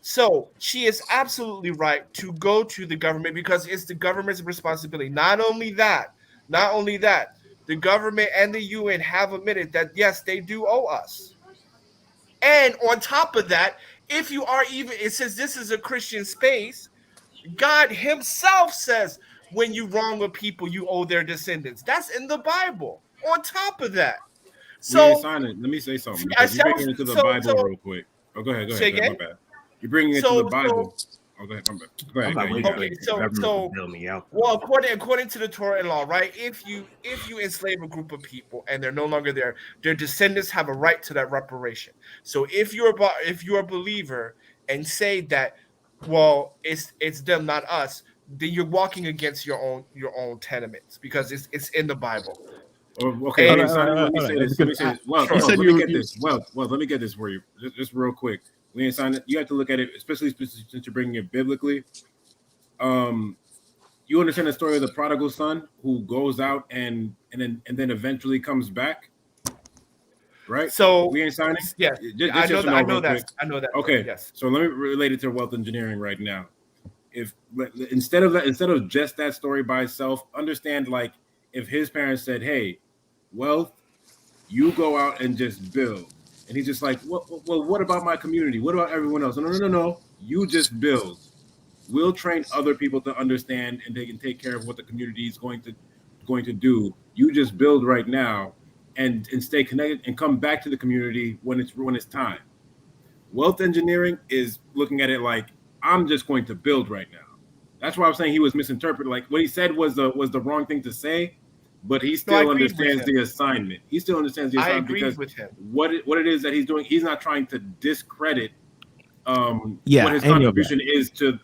So she is absolutely right to go to the government because it's the government's responsibility. Not only that, the government and the UN have admitted that yes, they do owe us. And on top of that, if you are it says this is a Christian space, God himself says when you wrong a people, you owe their descendants. That's in the Bible. On top of that. We ain't So signing. Let me say something. I Because you're bringing it into the Bible real quick. Oh, go ahead. Say Go ahead. again? My bad. You're bringing it to the Bible. Oh, go ahead. My bad. Go ahead. Well, according to the Torah and law, right? If you enslave a group of people and they're no longer there, their descendants have a right to that reparation. So if you're a believer and say that, well, it's them, not us, then you're walking against your own tenements because it's in the Bible. Okay, let me say this. Well, let me get this. Well, let me get this for you, just real quick. We ain't signed it. You have to look at it, especially since you're bringing it biblically. You understand the story of the prodigal son who goes out and then eventually comes back, right? So we ain't signing. Yes, I know that. Okay, yes. So let me relate it to wealth engineering right now. If instead of just that story by itself, understand like if his parents said, "Hey, wealth, you go out and just build," and he's just like, "Well, what about my community? What about everyone else?" No. You just build. We'll train other people to understand, and they can take care of what the community is going to do. You just build right now, and stay connected, and come back to the community when it's time. Wealth engineering is looking at it like I'm just going to build right now. That's why I was saying he was misinterpreted. Like what he said was the wrong thing to say, but he still understands the assignment. He still understands the assignment because what it is that he's doing. He's not trying to discredit what his contribution is to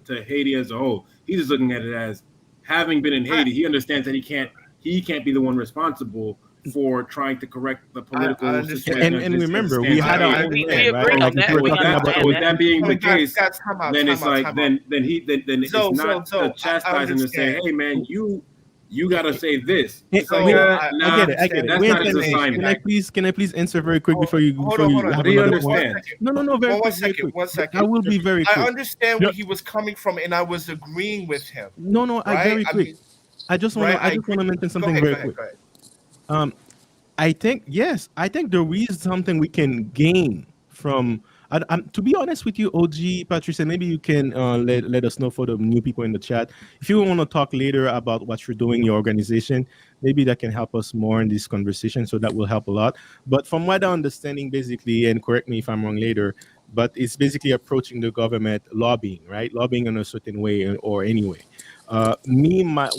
Haiti as a whole. He's just looking at it as having been in Haiti. He understands that he can't be the one responsible for trying to correct the political situation. And remember, we had our own land, we right? agree Like on if that. we're We talking about understand with that. that being the Guys, case, time out, then time it's out, like time then out. then it's not So, to chastise him and say, understand. hey man, you gotta say this. It's So, like I get it. I get it. that's We're not his intending- assignment. Can I please answer very quick before you hold on. have What do you another point? understand? No, very One quick, very second. quick. One second. I will be very quick. I understand Yeah. where he was coming from, and I was agreeing with him. No, right? very quick. I just want to mention something very quick. Go ahead. I think there is something we can gain from. To be honest with you, OG Patricia, maybe you can let us know for the new people in the chat. If you want to talk later about what you're doing, your organization, maybe that can help us more in this conversation. So that will help a lot. But from what I'm understanding, basically, and correct me if I'm wrong later, but it's basically approaching the government, lobbying, right? Lobbying in a certain way or anyway. My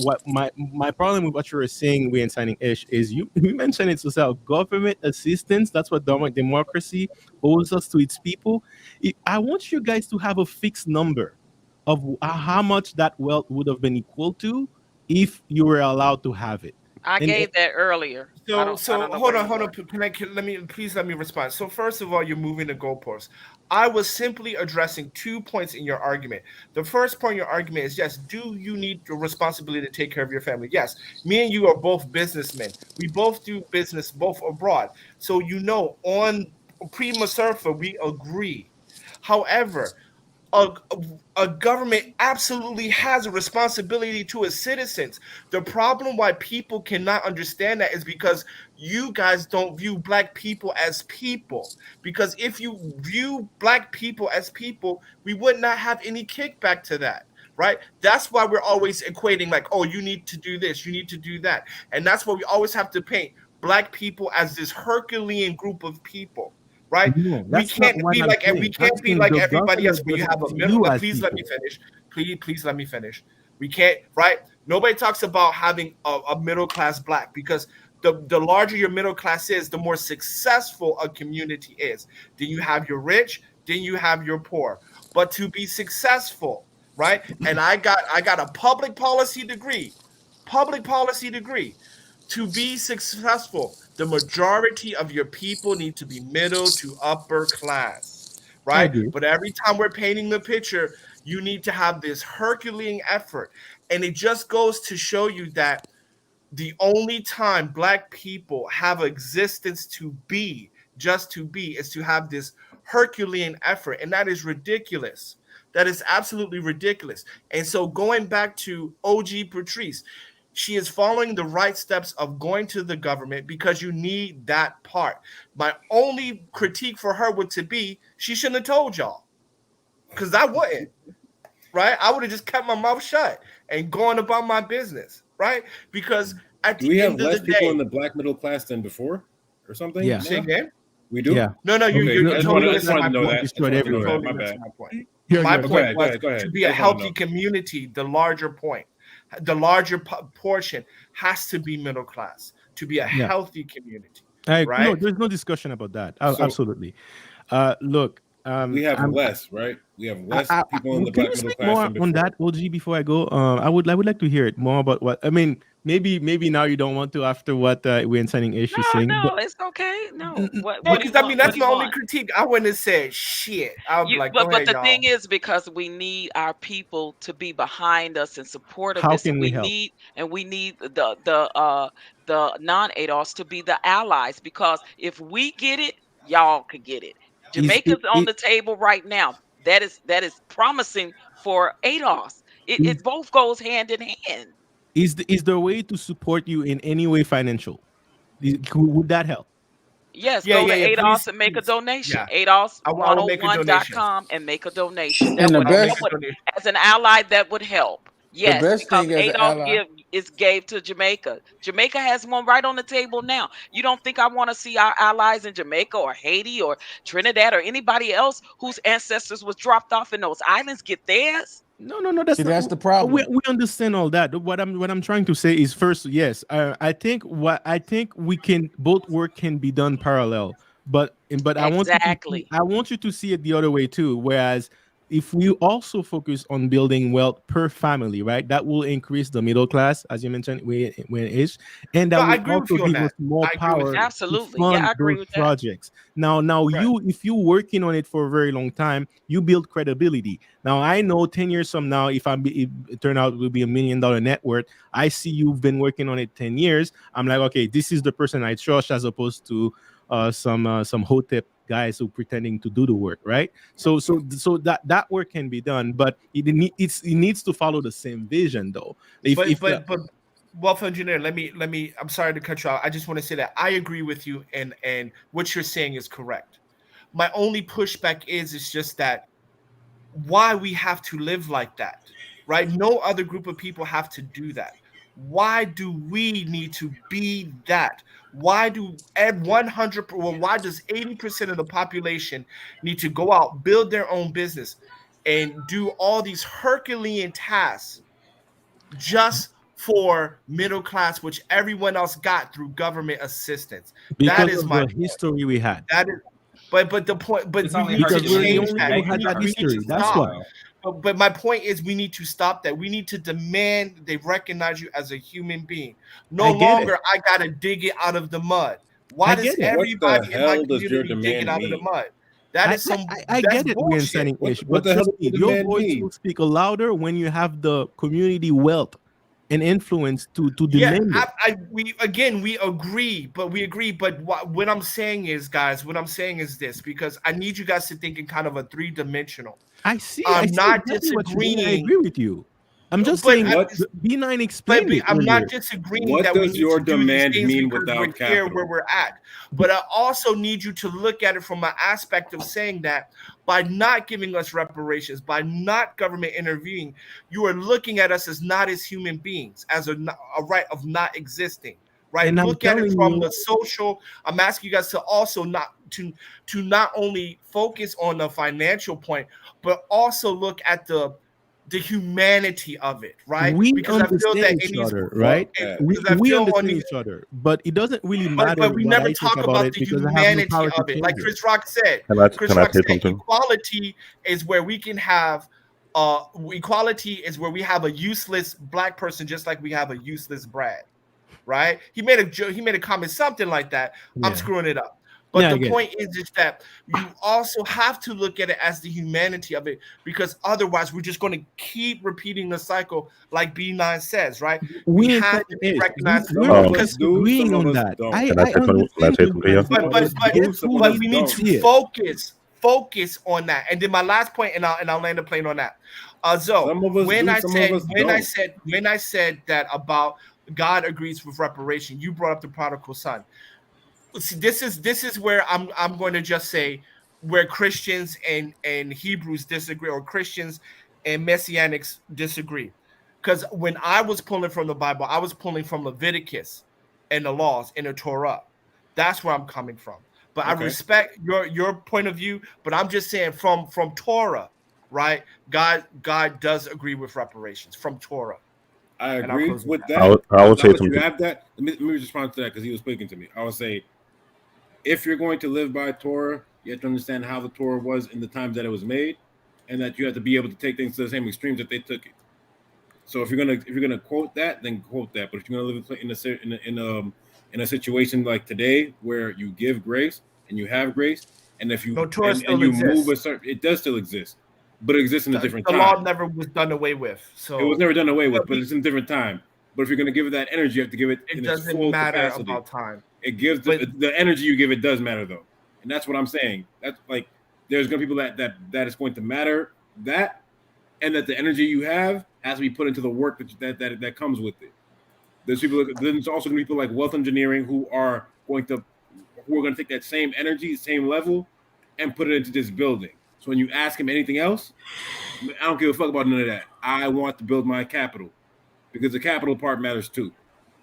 problem with what you were saying, we in signing ish, is you mentioned it yourself. Government assistance. That's what democracy owes us to its people. I want you guys to have a fixed number of how much that wealth would have been equal to if you were allowed to have it. I gave that earlier. I don't know Hold where on. you were. Please let me respond. So first of all, you're moving the goalposts. I was simply addressing 2 points in your argument. The first point in your argument is, yes, do you need the responsibility to take care of your family? Yes. Me and you are both businessmen. We both do business, both abroad. So on prima surfa, we agree. However, a government absolutely has a responsibility to its citizens. The problem why people cannot understand that is because you guys don't view black people as people. Because if you view black people as people, we would not have any kickback to that. Right? That's why we're always equating like, oh, you need to do this, you need to do that. And that's why we always have to paint black people as this Herculean group of people. Right? No, We that's not can't what be I'm like, and we saying. can't I'm be saying like the everybody else. government When you doesn't have a see middle, you as please let me people. finish. Please let me finish. We can't, right? Nobody talks about having a middle class black, because the larger your middle class is, the more successful a community is. Then you have your rich, then you have your poor. But to be successful, right? And I got a public policy degree. To be successful, the majority of your people need to be middle to upper class, I right? agree. But every time we're painting the picture, you need to have this Herculean effort. And it just goes to show you that the only time black people have existence to be, just to be, is to have this Herculean effort. And that is ridiculous. That is absolutely ridiculous. And so going back to OG Patrice, she is following the right steps of going to the government because you need that part. My only critique for her would to be, she shouldn't have told y'all, because I wouldn't. Right? I would have just kept my mouth shut and gone about my business, right? Because at Do we the have end of less the people day, in the black middle class than before, or something? Yeah. say now? again? We do. Yeah. No, Okay, you're I just totally wanted missing my to know point. that. Destroyed I just wanted to know everywhere. that. My Totally missing bad. my point. You're My good. Go point ahead. was Go ahead. to be I a just want to healthy know. community, the larger point, the larger portion has to be middle class to be a Yeah. healthy community, No, right? there's no discussion about that. So Absolutely. Look, we have I'm, less, right? We have less people in the can black you middle speak class more than on before. that, OG, before I go? I would like to hear it more about what I mean. Maybe now you don't want to after what we're signing issue saying. No, But it's okay. No. What No, do you because I want? mean What that's do you my only want? critique. I wouldn't have said shit. I would be You like, but go ahead, the y'all. thing is, because we need our people to be behind us in support of how this, and can we help? we need the non-ADOS to be the allies, because if we get it, y'all could get it. Is Jamaica's on the table right now. That is promising for ADOS. It both goes hand in hand. is there a way to support you in any way financial? Would that help? Yes, Yeah, go to yeah, yeah. ADOS Please, and make a please. donation. Yeah. I will make a donation. ADOS101.com and make a donation. And the I'll make best, a donation. As an ally, that would help. the Yes, best because thing as an ADOS ally, gave to Jamaica. Jamaica has one right on the table now. You don't think I want to see our allies in Jamaica or Haiti or Trinidad or anybody else whose ancestors was dropped off in those islands get theirs? No, that's see, not. that's the problem. We understand all that. What I'm trying to say is, first, yes, I think we can both work can be done parallel, but I want you to Exactly. see it the other way too. Whereas if we also focus on building wealth per family, right, that will increase the middle class, as you mentioned, when it is, and that No, I will agree with also you on give us that. more I agree with power you. to Absolutely. fund Yeah, I agree those with that. projects. Now, Right. if you're working on it for a very long time, you build credibility. Now, I know 10 years from now, if it turn out will be $1 million net worth, I see you've been working on it 10 years. I'm like, okay, this is the person I trust, as opposed to some hotep guys who pretending to do the work, right? So that work can be done, but it needs to follow the same vision, though. But wealth engineer, let me. I'm sorry to cut you out. I just want to say that I agree with you, and what you're saying is correct. My only pushback is just that why we have to live like that, right? No other group of people have to do that. Why do we need to be that? Why do at 100? Well, why does 80% of the population need to go out, build their own business, and do all these Herculean tasks just for middle class, which everyone else got through government assistance? That because is of my the point. history we had. That is, but the point, but It's we only need to Because we're the change only that. one who had that We need history. to That's stop. why. But my point is, we need to stop that. We need to demand they recognize you as a human being. No I get it. longer, I gotta dig it out of the mud. Why I does get it. What the everybody in my hell does your community dig it demand out of the mean? mud? That is I that's get it, we're bullshit. insaning ish, What but the hell trust does me, your your demand voice mean? will speak louder when you have the community wealth and influence to Yeah, demand it. we agree, but we agree. But what I'm saying is, guys, what I'm saying is this, because I need you guys to think in kind of a three-dimensional. I see I'm not exactly what you're saying. I disagreeing, agree with you. I'm just but saying, What B9 explained it I'm not earlier. disagreeing what that we does need your to do these demand things mean because we're without here where capital? we're at. But I also need you to look at it from an aspect of saying that by not giving us reparations, by not government intervening, you are looking at us as not as human beings, as a right of not existing. Right? And I'm Look at it telling from you, the social. I'm asking you guys to also not only focus on the financial point, but also look at the humanity of it, right? we Because I feel understand that each it needs, other, Fuck right? that. We because I we feel on understand these, each other, but it doesn't really matter but we what never I think talk about about it the because I have no humanity power to of it. Like change it. Chris Rock said, Can I say something? equality is where we can have equality is where we have a useless black person just like we have a useless Brad, right? He made a joke, he made a comment, something like that. I'm Yeah, screwing it up. But yeah, I the get it. point is that you also have to look at it as the humanity of it, because otherwise we're just going to keep repeating the cycle, like B9 says, right? We We have insane to be ish. recognized Some We're of us because, do, disagreeing some of on us that. don't. Can I I say something? Can I understand say what something you're here? trying to say, Some of us but do, guess some who of us we needs need to don't. to see it? focus on that. And then my last point, and I'll land the plane on that. So Some of us when do, I some of said us don't. when I said that about God agrees with reparation, you brought up the prodigal son. See, this is where I'm going to just say where Christians and Hebrews disagree, or Christians and Messianics disagree. Because when I was pulling from the Bible, I was pulling from Leviticus and the laws in the Torah. That's where I'm coming from. But I Okay. respect your point of view, but I'm just saying from Torah, right? God does agree with reparations from Torah. I And I'll agree close with with that. that. I But would now say that you something. have that, let me respond to that because he was speaking to me. I would say, if you're going to live by Torah, you have to understand how the Torah was in the times that it was made, and that you have to be able to take things to the same extremes that they took it. So if you're gonna quote that, then quote that. But if you're gonna live in a situation like today where you give grace and you have grace, and if you No, Torah and still you move exists. a certain, it does still exist, but it exists in a different The law time. never was done away with. It was So never done away with, but it's in a different time. But if you're gonna give it that energy, you have to give it it in its doesn't full matter capacity. about time. It gives But the energy you give it does matter though, and that's what I'm saying. That's like there's gonna be people that is going to matter that, and that the energy you have has to be put into the work that comes with it. There's people. There's also gonna be people like wealth engineering who are going to take that same energy, same level, and put it into this building. So when you ask him anything else, I don't give a fuck about none of that. I want to build my capital because the capital part matters too.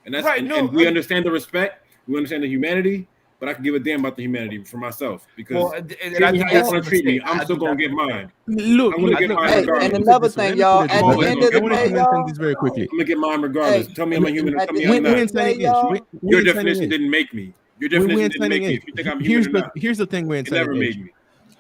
And that's right, and we understand the respect, we understand the humanity, but I can give a damn about the humanity for myself because and I treat me think how you that's a want to treat me. mistake. I'm I still think gonna that's get a mistake. mine. Look, I'm gonna get mine Hey, regardless. and another Let thing, me put y'all. it At this I'm the way. always end gonna of I the get want to day, mine. mention this y'all. very quickly. I'm gonna get mine regardless. Hey, Tell me I'm a human. at Tell me the I'm end We're not. of the day, insaning ish. y'all. Your We're insaning definition ish. didn't make me. Your We're definition didn't insaning make me. ish. If you think I'm human Here's or the not, here's the thing. We're it never insaning ish. made me.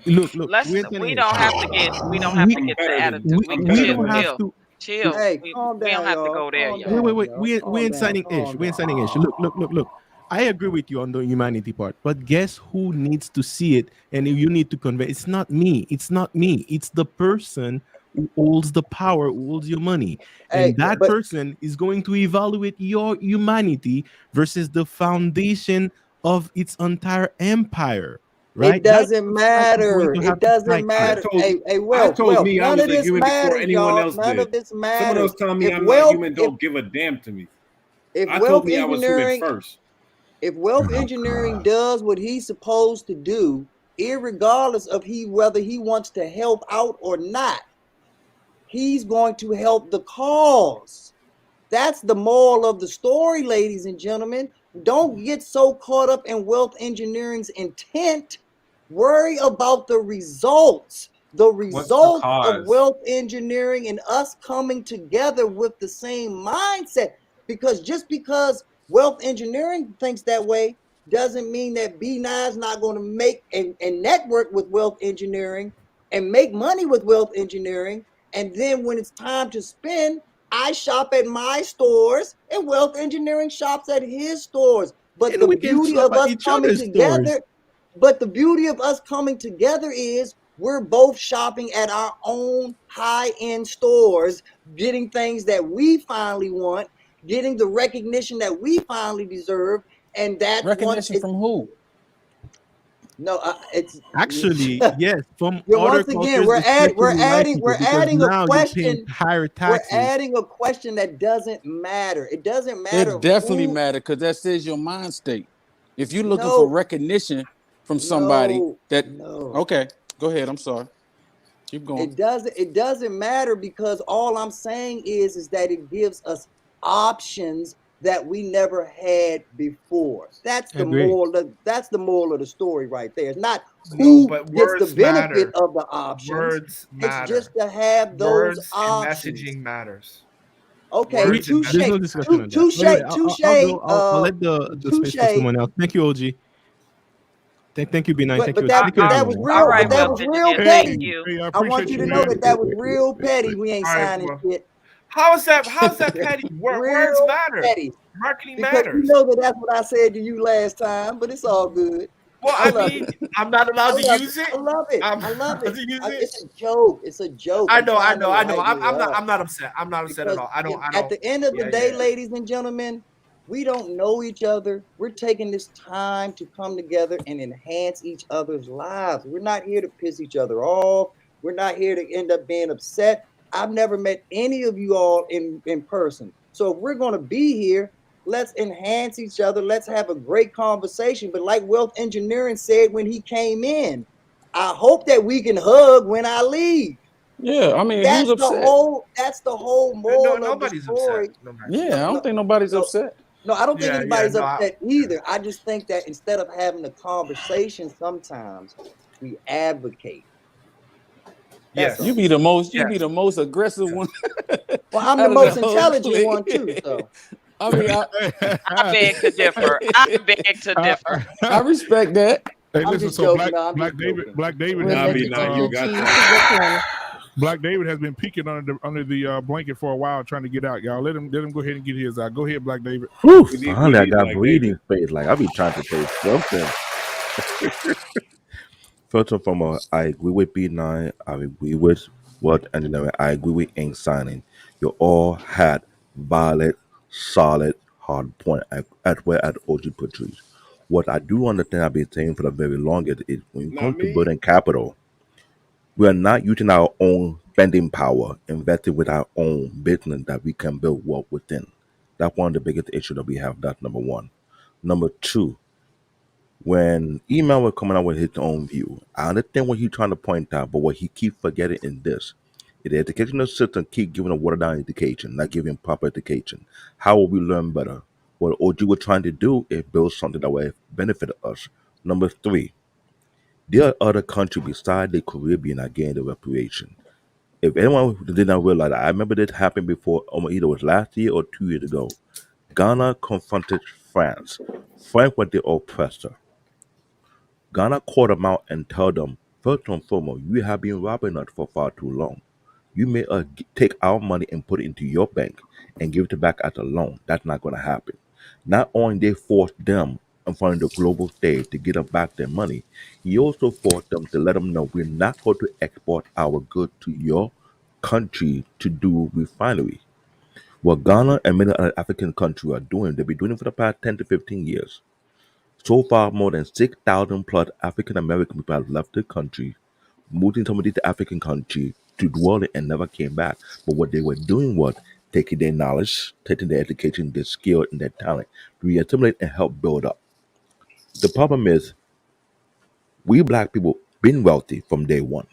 Look, Let's. we ain't We saying don't have to get. We don't have to we get to better than attitude. We I'm we better chill, don't than have that. chill, to. chill. Hey, We calm we don't down, have to y'all. go there, Calm y'all. Wait, down, y'all. we Calm ain't down. signing ish. Calm We ain't down. signing ish. Look. I agree with you on the humanity part, but guess who needs to see it and you need to convey? It's not me. It's not me. It's the person who holds the power, who holds your money, Hey, and that but person is going to evaluate your humanity versus the foundation of its entire empire. it Right? That doesn't person is going matter. to It have to doesn't fight for I it. matter. told Hey, I wealth, told wealth. me I None was of a this human before matters, anyone y'all. else None did. of this Someone matters. else telling me If I'm not wealth, human don't give a damn to me. if I told wealth me I was human engineering, first. if wealth Oh engineering God. does what he's supposed to do, irregardless of whether he wants to help out or not, he's going to help the cause. That's the moral of the story, ladies and gentlemen. Don't get so caught up in wealth engineering's intent. Worry about the results. The What's the results of cause? wealth engineering and us coming together with the same mindset. Because just because wealth engineering thinks that way doesn't mean that B9 is not going to make and network with wealth engineering and make money with wealth engineering. And then when it's time to spend, I shop at my stores and wealth engineering shops at his stores. But And the we can beauty shop of at us each coming other's stores. together, but the beauty of us coming together is we're both shopping at our own high-end stores, getting things that we finally want, getting the recognition that we finally deserve. And that's once Recognition it's from who? no, it's Actually, yes, from yeah, other once again, cultures, especially white we're people, because adding a now you're paying question. higher We're taxes. adding a question that doesn't matter. It doesn't matter It definitely who. matter because that says your mind state. If you're looking for No, recognition from somebody no, that no. okay, go ahead. I'm sorry. Keep going. It doesn't matter because all I'm saying is that it gives us options that we never had before. That's the Agree. moral. That's the moral of the story right there. It's not No, who but gets the words benefit matter. of the options. Words It's just matter. to have those Words and options. messaging matters. Okay, We Words and touche, there's no messaging discussion matter. on that. touche, Anyway, touche, I'll go. I'll let the space for touche. someone else. Thank you, OG. Thank you, B9. But Thank but you. that Thank you, but that everyone. was All real. right, But that wealth was real engineer. Thank Hey, petty. you. hey, I I want appreciate you you, to know man. that was real petty. We ain't All right, signing well, shit. how's that petty? Words Real matter. petty. Marketing Because you matters. know that that's what I said to you last time. But it's all good. Well, I I love mean, it. I'm not I allowed to love it. use it. I love it. I'm I love not allowed it. to use it. It's a joke. It's a joke. I I'm know, I trying to know, I know. lighten it up. I'm not upset. I'm not upset at Because all. I don't. at the end of the Yeah, day, yeah. ladies and gentlemen, we don't know each other. We're taking this time to come together and enhance each other's lives. We're not here to piss each other off. We're not here to end up being upset. I've never met any of you all in person. So if we're going to be here, let's enhance each other. Let's have a great conversation. But like Wealth Engineering said when he came in, I hope that we can hug when I leave. Yeah, I mean, who's That's the upset? whole No, moral of the nobody's upset. story. Nobody's Yeah, No, I upset. don't no, think nobody's no, upset. no, I don't think Yeah, yeah. anybody's No, upset either. I just think that instead of having a conversation, sometimes we advocate. That's You all. yes, be the most. You be yes. the most aggressive one Well, I'm the out of the most whole intelligent clique. one too. So I mean, I beg to differ. I beg to differ. I respect that. Hey, I'm listen. just So joking. No, I'm just joking. Black David has Nah, been be nah, you got Cheese that. to your corner. Black David has been peeking under the blanket for a while, trying to get out. Y'all let him go ahead and get his out. Go ahead, Black David. Whew, We finally, I need got Black David. breathing space. Like I be trying to say something. First and foremost, I agree with B9. I agree with what engineering. I agree with ink signing. You all had valid, solid, hard point at where at OG Patrice. What I do understand I've been saying for the very longest is when it Not comes to me. building capital, we are not using our own spending power, investing with our own business that we can build wealth within. That's one of the biggest issues that we have. That's number one. Number two, when email was coming out with his own view, I understand what he's trying to point out, but what he keep forgetting is this. If the educational system keep giving a watered down education, not giving proper education, how will we learn better? What OG was trying to do is build something that will benefit us. Number three, there are other countries besides the Caribbean that gain the reparation. If anyone did not realize that, I remember this happened before, either it was last year or 2 years ago. Ghana confronted France. France was the oppressor. Ghana called them out and told them First and foremost, you have been robbing us for far too long. You may take our money and put it into your bank and give it back as a loan. That's not going to happen. Not only they force them in front of the global stage to get them back their money, he also forced them to let them know we're not going to export our goods to your country to do refinery. What Ghana and many other African countries are doing, they've been doing it for the past 10 to 15 years. So far, more than 6,000 plus African American people have left the country, moved into some of these African countries to dwell in and never came back. But what they were doing was taking their knowledge, taking their education, their skill, and their talent, re-assimilate and help build up. The problem is, we black people been wealthy from day one.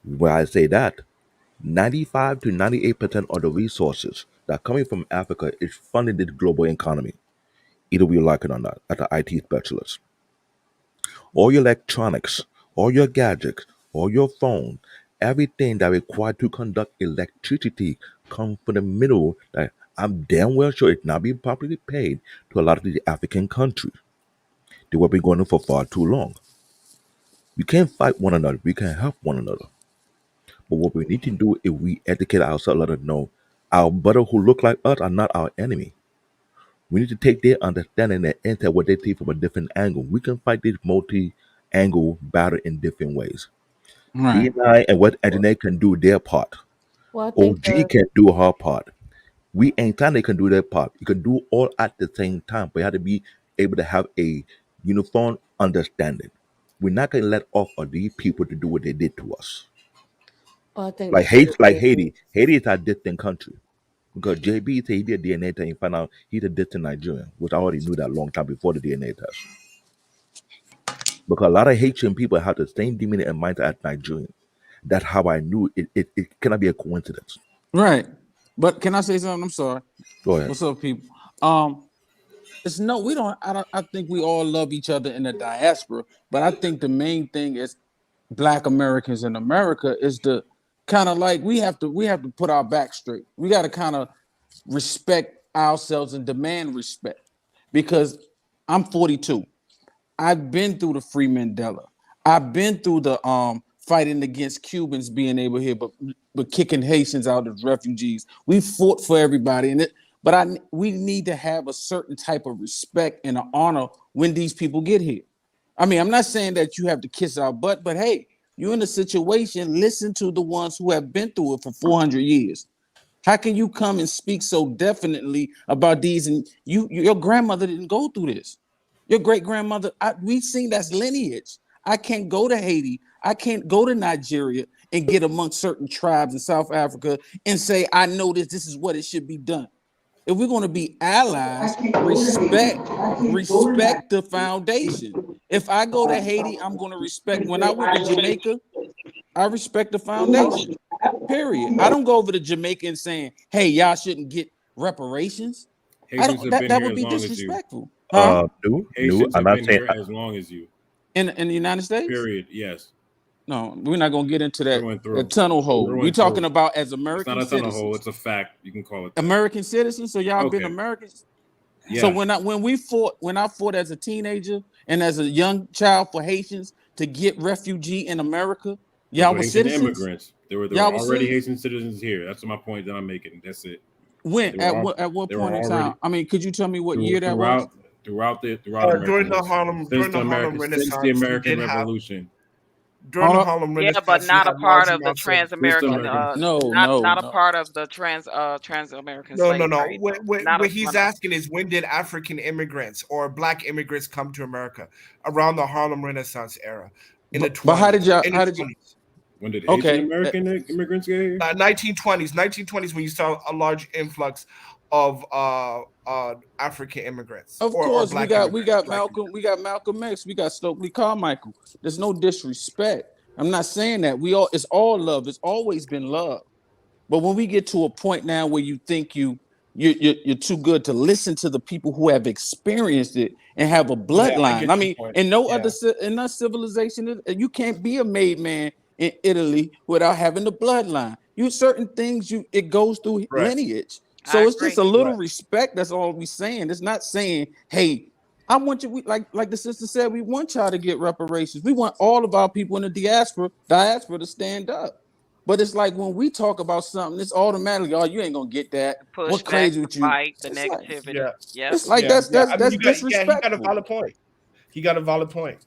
When I say that, 95 to 98% of the resources that are coming from Africa is funding this global economy, either we like it or not, as an IT specialist. All your electronics, all your gadgets, all your phone, everything that required to conduct electricity comes from the middle that I'm damn well sure it's not being properly paid to a lot of these African countries. They will be going on for far too long. We can't fight one another. We can help one another. But what we need to do is we educate ourselves, let us know our brother who look like us are not our enemy. We need to take their understanding and enter what they see from a different angle. We can fight this multi-angle battle in different ways. Right. B9 and what engineer can do their part. Well, I think OG can do her part. We ain't time they can do their part. You can do all at the same time, but you have to be able to have a uniform understanding. We're not gonna let off of these people to do what they did to us. well, I think Like the short Haiti. Haiti is a distant country. Because JB said he did a DNA test and found out he's a distant Nigerian, which I already knew that a long time before the DNA test. Because a lot of Haitian people have the same demeanor and mindset as Nigerians. That's how I knew it cannot be a coincidence. Right. But can I say something? I'm sorry. Go ahead. What's up, people? It's no, we don't. I think we all love each other in the diaspora, but I think the main thing is Black Americans in America is the kind of like we have to put our back straight. We got to kind of respect ourselves and demand respect because I'm 42. I've been through the Free Mandela. I've been through the fighting against Cubans being able here, but kicking Haitians out as refugees. We fought for everybody, we need to have a certain type of respect and an honor when these people get here. I mean, I'm not saying that you have to kiss our butt, but hey, you're in a situation. Listen to the ones who have been through it for 400 years. How can you come and speak so definitely about these? And your grandmother didn't go through this. Your great grandmother, we seen that's lineage. I can't go to Haiti. I can't go to Nigeria and get amongst certain tribes in South Africa and say, I know this is what it should be done. If we're going to be allies, respect the foundation. If I go to Haiti, I'm going to respect. When I went to Jamaica, I respect the foundation. Period. I don't go over to Jamaica and saying, "Hey, y'all shouldn't get reparations." Haitians have been That here would be as long as you. disrespectful. Huh? No, Haitians I'm have not been saying. here as long as you. In the United States? Period. Yes. No, we're not gonna get into that, through. that tunnel hole. We We're went talking through. about as It's American not a tunnel citizens. hole. It's a fact. You can call it that. American citizens. So y'all been Okay. Americans. Yeah. So when I fought as a teenager and as a young child for Haitians to get refugee in America, y'all were Haitian citizens. immigrants. There were Y'all were already citizens? Haitian citizens here. That's my point that I'm making. That's it. When at what point in time? I mean, could you tell me what year that was? Throughout American during the history. Harlem Since the Renaissance, American Revolution. During the Harlem Renaissance, but you not a had part large of the amounts of trans-American. Not a part of the trans-American slave No. trade. What he's asking is, when did African immigrants or Black immigrants come to America? Around the Harlem Renaissance era, in the 20s. But how did y'all? When did Haitian American immigrants get here? 1920s, when you saw a large influx of African immigrants. Of course, we got Malcolm X, we got Stokely Carmichael. There's no disrespect. I'm not saying that. It's all love. It's always been love. But when we get to a point now where you think you're too good to listen to the people who have experienced it and have a bloodline. I mean, in no other civilization, you can't be a made man in Italy without having the bloodline. Certain things it goes through lineage. So it's just a little respect. That's all we're saying. It's not saying, hey, I want you, like the sister said, we want y'all to get reparations. We want all of our people in the diaspora to stand up. But it's like when we talk about something, it's automatically, oh, you ain't gonna get that. Push What back, crazy the with you? fight, the It's like, negativity. Yep. it's like that's I mean, he got a disrespectful. valid point. He got a valid point.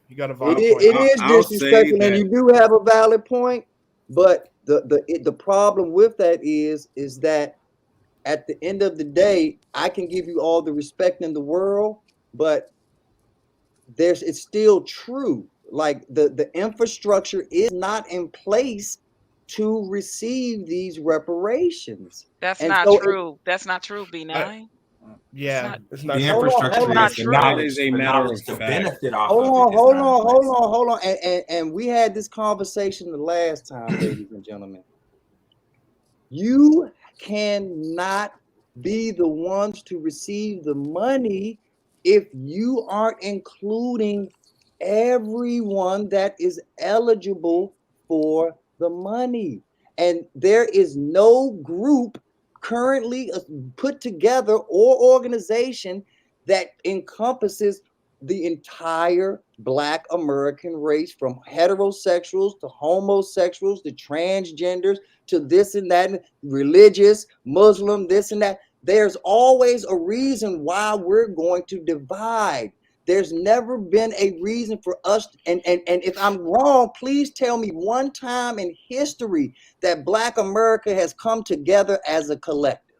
It is I'll say disrespectful, and that. you do have a valid point. But the problem with that is that at the end of the day, I can give you all the respect in the world, but it's still true. Like the infrastructure is not in place to receive these reparations. That's And not so true. That's not true, B9. Yeah, it's not The true. infrastructure That's not is the true. That knowledge, is a the matter knowledge of to fact. benefit off hold of on, it is not in place. hold on. And we had this conversation the last time, ladies and gentlemen. You cannot be the ones to receive the money if you aren't including everyone that is eligible for the money. And there is no group currently put together or organization that encompasses the entire Black American race, from heterosexuals to homosexuals to transgenders to this and that, religious, Muslim, this and that. There's always a reason why we're going to divide. There's never been a reason for us, and if I'm wrong, please tell me one time in history that Black America has come together as a collective.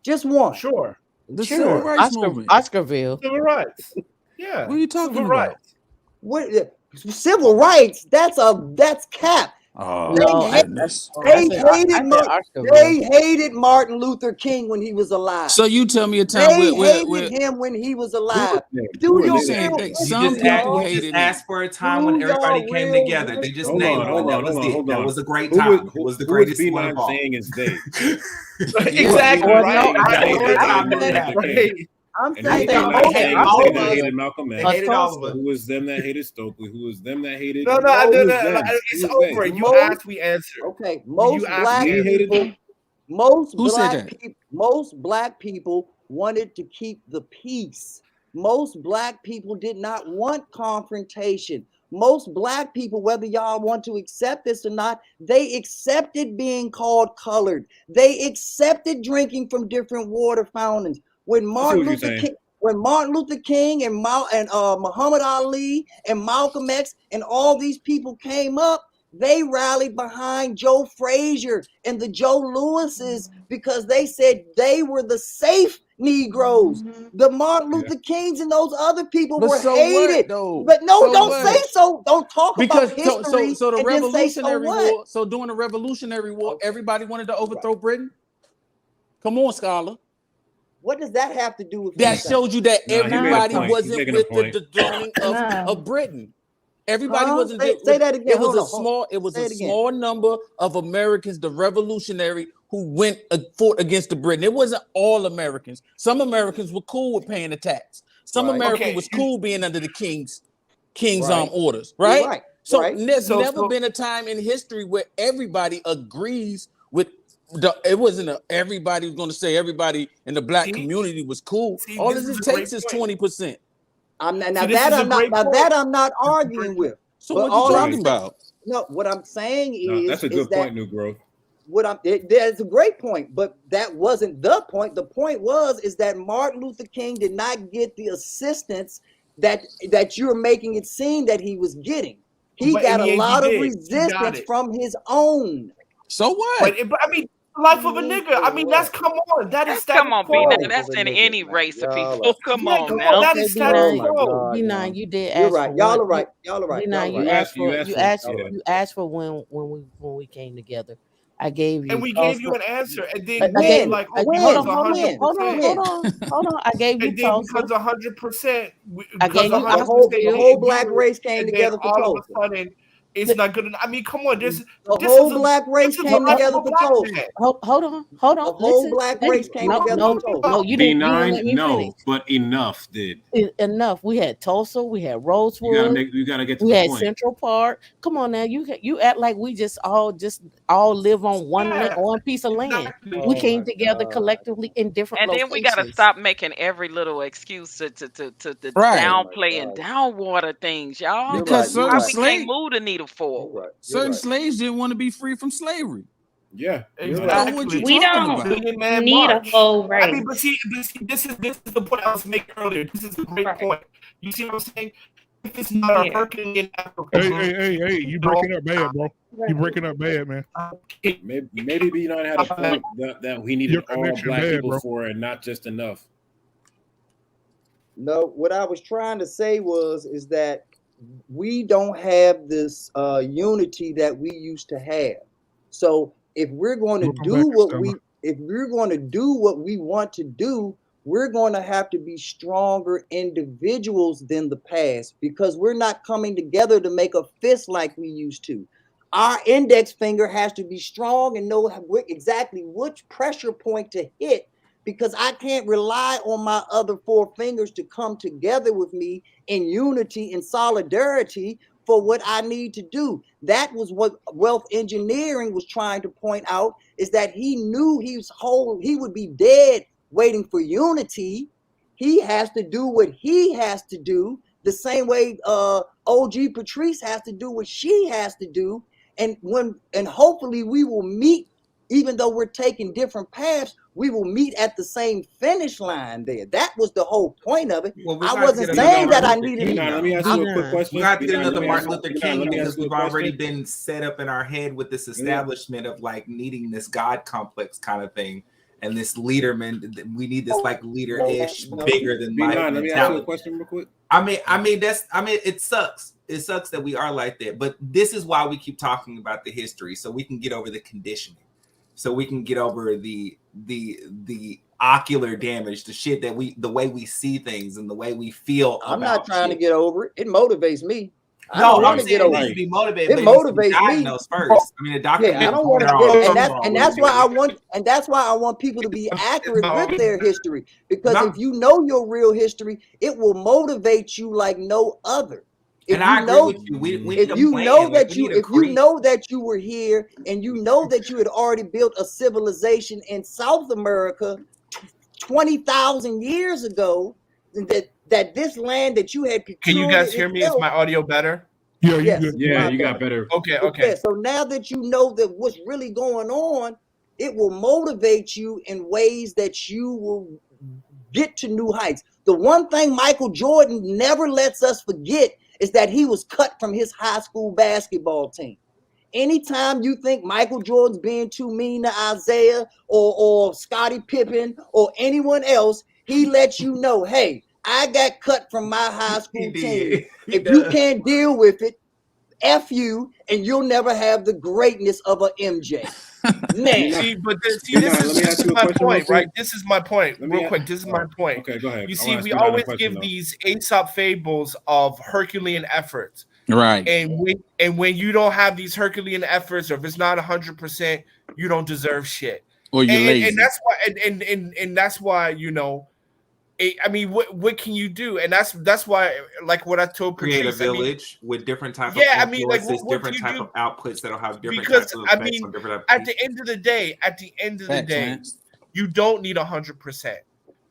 Just one. Sure. The civil rights movement. Oscarville. Civil rights. Yeah. What are you talking Civil about? rights. What civil rights? That's cap. Oh, No, goodness. They hated Martin Luther King when he was alive. So you tell me a time They where hated him when he was alive. you Do your saying real that work, some You people just hated me. asked for a time when Do everybody y'all came real together. work. They just Hold named on, one. hold That on, was hold on, it. hold That on. was a great Who time. is It was the who is greatest one B9 of all. saying is they? Exactly. Well, right. no, That was I the time said- that Martin Luther King. Right. I'm And saying who I is said B9 most- saying I is they said that most- hated Malcolm They X? hated all of us. Who was them that hated Stokely? Who was them that hated? No, Who was them? it's Who was over. they? You asked, we answered. Okay, You most asked, Black we We answered. hated people, them. most Black people wanted to keep the peace. Most Black people did not want confrontation. Most Black people, whether y'all want to accept this or not, they accepted being called colored. They accepted drinking from different water fountains. When I see Martin what you're Luther saying. King, and Muhammad Ali and Malcolm X and all these people came up, they rallied behind Joe Frazier and the Joe Lewises because they said they were the safe Negroes. The Martin Luther Kings and those other people But were so hated. what, though? But no, So don't what? say so. Don't talk Because about history so the and then say so Revolutionary what. War. So during the Revolutionary War, everybody wanted to overthrow Britain. Come on, scholar. What does that have to do with That anything? showed you that Nah, he made a everybody point. He's wasn't making a with point. the throwing of Britain. Everybody Huh? wasn't. Say that again. It was Hold a on, hold on. small. It was Say a it again. small number of Americans, the revolutionary, who went fought against the Britain. It wasn't all Americans. Some Americans were cool with paying the tax. Some Right. Americans Okay. was cool being under the king's Right. orders. You're Right. right. So Right. there's So- never so- been a time in history where everybody agrees with. It wasn't everybody was going to say everybody in the Black See? community was cool. See, All this it is a takes great is point. 20%. That I'm not arguing with. So But what you all I'm talking saying- about? No, what I'm saying No, is that's a good that point, New Growth. that's a great point, but that wasn't the point. The point is that Martin Luther King did not get the assistance that you're making it seem that he was getting. He But got in a the end, lot he of did. He got resistance it. from his own. So what? But I mean, life of a nigga. I mean, that's come on. That is status Come on, quo. B9. That's in any race of people. Come Yeah, on come now. on. That is Okay, status B9, quo. B9, you did You're ask right. for Y'all one. are right. Y'all are right. B9, Y'all are you right. asked for yeah. you asked for when we came together. I gave you And we gave you an answer. And then I you gave were like, I, oh, hold because on, 100%. hold on. I gave you And then Tulsa. because 100%, I because gave you 100% The whole didn't Black do it, race came and then together for all of Tulsa. a sudden, it's not good enough. I mean, come on, The whole black race came together for Tulsa. Hold on. The whole black race came together for Tulsa. No, you didn't let me no, finish. but enough did. Enough. We had Tulsa, we had Rosewood, You gotta get to we the had point. Central Park. Come on now, you act like we just all live on one piece of land. We came together collectively in different And then locations. we got to stop making every little excuse to Right. downplay and downwater things, y'all. Because certain Why we can't slaves, move the needle forward? certain slaves didn't want to be free from slavery. Yeah, So what you We talking don't about? Million Man need a March. whole I race. mean, but see, this is the point I was making earlier. This is a great point. You see what I'm saying? If it's not a Herculean effort, Hey, you breaking up bad, bro. You breaking up bad, man. Maybe B9 had a point that we needed Your all connection black bad, people bro. for and not just enough. No, what I was trying to say is that we don't have this unity that we used to have. So if we're going to do what we want to do, we're going to have to be stronger individuals than the past, because we're not coming together to make a fist like we used to. Our index finger has to be strong and know exactly which pressure point to hit, because I can't rely on my other four fingers to come together with me in unity and solidarity for what I need to do. That was what wealth engineering was trying to point out, is that he knew he would be dead waiting for unity. He has to do what he has to do, the same way OG Patrice has to do what she has to do. And hopefully we will meet, even though we're taking different paths, we will meet at the same finish line there. That was the whole point of it. Well, I wasn't saying that I needed. Let me ask you a quick question. We got to get B9, another let me Martin ask- Luther B9, King let me ask because you a we've already question. been set up in our head with this establishment of like needing this God complex kind of thing, and this leaderman. We need this like leader-ish, bigger than life B9, let me ask you a mentality. question real quick. I mean, it sucks. It sucks that we are like that, but this is why we keep talking about the history, so we can get over the conditioning, so we can get over the ocular damage, the shit that the way we see things and the way we feel. I'm not trying to get over it. It motivates me. I No, don't want I'm to get saying it over needs it. to be motivated. It but it needs to be motivates me. diagnosed first. I mean, the doctor. Yeah, I don't want to, and that's why I want people to be accurate with their history, because if you know your real history, it will motivate you like no other. And I agree with you. We need a If you plan. know Like, that we you need a if you creed. know that you were here and you know that you had already built a civilization in South America 20,000 years ago, that this land that you had Can you procured guys hear me? Is itself. my audio better? Yeah, you Yes, good. Yeah, my you got bad. better. Okay, So, okay. yeah, so now that you know that what's really going on, it will motivate you in ways that you will get to new heights. The one thing Michael Jordan never lets us forget is that he was cut from his high school basketball team. Anytime you think Michael Jordan's being too mean to Isaiah or Scottie Pippen or anyone else, he lets you know, hey, I got cut from my high school team. If you can't deal with it, F you, and you'll never have the greatness of a MJ. Now, See, but this let me ask is you a my question real point, right? quick. This is my point, Let me real a- quick. This is my point. Okay, go ahead. You I see, wanna we ask B9 a always question, give though. these Aesop fables of Herculean efforts, Right. and when you don't have these Herculean efforts, or if it's not 100%, you don't deserve shit. Or you're lazy. And that's why, and that's why, you know. I mean, what can you do? And that's why, like what I told Create a Patrice, I mean, village with different type of yeah, I mean, like influences, what different do you type do? of outputs that'll have different Because types of I effects mean, on different at the end of the day, Facts, man. you don't need 100%.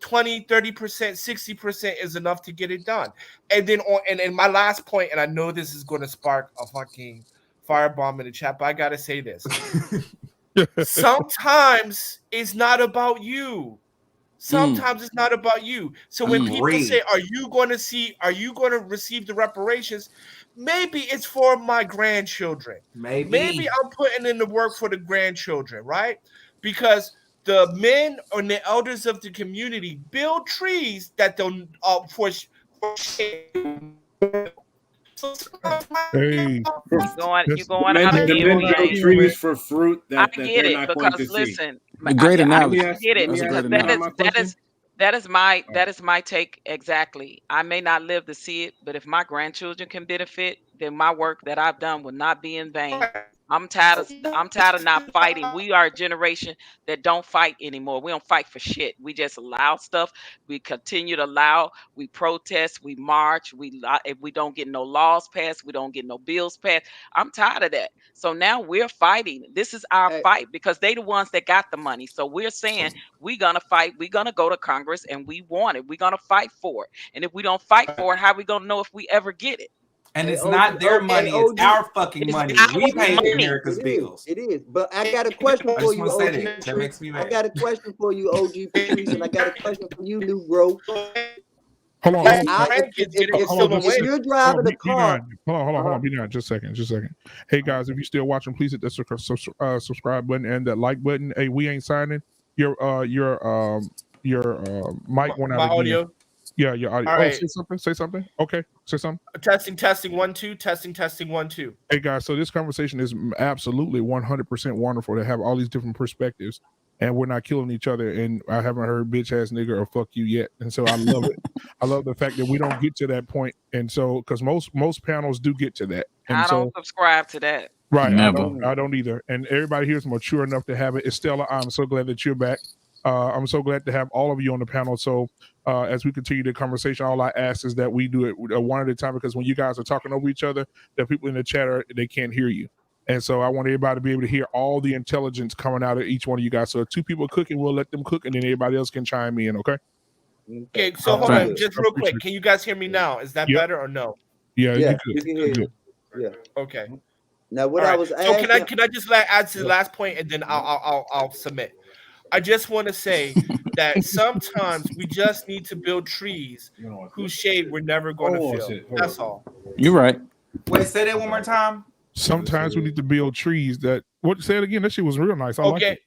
20, 30%, 60% is enough to get it done. And then and my last point, and I know this is going to spark a fucking firebomb in the chat, but I gotta say this. Sometimes it's not about you. Sometimes it's not about you. So when people say, are you going to receive the reparations? Maybe it's for my grandchildren. Maybe I'm putting in the work for the grandchildren, right? Because the men and the elders of the community build trees that don't for Hey, You going out The again, men build BA. trees for fruit I that get they're it, not going because to see. listen, A great I analogy. get it, That's a because great analogy. that is my take exactly. I may not live to see it, but if my grandchildren can benefit, then my work that I've done will not be in vain. I'm tired of not fighting. We are a generation that don't fight anymore. We don't fight for shit. We just allow stuff. We continue to allow. We protest. We march. If we don't get no laws passed, we don't get no bills passed. I'm tired of that. So now we're fighting. This is our fight because they the ones that got the money. So we're saying we're gonna fight. We're gonna go to Congress and we want it. We're gonna fight for it. And if we don't fight for it, how are we gonna know if we ever get it? And it's not their money, it's our fucking money. We pay America's bills. It is. But I got a question I for just you, want to say OG. that. That makes me I mad. got a question for you, OG Patrice, and I got a question for you, New Growth. Hold on. If you're driving a car, Hold on. Be down just a second. Hey guys, if you're still watching, please hit the subscribe button and that like button. Hey, we ain't signing. Your mic went out again. Audio. Yeah, your audio. All right. Say something. Okay, say something. Testing 1 2. Testing 1 2. Hey guys, so this conversation is absolutely 100% wonderful to have all these different perspectives, and we're not killing each other. And I haven't heard bitch ass nigga or fuck you yet, and so I love it. I love the fact that we don't get to that point, and so because most panels do get to that, and I don't subscribe to that. Right, I don't either. And everybody here is mature enough to have it. Estella, I'm so glad that you're back. I'm so glad to have all of you on the panel. So as we continue the conversation, all I ask is that we do it one at a time, because when you guys are talking over each other, the people in the chat they can't hear you. And so I want everybody to be able to hear all the intelligence coming out of each one of you guys. So if two people cooking, we'll let them cook, and then everybody else can chime in. Okay. Okay. So hold on, just real quick. Can you guys hear me now? Is that better or no? Yeah, you can hear you. Yeah. Okay. Now what All I right. was So asking, can I just add to the last point, and then I'll submit. I just want to say that sometimes we just need to build trees whose shade we're never going to feel. That's all. You're right. Wait, say that one more time. Sometimes we need to build trees that. What? Say it again. That shit was real nice. I like it.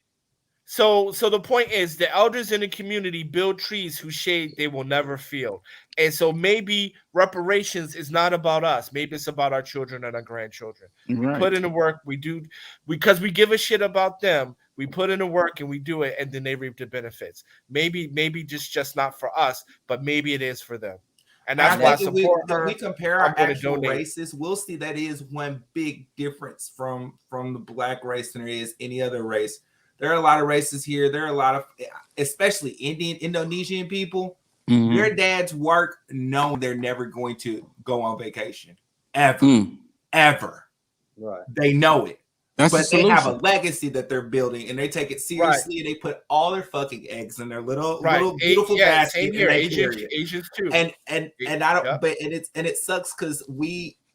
So the point is, the elders in the community build trees whose shade they will never feel. And so maybe reparations is not about us. Maybe it's about our children and our grandchildren. Right. We put in the work, because we give a shit about them. We put in the work and we do it, and then they reap the benefits. Maybe just not for us, but maybe it is for them. And that's why I support her. If we compare our I'm gonna actual donate. races, we'll see that is one big difference from the black race than there is any other race. There are a lot of races here. There are a lot of, especially Indonesian people. Mm-hmm. Their dads work knowing they're never going to go on vacation. Ever. Right. They know it. That's but the they have a solution. legacy that they're building, and they take it seriously. Right. They put all their fucking eggs in their little beautiful basket. Same here. Asians too. And I don't. But it sucks because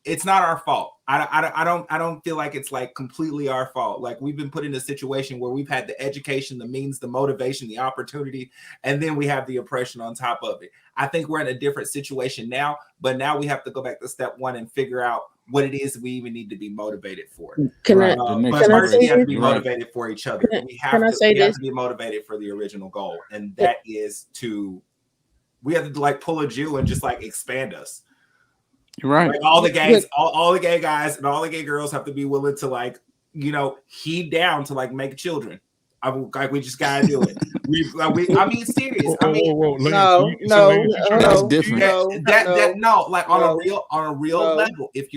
it's not our fault. I don't feel like it's like completely our fault. Like we've been put in a situation where we've had the education, the means, the motivation, the opportunity, and then we have the oppression on top of it. I think we're in a different situation now, but now we have to go back to step one and figure out what it is we even need to be motivated for. But first we have to be motivated for each other. We have to be motivated for the original goal, and that is we have to like pull a Jew and just like expand us. You're right. Like all the gays, all the gay guys and all the gay girls have to be willing to like, heed down to like make children. Like we just gotta do it. I mean, serious. I mean, that's different. Like on a real level. If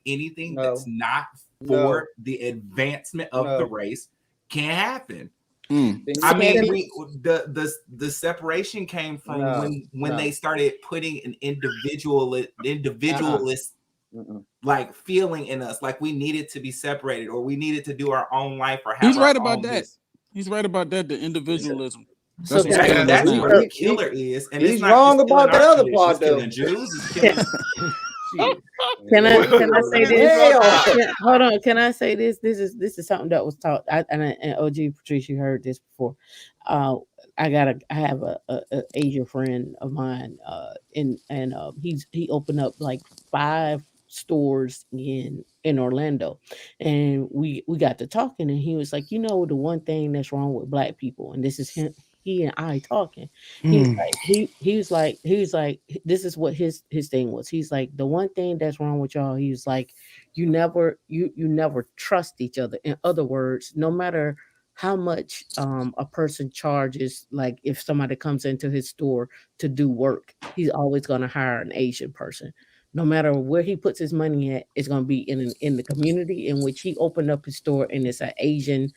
anything that's not for the advancement of the race can't happen. I mean, the separation came from when they started putting an individualist like feeling in us, like we needed to be separated or we needed to do our own life or have. He's right about that. He's right about that. The individualism. That's what the killer is, and he's wrong about the other part though. Jews is killing. Can I say this? Hold on. Can I say this? This is something that was taught. And OG Patrice, you heard this before. I have a Asian friend of mine, and he opened up like 5 stores in Orlando, and we got to talking, and he was like, the one thing that's wrong with black people, and this is him. He and I talking. He was like, this is what his thing was. He's like, the one thing that's wrong with y'all, he was like, you never trust each other. In other words, no matter how much a person charges, like if somebody comes into his store to do work, he's always going to hire an Asian person. no matter where he puts his money at, it's going to be in the community in which he opened up his store, and it's an Asian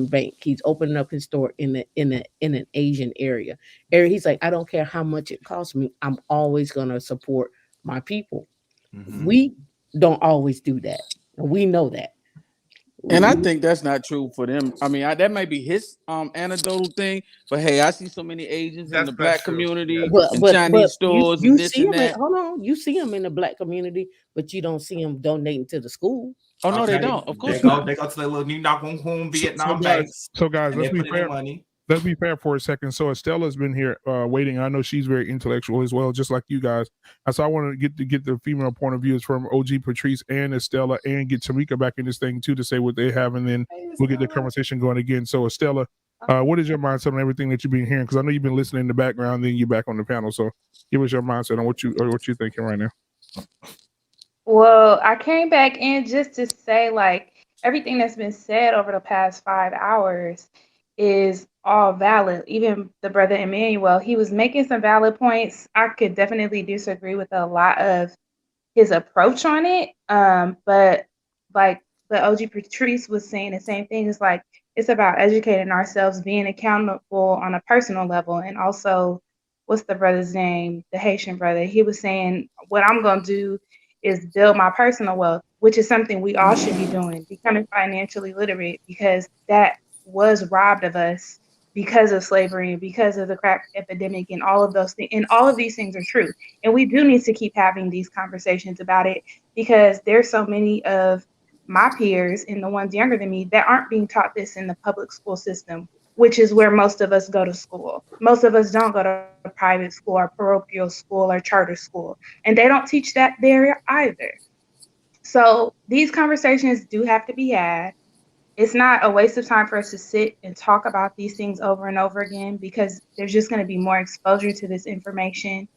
bank. He's opening up his store in an Asian area. He's like, I don't care how much it costs me. I'm always going to support my people. Mhm. We don't always do that. We know that. And I think that's not true for them. I mean, that might be his anecdotal thing, but hey, I see so many Asians in the black community and Chinese stores you and this see and him that. hold on, you see him in the black community, but you don't see him donating to the school. Oh no, they Okay, don't. Of course they not. go to the little New Knock Home Vietnam guys, banks. so guys, and let's they be put in their fair. money. Let's be fair for a second. So Estella's been here waiting. I know she's very intellectual as well, just like you guys. And so I want to get the female point of views from OG Patrice and Estella, and get Tamika back in this thing too to say what they have, and then we'll get the conversation going again. So Estella, what is your mindset on everything that you've been hearing? Because I know you've been listening in the background, then you're back on the panel. So give us your mindset on what you're thinking right now. Well, I came back in just to say, like, everything that's been said over the past 5 hours is all valid. Even the brother Emmanuel, he was making some valid points. I could definitely disagree with a lot of his approach on it. But like the OG Patrice was saying, the same thing. Is like, it's about educating ourselves, being accountable on a personal level, and also, what's the brother's name? The Haitian brother. He was saying, what I'm gonna do is build my personal wealth, which is something we all should be doing, becoming financially literate, because that was robbed of us because of slavery, because of the crack epidemic, and all of those things. And all of these things are true. And we do need to keep having these conversations about it, because there's so many of my peers and the ones younger than me that aren't being taught this in the public school system, which is where most of us go to school. Most of us don't go to private school or parochial school or charter school, and they don't teach that there either. So these conversations do have to be had. It's not a waste of time for us to sit and talk about these things over and over again, because there's just going to be more exposure to this information.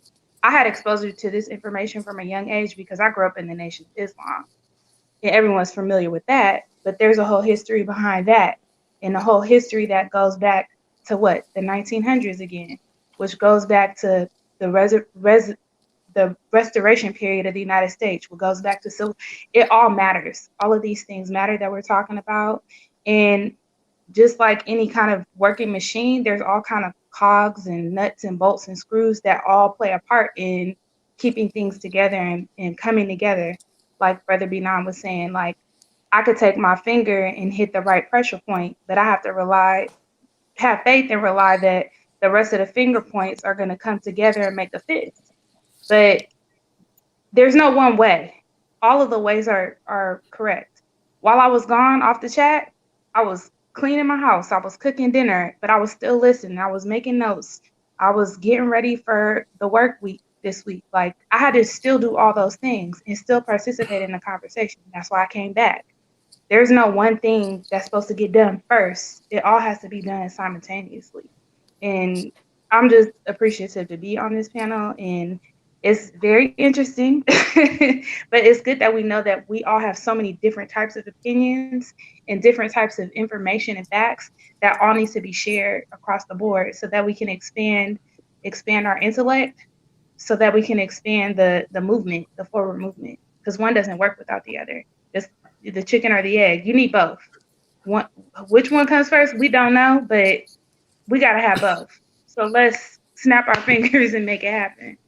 I had exposure to this information from a young age because I grew up in the Nation of Islam, and everyone's familiar with that. But there's a whole history behind that, and a whole history that goes back to what, the 1900s again, which goes back to the restoration period of the United States, what goes back to civil. It all matters. All of these things matter that we're talking about. And just like any kind of working machine, there's all kind of cogs and nuts and bolts and screws that all play a part in keeping things together and coming together. Like Brother Binan was saying, like, I could take my finger and hit the right pressure point, but I have to have faith and rely that the rest of the finger points are going to come together and make a fist. But there's no one way. All of the ways are correct. While I was gone off the chat, I was cleaning my house. I was cooking dinner, but I was still listening. I was making notes. I was getting ready for the work week this week. Like, I had to still do all those things and still participate in the conversation. That's why I came back. There's no one thing that's supposed to get done first. It all has to be done simultaneously. And I'm just appreciative to be on this panel, and it's very interesting. But it's good that we know that we all have so many different types of opinions and different types of information and facts that all needs to be shared across the board, so that we can expand our intellect, so that we can expand the movement, the forward movement, because one doesn't work without the other. It's the chicken or the egg. You need both. Which one comes first, we don't know, but we got to have both. So let's snap our fingers and make it happen.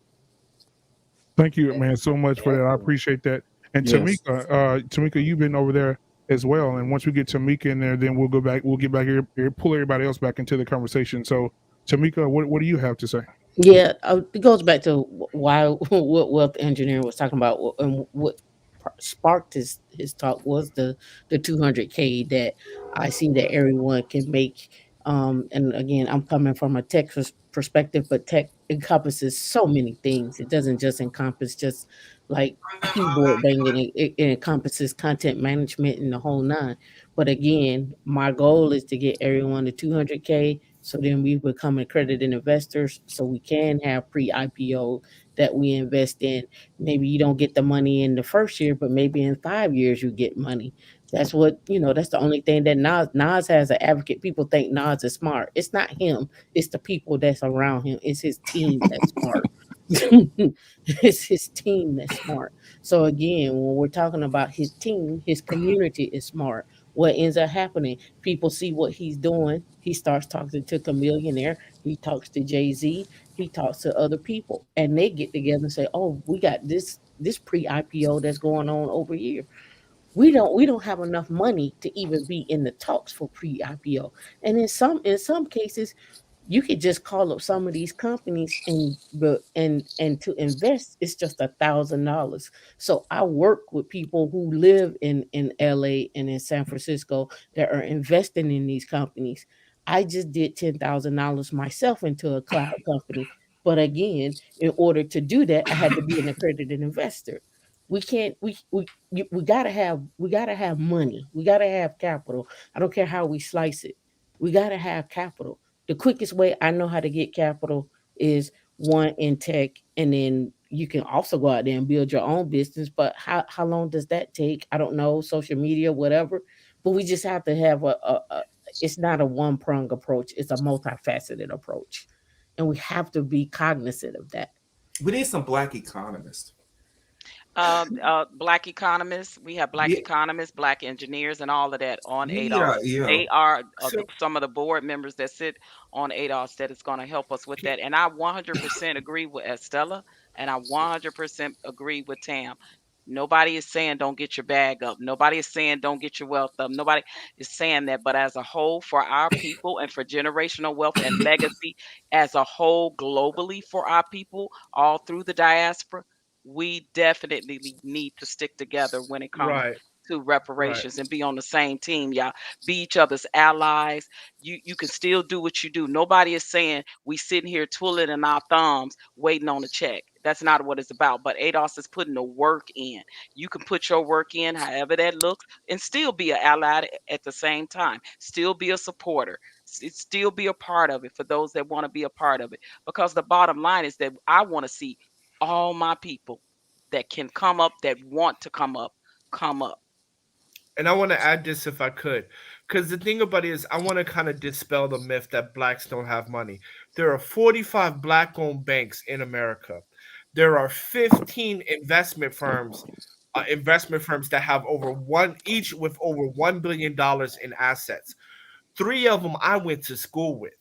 Thank you, man, so much for that. I appreciate that. And Yes. Tamika, you've been over there as well. And once we get Tamika in there, then we'll get back here, pull everybody else back into the conversation. So Tamika, what do you have to say? Yeah, it goes back to why what wealth engineering was talking about, and what sparked his talk was the 200K that I see that everyone can make. And again, I'm coming from a tech perspective, but tech encompasses so many things. It doesn't just encompass just like keyboard banging. It encompasses content management and the whole nine. But again, my goal is to get everyone to 200K, so then we become accredited investors, so we can have pre-IPO that we invest in. Maybe you don't get the money in the first year, but maybe in 5 years you get money. That's what, that's the only thing that Nas has an advocate. People think Nas is smart. It's not him. It's the people that's around him. It's his team that's smart. It's his team that's smart. So again, when we're talking about his team, his community is smart. What ends up happening? People see what he's doing. He starts talking to Chameleonaire. He talks to Jay-Z. He talks to other people, and they get together and say, "Oh, we got this pre-IPO that's going on over here. We don't have enough money to even be in the talks for pre-IPO." And in some cases, you could just call up some of these companies and to invest it's just $1,000. So I work with people who live in LA and in San Francisco that are investing in these companies. I just did $10,000 myself into a cloud company, but again, in order to do that, I had to be an accredited investor. We can't we gotta have money. We gotta have capital. I don't care how we slice it. We gotta have capital. The quickest way I know how to get capital is one in tech, and then you can also go out there and build your own business. But how long does that take? I don't know, social media, whatever. But we just have to have a it's not a one prong approach, it's a multifaceted approach. And we have to be cognizant of that. We need some black economists. Black economists. We have black Yeah, economists, black engineers, and all of that on yeah, ADOS. yeah. They are So some of the board members that sit on ADOS that is going to help us with that. And I 100% agree with Estella, and I 100% agree with Tam. Nobody is saying don't get your bag up. Nobody is saying don't get your wealth up. Nobody is saying that. But as a whole, for our people and for generational wealth and legacy as a whole, globally for our people, all through the diaspora, we definitely need to stick together when it comes right, to right. reparations and be on the same team, y'all. Be each other's allies. You can still do what you do. Nobody is saying we sitting here twiddling our thumbs waiting on a check. That's not what it's about. But ADOS is putting the work in. You can put your work in, however that looks, and still be an ally at the same time. Still be a supporter. Still be a part of it for those that want to be a part of it. Because the bottom line is that I want to see all my people that can come up, that want to come up, come up. And I want to add this if I could, because the thing about it is, I want to kind of dispel the myth that blacks don't have money. There are 45 black-owned banks in America. There are 15 investment firms that have over one each with over $1 billion in assets. Three of them I went to school with.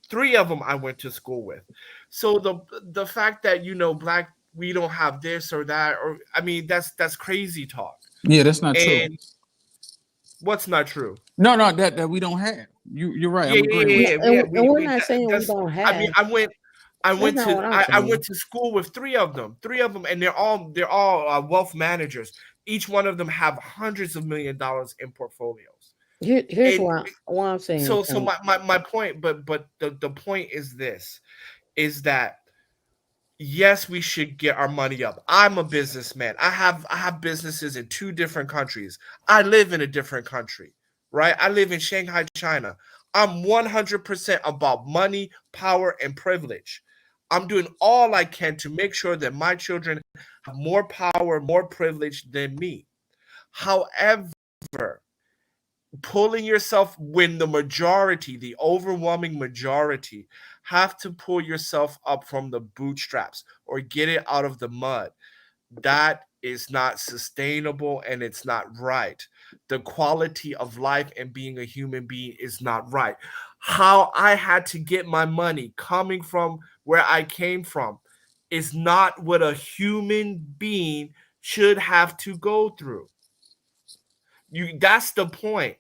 Three of them I went to school with. So the fact that black we don't have this or that, or I mean that's crazy talk. Yeah, that's not true. And what's not true? No, that we don't have. You're right. Yeah, I'm yeah, agreeing yeah, with yeah. you. Yeah, And we're we not saying we that's. don't I mean, have. I That's went not to what I'm I saying. went to school with three of them, and they're all wealth managers. Each one of them have hundreds of $1 million in portfolios. Here's And why I'm saying, so my point, but the point is this, is that yes, we should get our money up. I'm a businessman. I have businesses in two different countries. I live in a different country, right? I live in Shanghai, China. I'm 100% about money, power, and privilege. I'm doing all I can to make sure that my children have more power, more privilege than me. However, pulling yourself when the overwhelming majority have to pull yourself up from the bootstraps or get it out of the mud, that is not sustainable and it's not right. The quality of life and being a human being is not right. How I had to get my money coming from where I came from is not what a human being should have to go through. That's the point.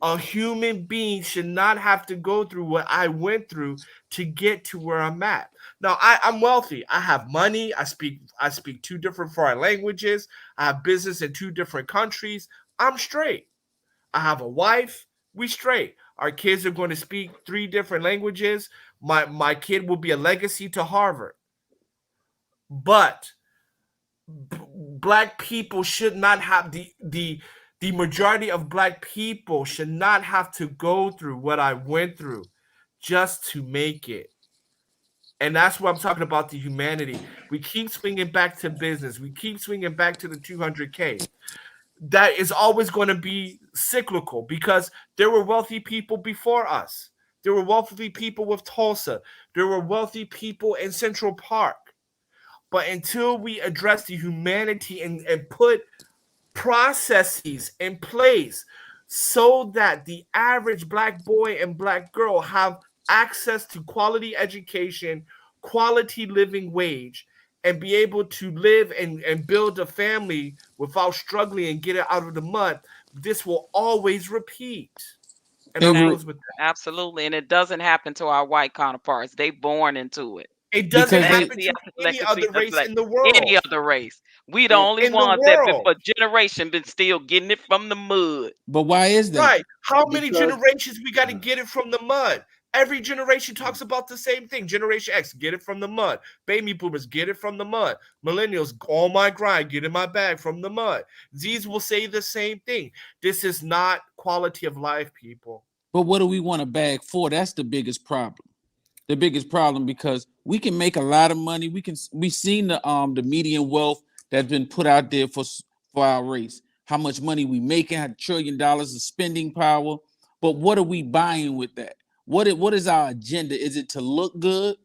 A human being should not have to go through what I went through to get to where I'm at. Now I'm wealthy. I have money. I speak two different foreign languages. I have business in two different countries. I'm straight. I have a wife. We straight. Our kids are going to speak three different languages. My kid will be a legacy to Harvard. But black people should not have the majority of black people should not have to go through what I went through just to make it. And that's what I'm talking about, the humanity. We keep swinging back to business. We keep swinging back to the 200K. That is always going to be cyclical because there were wealthy people before us. There were wealthy people with Tulsa. There were wealthy people in Central Park. But until we address the humanity and put processes in place so that the average Black boy and Black girl have access to quality education, quality living wage, and be able to live and build a family without struggling and get it out of the mud, this will always repeat. And I'll Thank- close with that. Absolutely. And it doesn't happen to our white counterparts. They born into it. It doesn't Because they happen to any other race in the Any world. other race. We the only In the ones that been world. for generation been still getting it from the mud. but why is that? Right. How many Because- generations we got to get it from the mud? Every generation talks about the same thing. Generation X, get it from the mud. Baby boomers, get it from the mud. Millennials, all my grind, get in my bag from the mud. Z's will say the same thing. This is not quality of life, people. But what do we want a bag for? That's the biggest problem. The biggest problem, because we can make a lot of money. We've seen the median wealth that's been put out there for our race. How much money we making, $1 trillion of spending power. But what are we buying with that? What is our agenda? Is it to look good?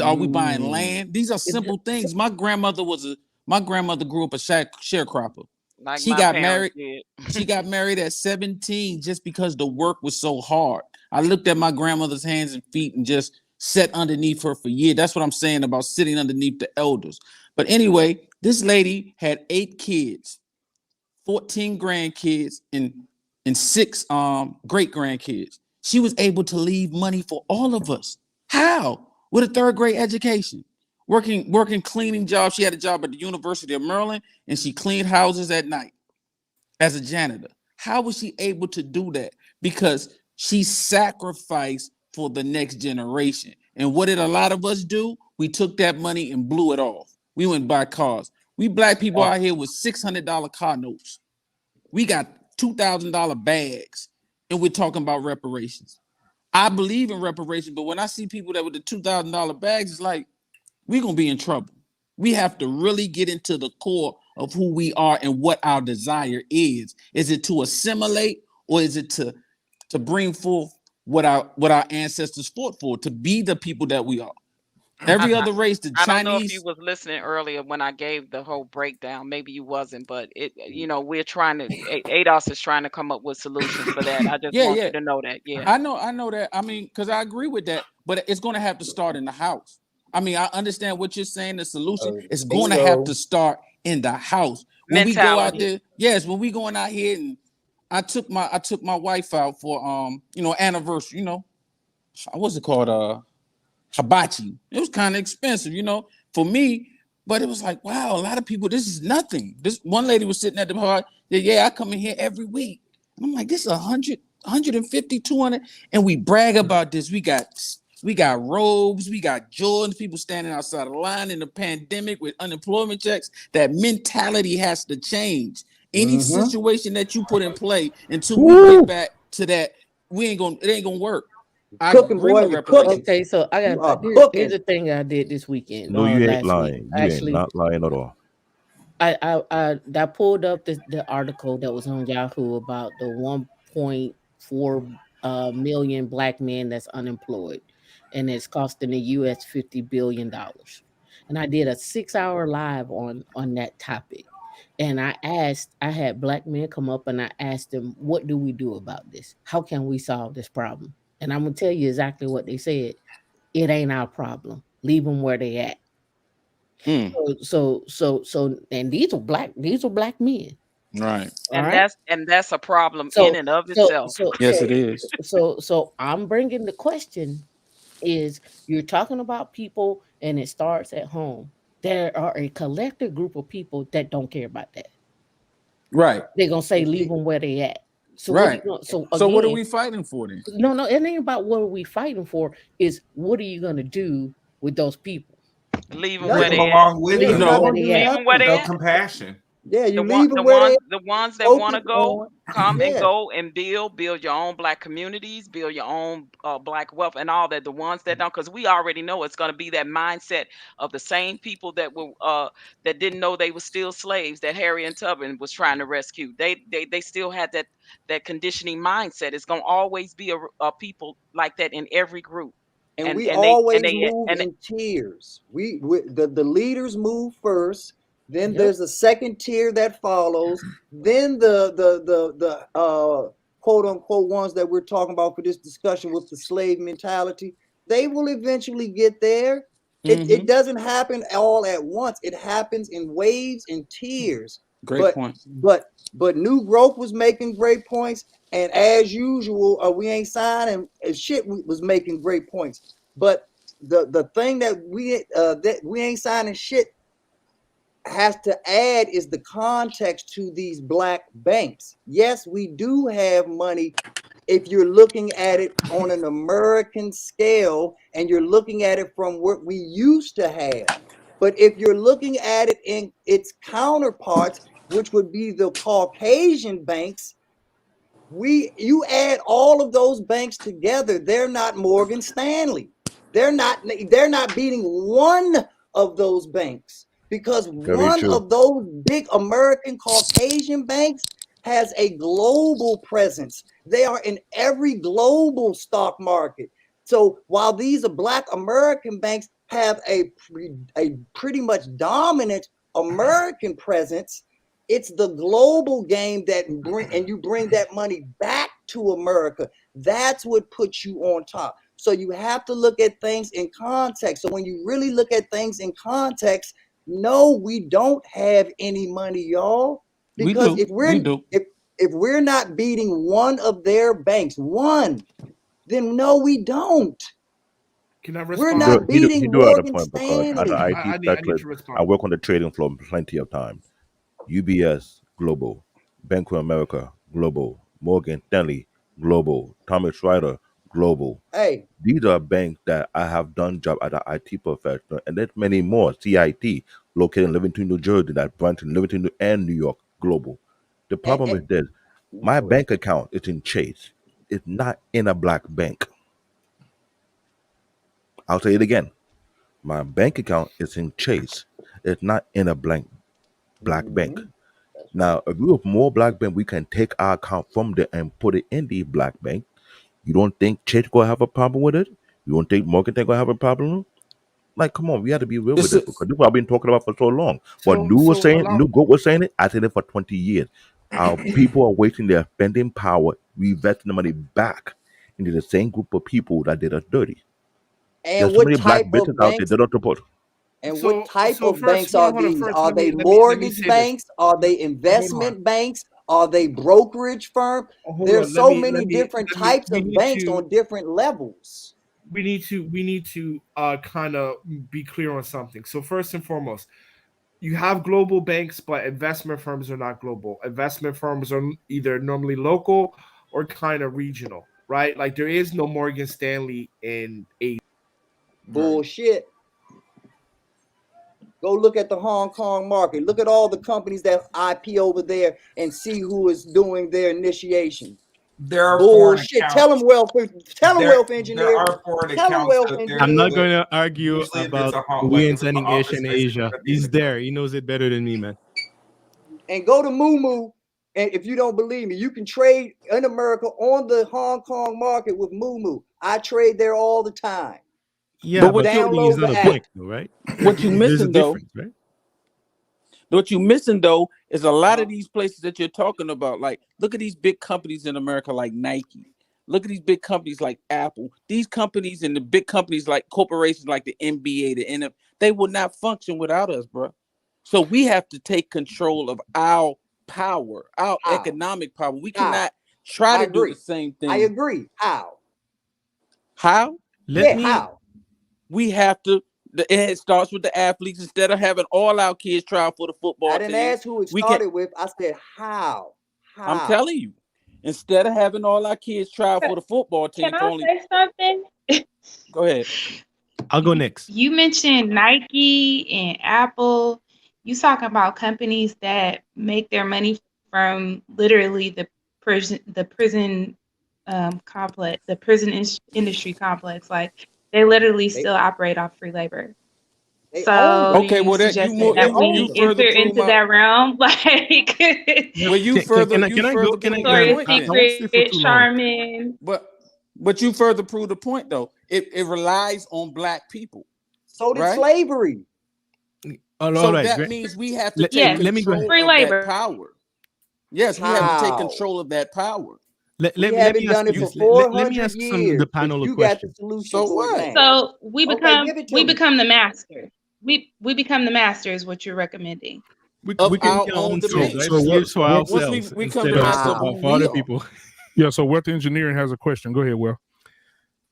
Are we buying land? These are simple things. My grandmother grew up a sharecropper. Like She my got parents married. did. She got married at 17 just because the work was so hard. I looked at my grandmother's hands and feet and just sat underneath her for years. That's what I'm saying about sitting underneath the elders. But anyway, this lady had 8 kids, 14 grandkids, and 6 great grandkids. She was able to leave money for all of us. How? With a 3rd grade education. Working cleaning jobs. She had a job at the University of Maryland, and she cleaned houses at night as a janitor. How was she able to do that? Because she sacrificed for the next generation. And what did a lot of us do? We took that money and blew it off. We went and buy cars. We Black people out here with $600 car notes. We got $2,000 bags, and we're talking about reparations. I believe in reparations, but when I see people that with the $2,000 bags, it's like, we're going to be in trouble. We have to really get into the core of who we are and what our desire is. Is it to assimilate, or is it to bring forth what our ancestors fought for, to be the people that we are? Every other race, the I don't know if you Chinese. was listening earlier when I gave the whole breakdown. Maybe you wasn't, but we're trying to. ADOS is trying to come up with solutions for that. I just want you to know that. Yeah, I know that. I mean, because I agree with that, but it's going to have to start in the house. I mean, I understand what you're saying. The solution is going to have to start in the house. When we go out there, when we going out here, and I took my wife out for anniversary. What's it called? Hibachi. It was kind of expensive, for me, but it was like, wow, a lot of people, this is nothing. This one lady was sitting at the bar. Yeah, I come in here every week. And I'm like, this is 100, 150, 200, and we brag about this. We got robes, we got Jordans, people standing outside the line in the pandemic with unemployment checks. That mentality has to change. Any situation that you put in play until we get back to that, it ain't gonna work. Cooking, boy, you're cooking. Okay, so I You got are here's the thing I did this weekend. No, you ain't last week. lying. You ain't not lying at all. I pulled up the article that was on Yahoo about the 1.4 million Black men that's unemployed, and it's costing the U.S. $50 billion. And I did a 6-hour live on that topic. And I had Black men come up and I asked them, what do we do about this? How can we solve this problem? And I'm gonna tell you exactly what they said. It ain't our problem. Leave them where they at. So, and these are black men. Right. And that's a problem in and of itself. Yes, it is. So I'm bringing the question is, you're talking about people and it starts at home. There are a collective group of people that don't care about that. Right. They're gonna say leave them where they at. So right. So what are we fighting for then? No, it ain't about what are we fighting for. Is what are you gonna do with those people? Leave them where they at. along with Leave you. them where they No at. compassion. Yeah, you The leave them where they the ones that focus want to go, on- come and Yeah. go and build your own Black communities, build your own Black wealth and all that. The ones that don't, because we already know it's going to be that mindset of the same people that were that didn't know they were still slaves that Harriet Tubman was trying to rescue. They still had that conditioning mindset. It's going to always be a people like that in every group. And we and always they move and in tiers. The leaders move first, then Yep. there's a second tier that follows, then the quote unquote ones that we're talking about for this discussion with the slave mentality, they will eventually get there. It doesn't happen all at once. It happens in waves and tiers. Great point. But New Growth was making great points, and as usual, we ain't signing shit. Was making great points, but the thing that we ain't signing shit has to add is the context to these black banks. Yes, we do have money if you're looking at it on an American scale and you're looking at it from what we used to have. But if you're looking at it in its counterparts, which would be the Caucasian banks, you add all of those banks together, they're not Morgan Stanley. They're not beating one of those banks, because Very one true. of those big American Caucasian banks has a global presence. They are in every global stock market. So while these are black American banks have a pretty much dominant American presence, it's the global game that you bring that money back to America. That's what puts you on top. So you have to look at things in context. So when you really look at things in context, no, we don't have any money, y'all. Because We do. if we're not beating one of their banks, then no, we don't. Can I We're respond? not You beating do have a Morgan point because as an Stanley. IT I need specialist, to I respond. work on the trading floor plenty of times. UBS, global. Bank of America, global. Morgan Stanley, global. Thomas Schreider, global. Hey, These are banks that I have done job as an IT professional, and there's many more. CIT, located in Livingston, New Jersey, that branch in Livingston and New York, global. The problem is this: my bank account is in Chase. It's not in a black bank. I'll say it again. My bank account is in Chase. It's not in a black bank. Now, if we have more black bank, we can take our account from there and put it in the black bank. You don't think Chase gonna have a problem with it? You don't think Morgan Stanley gonna have a problem? Like, come on, we have to be real with this because this is what I've been talking about for so long. What New was saying, New Goat was saying it. I said it for 20 years. Our people are wasting their spending power, reinvesting the money back into the same group of people that did us dirty. and There's so what many black type bitches of out there banks? that don't support. And So what type of first, banks hold are on, hold on. these? First, Are let me they let me let me mortgage say this. banks? Are they Hold on. investment banks? Are they brokerage firms? Hold There's on. so many different Let me. types of banks on different levels. We need to kind of be clear on something. So first and foremost, you have global banks, but investment firms are not global. Investment firms are either normally local or kind of regional, right? Like there is no Morgan Stanley in Asia. Bullshit. Go look at the Hong Kong market. Look at all the companies that IP over there and see who is doing their initiation. There are foreign Bullshit. accounts. Tell them wealth There engineer. are foreign Tell them accounts wealth out there, I'm engineer. not going to argue usually if about it's a we like ain't if it's an sending office Asian space, it's Asia. gonna be in He's the there. He knows it better than me, man. And go to Moo. And if you don't believe me, you can trade in America on the Hong Kong market with Moo. I trade there all the time. Yeah, but trading is Download not the a app. bank, though, right? What you There's a missing though? difference, right? What you missing though is a lot of these places that you're talking about. Like, look at these big companies in America, like Nike. Look at these big companies like Apple. These companies and the big companies like corporations like the NBA, the NFL, they will not function without us, bro. So we have to take control of our power, our economic power. We cannot try to do the same thing. I agree. How? How? How? We have to. It starts with the athletes. Instead of having all our kids try for the football I didn't team, ask who it we started with. I said how. I'm telling you, instead of having all our kids try for the football team, Can I say something? Go ahead. I'll go next. You mentioned Nike and Apple. You talking about companies that make their money from literally the prison complex, the prison industry complex. Like they literally still operate off free labor. So Okay, you well that suggesting that we further enter prove into my. that realm, like Well, you further Can I go? prove my I Victoria's point then. won't stay for Secret, too long. Charmin. But But you further prove the point, though. It relies on black people. So did right? slavery. All So right, that great. means we have to take Yes, let me go ahead. control free of that labor. power. Yes, we have to take How? control of that power. We Let me haven't ask done it you for this. four Let me hundred ask some of the years, but panel a you got the question. solution So for it what? now. So we Okay, give it to me. become the master. We become the master is what you're recommending. We Of can our be our own own So slaves, right? so dominions. what Slaves for what Once ourselves we come instead to of master Wow. who for we other are. people. yeah, so Wealth Engineering has a question. Go ahead, Will.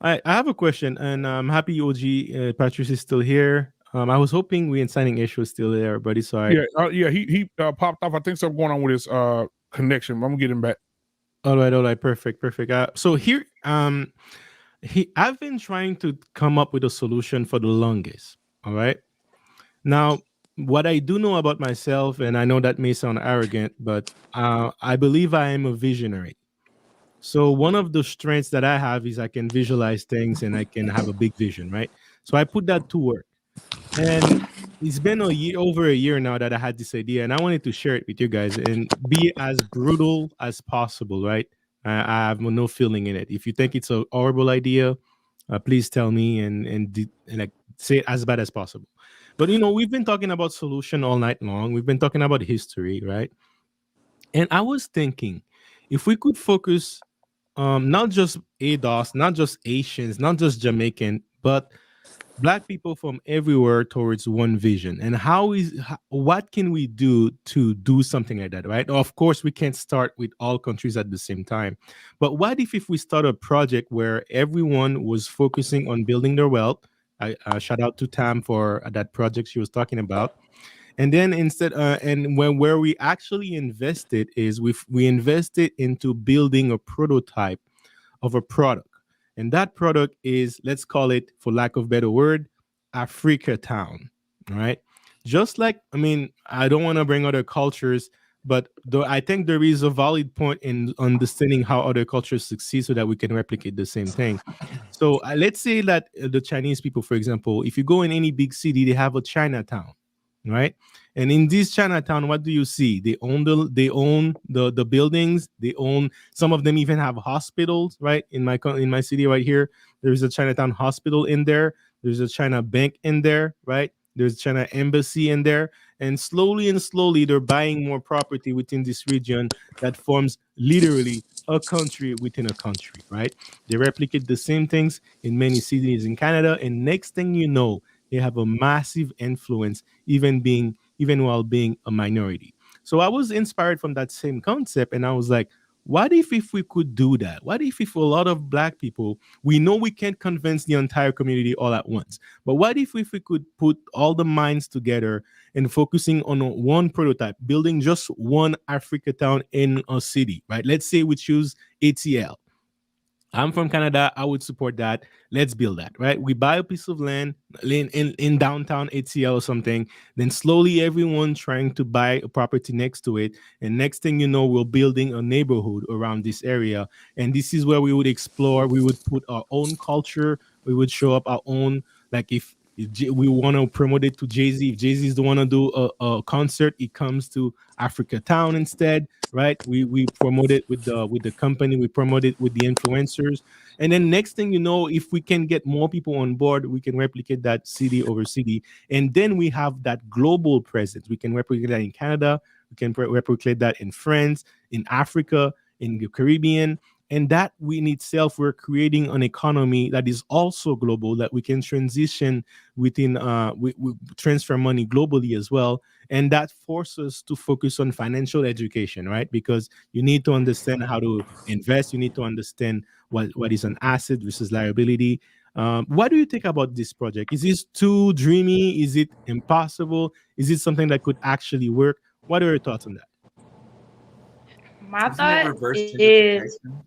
I have a question, and I'm happy OG Patrice is still here. I was hoping we and Signing Issue was still there, but it's all right. Yeah, he popped off. I think something going on with his connection. I'm gonna get him back. All right, perfect. So here, I've been trying to come up with a solution for the longest. All right. Now, what I do know about myself, and I know that may sound arrogant, but I believe I am a visionary. So one of the strengths that I have is I can visualize things and I can have a big vision, right? So I put that to work. And it's been over a year now that I had this idea, and I wanted to share it with you guys and be as brutal as possible, right? I have no feeling in it. If you think it's a horrible idea, please tell me and like say it as bad as possible. But we've been talking about solution all night long. We've been talking about history, right? And I was thinking, if we could focus, not just ADOS, not just Asians, not just Jamaican, but Black people from everywhere towards one vision. And what can we do to do something like that, right? Of course, we can't start with all countries at the same time. But what if we start a project where everyone was focusing on building their wealth? I shout out to Tam for that project she was talking about. And then instead, where we actually invested is we invested into building a prototype of a product. And that product is, let's call it, for lack of better word, Africa Town. All right. Just like, I don't want to bring other cultures, but I think there is a valid point in understanding how other cultures succeed so that we can replicate the same thing. So let's say that the Chinese people, for example, if you go in any big city, they have a Chinatown, right? And in this Chinatown, what do you see? They own the buildings. They own, some of them even have hospitals, right? In my city right here, there's a Chinatown hospital in there. There's a China bank in there, right? There's China embassy in there. And slowly, they're buying more property within this region that forms literally a country within a country, right? They replicate the same things in many cities in Canada. And next thing you know, they have a massive influence, even while being a minority. So I was inspired from that same concept, and I was like, what if we could do that? What if a lot of Black people, we know we can't convince the entire community all at once, but what if we could put all the minds together and focusing on one prototype, building just one Africa Town in a city, right? Let's say we choose ATL. I'm from Canada. I would support that. Let's build that, right? We buy a piece of land in downtown ATL or something. Then slowly everyone trying to buy a property next to it. And next thing you know, we're building a neighborhood around this area. And this is where we would explore. We would put our own culture. We would show up our own, like if we want to promote it to Jay-Z. If Jay-Z is the one to do a concert, it comes to Africa Town instead, right? We promote it with the company, we promote it with the influencers. And then next thing you know, if we can get more people on board, we can replicate that city over city. And then we have that global presence. We can replicate that in Canada, we can replicate that in France, in Africa, in the Caribbean. And that in itself, we're creating an economy that is also global, that we can transition within, we transfer money globally as well. And that forces us to focus on financial education, right? Because you need to understand how to invest. You need to understand what is an asset versus liability. What do you think about this project? Is this too dreamy? Is it impossible? Is it something that could actually work? What are your thoughts on that? My Isn't it thought reverse is gentrification?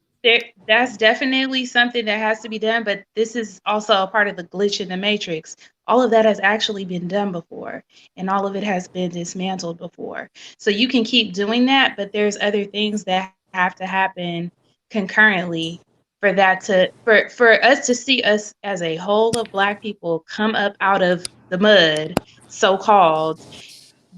that's definitely something that has to be done, but this is also a part of the glitch in the matrix. All of that has actually been done before, and all of it has been dismantled before. So you can keep doing that, but there's other things that have to happen concurrently for that to for us to see us as a whole of Black people come up out of the mud, so called.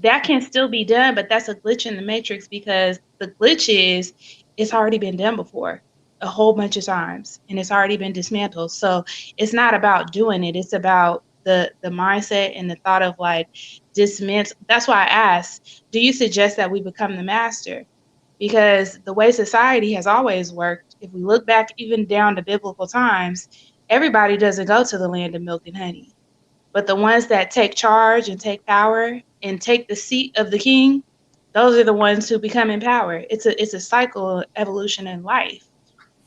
That can still be done, but that's a glitch in the matrix because the glitch is it's already been done before. a whole bunch of times and it's already been dismantled. So it's not about doing it. It's about the mindset and the thought of like dismantle. That's why I asked, do you suggest that we become the master? Because the way society has always worked, if we look back even down to biblical times, everybody doesn't go to the land of milk and honey. But the ones that take charge and take power and take the seat of the king, those are the ones who become in power. It's a cycle of evolution in life.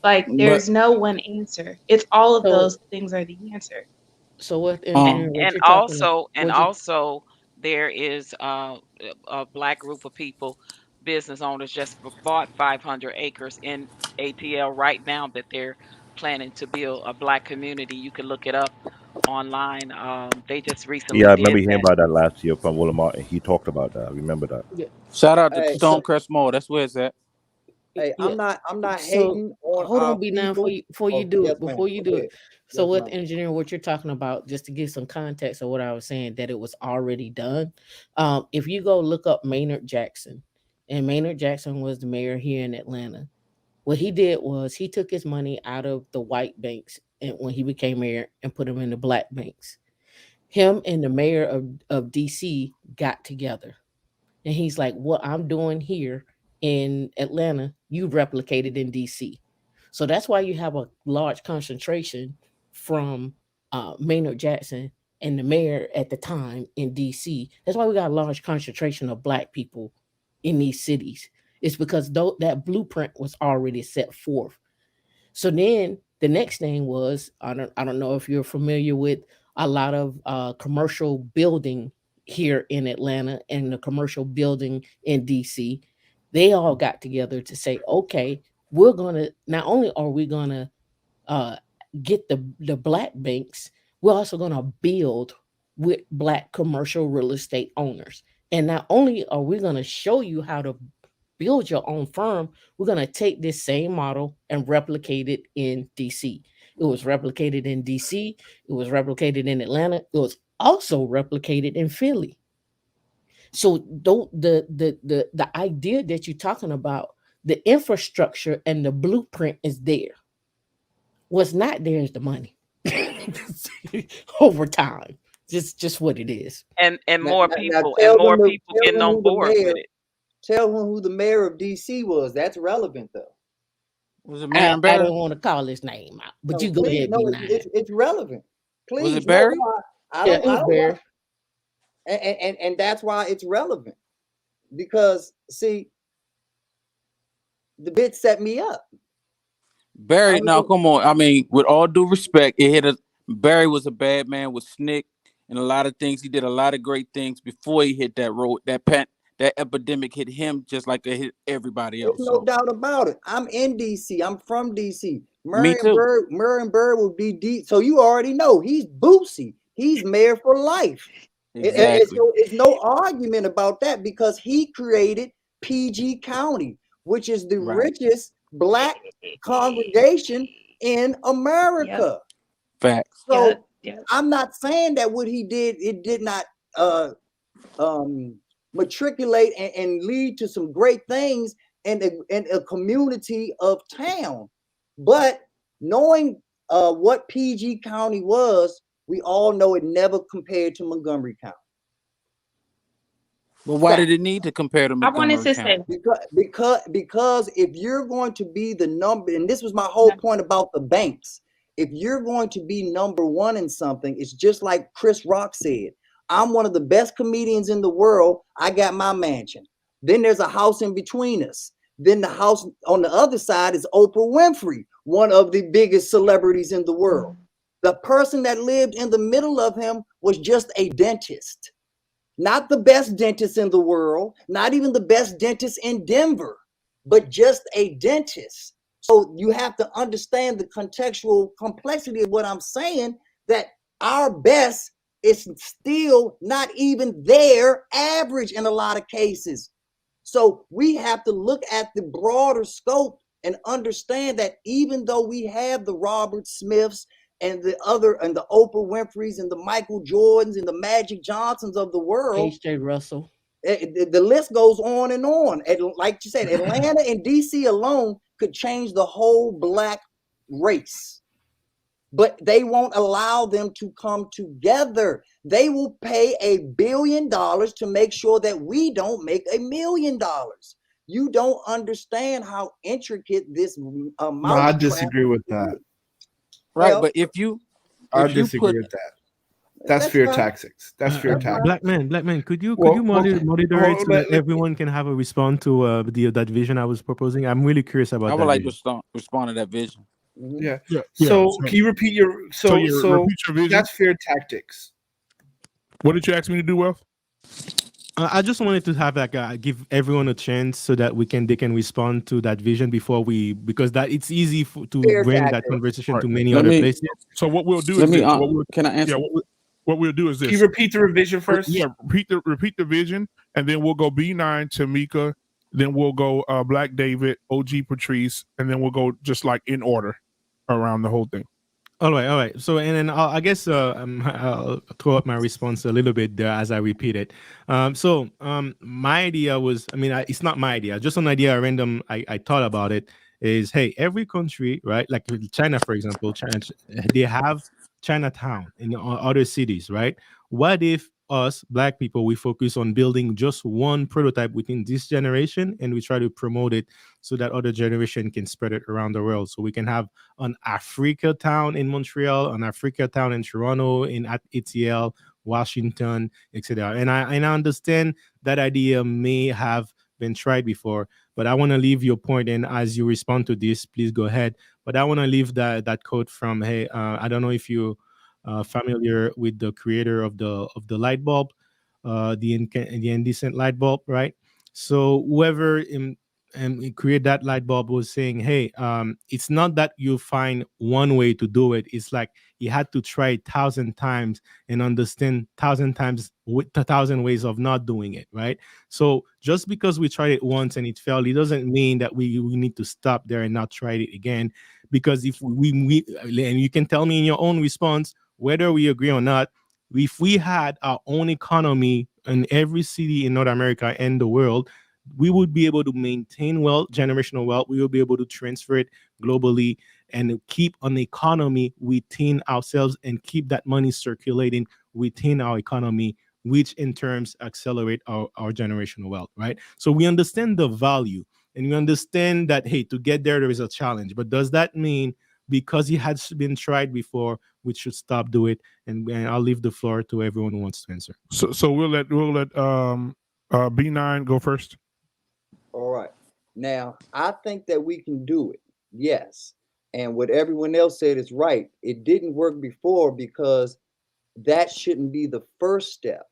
Like But there's no one answer. It's all of So those things are the answer. so what And engineering? What and you're talking about? also and What you? also there is a black group of people, business owners just bought 500 acres in ATL right now that they're planning to build a black community. You can look it up online. They just Yeah, recently I remember did hearing that. about that last year from Walmart, and he talked about that. I remember that. Yeah. Shout out to Hey, So Stonecrest Mall. That's where it's at. hey, yeah. I'm not So hating on hold our on, be done people. before you Oh, do yes, it. ma'am. Before you Go do ahead. it. So Yes, with ma'am. engineering, what you're talking about, just to give some context of what I was saying, that it was already done. If you go look up Maynard Jackson, and Maynard Jackson was the mayor here in Atlanta. What he did was he took his money out of the white banks and when he became mayor and put them in the black banks. Him and the mayor of DC got together. And he's like, what I'm doing here in Atlanta, you replicated in DC. So that's why you have a large concentration from Maynard Jackson and the mayor at the time in DC. That's why we got a large concentration of black people in these cities. It's because that blueprint was already set forth. So then the next thing was I don't know if you're familiar with a lot of commercial building here in Atlanta and the commercial building in DC. They all got together to say, okay, we're gonna not only are we gonna uh, get the black banks, we're also gonna build with black commercial real estate owners. And not only are we gonna show you how to build your own firm, we're going to take this same model and replicate it in DC. It was replicated in DC. It was replicated in Atlanta. It was also replicated in Philly. So the idea that you're talking about, the infrastructure and the blueprint is there. What's not there is the money over time. Just what it is. And Now, more now people and tell more them people getting on who the board mayor. with it. Tell them who the mayor of DC was. That's relevant though. Was it I Marion don't Barry? want to call his name out, but No, you go please, ahead, no, B9. it's relevant. Was Please, it Barry? no, I Yeah, don't it was Barry. want, and that's why it's relevant because see, the bit set me up. Barry, I'm now come on. I mean, with all due respect, it hit us. Barry was a bad man with Snick and a lot of things. He did a lot of great things before he hit that road. That epidemic hit him just like it hit everybody There's else. no So doubt about it. I'm in DC. I'm from DC. me too. Marion Bird will be D. So you already know he's Boosie. He's mayor for life. Exactly. It's no argument about that because he created PG County, which is the Right. richest black congregation in America. Facts. So I'm not saying that what he did, it did not matriculate and lead to some great things in a community of town. But knowing what PG County was, we all know it never compared to Montgomery County. But why did it need to compare to Montgomery County? Because if you're going to be the number, and this was my whole point about the banks, if you're going to be number one in something, it's just like Chris Rock said. I'm one of the best comedians in the world. I got my mansion. Then there's a house in between us. Then the house on the other side is Oprah Winfrey, one of the biggest celebrities in the world. The person that lived in the middle of him was just a dentist. Not the best dentist in the world, not even the best dentist in Denver, but just a dentist. So you have to understand the contextual complexity of what I'm saying, that our best is still not even their average in a lot of cases. So we have to look at the broader scope and understand that even though we have the Robert Smiths and the Oprah Winfreys and the Michael Jordans and the Magic Johnsons of the world, H.J. Russell. the list goes on and on. And like you said, Atlanta and DC alone could change the whole black race. But they won't allow them to come together. They will pay $1 billion to make sure that we don't make $1 million. You don't understand how intricate this No, I mousetrap disagree with that. Right, Well, but if you disagree put with that. That's fear tactics. That's fear tactics. Black man, could you Well, monitor it so that let- everyone can have a response to that vision I was proposing? I'm really curious about I that. would like to vision. respond to that vision. Yeah. Yeah. So can you repeat your repeat your vision? That's fear tactics. What did you ask me to do, Wealth? I just wanted to have give everyone a chance so that they can respond to that vision because that it's easy to Fear bring that tactics. conversation to many Let other me- places. So what we'll do Let is me, this. can I answer? What we'll do is this. Can you repeat the revision first? Yeah, repeat the vision, and then we'll go B9, Tamika, then we'll go Black David, OG Patrice, and then we'll go just like in order around the whole thing. All right. So, and then I guess I'll throw up my response a little bit there as I repeat it. My idea was, it's not my idea, just an idea, random. I thought about it. Is hey, every country, right? Like China, for example, they have Chinatown in other cities, right? What if us Black people we focus on building just one prototype within this generation, and we try to promote it so that other generation can spread it around the world, so we can have an Africa town in Montreal, an Africa town in Toronto, in ATL, Washington, etc. And I understand that idea may have been tried before, but I want to leave your point, and as you respond to this, please go ahead. But I want to leave that quote from I don't know if you familiar with the creator of the light bulb, the incandescent light bulb, right? So whoever create that light bulb was saying, hey, it's not that you find one way to do it. It's like you had to try 1,000 times and understand 1,000 times with 1,000 ways of not doing it, right? So just because we tried it once and it failed, it doesn't mean that we need to stop there and not try it again. Because if we and you can tell me in your own response whether we agree or not, if we had our own economy in every city in North America and the world, we would be able to maintain wealth, generational wealth. We will be able to transfer it globally and keep an economy within ourselves and keep that money circulating within our economy, which in terms accelerate our generational wealth, right? So we understand the value and we understand that, hey, to get there is a challenge. But does that mean because it has been tried before, we should stop doing it? And I'll leave the floor to everyone who wants to answer. So we'll let B9 go first. All right. Now, I think that we can do it. Yes. And what everyone else said is right. It didn't work before because that shouldn't be the first step.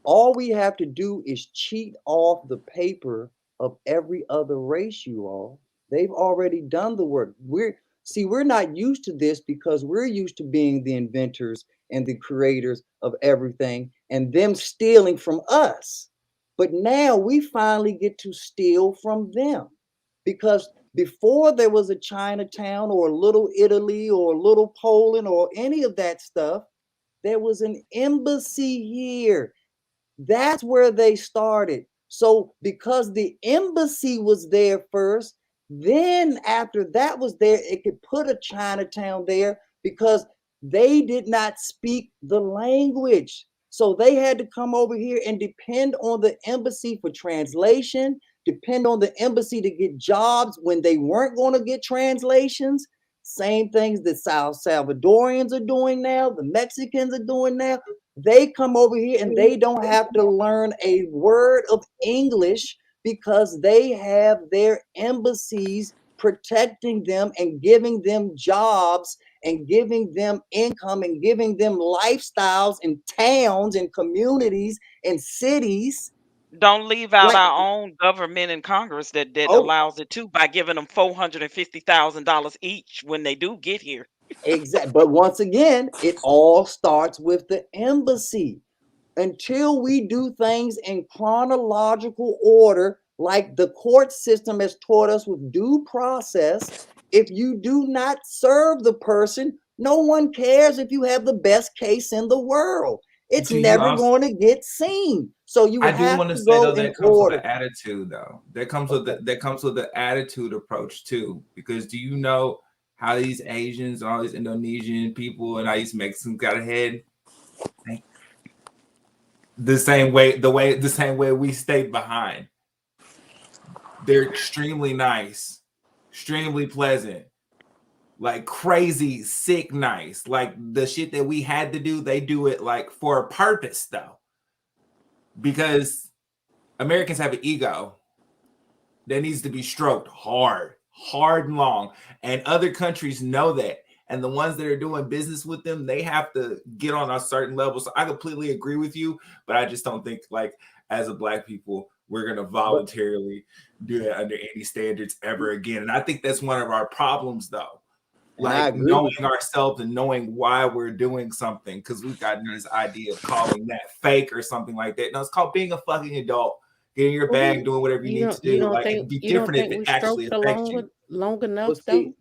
All we have to do is cheat off the paper of every other race, you all. They've already done the work. We're not used to this because we're used to being the inventors and the creators of everything and them stealing from us. But now we finally get to steal from them, because before there was a Chinatown or a little Italy or a little Poland or any of that stuff, there was an embassy here. That's where they started. So because the embassy was there first, then after that was there, it could put a Chinatown there because they did not speak the language. So they had to come over here and depend on the embassy for translation, depend on the embassy to get jobs when they weren't going to get translations. Same things that South Salvadorians are doing now, the Mexicans are doing now. They come over here and they don't have to learn a word of English because they have their embassies protecting them and giving them jobs and giving them income and giving them lifestyles in towns and communities and cities. Don't leave out our own government and Congress that allows it too, by giving them $450,000 each when they do get here. Exactly. But once again, it all starts with the embassy. Until we do things in chronological order, like the court system has taught us with due process, if you do not serve the person, no one cares if you have the best case in the world. It's never going to get seen. So you I do have want to to say go though in that comes with order. an attitude though. That comes with the attitude approach too. Because do you know how these Asians, all these Indonesian people, and all these Mexicans got ahead? The same way we stayed behind. They're extremely nice, extremely pleasant, like crazy, sick nice. Like the shit that we had to do, they do it like for a purpose though. Because Americans have an ego that needs to be stroked hard and long. And other countries know that. And the ones that are doing business with them, they have to get on a certain level. So I completely agree with you, but I just don't think like as a Black people, we're going to voluntarily do that under any standards ever again. And I think that's one of our problems though. Like knowing ourselves and knowing why we're doing something, because we've gotten this idea of calling that fake or something like that. No, it's called being a fucking adult, getting your bag, doing whatever you need to do. Like it'd be different if it actually affects you. Long enough though?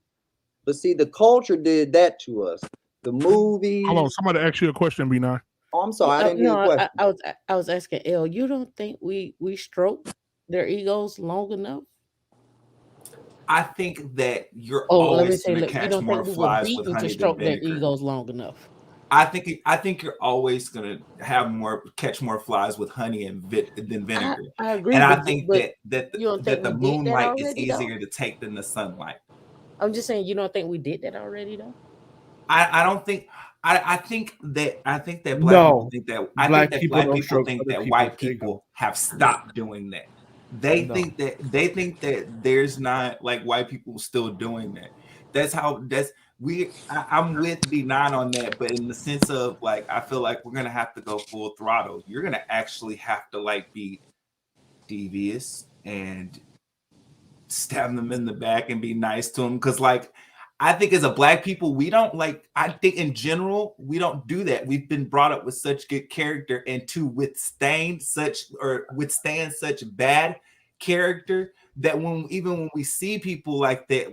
But see, the culture did that to us. The movies. Hold on, somebody asked you a question, B9. Oh, I'm sorry, I didn't hear the question. I was asking L. You don't think we stroke their egos long enough? I think that you're always going to catch more flies with honey than their vinegar. egos long enough. I think you're always going to have catch more flies with honey than vinegar. I agree. And I think but that you don't think the we did that moonlight already, is easier though? to take than the sunlight. I'm just saying, you don't think we did that already though? I don't think. I think that black people think that. I think that black people think that white people have stopped doing that. They think that there's not like white people still doing that. I'm with B9 on that, but in the sense of like, I feel like we're gonna have to go full throttle. You're gonna actually have to like be devious and stab them in the back and be nice to them, because like I think as a black people, we don't like, I think in general, we don't do that. We've been brought up with such good character, and to withstand such bad character that even when we see people like that,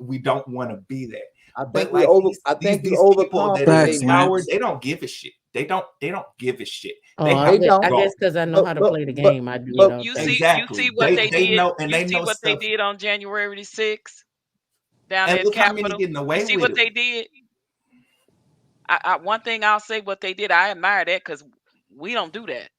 we don't want to be that. I think these people that are empowered, they don't give a shit. They don't give a shit. I guess because I know how to play the game. I do. You see what they did. You see what they did on January 6th down at Capitol. You see what they did. One thing I'll say, what they did, I admire that, because we don't do that.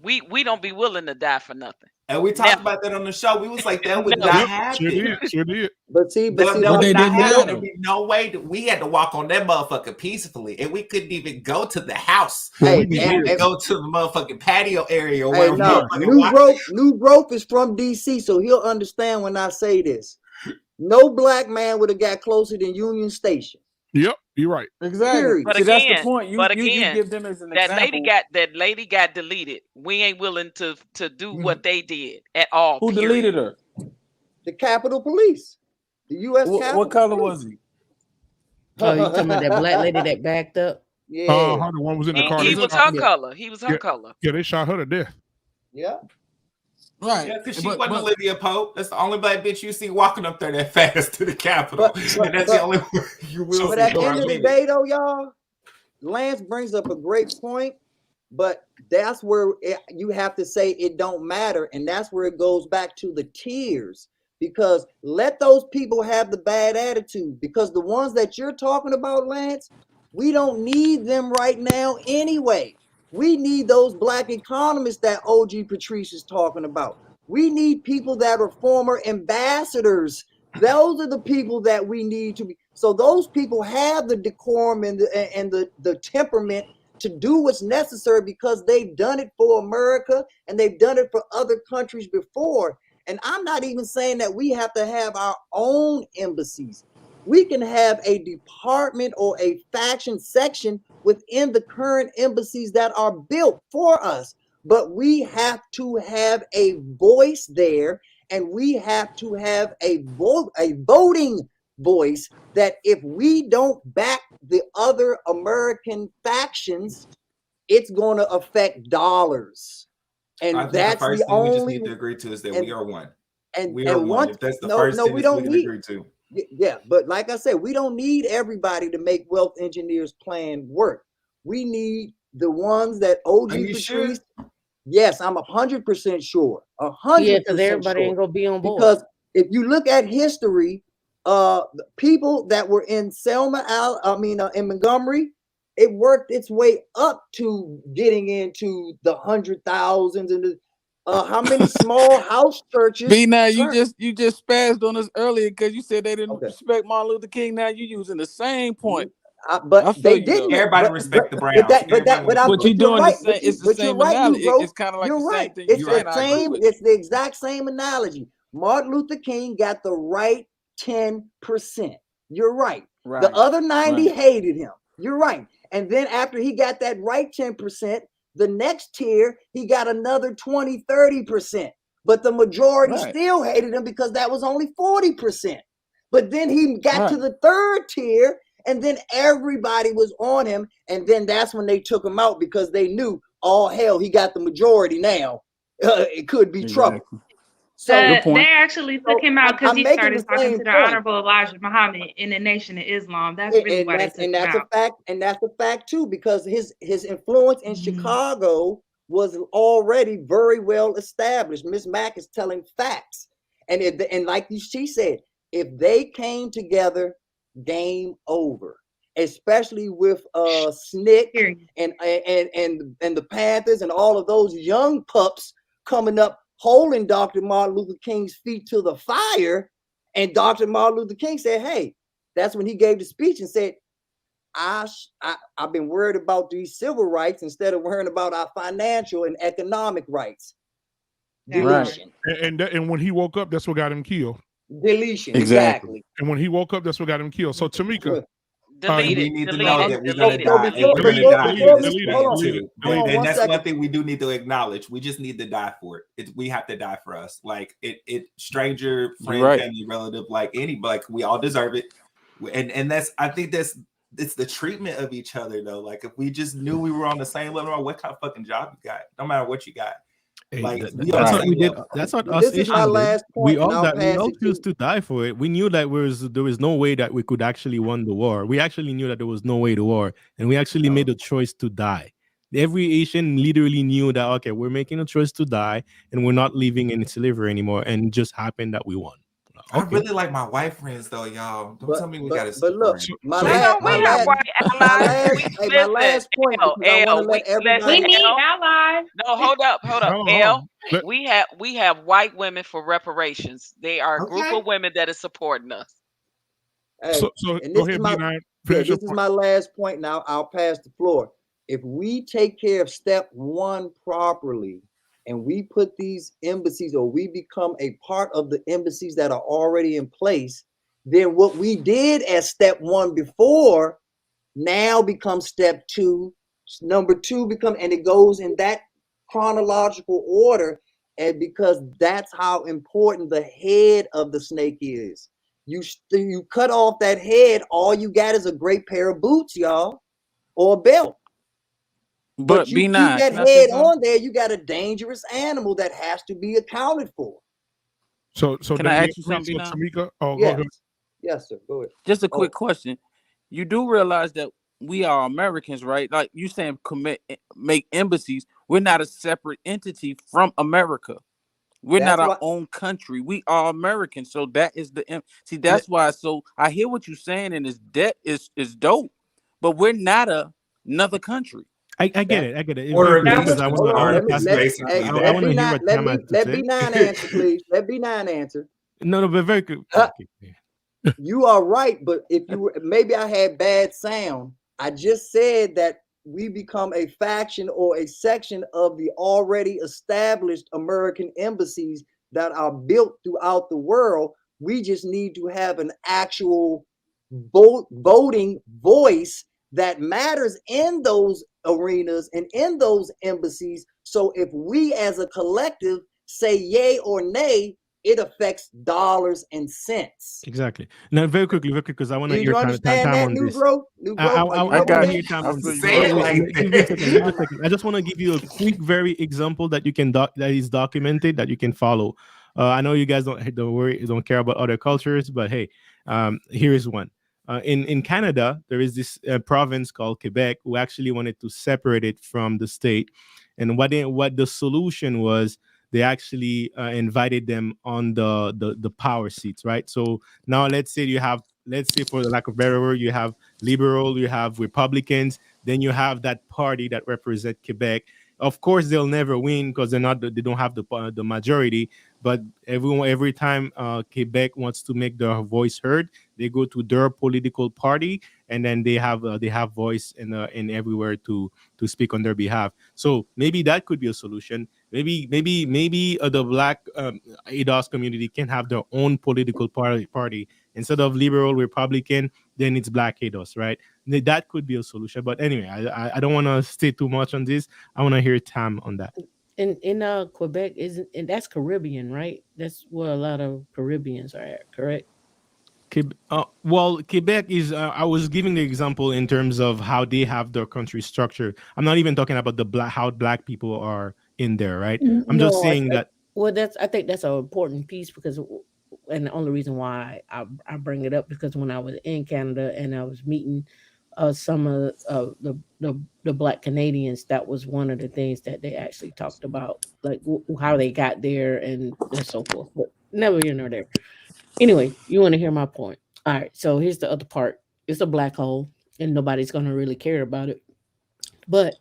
We don't be willing to die for nothing. And we talked about that on the show. We was like, that would not happen. Sure did. But see, that would not happen. There'd be no way that we had to walk on that motherfucker peacefully, and we couldn't even go to the house. We had to go to the motherfucking patio area. New Growth is from DC, so he'll understand when I say this. No black man would have got closer than Union Station. Yep, you're right. Exactly. But See, again, that's the point. You give them as an example. That lady got deleted. We ain't willing to do what they did at all. Who deleted her? The Capitol Police. The U.S. Capitol. What color was he? Oh, you talking about that black lady that backed up? Yeah. The one was in the car. He was her color. He was her color. Yeah, they shot her to death. Yeah. Right. Yeah, because she wasn't Olivia Pope. That's the only black bitch you see walking up there that fast to the Capitol. And that's the only one you will see. But at the end of the day, though, y'all, Lance brings up a great point, but that's where you have to say it don't matter. And that's where it goes back to the tears, because let those people have the bad attitude, because the ones that you're talking about, Lance, we don't need them right now anyway. We need those black economists that OG Patrice is talking about. We need people that are former ambassadors. Those are the people that we need to be. So those people have the decorum and the temperament to do what's necessary, because they've done it for America and they've done it for other countries before. And I'm not even saying that we have to have our own embassies. We can have a department or a faction section within the current embassies that are built for us. But we have to have a voice there, and we have to have a voting voice, that if we don't back the other American factions, it's going to affect dollars. And that's the only we just need to agree to is that we are one. And we are one. If that's the first thing we can agree to. Yeah, but like I said, we don't need everybody to make Wealth Engineers plan work. We need the ones that OG Patrice. Yes, I'm 100% sure. Yeah, 100% because everybody sure. ain't gonna be on board. Because if you look at history, the people that were in in Montgomery, it worked its way up to getting into the 100,000s and how many small house churches. B, now you just spazzed on us earlier because you said they didn't Okay. respect Martin Luther King. Now you using the same point. But I feel they you, though. didn't. Everybody respect the Browns. But you're you're doing right. the same. It's the But same you're right, analogy. Negro. It's kind of like You're the same right. thing It's you're saying. the I agree same. with. It's the exact same analogy. Martin Luther King got the right 10%. You're right. Right. The other 90 Right. hated him. You're right. And then after he got that right 10%, the next tier, he got another 20, 30%. But the majority Right. still hated him because that was only 40%. But then he got to Right. the third tier, and then everybody was on him. And then that's when they took him out because they knew, oh, hell, he got the majority now. It could be trouble. Exactly. So They actually took him out because I'm he making the started talking same to the point. Honorable Elijah Muhammad in the Nation of Islam. That's really And why they that's took and him that's a out. fact, and that's a fact too, because his influence in Chicago was already very well established. Miss Mack is telling facts, and like she said, if they came together, game over. Especially with Snick and the Panthers and all of those young pups coming up, holding Dr. Martin Luther King's feet to the fire, and Dr. Martin Luther King said, "Hey." That's when he gave the speech and said, I've been worried about these civil rights instead of worrying about our financial and economic rights. Deletion. And when he woke up, that's what got him killed. Deletion. Exactly. And when he woke up, that's what got him killed. So Tamika, we need to know that we're gonna die. And we're gonna die in this plan too. And that's one thing we do need to acknowledge. We just need to die for it. We have to die for us. Like it stranger, friend, family, relative, like anybody, like we all deserve it. And that's, I think it's the treatment of each other though. Like if we just knew we were on the same level, what kind of fucking job you got, no matter what you got. Like that's what we did. That's what us This is my Asians last did. We point, and all I'll pass it choose to die for it. We knew that there was no way that we could actually win the war. We actually knew that there was no way to war, and we actually made a choice to die. Every Asian literally knew that, okay, we're making a choice to die, and we're not living in slavery anymore. And it just happened that we won. I really like my white friends though, y'all. Don't tell me we gotta. But look, my we last point, because I want to let everybody. We need allies. No, hold up. Hold on. We have white women for reparations. They are a group of women that is supporting us. Hey, so and go this ahead, this is my last point. Now I'll pass the floor. If we take care of step one properly, and we put these embassies, or we become a part of the embassies that are already in place, then what we did as step one before now becomes step two. Number two becomes, and it goes in that chronological order, and because that's how important the head of the snake is. You cut off that head, all you got is a great pair of boots, y'all, or a belt. But you keep that head on there, you got a dangerous animal that has to be accounted for. So can I ask you something, Tamika? Oh, yes. go ahead. Yes, sir. Go ahead. Just a quick question. You do realize that we are Americans, right? Like you saying, make embassies. We're not a separate entity from America. We're not our own country. We are Americans. So that is see. That's why. So I hear what you're saying, and his debt is dope, but we're not another country. I get it. I get it. Order Because I want to hear what Tam has to Let say. B9 answer, please. Let B9 answer. No, but very good. You are right, but if you were, maybe I had bad sound. I just said that we become a faction or a section of the already established American embassies that are built throughout the world. We just need to have an actual voting voice that matters in those arenas and in those embassies. So if we as a collective say yay or nay, it affects dollars and cents. Exactly. Now, very quickly, because I want to Do hear you understand that, on New this. Bro? I want to hear time on this. Say it like Give me a second. I just want to give you a quick, very example that you can that is documented that you can follow. I know you guys don't care about other cultures, but hey, here's one. In Canada, there is this province called Quebec who actually wanted to separate it from the state. And what the solution was, they actually invited them on the power seats, right? So now let's say for the lack of better word, you have liberal, you have Republicans, then you have that party that represent Quebec. Of course, they'll never win because they don't have the majority. But every time Quebec wants to make their voice heard, they go to their political party, and then they have voice in everywhere to speak on their behalf. So maybe that could be a solution. Maybe the Black ADOS community can have their own political party instead of liberal Republican. Then it's Black ADOS, right? That could be a solution. But anyway, I don't want to stay too much on this. I want to hear Tam on that. In Quebec isn't, and that's Caribbean, right? That's where a lot of Caribbeans are at, correct? Well, Quebec is. I was giving the example in terms of how they have their country structure. I'm not even talking about how Black people are in there, right? I'm just No, saying that. well, I think that's an important piece because, and the only reason why I bring it up because when I was in Canada and I was meeting some of the Black Canadians, that was one of the things that they actually talked about, like how they got there and so forth. But never here nor there. Anyway, you want to hear my point. All right, so here's the other part. It's a black hole, and nobody's going to really care about it. But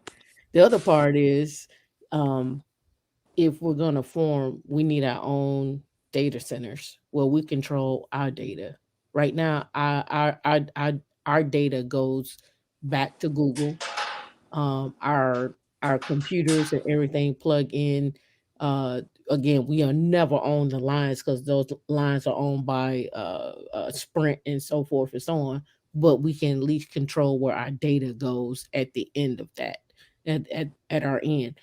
the other part is, if we're going to form, we need our own data centers where we control our data. Right now, our data goes back to Google. Our computers and everything plug in. Again, we are never on the lines because those lines are owned by Sprint and so forth and so on. But we can at least control where our data goes at the end of that, at our end.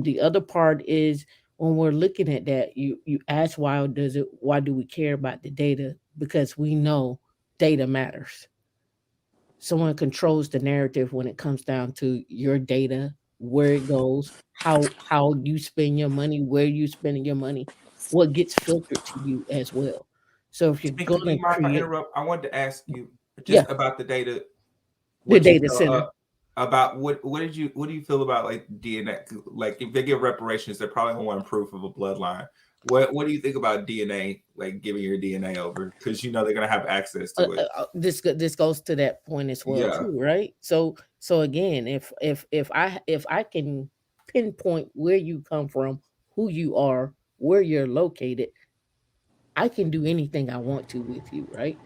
The other part is when we're looking at that, you ask why do we care about the data? Because we know data matters. Someone controls the narrative when it comes down to your data, where it goes, how you spend your money, where you spending your money, what gets filtered to you as well. So if you're Speaking, do gonna you mind if I create, interrupt? I wanted to ask you yeah, just about the data. the What you data feel center. about what do you feel about like DNA? Like if they give reparations, they're probably gonna want proof of a bloodline. What do you think about DNA? Like giving your DNA over because they're gonna have access to it. This goes to that point as well Yeah. too, right? So again, if I can pinpoint where you come from, who you are, where you're located, I can do anything I want to with you, right?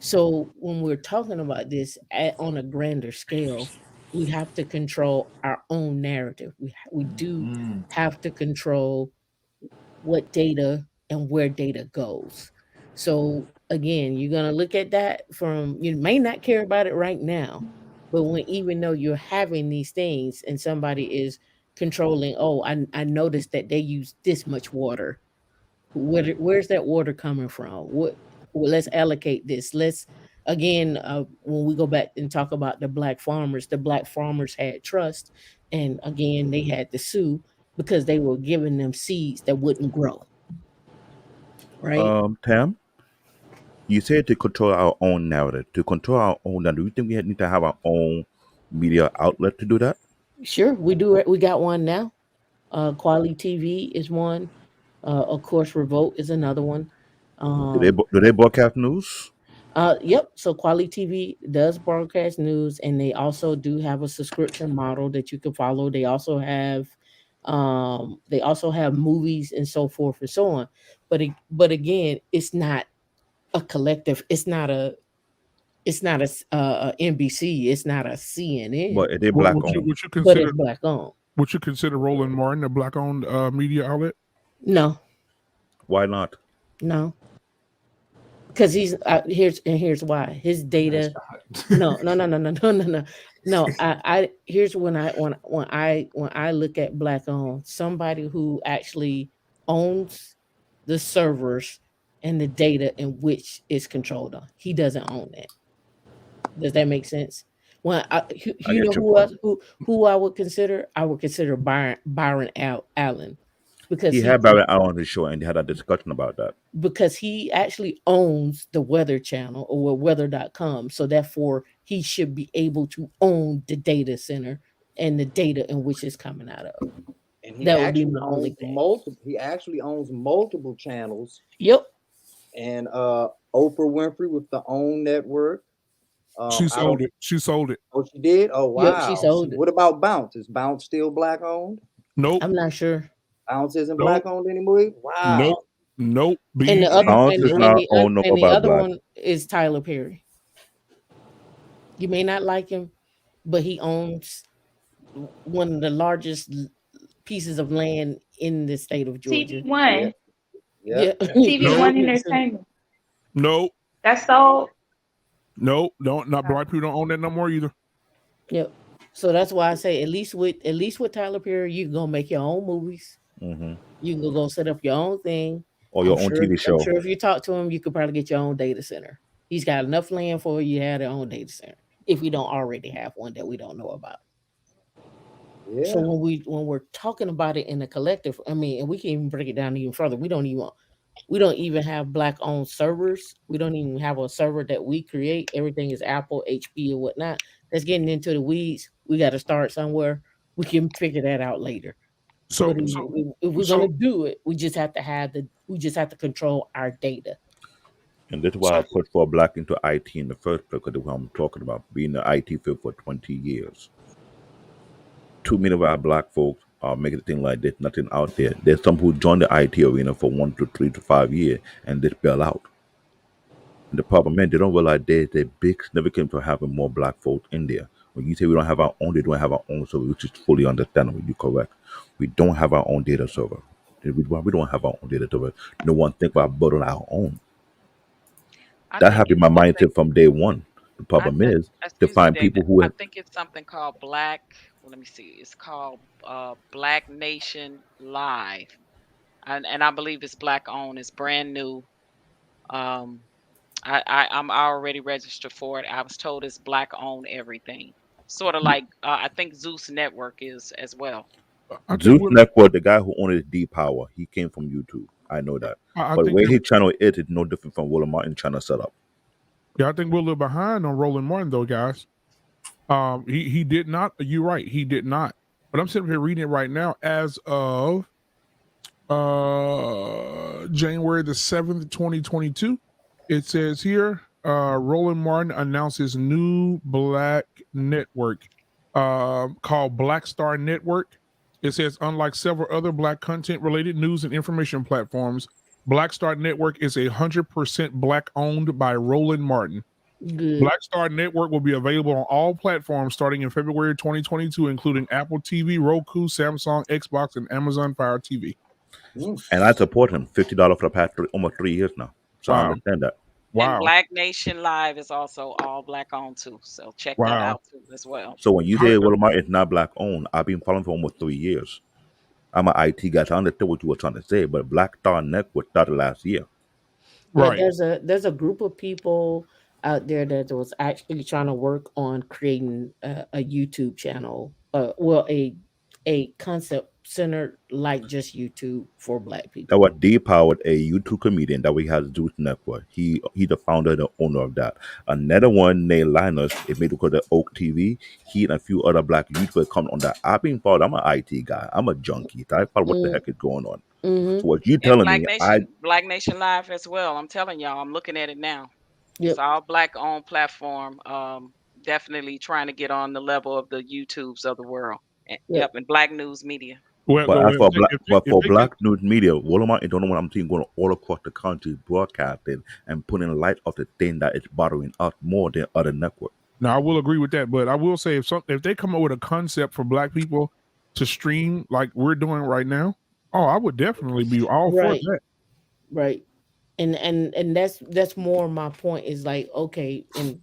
So when we're talking about this on a grander scale, we have to control our own narrative. We do have to control what data and where data goes. So again, you're gonna look at that from, you may not care about it right now, but when, even though you're having these things and somebody is controlling, oh, I noticed that they use this much water. Where's that water coming from? Well, let's allocate this. Let's again, when we go back and talk about the black farmers had trust, and again, they had to sue because they were giving them seeds that wouldn't grow. Right? Tam, you said to control our own narrative. To control our own narrative, do you think we need to have our own media outlet to do that? Sure, we do. We got one now. Quality TV is one. Of course, Revolt is another one. Um, Do they broadcast news? Yep. So Quality TV does broadcast news, and they also do have a subscription model that you can follow. They also have movies and so forth and so on. But again, it's not a collective. It's not a NBC. It's not a CNN. But are they black owned? Would you But consider it's black owned. would you consider Roland Martin a black owned media outlet? No, Why not? no. Because here's why his data. No. I here's when I look at black owned, somebody who actually owns the servers and the data in which it's controlled on. He doesn't own that. Does that make sense? Well, I you know get your who point. else who I would consider? I would consider Byron Allen. because He he had Barry Allen on his show, and they had a discussion about that. because he actually owns the Weather Channel or weather.com. So therefore he should be able to own the data center and the data in which it's coming out of. And he That would be actually my only owns thing. multiple. He actually owns multiple channels. Yep. And Oprah Winfrey with the OWN network. She I don't. sold it. She sold it. Oh, she did. Oh, Yep, she wow. sold it. What about Bounce? Is Bounce still black owned? Nope. I'm not sure. Bounce isn't Nope. black owned anymore. Wow. Nope. Nope. And the BET. other Bounce and, is Nope. not owned and no the by other black. one is Tyler Perry. You may not like him, but he owns one of the largest pieces of land in the state of Georgia. TV1. Yeah. Yeah. TV1 Entertainment. Nope. That's sold. Nope. Don't not black people don't own that no more either. Yep. So that's why I say at least with Tyler Perry, you can go make your own movies. Mm-hmm. You can go set up your own thing. Or your own TV show. I'm sure if you talk to him, you could probably get your own data center. He's got enough land for you to have their own data center. If we don't already have one that we don't know about. Yeah. So when we're talking about it in a collective, I mean, and we can even break it down even further. We don't even have black owned servers. We don't even have a server that we create. Everything is Apple, HP, and whatnot. That's getting into the weeds. We got to start somewhere. We can figure that out later. So, But if we're gonna do it, we just have to control our data. And that's why I put for black into IT in the first place, because that's what I'm talking about, being in the IT field for 20 years. Too many of our black folks are making a thing like this, nothing out there. There's some who join the IT arena for 1 to 3 to 5 years and they bail out. And the problem is they don't realize there's a big significance for having more black folks in there. When you say we don't have our own, they don't have our own server, which is fully understandable. You're correct. We don't have our own data server. We don't have our own data server. No one think about building our own. That had been my mindset from day one. The problem is to find people who I have. think it's something called Black. Well, let me see. It's called Black Nation Live, and I believe it's black owned. It's brand new. I'm already registered for it. I was told it's black owned everything. Sort of like I think Zeus Network is as well. Zeus Network, the guy who owned D Power, he came from YouTube. I know that. I But the think way his channel is no different from William Martin channel setup. Yeah, I think we're a little behind on Roland Martin though, guys. He did not. You're right. He did not. But I'm sitting here reading it right now as of January the 7th, 2022. It says here, Roland Martin announces new black network called Black Star Network. It says, unlike several other black content related news and information platforms, Black Star Network is 100% black owned by Roland Martin. Good. Black Star Network will be available on all platforms starting in February 2022, including Apple TV, Roku, Samsung, Xbox, and Amazon Fire TV. And I support him. $50 for the past almost 3 years now. So I Wow. understand that. And Black Nation Live is also all black owned too. So check that out too as well. So when you say William Martin is not black owned, I've been following for almost 3 years. I'm an IT guy, so I understood what you were trying to say, but Black Star Network started last year. Right. Yeah, there's a group of people out there that was actually trying to work on creating a YouTube channel. A concept centered like just YouTube for black people. That was D Powered, a YouTube comedian that we had Zeus Network. He the founder and the owner of that. Another one named Linus, it made called the Oak TV. He and a few other black YouTubers come on that. I've been followed. I'm an IT guy. I'm a junkie. I follow what the heck is going on. Mm-hmm. So what you And telling Black me? Nation, Black Nation Live as well. I'm telling y'all, I'm looking at it now. Yep. It's all black owned platform. Definitely trying to get on the level of the YouTubes of the world. Yep, and Black News Media. But for black news media, Walmart is the only one I'm seeing going all across the country broadcasting and putting light of the thing that is bothering us more than other networks. Now I will agree with that, but I will say if they come up with a concept for black people to stream like we're doing right now, I would definitely be all for that. Right. And that's more my point is like, okay, and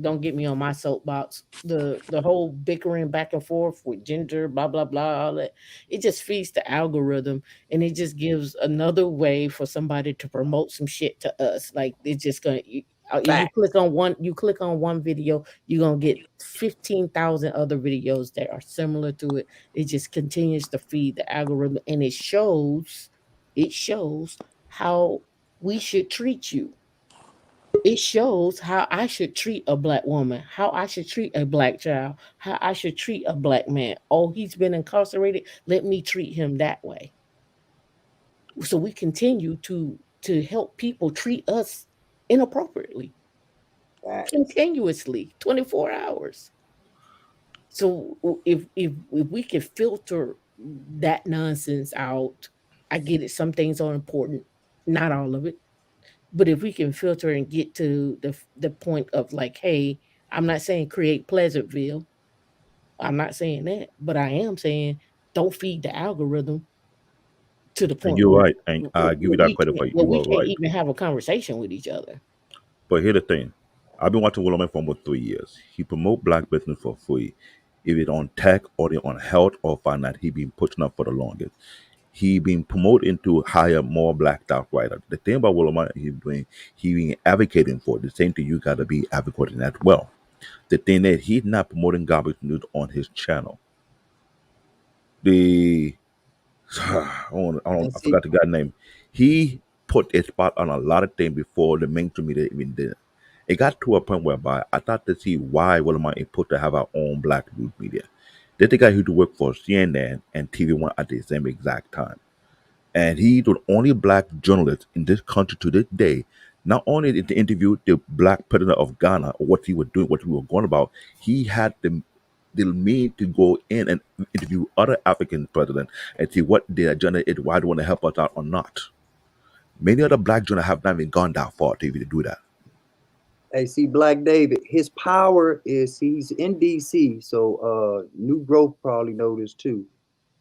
don't get me on my soapbox. The whole bickering back and forth with gender, blah blah blah, all that, it just feeds the algorithm, and it just gives another way for somebody to promote some shit to us. Like it's just gonna, You click on one video, you're gonna get 15,000 other videos that are similar to it. It just continues to feed the algorithm, and it shows how we should treat you. It shows how I should treat a black woman, how I should treat a black child, how I should treat a black man. Oh, he's been incarcerated. Let me treat him that way. So we continue to help people treat us inappropriately, continuously, 24 hours. So if we can filter that nonsense out, I get it. Some things are important, not all of it. But if we can filter and get to the point of like, hey, I'm not saying create Pleasantville. I'm not saying that, but I am saying don't feed the algorithm to the And point you're where, right, and I give you that credit for it. You we are can't right. even have a conversation with each other. But here's the thing. I've been watching Will for almost 3 years. He promote black business for free. If it's on tech or they on health or finance, he been pushing up for the longest. He been promoting to hire more black staff writers. The thing about Will he's doing, he been advocating for the same thing you gotta be advocating as well. The thing that he's not promoting garbage news on his channel. The I forgot the guy's name. He put a spot on a lot of things before the mainstream media even did. It got to a point whereby I thought to see why Willamette is put to have our own black news media. There's the guy who do work for CNN and TV1 at the same exact time. And he's the only black journalist in this country to this day. Not only did he interview the black president of Ghana or what he was doing, what he was going about, he had the mean to go in and interview other African presidents and see what their agenda is, why they want to help us out or not. Many other black journalists have not even gone that far to even do that. Hey, see, Black David, his power is he's in DC. So New Growth probably know this too.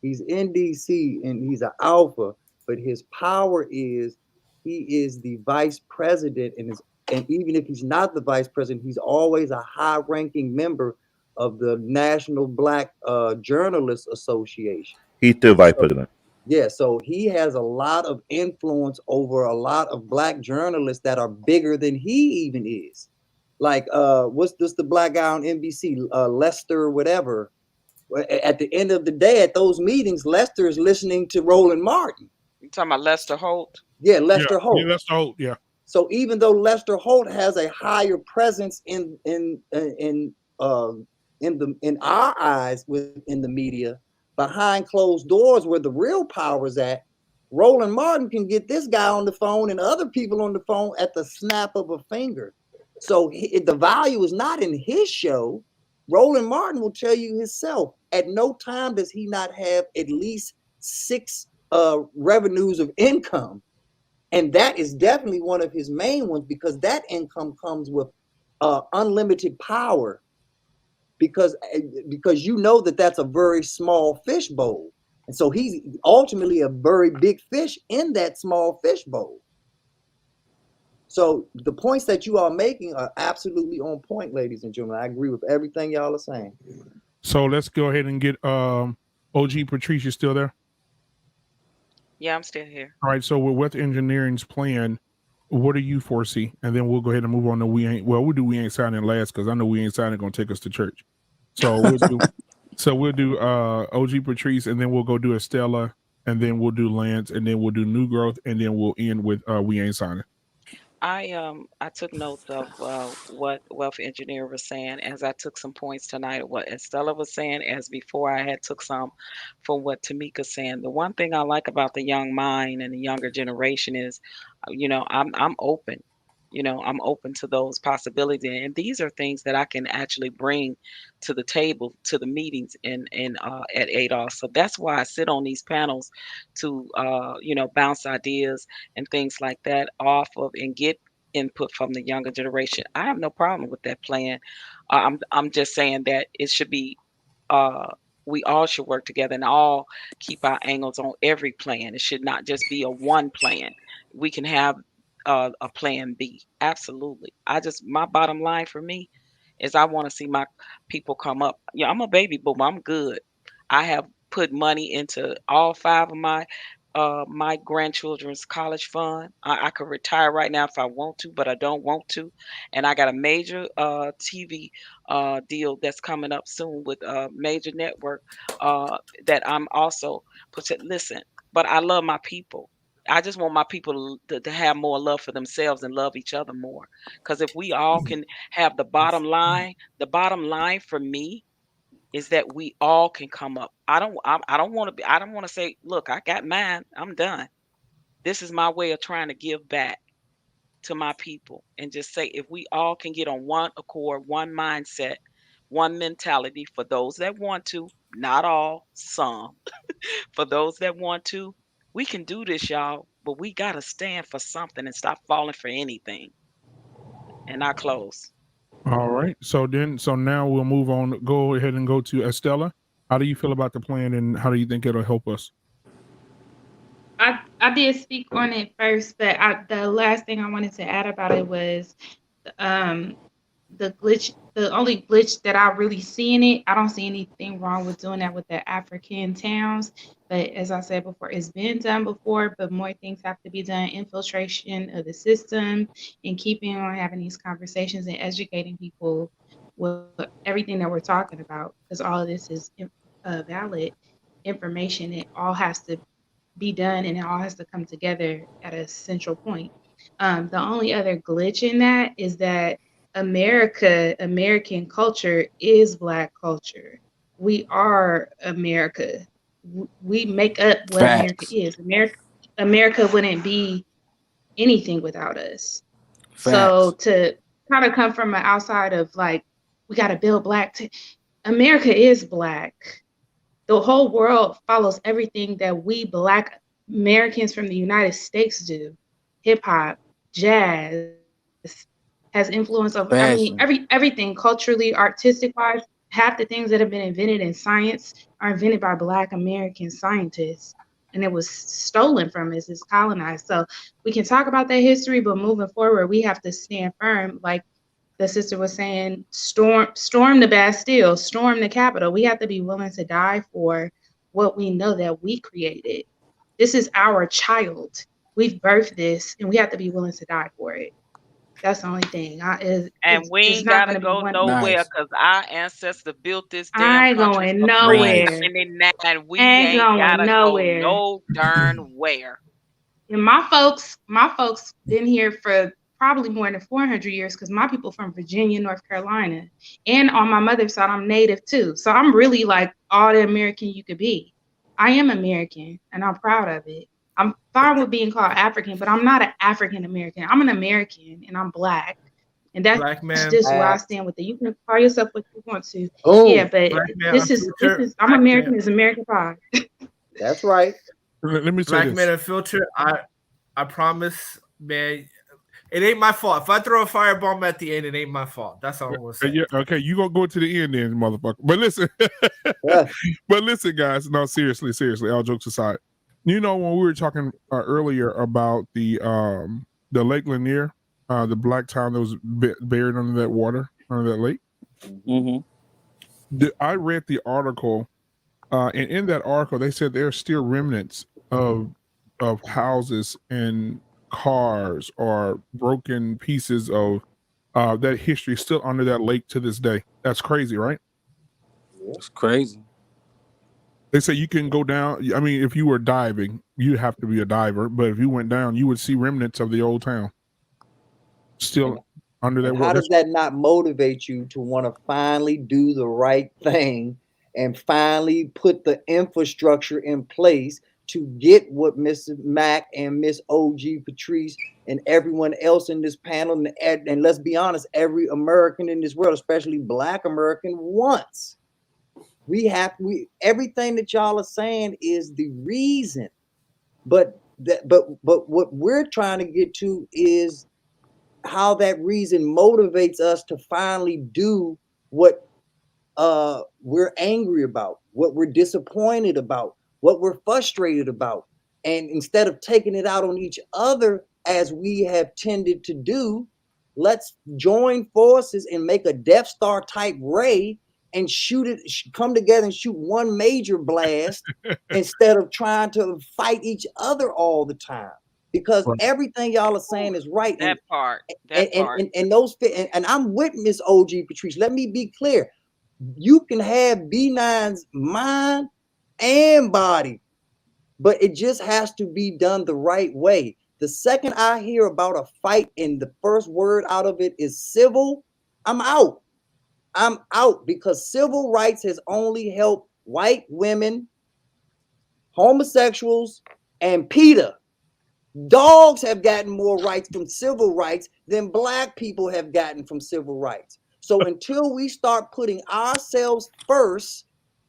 He's in DC and he's an alpha, but his power is he is the vice president and even if he's not the vice president, he's always a high-ranking member of the National Black Journalists Association. He's the vice president. Yeah, so he has a lot of influence over a lot of black journalists that are bigger than he even is. Like what's this the black guy on NBC, Lester, whatever. At the end of the day, at those meetings, Lester is listening to Roland Martin. You talking about Lester Holt? Yeah, Lester Holt. Yeah, Lester Holt, yeah. So even though Lester Holt has a higher presence in our eyes within the media, behind closed doors where the real power is at, Roland Martin can get this guy on the phone and other people on the phone at the snap of a finger. So the value is not in his show. Roland Martin will tell you himself, at no time does he not have at least 6 revenues of income. And that is definitely one of his main ones because that income comes with unlimited power because you know that's a very small fish bowl. And so he's ultimately a very big fish in that small fish bowl. So the points that you are making are absolutely on point, ladies and gentlemen. I agree with everything y'all are saying. So let's go ahead and get OG Patrice, you still there? Yeah, I'm still here. All right, so with Wealth Engineering's plan, what do you foresee? And then we'll go ahead and move on to We Ain't Signing last because I know We Ain't Signing gonna take us to church. So we'll do OG Patrice, and then we'll go do Estella, and then we'll do Lance, and then we'll do New Growth, and then we'll end with We Ain't Signing. I took notes of what Wealth Engineer was saying as I took some points tonight of what Estella was saying as before I had took some from what Tamika's saying. The one thing I like about the young mind and the younger generation is, I'm open. I'm open to those possibilities, and these are things that I can actually bring to the table, to the meetings in at ADOS. So that's why I sit on these panels to bounce ideas and things like that off of and get input from the younger generation. I have no problem with that plan. I'm just saying that it should be we all should work together and all keep our angles on every plan. It should not just be a one plan. We can have a plan B. Absolutely. My bottom line for me is I want to see my people come up. Yeah, I'm a baby boomer. I'm good. I have put money into all 5 of my my grandchildren's college fund. I could retire right now if I want to, but I don't want to. And I got a major TV deal that's coming up soon with a major network that I'm also listen. But I love my people. I just want my people to have more love for themselves and love each other more. Because if we all can have the bottom line for me is that we all can come up. I don't want to say, look, I got mine. I'm done. This is my way of trying to give back to my people and just say if we all can get on one accord, one mindset, one mentality for those that want to, not all, some. For those that want to, we can do this, y'all, but we got to stand for something and stop falling for anything. And I close. All right. So now we'll move on. Go ahead and go to Estella. How do you feel about the plan, and how do you think it'll help us? I did speak on it first, but the last thing I wanted to add about it was the glitch. The only glitch that I really see in it, I don't see anything wrong with doing that with the African towns. But as I said before, it's been done before, but more things have to be done. Infiltration of the system and keeping on having these conversations and educating people with everything that we're talking about, because all of this is valid information. It all has to be done and it all has to come together at a central point. The only other glitch in that is that American culture is Black culture. We are America. We make up what America Facts. is. America wouldn't be anything without us. So Facts. to kind of come from an outside of like, we got to build Black. America is Black. The whole world follows everything that we Black Americans from the United States do. Hip hop, jazz has influence over, I mean, Fashion. everything culturally, artistic wise. Half the things that have been invented in science are invented by Black American scientists, and it was stolen from us. It's colonized. So we can talk about that history, but moving forward, we have to stand firm. Like the sister was saying, storm the Bastille, storm the Capitol. We have to be willing to die for what we know that we created. This is our child. We've birthed this, and we have to be willing to die for it. That's the only thing. And we It's ain't not gotta going to be go one. nowhere Nice. because our ancestors built this damn I ain't country going for free in Nice. nowhere. 79. We Ain't ain't going gotta go nowhere. no darn where. And my folks been here for probably more than 400 years because my people from Virginia, North Carolina, and on my mother's side, I'm Native too. So I'm really like all the American you could be. I am American, and I'm proud of it. I'm fine with being called African, but I'm not an African American. I'm an American, and I'm Black. And that's Black man, just where I stand with it. You can call yourself what you want to. Yeah, Oh, but Black man this is unfiltered. I'm Black American man, as American pie. that's right. Let me say Black this. man unfiltered. I promise, man. It ain't my fault. If I throw a firebomb at the end, it ain't my fault. That's all I'm gonna say. Yeah, okay, you gonna go to the end then, motherfucker. But listen, Yeah. but listen, guys. No, seriously, all jokes aside. You know, when we were talking earlier about the Lake Lanier, the black town that was buried under that water, under that lake. Mm-hmm. I read the article, and in that article, they said there are still remnants of houses and cars or broken pieces of that history still under that lake to this day. That's crazy, right? It's crazy. They say you can go down. I mean, if you were diving, you have to be a diver. But if you went down, you would see remnants of the old town still under that And how water. does that not motivate you to want to finally do the right thing and finally put the infrastructure in place to get what Mr. Mack and Miss OG Patrice and everyone else in this panel, and let's be honest, every American in this world, especially Black American, wants? Everything that y'all are saying is the reason, but what we're trying to get to is how that reason motivates us to finally do what we're angry about, what we're disappointed about, what we're frustrated about. And instead of taking it out on each other as we have tended to do, let's join forces and make a Death Star type ray and come together and shoot one major blast instead of trying to fight each other all the time. Because everything y'all are saying is right. That part. And those and I'm with Miss OG Patrice. Let me be clear. You can have B9's mind and body, but it just has to be done the right way. The second I hear about a fight and the first word out of it is civil, I'm out. I'm out, because civil rights has only helped white women, homosexuals, and PETA. Dogs have gotten more rights from civil rights than Black people have gotten from civil rights. So until we start putting ourselves first,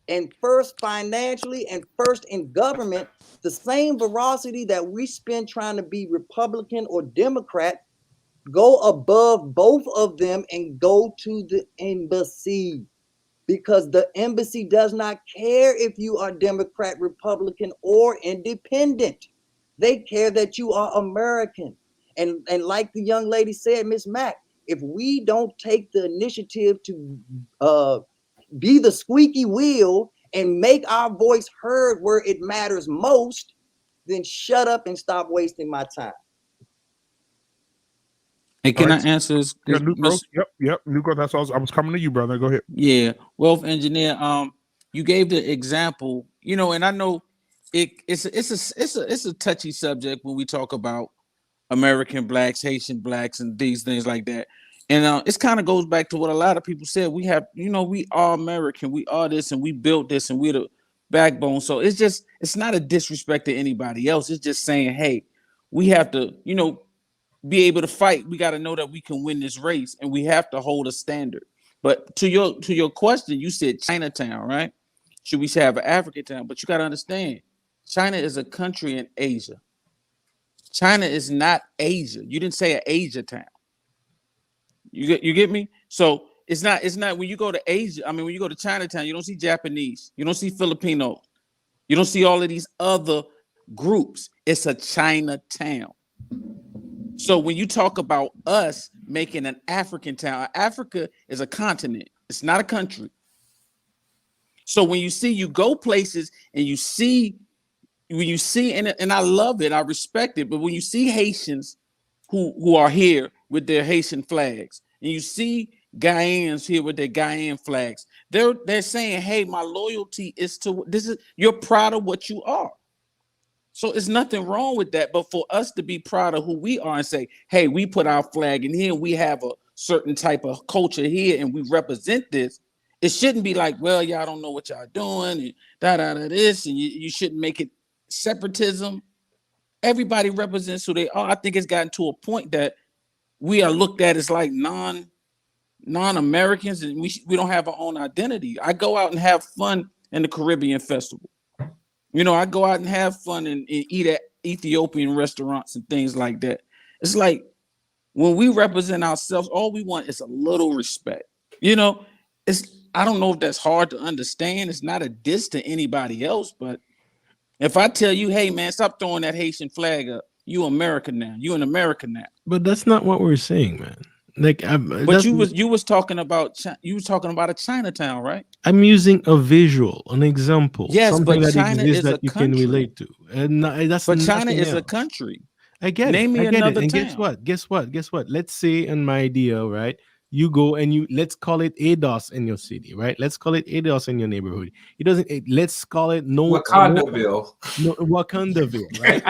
and first financially and first in government, the same veracity that we spend trying to be Republican or Democrat, go above both of them and go to the embassy. Because the embassy does not care if you are Democrat, Republican, or independent. They care that you are American. And like the young lady said, Miss Mack, if we don't take the initiative to be the squeaky wheel and make our voice heard where it matters most, then shut up and stop wasting my time. Hey, can I answer this? Yeah, Nucro. Yep. Nucro, that's all. I was coming to you, brother. Go ahead. Yeah, wealth engineer. You gave the example, and I know it's a touchy subject when we talk about American Blacks, Haitian Blacks, and these things like that. And it kind of goes back to what a lot of people said. We have, we are American, we are this, and we built this, and we're the backbone. So it's not a disrespect to anybody else. It's just saying, hey, we have to, be able to fight. We got to know that we can win this race, and we have to hold a standard. But to your question, you said Chinatown, right? Should we have an African town? But you got to understand, China is a country in Asia. China is not Asia. You didn't say an Asia town. You get me? So it's not when you go to Asia. I mean, when you go to Chinatown, you don't see Japanese, you don't see Filipino, you don't see all of these other groups. It's a Chinatown. So when you talk about us making an African town, Africa is a continent. It's not a country. So when you go places and you see, and I love it, I respect it, but when you see Haitians who are here with their Haitian flags, and you see Guyans here with their Guyana flags, they're saying, hey, my loyalty is to this. You're proud of what you are. So it's nothing wrong with that. But for us to be proud of who we are and say, hey, we put our flag in here, we have a certain type of culture here, and we represent this, it shouldn't be like, well, y'all don't know what y'all doing, and this, and you shouldn't make it separatism. Everybody represents who they are. I think it's gotten to a point that we are looked at as like non-Americans, and we don't have our own identity. I go out and have fun in the Caribbean Festival. I go out and have fun and eat at Ethiopian restaurants and things like that. It's like when we represent ourselves, all we want is a little respect. I don't know if that's hard to understand. It's not a diss to anybody else, but if I tell you, hey man, stop throwing that Haitian flag up, you American now, you in America now. But that's not what we're saying, man. Like, but you was talking about a Chinatown, right? I'm using a visual, an example. Yes, something but that China exists is that you can relate to, and that's. But China is else. a country. I get Name it. me I get another it. And town. guess what? Let's say in my idea, right? You go and let's call it ADOS in your city, right? Let's call it ADOS in your neighborhood. Let's call it Wakandaville. Wakandaville, right?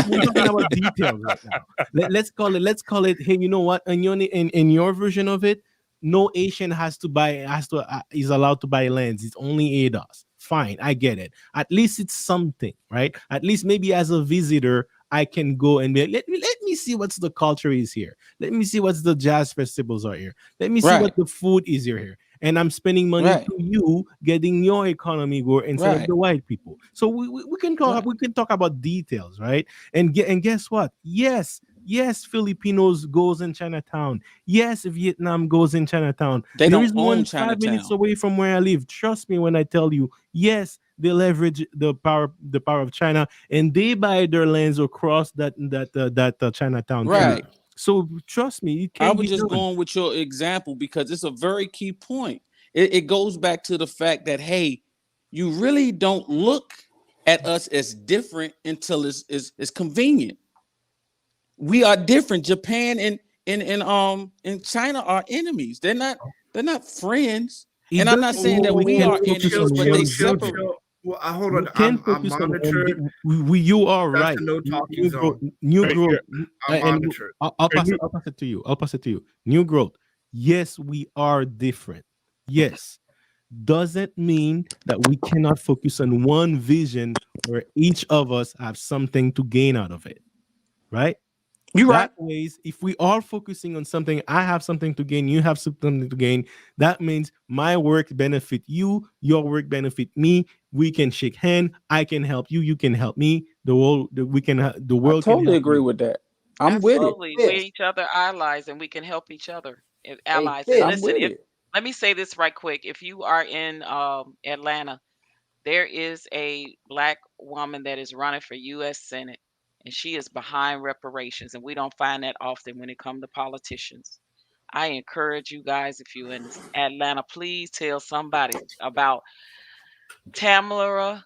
We're talking about details right now. Let's call it. Hey, you know what? In your version of it, no Asian is allowed to buy lands. It's only ADOS. Fine, I get it. At least it's something, right? At least maybe as a visitor, I can go and be let me see what's the culture is here. Let me see what's the jazz festivals are here. Let me see what the food is here. And I'm spending money to you, getting your economy go instead of the white people. So we can talk about details, right? And guess what? Yes, Filipinos goes in Chinatown. Yes, Vietnam goes in Chinatown. There is one 5 minutes away from where I live. Trust me when I tell you, yes, they leverage the power of China, and they buy their lands across that Chinatown. Right. So trust me, I was just going with your example because it's a very key point. it goes back to the fact that, hey, you really don't look at us as different until it's convenient. We are different. Japan and China are enemies. They're not friends. And I'm not saying that we are enemies, but they separate. Well, hold on. Can I'm focus on monitored. you are That's right. a no talking New zone. growth, new growth, I'm and monitored. I'll pass it to you. I'll pass it to you. New growth. Yes, we are different. Yes, doesn't mean that we cannot focus on one vision where each of us have something to gain out of it. Right? You're right. Ways, if we are focusing on something, I have something to gain, you have something to gain. That means my work benefit you, your work benefit me. We can shake hand. I can help you. You can help me. The world, the world I can totally help agree you. with that. I'm with it. Absolutely. We're each other allies and we can help each other. Allies. Fitz, And I'm listen, with if it. let me say this right quick. If you are in Atlanta, there is a black woman that is running for US Senate and she is behind reparations, and we don't find that often when it comes to politicians. I encourage you guys, if you're in Atlanta, please tell somebody about Tamara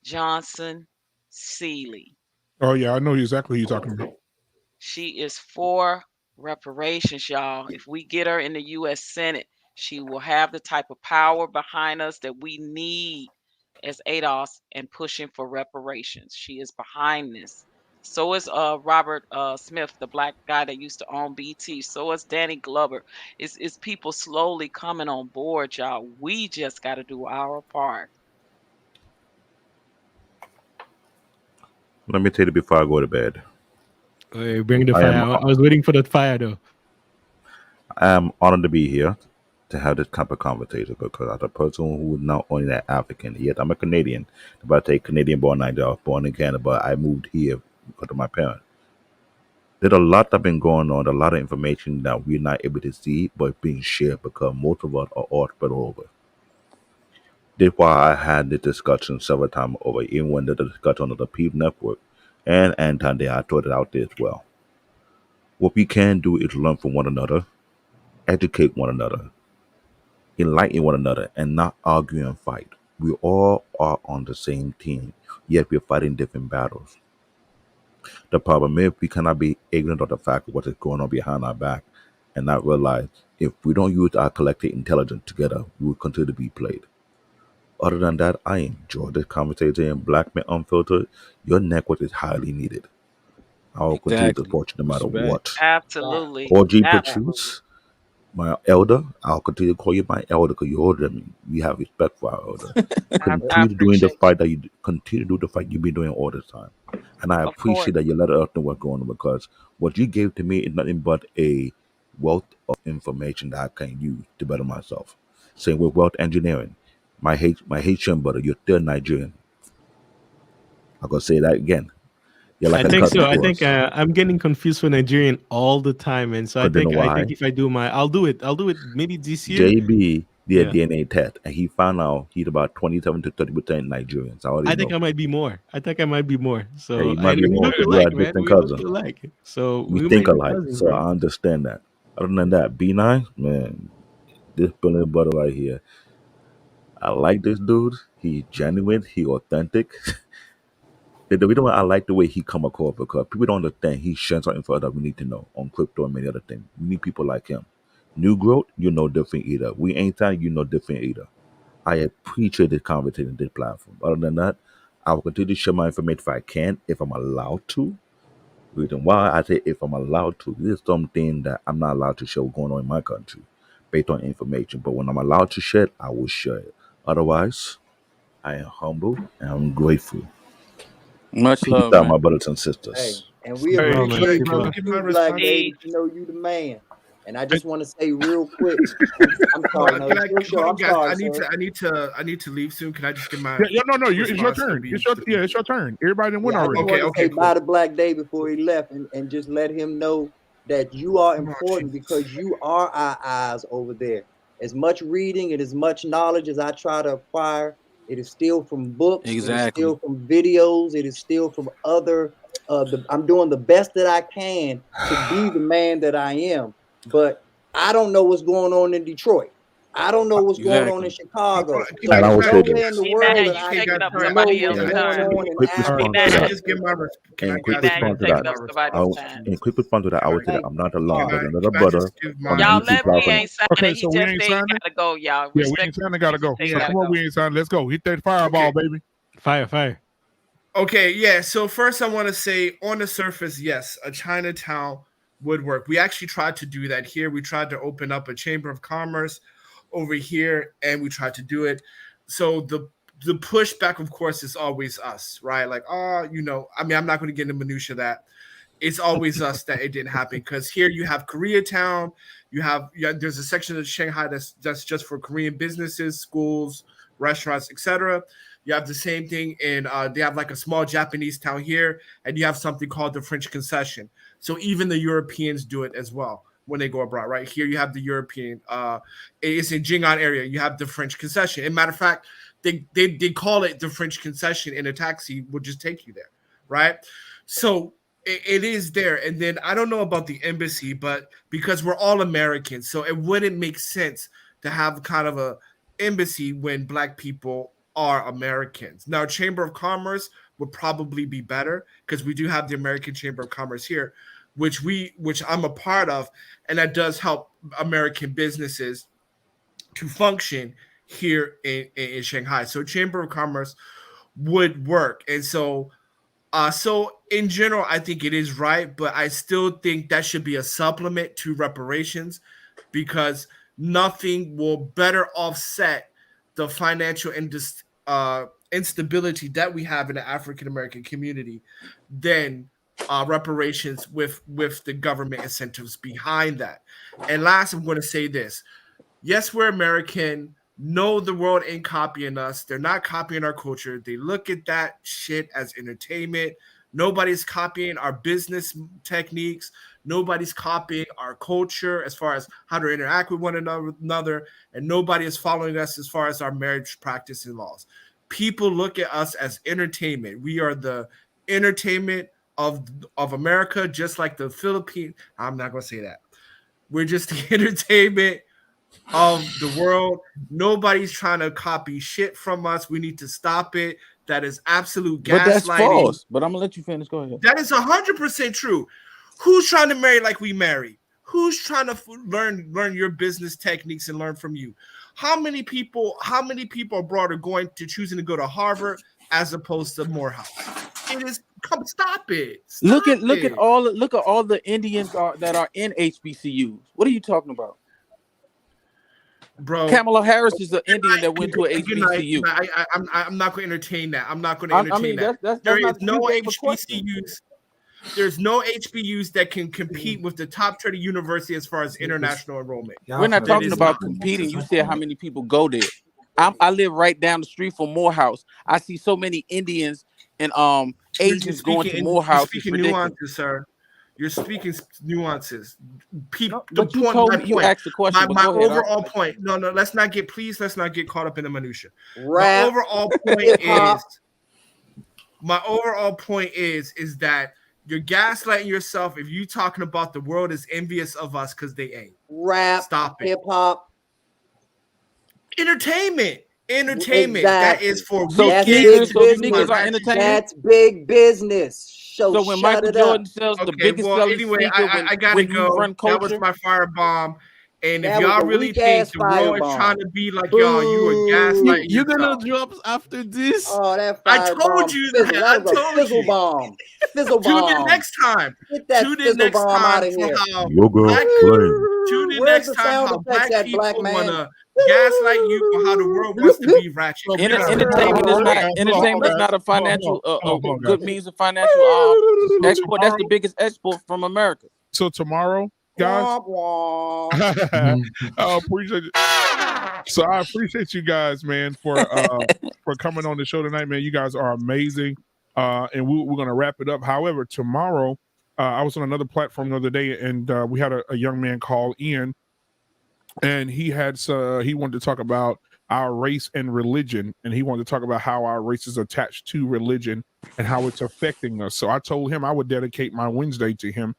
Johnson Seeley. Oh yeah, I know exactly who you're talking about. She is for reparations, y'all. If we get her in the US Senate, she will have the type of power behind us that we need as ADOS and pushing for reparations. She is behind this. So is Robert Smith, the black guy that used to own BT. So is Danny Glover. It's people slowly coming on board, y'all. We just got to do our part. Let me tell you before I go to bed. Hey, bring the I fire. am I was waiting for that fire though. I am honored to be here to have this type of conversation because as a person who is not only an African, yet I'm a Canadian. But I take Canadian born, I was born in Canada, but I moved here because of my parents. There's a lot that been going on, a lot of information that we're not able to see, but being shared because most of us are all spread over. That's why I had the discussion several times over, even when the discussion on the PEEP network and Anton there, I thought it out there as well. What we can do is learn from one another, educate one another, enlighten one another, and not argue and fight. We all are on the same team, yet we're fighting different battles. The problem is we cannot be ignorant of the fact of what is going on behind our back and not realize if we don't use our collective intelligence together, we will continue to be played. Other than that, I enjoyed this conversation. Black Men Unfiltered, your network is highly needed. I will continue to Exactly. support you no matter Respect. what. Absolutely. OG Absolutely. Patrice, my elder, I'll continue to call you my elder because you're older than me. We have respect for our elder. I Continue doing the appreciate fight that you continue to do the fight you've been doing all this time. And I Of course. appreciate that you let us know what's going on because what you gave to me is nothing but a wealth of information that I can use to better myself. Same with wealth engineering. My Haitian brother, you're still Nigerian. I'm gonna say that again. You're like I a think cousin so. I to think us. I'm getting confused for Nigerian all the time, and so I Cause you know think why? if I do I'll do it. I'll do it maybe this year. JB did a Yeah, DNA test and he found out he's about 27 to 30% Nigerian. So I already I think know. I might be more. I think I might be more. Hey, So you might and be we more look because we are alike, man. distant We look cousins. alike. So We we think might be alike. cousins, So bro. I understand that. Other than that, be nice, man. This Billy Butter right here. I like this dude. He's genuine. He authentic. The reason why I like the way he come across because people don't understand he shares something for us that we need to know on crypto and many other things. We need people like him. New growth, you know different either. We ain't time, you know different either. I appreciate this conversation, this platform. Other than that, I will continue to share my information if I can, if I'm allowed to. Reason why I say if I'm allowed to, this is something that I'm not allowed to share what's going on in my country based on information. But when I'm allowed to share it, I will share it. Otherwise, I am humble and I'm grateful. Much Peace love, out, my man. brothers and Hey, sisters. and we Hey, Bro, man. hey, appreciate can I you People. give my too, Black response? David. Peace. You know you the man. And I Hey, just want to say real quick. I'm Hold sorry, on, no, can it's I your hold show. on, I'm guys? sorry, sir. I need to leave soon. Can I just give my yeah, no, it's your response turn. It's your turn. Everybody done went Yeah, I just already. Okay, wanted to say okay, bye cool. to Black Day before he left and just let him know that you are Oh, important Jesus. because you are our eyes over there. As much reading and as much knowledge as I try to acquire, it is still from books, it is Exactly. still from videos, it is still from other I'm doing the best that I can to be the man that I am. But I don't know what's going on in Detroit. I don't know what's going on in Chicago. So And I would there's say nowhere this. in the Be world mad that you I taking up know somebody what's else's going time. on in Quick Africa. response Be to mad you that. Just give my And be quick mad you response to taking that. up somebody's time. And quick response to that, I would say that Thank I'm you. not alone. There's another can I brother just give on my the Y'all YouTube let we platform. ain't signing. Okay, He so we just ain't said he signing. gotta go, y'all. Yeah, we Respect ain't signing. Gotta go. he So gotta come on, go. we ain't signing. Let's go. Hit that fireball, baby. Fire. Okay, yeah. So first, I want to say, on the surface, yes, a Chinatown would work. We actually tried to do that here. We tried to open up a chamber of commerce over here, and we tried to do it. So the pushback, of course, is always us, right? Like, oh, I mean, I'm not going to get into minutia of that. It's always us that it didn't happen, because here you have Koreatown, there's a section of Shanghai that's just for Korean businesses, schools, restaurants, etc. You have the same thing in they have like a small Japanese town here, and you have something called the French concession. So even the Europeans do it as well when they go abroad, right? Here you have the European, it's in Jing'an area, you have the French concession. As a matter of fact, they call it the French concession, and a taxi will just take you there, right? So it is there. And then I don't know about the embassy, but because we're all Americans, so it wouldn't make sense to have kind of a embassy when Black people are Americans. Now, Chamber of Commerce would probably be better, because we do have the American Chamber of Commerce here, which I'm a part of, and that does help American businesses to function here in Shanghai. So Chamber of Commerce would work. And so in general, I think it is right, but I still think that should be a supplement to reparations, because nothing will better offset the financial instability that we have in the African American community than reparations with the government incentives behind that. And last, I'm going to say this. Yes, we're American. No, the world ain't copying us. They're not copying our culture. They look at that shit as entertainment. Nobody's copying our business techniques. Nobody's copying our culture as far as how to interact with one another. And nobody is following us as far as our marriage practice and laws. People look at us as entertainment. We are the entertainment of America, just like the Philippines. I'm not going to say that. We're just the entertainment of the world. Nobody's trying to copy shit from us. We need to stop it. That is absolute gaslighting. But that's false. But I'm gonna let you finish. Go ahead. That is 100% true. Who's trying to marry like we marry? Who's trying to learn your business techniques and learn from you? How many people abroad are going to choosing to go to Harvard as opposed to Morehouse? It is. Come, stop it. Look at all the Indians that are in HBCUs. What are you talking about? Bro, Kamala Harris is an Indian that went to a HBCU. I'm not going to entertain that. I'm not going to entertain that. That's There not is no you gave a question. HBCUs. There's no HBUs that can compete with the top 30 university as far as international enrollment. We're not talking about competing. You said how many people go there. I live right down the street from Morehouse. I see so many Indians and Asians going to Morehouse. You're speaking nuances, sir. You're speaking nuances. But you told me you asked the question. My overall point. No, let's not get caught up in the minutia. Rap, My overall point is that you're gaslighting yourself if you talking about the world is envious of us because they ain't. Rap, stop it. Hip hop, entertainment. Exactly. That is for sneakers are entertainment. That's big business. So when Michael Jordan sells the biggest selling anyway, sneaker, I gotta go. That was my firebomb. And if y'all really think the world is trying to be like y'all, you are gaslighting You're gonna yourself. drop after this? Oh, that I told you that. That was a fizzle bomb. Fizzle bomb. Tune in next time. Get that fizzle bomb out of here. Tune in next time how black people wanna gaslight you for how the world wants to be ratchet. Entertainment is not a financial good means of financial export. That's the biggest export from America. So tomorrow, guys, I appreciate it. So I appreciate you guys, man, for coming on the show tonight, man. You guys are amazing, and we're gonna wrap it up. However, tomorrow, I was on another platform the other day, and we had a young man call in, and he wanted to talk about our race and religion, and he wanted to talk about how our race is attached to religion and how it's affecting us. So I told him I would dedicate my Wednesday to him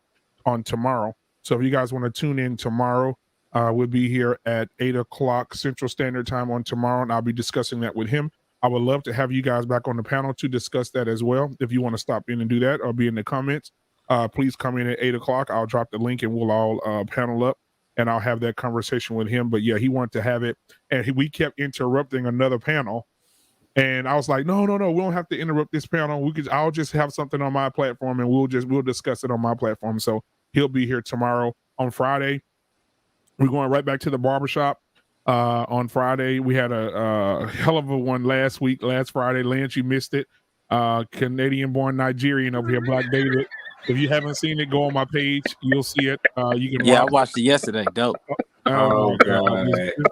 on tomorrow. So if you guys want to tune in tomorrow, will be here at 8 o'clock Central Standard Time on tomorrow, and I'll be discussing that with him. I would love to have you guys back on the panel to discuss that as well. If you want to stop in and do that or be in the comments, please come in at 8 o'clock. I'll drop the link and we'll all panel up, and I'll have that conversation with him. But yeah, he wanted to have it, and we kept interrupting another panel. And I was like, no, we don't have to interrupt this panel. I'll just have something on my platform, and we'll discuss it on my platform. So he'll be here tomorrow. On Friday, we're going right back to the barbershop. On Friday, we had a hell of a one last Friday. Lance, you missed it. Canadian-born Nigerian over here, Black David. If you haven't seen it, go on my page. You'll see it. You can. Yeah, I watched it yesterday. Dope. Oh my God.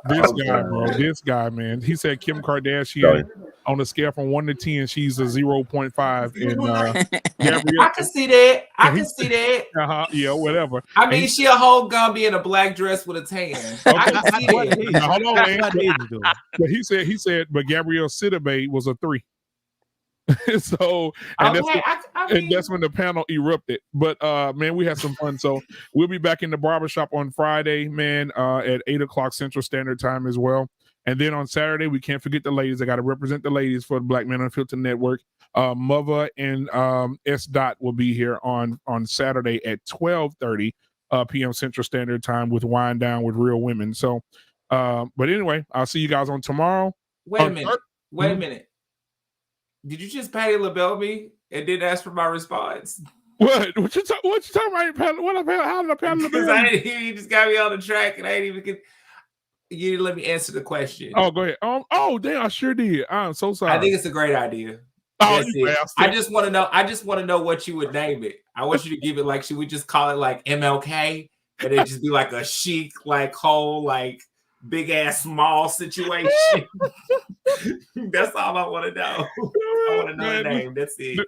This guy, bro. This guy, man. He said Kim Kardashian on a scale from 1 to 10, she's a 0.5. And Gabrielle, I can see that. I can see that. Yeah, whatever. I mean, she a whole Gumby in a black dress with a tan. I can see that. Now, hold on, man. But he said, but Gabrielle Sidibe was a 3. So, and Okay, that's when the panel erupted. But man, we had some fun. So we'll be back in the barbershop on Friday, man, at 8 o'clock Central Standard Time as well. And then on Saturday, we can't forget the ladies. I got to represent the ladies for the Black Men Unfiltered Network. Mother and S. Dot will be here on Saturday at 12:30 p.m. Central Standard Time with Wind Down with Real Women. So, but anyway, I'll see you guys on tomorrow. Wait a minute. Did you just Patty LaBelle me and didn't ask for my response? What you talking about? How did I Patty Because LaBelle? I didn't hear you. Just got me on the track, and I ain't even. You didn't let me answer the question. Oh, go ahead. Oh, damn! I sure did. I'm so sorry. I think it's a great idea. Oh, That's you it. bastard. I just want to know what you would name it. I want you to give it like, should we just call it like MLK, and it just be like a chic, like whole, like big ass small situation. That's all I want to know. I want to know the name. That's it.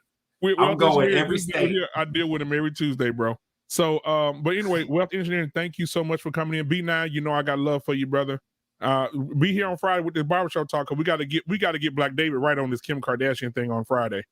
I'm going every state. I deal with him every Tuesday, bro. So, but anyway, Wealth Engineering, thank you so much for coming in. B9, you know I got love for you, brother. Be here on Friday with this barbershop talk. We got to get Black David right on this Kim Kardashian thing on Friday.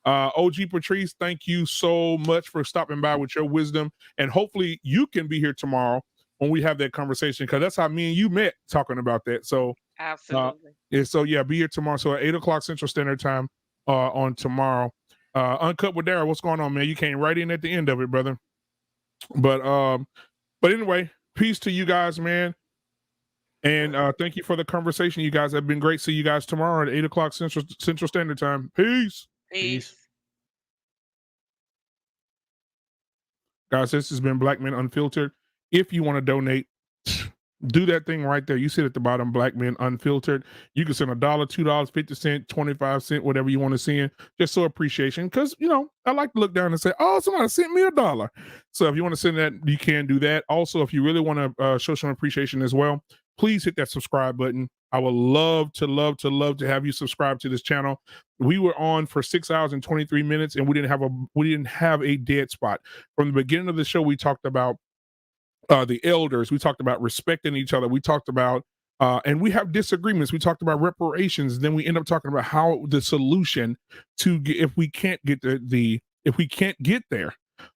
OG Patrice, thank you so much for stopping by with your wisdom, and hopefully you can be here tomorrow when we have that conversation, because that's how me and you met talking about that. So absolutely. So yeah, be here tomorrow. So at 8 o'clock Central Standard Time on tomorrow. Uncut with Darryl, what's going on, man? You came right in at the end of it, brother. But anyway, peace to you guys, man. And thank you for the conversation. You guys have been great. See you guys tomorrow at 8 o'clock Central Standard Time. Peace. Peace. Guys, this has been Black Men Unfiltered. If you want to donate, do that thing right there. You sit at the bottom, Black Men Unfiltered. You can send $1, $2, 50 cents, 25 cents, whatever you want to send, just so appreciation. Because, you know, I like to look down and say, oh, somebody sent me $1. So if you want to send that, you can do that. Also, if you really want to show some appreciation as well, please hit that subscribe button. I would love to have you subscribe to this channel. We were on for 6 hours and 23 minutes, and we didn't have a dead spot. From the beginning of the show, we talked about the elders. We talked about respecting each other. We talked about and we have disagreements. We talked about reparations. Then we end up talking about how the solution to if we can't get there,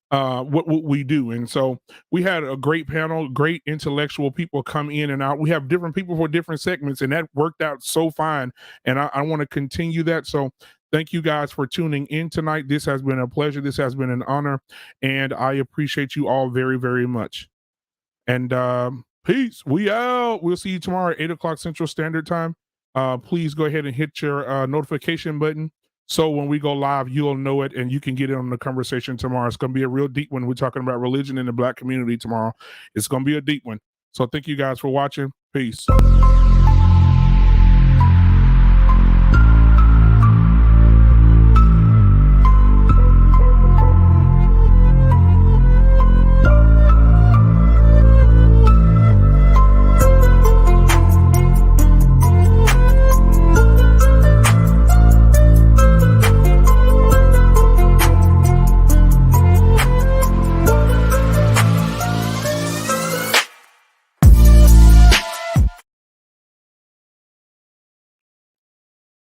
what we do. And so we had a great panel, great intellectual people come in and out. We have different people for different segments, and that worked out so fine. And I want to continue that. So thank you guys for tuning in tonight. This has been a pleasure. This has been an honor, and I appreciate you all very, very much. And peace. We out. We'll see you tomorrow at 8 o'clock Central Standard Time. Please go ahead and hit your notification button, so when we go live, you'll know it and you can get in on the conversation tomorrow. It's going to be a real deep one. We're talking about religion in the Black community tomorrow. It's going to be a deep one. So thank you guys for watching. Peace.